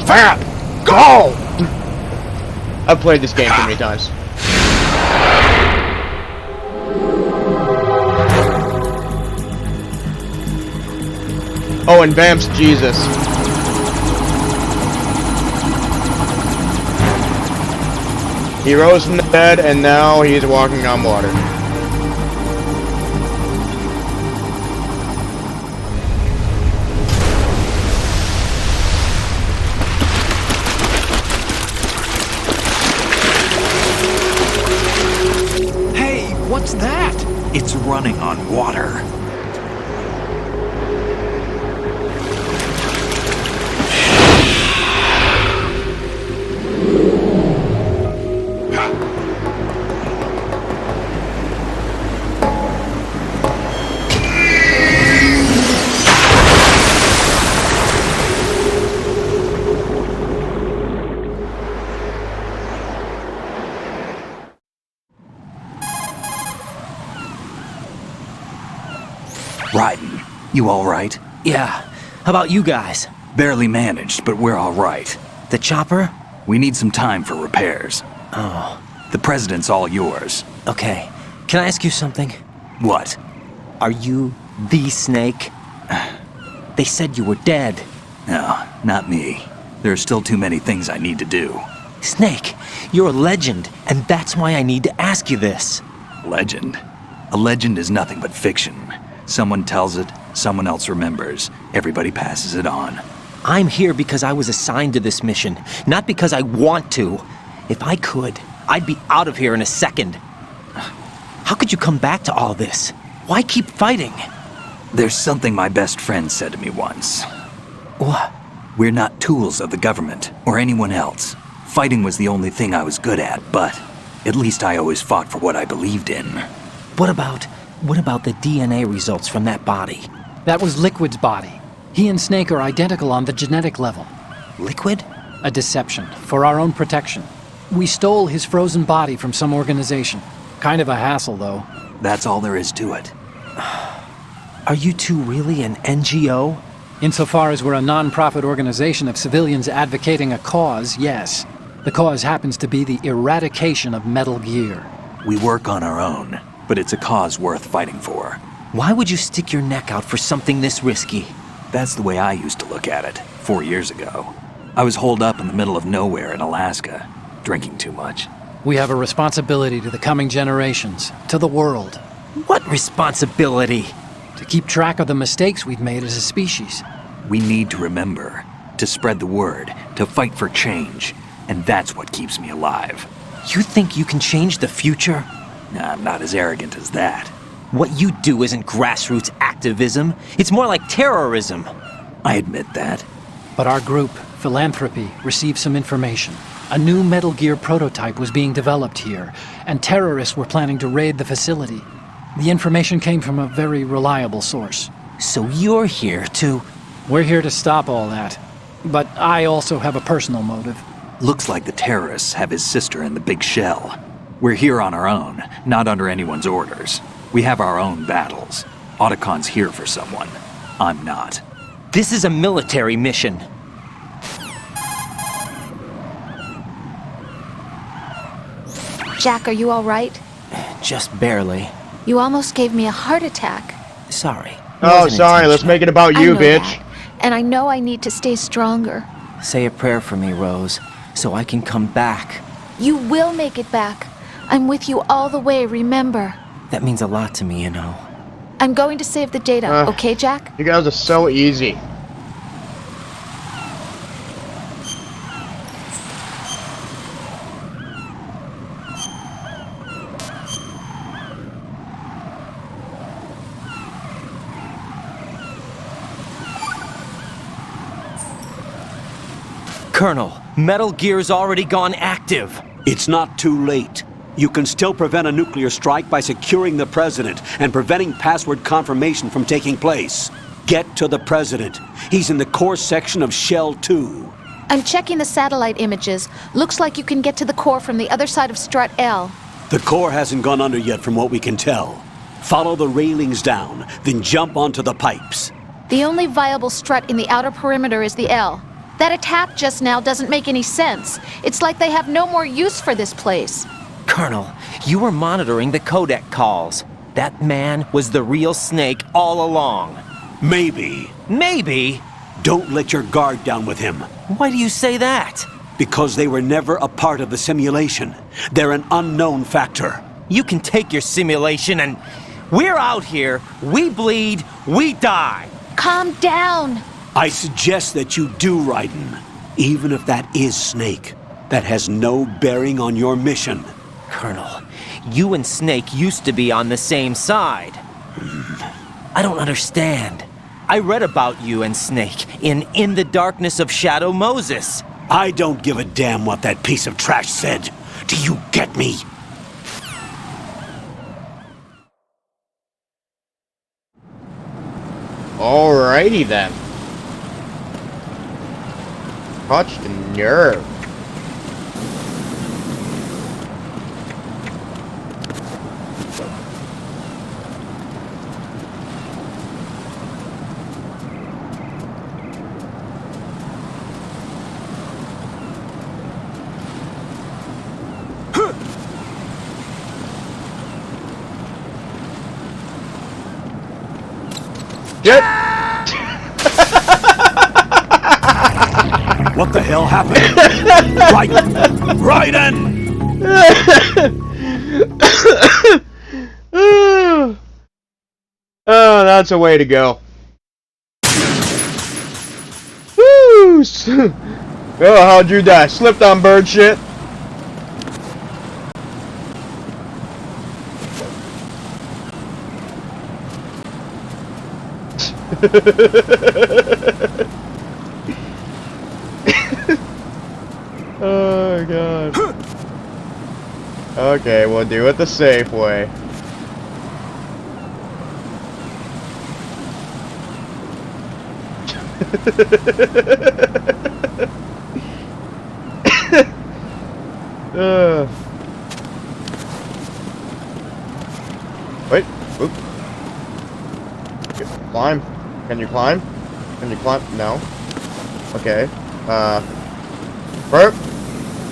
Fat! Go! I've played this game too many times. Oh, and Vamp's Jesus. He rose from the dead, and now he's walking on water. Hey, what's that? It's running on water. Raiden, you alright? Yeah. How about you guys? Barely managed, but we're alright. The chopper? We need some time for repairs. Oh. The president's all yours. Okay. Can I ask you something? What? Are you the Snake? They said you were dead. No, not me. There are still too many things I need to do. Snake, you're a legend, and that's why I need to ask you this. Legend? A legend is nothing but fiction. Someone tells it, someone else remembers. Everybody passes it on. I'm here because I was assigned to this mission, not because I want to. If I could, I'd be out of here in a second. How could you come back to all this? Why keep fighting? There's something my best friend said to me once. What? We're not tools of the government or anyone else. Fighting was the only thing I was good at, but at least I always fought for what I believed in. What about the DNA results from that body? That was Liquid's body. He and Snake are identical on the genetic level. Liquid? A deception, for our own protection. We stole his frozen body from some organization. Kind of a hassle, though. That's all there is to it. Are you two really an NGO? Insofar as we're a non-profit organization of civilians advocating a cause, yes. The cause happens to be the eradication of Metal Gear. We work on our own, but it's a cause worth fighting for. Why would you stick your neck out for something this risky? That's the way I used to look at it, 4 years ago. I was holed up in the middle of nowhere in Alaska, drinking too much. We have a responsibility to the coming generations, to the world. What responsibility? To keep track of the mistakes we've made as a species. We need to remember, to spread the word, to fight for change, and that's what keeps me alive. You think you can change the future? Nah, I'm not as arrogant as that. What you do isn't grassroots activism. It's more like terrorism. I admit that. But our group, Philanthropy, received some information. A new Metal Gear prototype was being developed here, and terrorists were planning to raid the facility. The information came from a very reliable source. So you're here to... We're here to stop all that. But I also have a personal motive. Looks like the terrorists have his sister in the big shell. We're here on our own, not under anyone's orders. We have our own battles. Otacon's here for someone. I'm not. This is a military mission. Jack, are you all right? Just barely. You almost gave me a heart attack. Sorry. Oh, sorry. Let's make it about you, bitch. That. And I know I need to stay stronger. Say a prayer for me, Rose, so I can come back. You will make it back. I'm with you all the way, remember? That means a lot to me, you know. I'm going to save the data, okay, Jack? You guys are so easy. Colonel, Metal Gear's already gone active. It's not too late. You can still prevent a nuclear strike by securing the President and preventing password confirmation from taking place. Get to the President. He's in the core section of Shell 2. I'm checking the satellite images. Looks like you can get to the core from the other side of Strut L. The core hasn't gone under yet from what we can tell. Follow the railings down, then jump onto the pipes. The only viable strut in the outer perimeter is the L. That attack just now doesn't make any sense. It's like they have no more use for this place. Colonel, you were monitoring the codec calls. That man was the real Snake all along. Maybe. Maybe? Don't let your guard down with him. Why do you say that? Because they were never a part of the simulation. They're an unknown factor. You can take your simulation and... We're out here, we bleed, we die. Calm down. I suggest that you do, Raiden. Even if that is Snake. That has no bearing on your mission. Colonel, you and Snake used to be on the same side. I don't understand. I read about you and Snake in the Darkness of Shadow Moses. I don't give a damn what that piece of trash said. Do you get me? Alrighty then. Touch the nerve. Shit! What the hell happened? Raiden! Oh, that's a way to go. Woo! Oh, how'd you die? Slipped on bird shit? Oh god. Okay, we'll do it the safe way. Wait. Oop. Climb. Can you climb? Can you climb? No. Okay. Burp.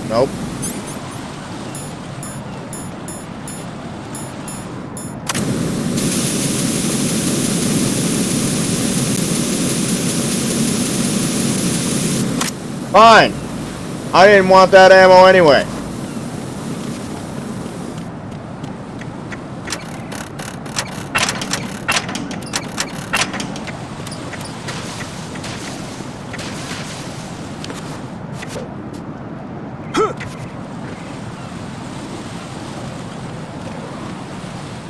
Nope. Fine. I didn't want that ammo anyway.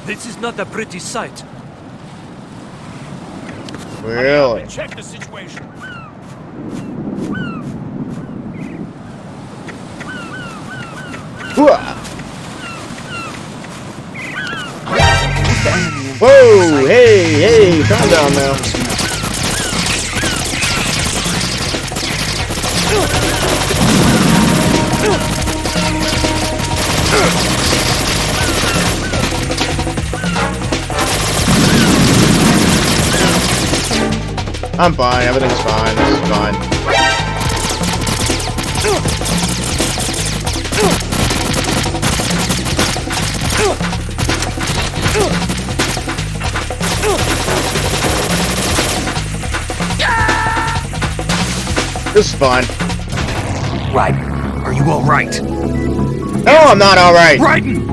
This is not a pretty sight. Really? Check the situation. Whoa! Hey! Calm down now. I'm fine, everything's fine, this is fine. This is fine. Raiden, are you alright? No, I'm not alright! Raiden!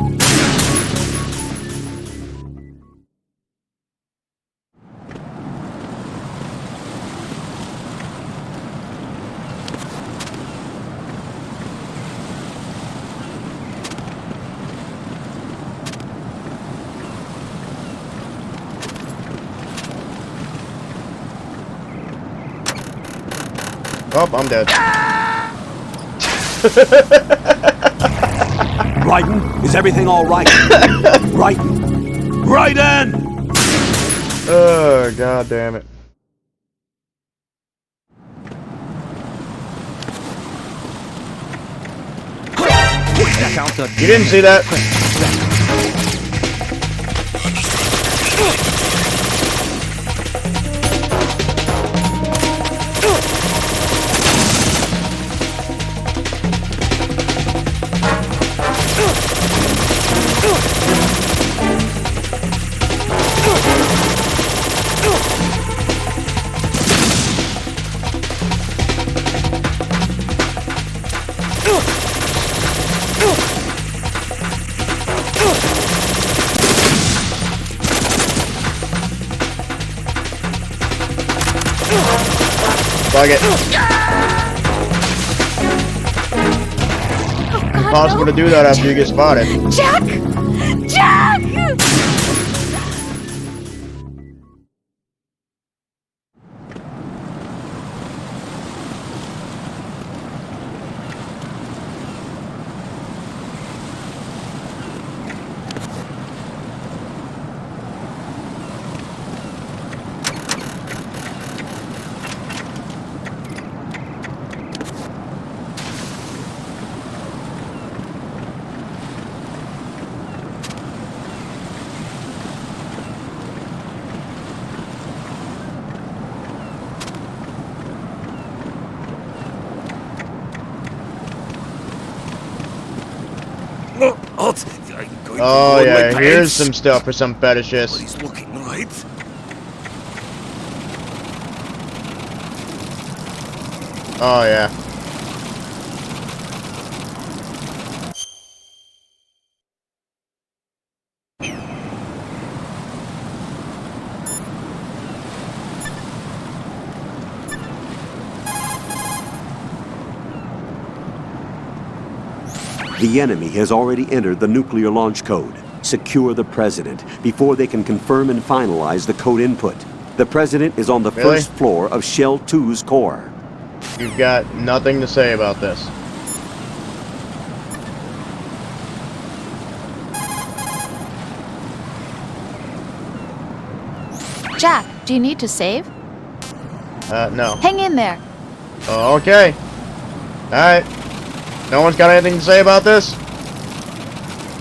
Oh, I'm dead. Raiden, is everything all right? Raiden! Raiden! Oh, god damn it. counter. You didn't see that? Fuck it. Impossible to do that after you get spotted. Jack! Jack! Oh yeah, here's some stuff for some fetishists. He's looking right. Oh yeah. The enemy has already entered the nuclear launch code. Secure the President before they can confirm and finalize the code input. The President is on the first floor of Shell 2's core. You've got nothing to say about this. Jack, do you need to save? No. Hang in there. Okay. Alright. No one's got anything to say about this?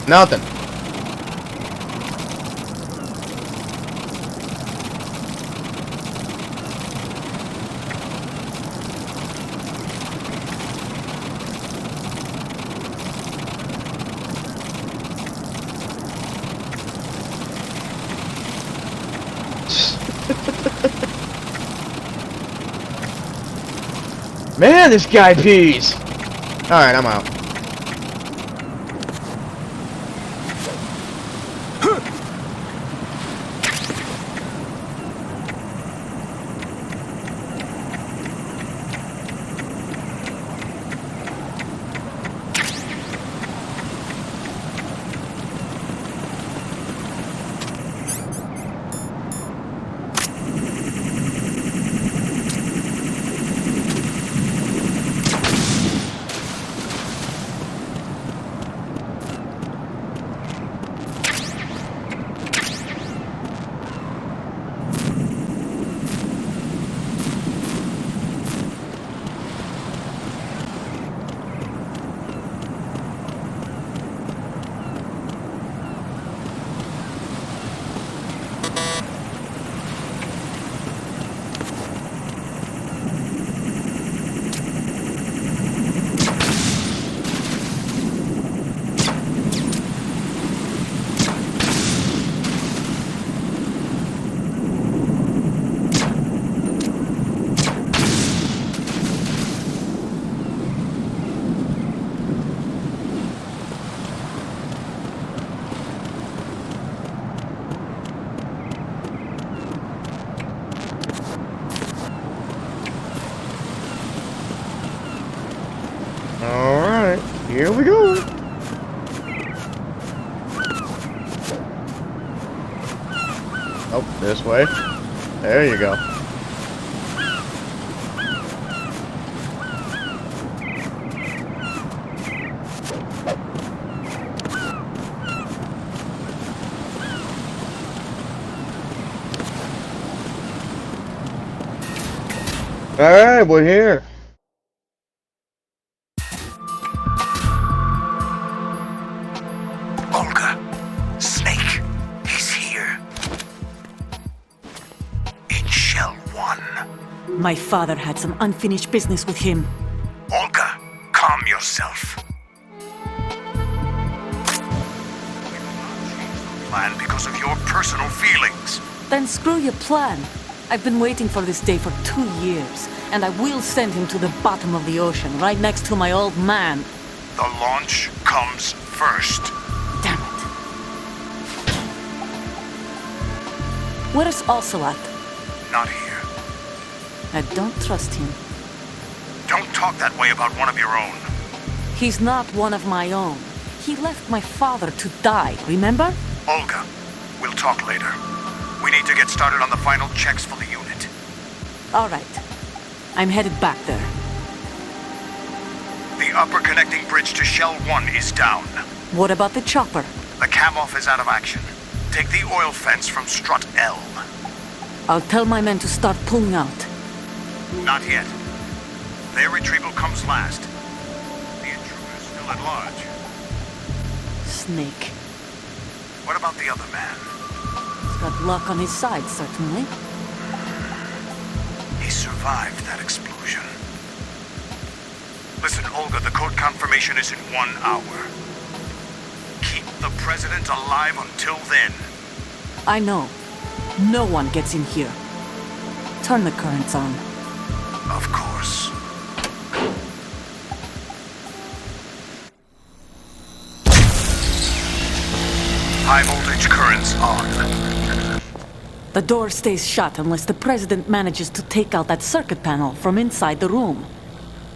Nothing. Man, this guy pees. Alright, I'm out. Alright, here we go. Oh, this way. There you go. Alright, we're here. My father had some unfinished business with him. Olga, calm yourself. Plan because of your personal feelings. Then screw your plan. I've been waiting for this day for 2 years, and I will send him to the bottom of the ocean, right next to my old man. The launch comes first. Damn it. Where's Ocelot? Not here. I don't trust him. Don't talk that way about one of your own. He's not one of my own. He left my father to die, remember? Olga, we'll talk later. We need to get started on the final checks for the unit. All right. I'm headed back there. The upper connecting bridge to Shell 1 is down. What about the chopper? The cam-off is out of action. Take the oil fence from strut L. I'll tell my men to start pulling out. Not yet. Their retrieval comes last. The intruder's still at large. Snake. What about the other man? He's got luck on his side, certainly. He survived that explosion. Listen, Olga, the code confirmation is in 1 hour. Keep the president alive until then. I know. No one gets in here. Turn the currents on. Of course. High voltage currents on. The door stays shut unless the president manages to take out that circuit panel from inside the room.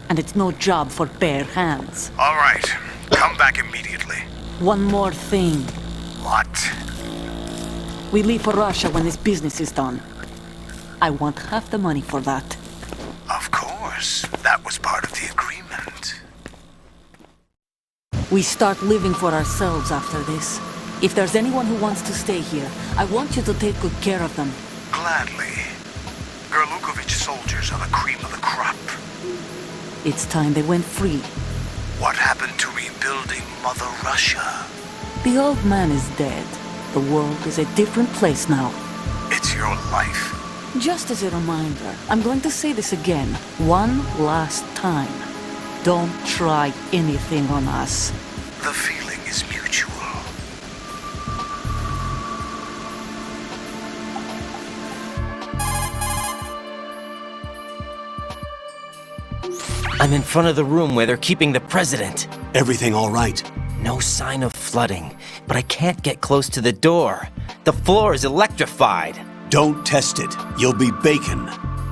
And it's no job for bare hands. All right. Come back immediately. One more thing. What? We leave for Russia when this business is done. I want half the money for that. Of course. That was part of the agreement. We start living for ourselves after this. If there's anyone who wants to stay here, I want you to take good care of them. Gladly. Gerlukovich soldiers are the cream of the crop. It's time they went free. What happened to rebuilding Mother Russia? The old man is dead. The world is a different place now. It's your life. Just as a reminder, I'm going to say this again, one last time. Don't try anything on us. The feeling is mutual. I'm in front of the room where they're keeping the president. Everything all right? No sign of flooding, but I can't get close to the door. The floor is electrified. Don't test it. You'll be bacon.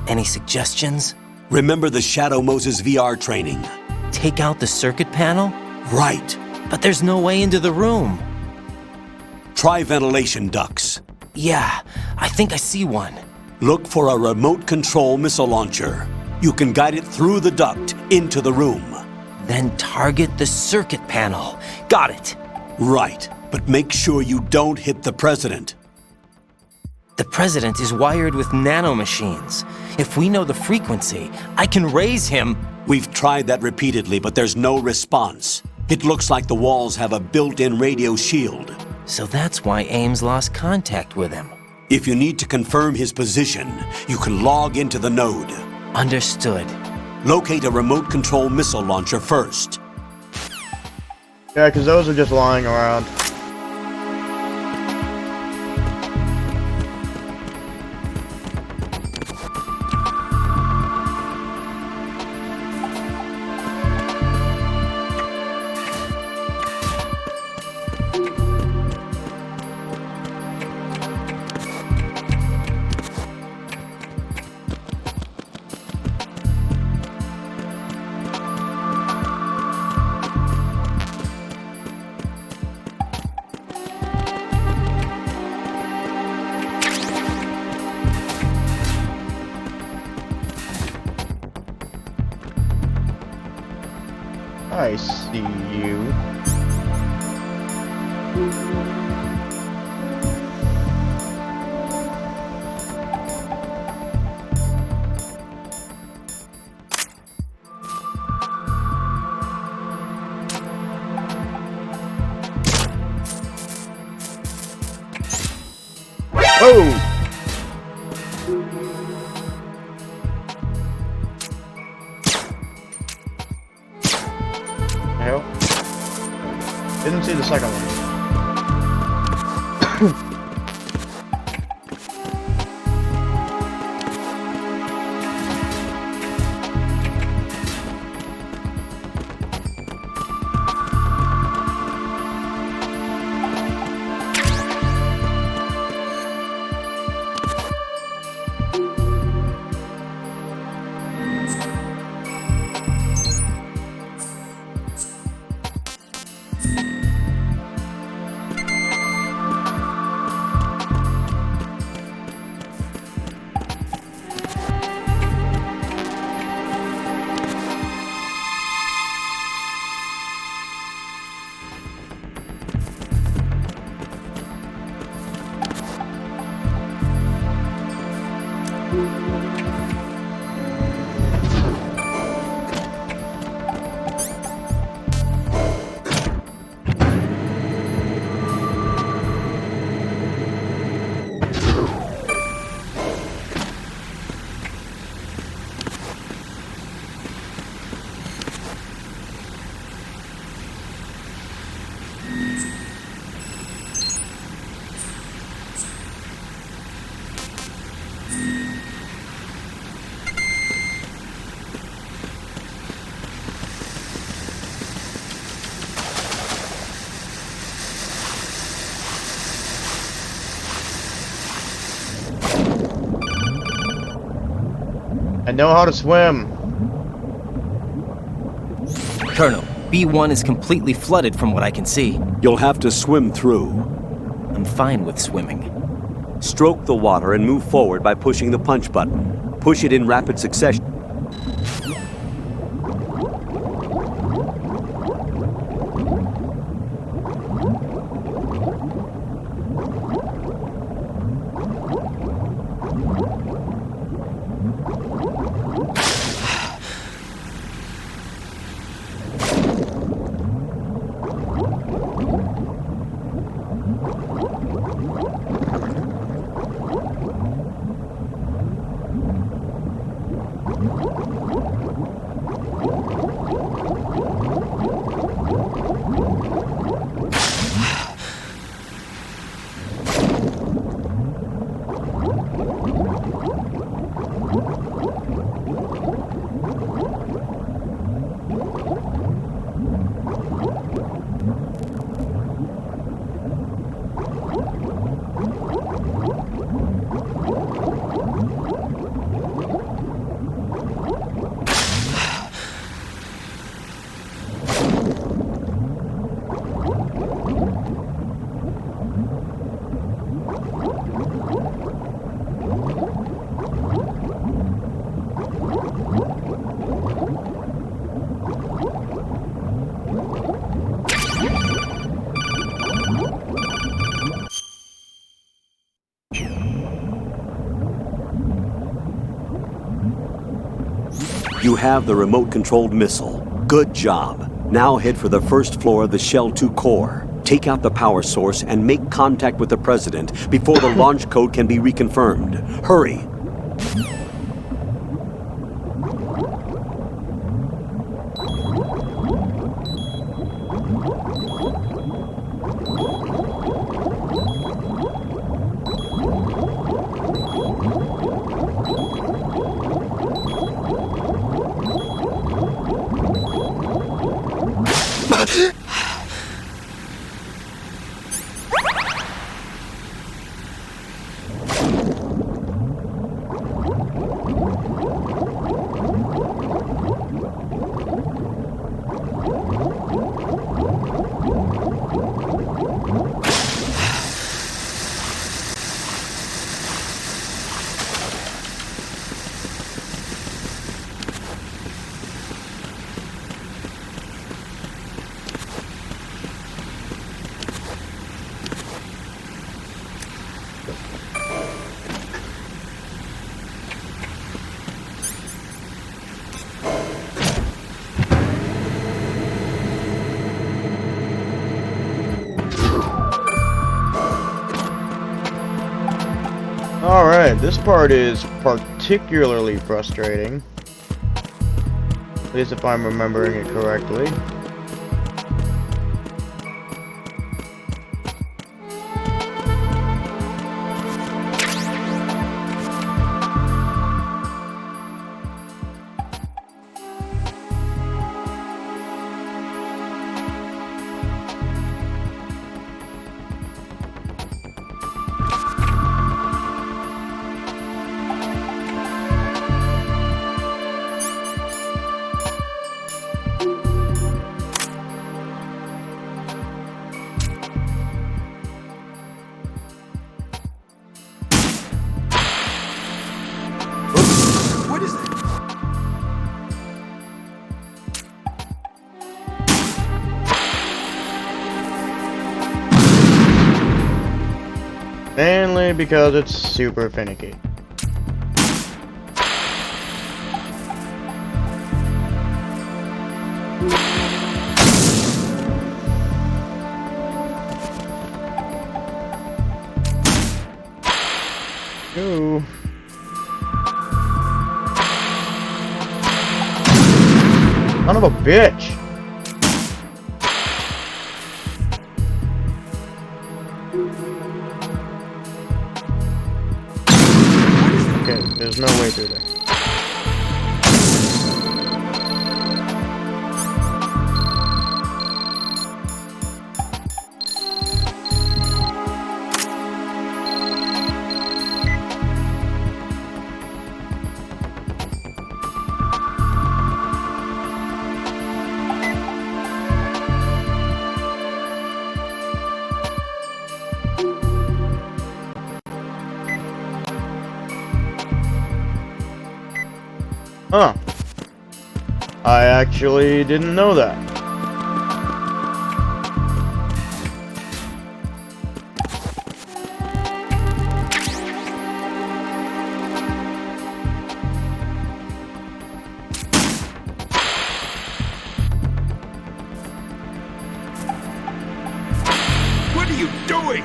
Any suggestions? Remember the Shadow Moses VR training. Take out the circuit panel? Right. But there's no way into the room. Try ventilation ducts. Yeah, I think I see one. Look for a remote control missile launcher. You can guide it through the duct into the room. Then target the circuit panel. Got it. Right, but make sure you don't hit the president. The president is wired with nanomachines. If we know the frequency, I can raise him. We've tried that repeatedly, but there's no response. It looks like the walls have a built-in radio shield. So that's why Ames lost contact with him. If you need to confirm his position, you can log into the node. Understood. Locate a remote control missile launcher first. Yeah, because those are just lying around. I see you. hell? Didn't see the second one. I know how to swim. Colonel, B1 is completely flooded from what I can see. You'll have to swim through. I'm fine with swimming. Stroke the water and move forward by pushing the punch button. Push it in rapid succession. You have the remote-controlled missile. Good job. Now head for the first floor of the Shell 2 core. Take out the power source and make contact with the President before the launch code can be reconfirmed. Hurry! Alright, this part is particularly frustrating. At least if I'm remembering it correctly. Mainly because it's super finicky. Ooh. Son of a bitch! Okay, there's no way through there. Huh. I actually didn't know that. What are you doing?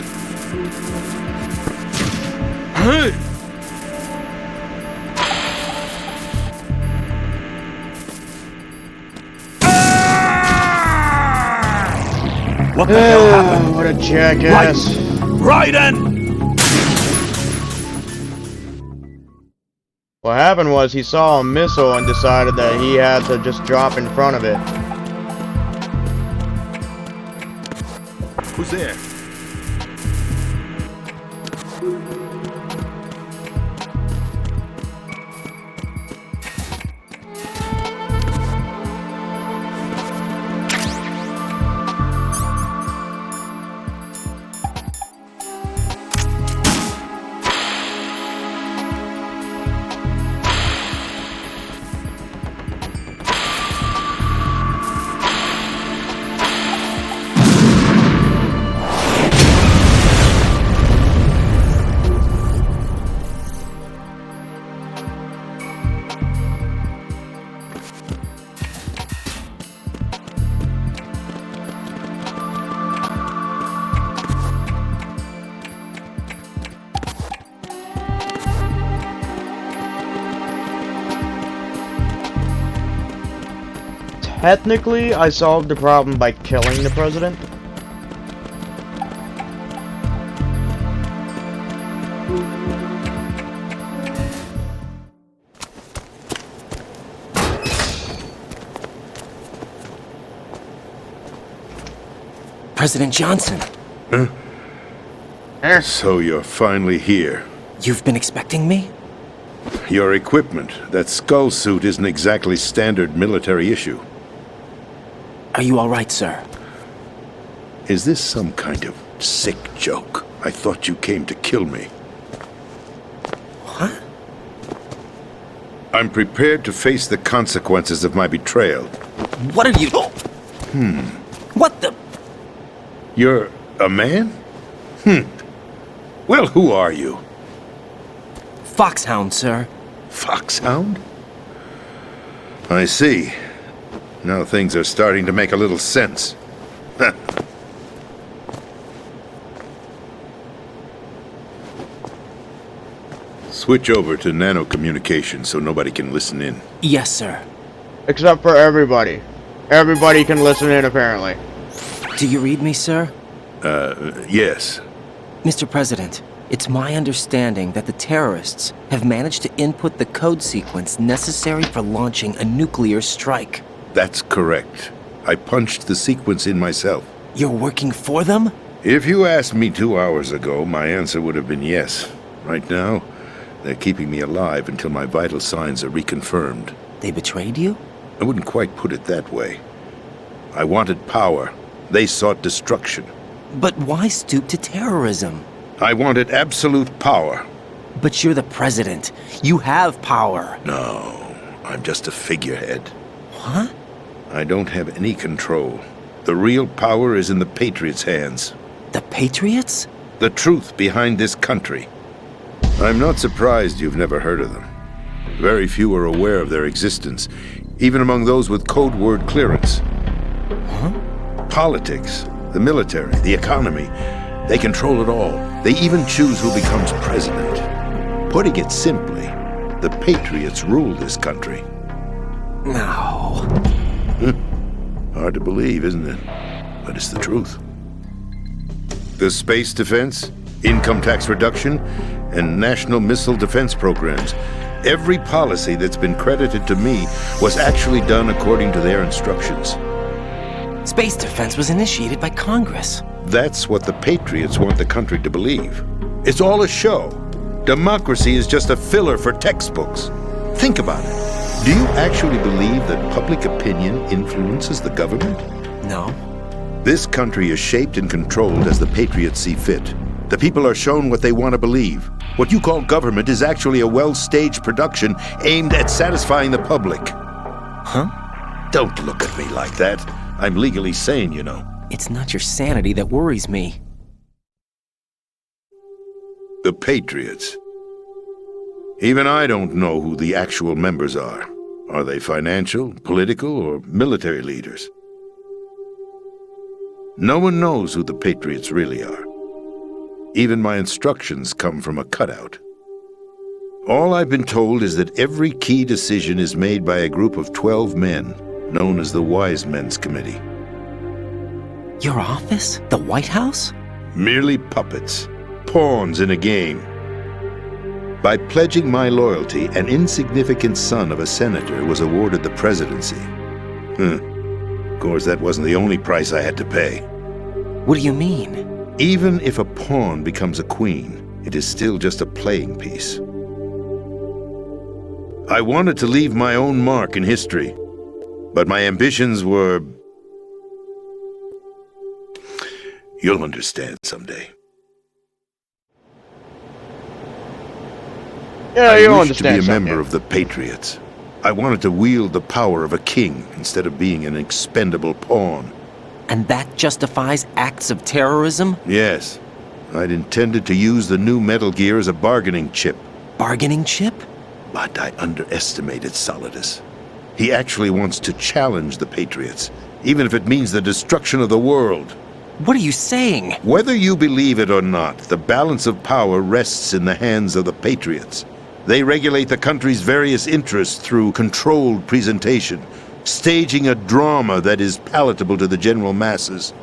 What the hell happened? What a jackass. Raiden! What happened was he saw a missile and decided that he had to just drop in front of it. Who's there? Technically, I solved the problem by killing the president. President Johnson. Huh? So you're finally here. You've been expecting me? Your equipment, that skull suit, isn't exactly standard military issue. Are you all right, sir? Is this some kind of sick joke? I thought you came to kill me. What? I'm prepared to face the consequences of my betrayal. What are you... What the... You're a man? Well, who are you? Foxhound, sir. Foxhound? I see. Now things are starting to make a little sense. Switch over to nano-communication so nobody can listen in. Yes, sir. Except for everybody. Everybody can listen in, apparently. Do you read me, sir? Yes. Mr. President, it's my understanding that the terrorists have managed to input the code sequence necessary for launching a nuclear strike. That's correct. I punched the sequence in myself. You're working for them? If you asked me 2 hours ago, my answer would have been yes. Right now, they're keeping me alive until my vital signs are reconfirmed. They betrayed you? I wouldn't quite put it that way. I wanted power. They sought destruction. But why stoop to terrorism? I wanted absolute power. But you're the president. You have power. No, I'm just a figurehead. What? I don't have any control. The real power is in the Patriots' hands. The Patriots? The truth behind this country. I'm not surprised you've never heard of them. Very few are aware of their existence, even among those with code word clearance. Huh? Politics, the military, the economy, they control it all. They even choose who becomes president. Putting it simply, the Patriots rule this country. No. Hard to believe, isn't it? But it's the truth. The space defense, income tax reduction, and national missile defense programs. Every policy that's been credited to me was actually done according to their instructions. Space defense was initiated by Congress. That's what the Patriots want the country to believe. It's all a show. Democracy is just a filler for textbooks. Think about it. Do you actually believe that public opinion influences the government? No. This country is shaped and controlled as the Patriots see fit. The people are shown what they want to believe. What you call government is actually a well-staged production aimed at satisfying the public. Huh? Don't look at me like that. I'm legally sane, you know. It's not your sanity that worries me. The Patriots. Even I don't know who the actual members are. Are they financial, political, or military leaders? No one knows who the Patriots really are. Even my instructions come from a cutout. All I've been told is that every key decision is made by a group of 12 men, known as the Wise Men's Committee. Your office? The White House? Merely puppets, pawns in a game. By pledging my loyalty, an insignificant son of a senator was awarded the presidency. Of course, that wasn't the only price I had to pay. What do you mean? Even if a pawn becomes a queen, it is still just a playing piece. I wanted to leave my own mark in history, but my ambitions were... You'll understand someday. Yeah, you'll I wished understand to be a someday. member of the Patriots. I wanted to wield the power of a king instead of being an expendable pawn. And that justifies acts of terrorism? Yes. I'd intended to use the new Metal Gear as a bargaining chip. Bargaining chip? But I underestimated Solidus. He actually wants to challenge the Patriots, even if it means the destruction of the world. What are you saying? Whether you believe it or not, the balance of power rests in the hands of the Patriots. They regulate the country's various interests through controlled presentation, staging a drama that is palatable to the general masses.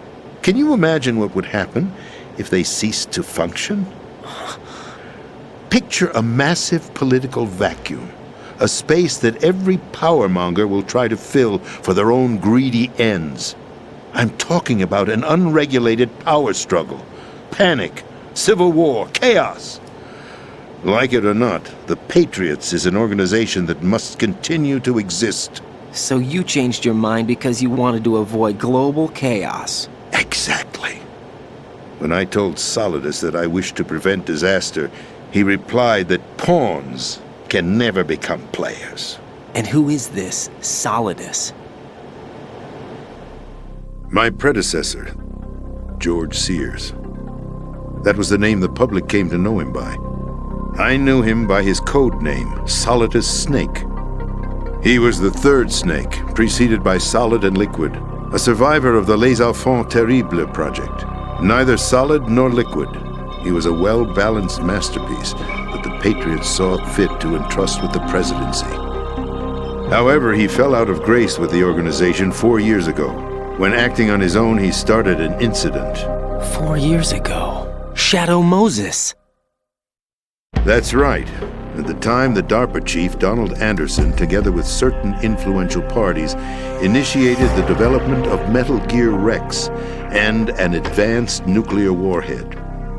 Can you imagine what would happen if they ceased to function? Picture a massive political vacuum, a space that every powermonger will try to fill for their own greedy ends. I'm talking about an unregulated power struggle, panic, civil war, chaos. Like it or not, the Patriots is an organization that must continue to exist. So you changed your mind because you wanted to avoid global chaos. Exactly. When I told Solidus that I wished to prevent disaster, he replied that pawns can never become players. And who is this Solidus? My predecessor, George Sears. That was the name the public came to know him by. I knew him by his code name, Solidus Snake. He was the third Snake, preceded by Solid and Liquid, a survivor of the Les Enfants Terribles project. Neither solid nor liquid, he was a well-balanced masterpiece that the Patriots saw fit to entrust with the presidency. However, he fell out of grace with the organization 4 years ago. When acting on his own, he started an incident. 4 years ago? Shadow Moses! That's right. At the time, the DARPA chief, Donald Anderson, together with certain influential parties, initiated the development of Metal Gear Rex and an advanced nuclear warhead.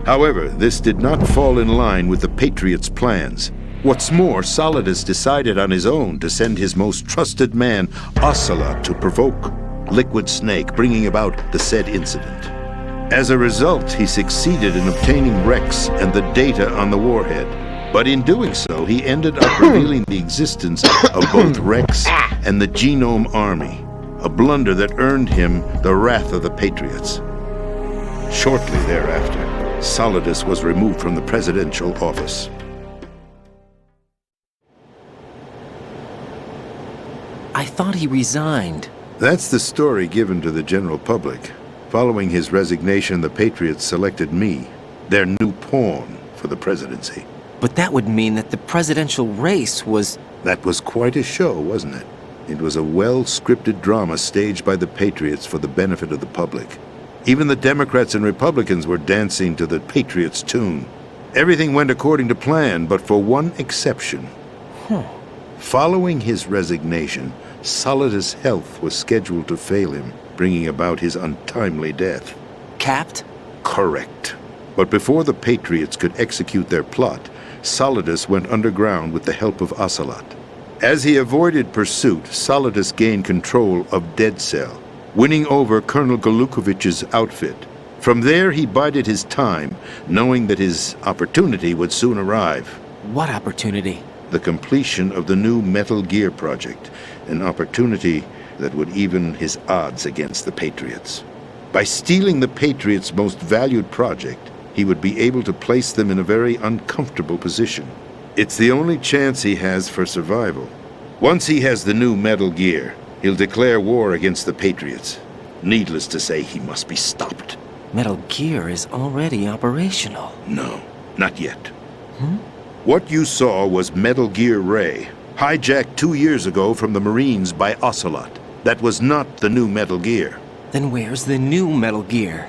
However, this did not fall in line with the Patriots' plans. What's more, Solidus decided on his own to send his most trusted man, Ocelot, to provoke Liquid Snake, bringing about the said incident. As a result, he succeeded in obtaining Rex and the data on the warhead. But in doing so, he ended up revealing the existence of both Rex and the Genome Army, a blunder that earned him the wrath of the Patriots. Shortly thereafter, Solidus was removed from the presidential office. I thought he resigned. That's the story given to the general public. Following his resignation, the Patriots selected me, their new pawn, for the presidency. But that would mean that the presidential race was... That was quite a show, wasn't it? It was a well-scripted drama staged by the Patriots for the benefit of the public. Even the Democrats and Republicans were dancing to the Patriots' tune. Everything went according to plan, but for one exception. Following his resignation, Solidus' health was scheduled to fail him, bringing about his untimely death. Capped? Correct. But before the Patriots could execute their plot, Solidus went underground with the help of Ocelot. As he avoided pursuit, Solidus gained control of Dead Cell, winning over Colonel Golukovich's outfit. From there, he bided his time, knowing that his opportunity would soon arrive. What opportunity? The completion of the new Metal Gear project, an opportunity that would even his odds against the Patriots. By stealing the Patriots' most valued project, he would be able to place them in a very uncomfortable position. It's the only chance he has for survival. Once he has the new Metal Gear, he'll declare war against the Patriots. Needless to say, he must be stopped. Metal Gear is already operational. No, not yet. What you saw was Metal Gear Ray, hijacked 2 years ago from the Marines by Ocelot. That was not the new Metal Gear. Then where's the new Metal Gear?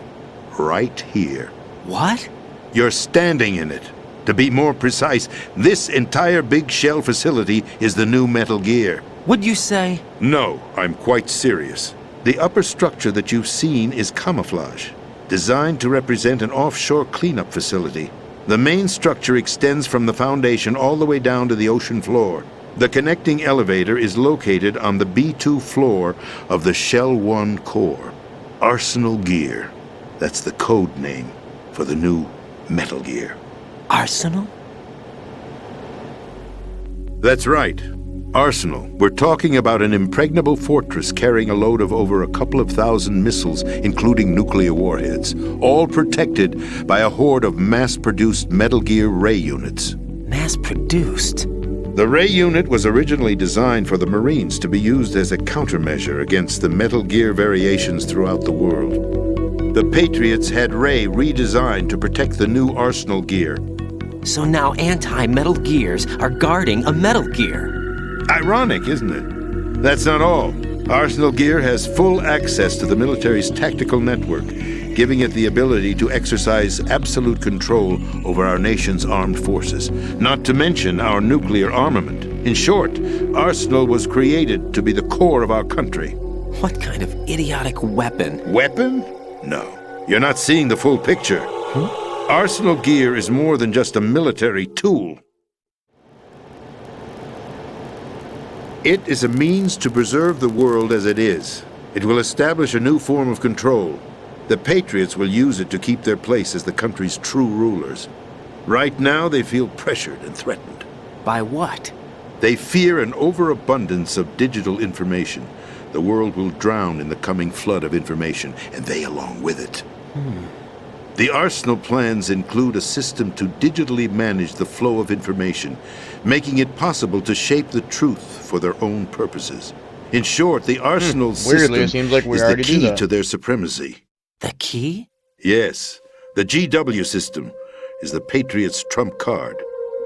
Right here. What? You're standing in it. To be more precise, this entire big shell facility is the new Metal Gear. Would you say? No, I'm quite serious. The upper structure that you've seen is camouflage, designed to represent an offshore cleanup facility. The main structure extends from the foundation all the way down to the ocean floor. The connecting elevator is located on the B2 floor of the Shell 1 core. Arsenal Gear. That's the code name for the new Metal Gear. Arsenal? That's right. Arsenal. We're talking about an impregnable fortress carrying a load of over a couple of thousand missiles, including nuclear warheads, all protected by a horde of mass-produced Metal Gear Ray units. Mass-produced? The Ray unit was originally designed for the Marines to be used as a countermeasure against the Metal Gear variations throughout the world. The Patriots had Ray redesigned to protect the new Arsenal Gear. So now anti-Metal Gears are guarding a Metal Gear. Ironic, isn't it? That's not all. Arsenal Gear has full access to the military's tactical network, giving it the ability to exercise absolute control over our nation's armed forces, not to mention our nuclear armament. In short, Arsenal was created to be the core of our country. What kind of idiotic weapon? Weapon? No. You're not seeing the full picture. Arsenal Gear is more than just a military tool. It is a means to preserve the world as it is. It will establish a new form of control. The Patriots will use it to keep their place as the country's true rulers. Right now, they feel pressured and threatened. By what? They fear an overabundance of digital information. The world will drown in the coming flood of information, and they along with it. The Arsenal plans include a system to digitally manage the flow of information, making it possible to shape the truth for their own purposes. In short, the Arsenal system it seems like we is the already do key that. to their supremacy. The key? Yes. The GW system is the Patriots' trump card.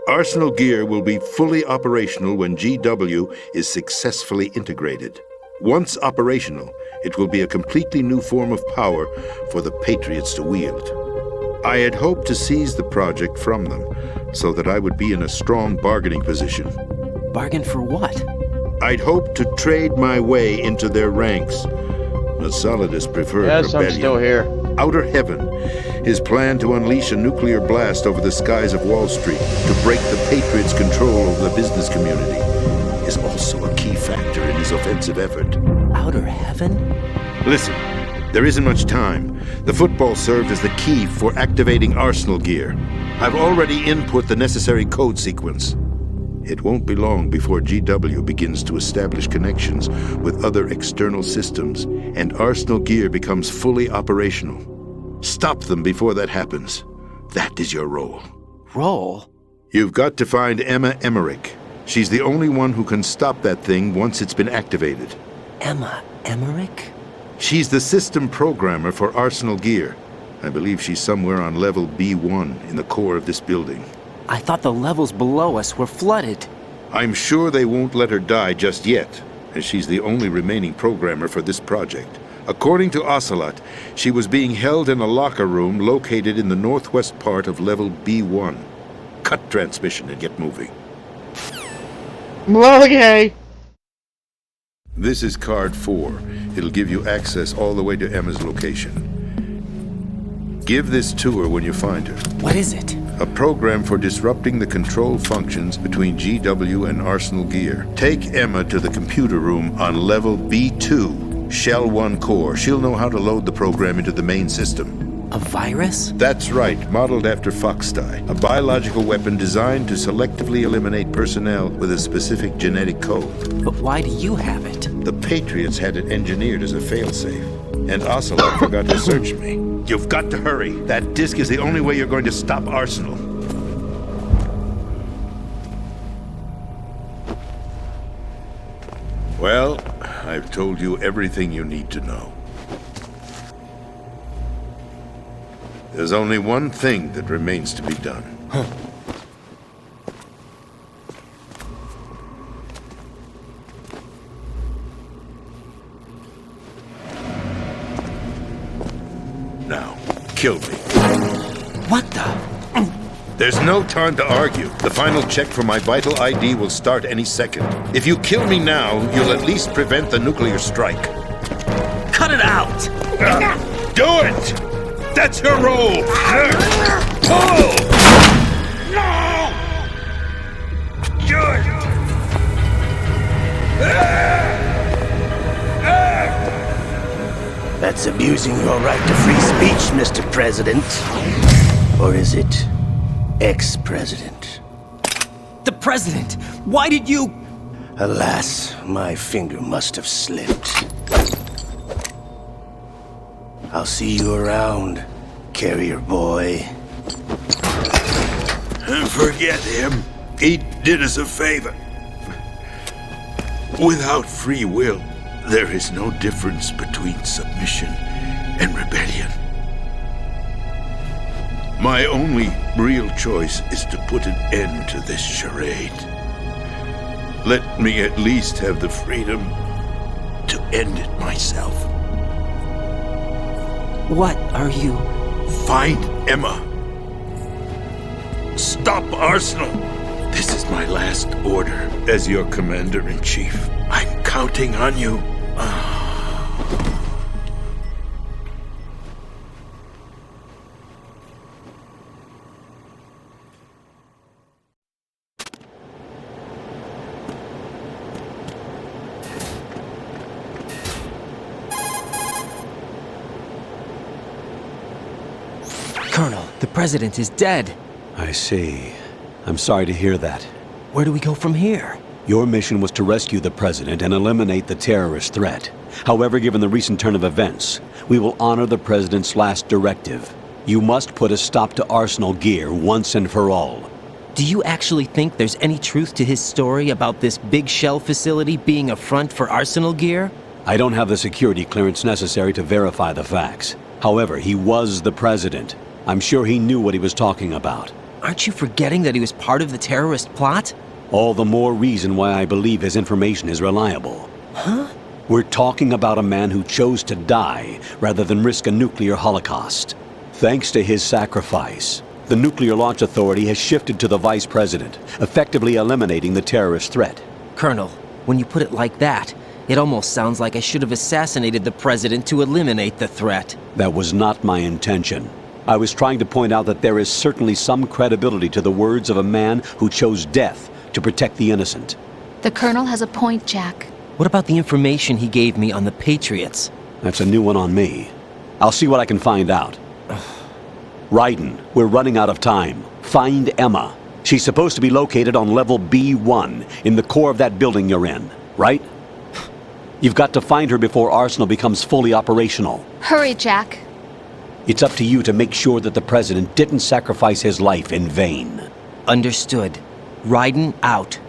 Arsenal Gear will be fully operational when GW is successfully integrated. Once operational, it will be a completely new form of power for the Patriots to wield. I had hoped to seize the project from them, so that I would be in a strong bargaining position. Bargain for what? I'd hoped to trade my way into their ranks, but Solidus preferred Yes, rebellion. I'm still here. Outer Heaven, his plan to unleash a nuclear blast over the skies of Wall Street to break the Patriots' control over the business community, is also a key factor in his offensive effort. Outer Heaven? Listen, there isn't much time. The football served as the key for activating Arsenal Gear. I've already input the necessary code sequence. It won't be long before GW begins to establish connections with other external systems, and Arsenal Gear becomes fully operational. Stop them before that happens. That is your role. Role? You've got to find Emma Emmerich. She's the only one who can stop that thing once it's been activated. Emma Emmerich? She's the system programmer for Arsenal Gear. I believe she's somewhere on level B1 in the core of this building. I thought the levels below us were flooded. I'm sure they won't let her die just yet, as she's the only remaining programmer for this project. According to Ocelot, she was being held in a locker room located in the northwest part of level B1. Cut transmission and get moving. Okay. This is card 4. It'll give you access all the way to Emma's location. Give this to her when you find her. What is it? A program for disrupting the control functions between GW and Arsenal Gear. Take Emma to the computer room on level B2, Shell 1 core. She'll know how to load the program into the main system. A virus? That's right, modeled after Foxdie. A biological weapon designed to selectively eliminate personnel with a specific genetic code. But why do you have it? The Patriots had it engineered as a failsafe. And Ocelot forgot to search me. You've got to hurry. That disk is the only way you're going to stop Arsenal. Well, I've told you everything you need to know. There's only one thing that remains to be done. Now, kill me. What the? There's no time to argue. The final check for my vital ID will start any second. If you kill me now, you'll at least prevent the nuclear strike. Cut it out! Do it! That's your role! Pull! No! Good! That's abusing your right to free speech, Mr. President. Or is it ex-president? The president! Why did you... Alas, my finger must have slipped. I'll see you around, carrier boy. Forget him. He did us a favor. Without free will, there is no difference between submission and rebellion. My only real choice is to put an end to this charade. Let me at least have the freedom to end it myself. What are you... Find Emma. Stop Arsenal. This is my last order as your commander-in-chief. I'm counting on you. Colonel, the president is dead. I see. I'm sorry to hear that. Where do we go from here? Your mission was to rescue the president and eliminate the terrorist threat. However, given the recent turn of events, we will honor the president's last directive. You must put a stop to Arsenal Gear once and for all. Do you actually think there's any truth to his story about this big shell facility being a front for Arsenal Gear? I don't have the security clearance necessary to verify the facts. However, he was the president. I'm sure he knew what he was talking about. Aren't you forgetting that he was part of the terrorist plot? All the more reason why I believe his information is reliable. Huh? We're talking about a man who chose to die rather than risk a nuclear holocaust. Thanks to his sacrifice, the Nuclear Launch Authority has shifted to the vice president, effectively eliminating the terrorist threat. Colonel, when you put it like that, it almost sounds like I should have assassinated the president to eliminate the threat. That was not my intention. I was trying to point out that there is certainly some credibility to the words of a man who chose death to protect the innocent. The Colonel has a point, Jack. What about the information he gave me on the Patriots? That's a new one on me. I'll see what I can find out. Raiden, we're running out of time. Find Emma. She's supposed to be located on level B1, in the core of that building you're in, right? You've got to find her before Arsenal becomes fully operational. Hurry, Jack. It's up to you to make sure that the President didn't sacrifice his life in vain. Understood. Raiden out.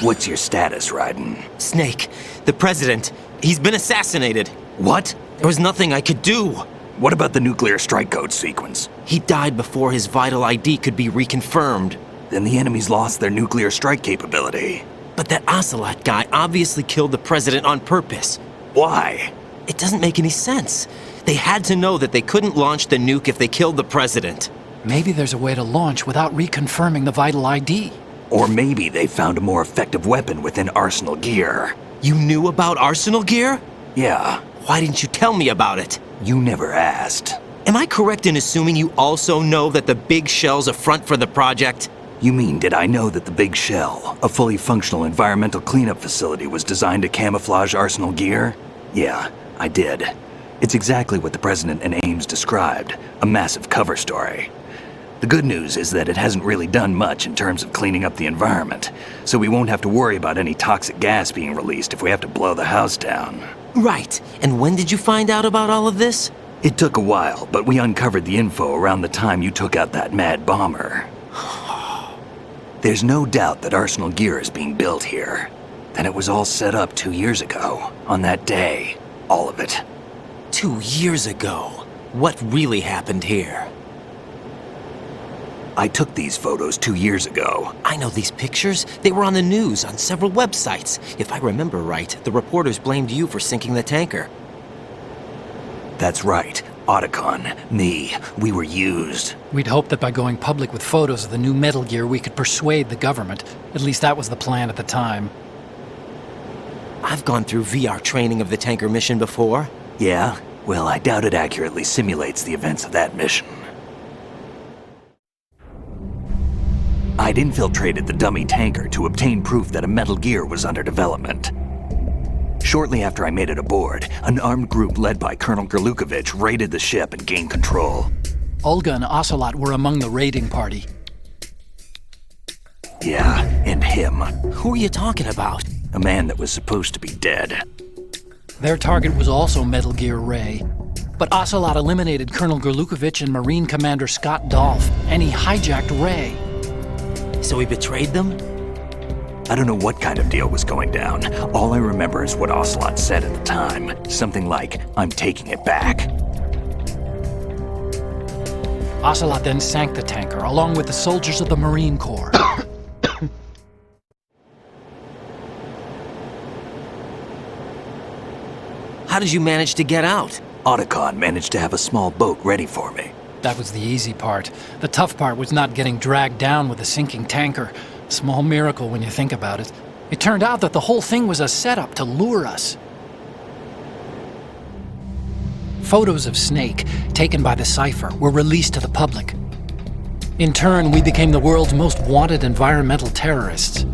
What's your status, Raiden? Snake, the President, he's been assassinated. What? There was nothing I could do. What about the nuclear strike code sequence? He died before his vital ID could be reconfirmed. Then the enemy's lost their nuclear strike capability. But that Ocelot guy obviously killed the President on purpose. Why? It doesn't make any sense. They had to know that they couldn't launch the nuke if they killed the President. Maybe there's a way to launch without reconfirming the vital ID. Or maybe they found a more effective weapon within Arsenal Gear. You knew about Arsenal Gear? Yeah. Why didn't you tell me about it? You never asked. Am I correct in assuming you also know that the Big Shell's a front for the project? You mean, did I know that the Big Shell, a fully functional environmental cleanup facility, was designed to camouflage Arsenal Gear? Yeah, I did. It's exactly what the President and Ames described, a massive cover story. The good news is that it hasn't really done much in terms of cleaning up the environment, so we won't have to worry about any toxic gas being released if we have to blow the house down. Right. And when did you find out about all of this? It took a while, but we uncovered the info around the time you took out that mad bomber. There's no doubt that Arsenal Gear is being built here. Then it was all set up 2 years ago, on that day. All of it. 2 years ago? What really happened here? I took these photos 2 years ago. I know these pictures. They were on the news, on several websites. If I remember right, the reporters blamed you for sinking the tanker. That's right. Otacon, me, we were used. We'd hoped that by going public with photos of the new Metal Gear, we could persuade the government. At least that was the plan at the time. I've gone through VR training of the tanker mission before. Yeah? Well, I doubt it accurately simulates the events of that mission. I'd infiltrated the dummy tanker to obtain proof that a Metal Gear was under development. Shortly after I made it aboard, an armed group led by Colonel Gerlukovich raided the ship and gained control. Olga and Ocelot were among the raiding party. Yeah, and him. Who are you talking about? A man that was supposed to be dead. Their target was also Metal Gear Ray. But Ocelot eliminated Colonel Gerlukovich and Marine Commander Scott Dolph, and he hijacked Ray. So he betrayed them? I don't know what kind of deal was going down. All I remember is what Ocelot said at the time. Something like, "I'm taking it back." Ocelot then sank the tanker, along with the soldiers of the Marine Corps. How did you manage to get out? Otacon managed to have a small boat ready for me. That was the easy part. The tough part was not getting dragged down with a sinking tanker. Small miracle when you think about it. It turned out that the whole thing was a setup to lure us. Photos of Snake, taken by the Cypher, were released to the public. In turn, we became the world's most wanted environmental terrorists.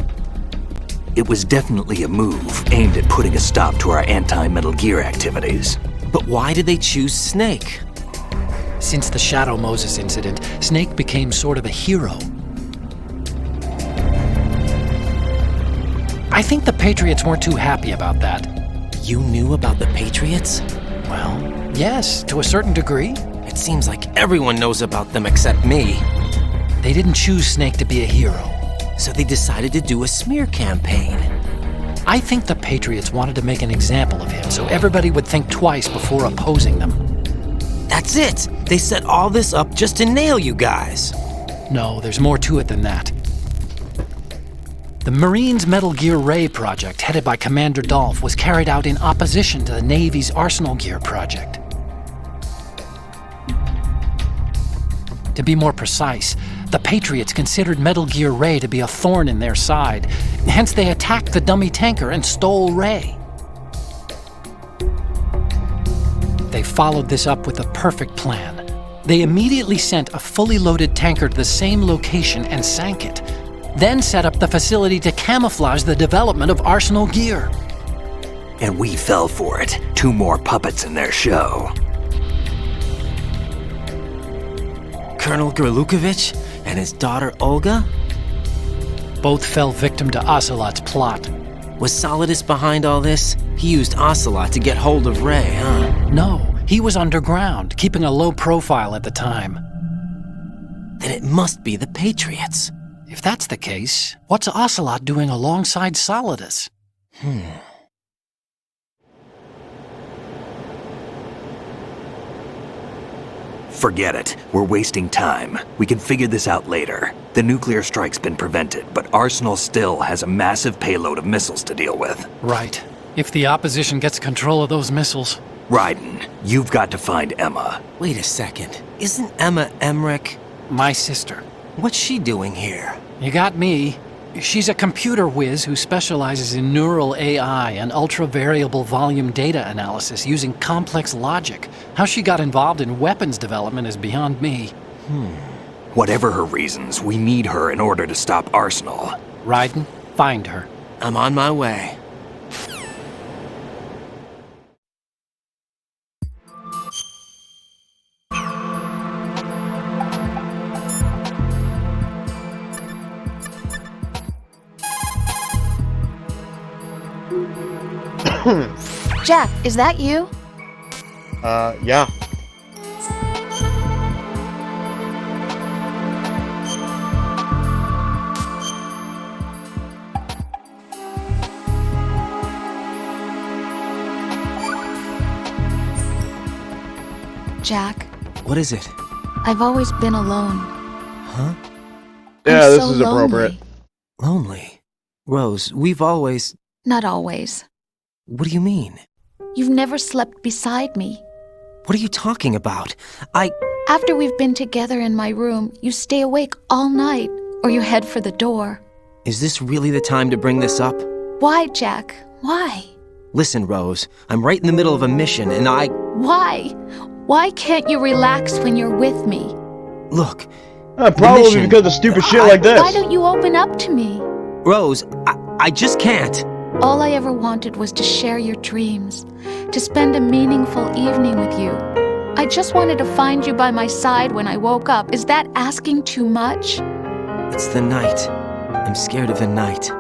It was definitely a move aimed at putting a stop to our anti-Metal Gear activities. But why did they choose Snake? Since the Shadow Moses incident, Snake became sort of a hero. I think the Patriots weren't too happy about that. You knew about the Patriots? Well, yes, to a certain degree. It seems like everyone knows about them except me. They didn't choose Snake to be a hero. So they decided to do a smear campaign. I think the Patriots wanted to make an example of him so everybody would think twice before opposing them. That's it! They set all this up just to nail you guys. No, there's more to it than that. The Marines' Metal Gear Ray project, headed by Commander Dolph, was carried out in opposition to the Navy's Arsenal Gear project. To be more precise, the Patriots considered Metal Gear Ray to be a thorn in their side. Hence, they attacked the dummy tanker and stole Ray. They followed this up with a perfect plan. They immediately sent a fully loaded tanker to the same location and sank it, then set up the facility to camouflage the development of Arsenal Gear. And we fell for it. 2 more puppets in their show. Colonel Gerlukovich and his daughter Olga? Both fell victim to Ocelot's plot. Was Solidus behind all this? He used Ocelot to get hold of Ray, huh? No, he was underground, keeping a low profile at the time. Then it must be the Patriots. If that's the case, what's Ocelot doing alongside Solidus? Forget it. We're wasting time. We can figure this out later. The nuclear strike's been prevented, but Arsenal still has a massive payload of missiles to deal with. Right. If the opposition gets control of those missiles... Raiden, you've got to find Emma. Wait a second. Isn't Emma Emmerich... my sister? What's she doing here? You got me. She's a computer whiz who specializes in neural AI and ultra-variable volume data analysis using complex logic. How she got involved in weapons development is beyond me. Whatever her reasons, we need her in order to stop Arsenal. Raiden, find her. I'm on my way. Jack, is that you? Yeah. Jack, What is it? I've always been alone. Huh? Yeah, this so is appropriate. Lonely? Rose, we've always... Not always. What do you mean? You've never slept beside me. What are you talking about? After we've been together in my room, you stay awake all night, or you head for the door. Is this really the time to bring this up? Why, Jack? Why? Listen, Rose, I'm right in the middle of a mission and Why? Why can't you relax when you're with me? Look. Probably because of stupid shit like this. Why don't you open up to me? Rose, I just can't. All I ever wanted was to share your dreams, to spend a meaningful evening with you. I just wanted to find you by my side when I woke up. Is that asking too much? It's the night. I'm scared of the night.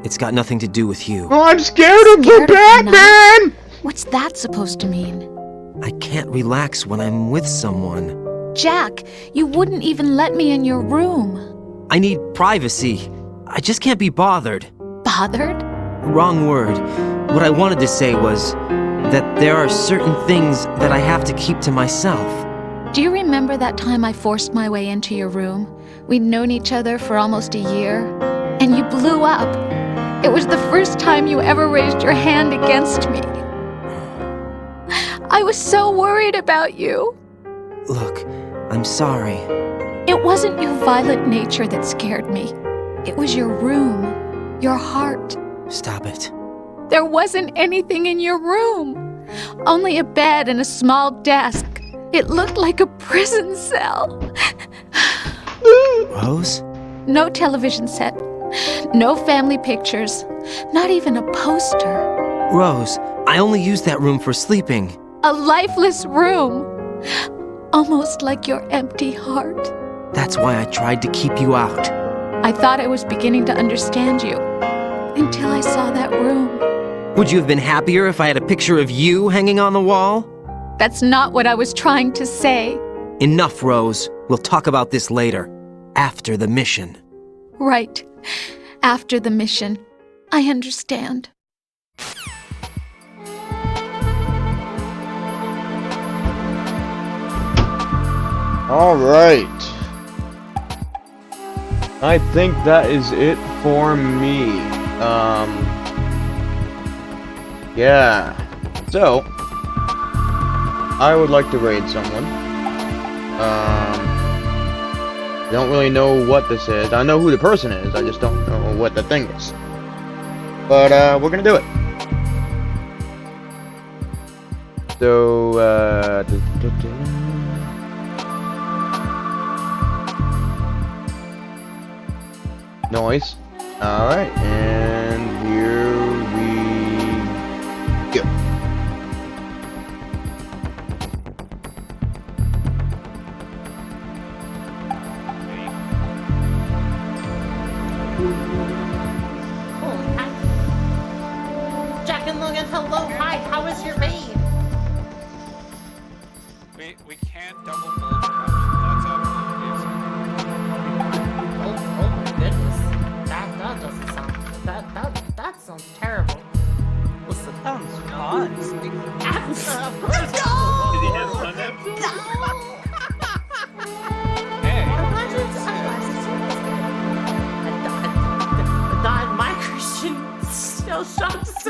It's got nothing to do with you. Oh, I'm scared of the Batman! What's that supposed to mean? I can't relax when I'm with someone. Jack, you wouldn't even let me in your room. I need privacy. I just can't be bothered. Bothered? Wrong word. What I wanted to say was that there are certain things that I have to keep to myself. Do you remember that time I forced my way into your room? We'd known each other for almost a year, and you blew up. It was the first time you ever raised your hand against me. I was so worried about you. Look, I'm sorry. It wasn't your violent nature that scared me. It was your room, your heart. Stop it. There wasn't anything in your room. Only a bed and a small desk. It looked like a prison cell. Rose? No television set. No family pictures. Not even a poster. Rose, I only use that room for sleeping. A lifeless room. Almost like your empty heart. That's why I tried to keep you out. I thought I was beginning to understand you. Until I saw that room. Would you have been happier if I had a picture of you hanging on the wall? That's not what I was trying to say. Enough, Rose. We'll talk about this later. After the mission. Right. After the mission. I understand. All right. I think that is it for me. Yeah. So, I would like to raid someone. Don't really know what this is. I know who the person is, I just don't know what the thing is. But, we're gonna do it. So, noise. Alright, and here we go. and hello, hi, how is your maid? We can't double bullshit. That's Oh my goodness. That doesn't sound that sounds terrible. Listen, Sounds fun. of course. My Christian still shots.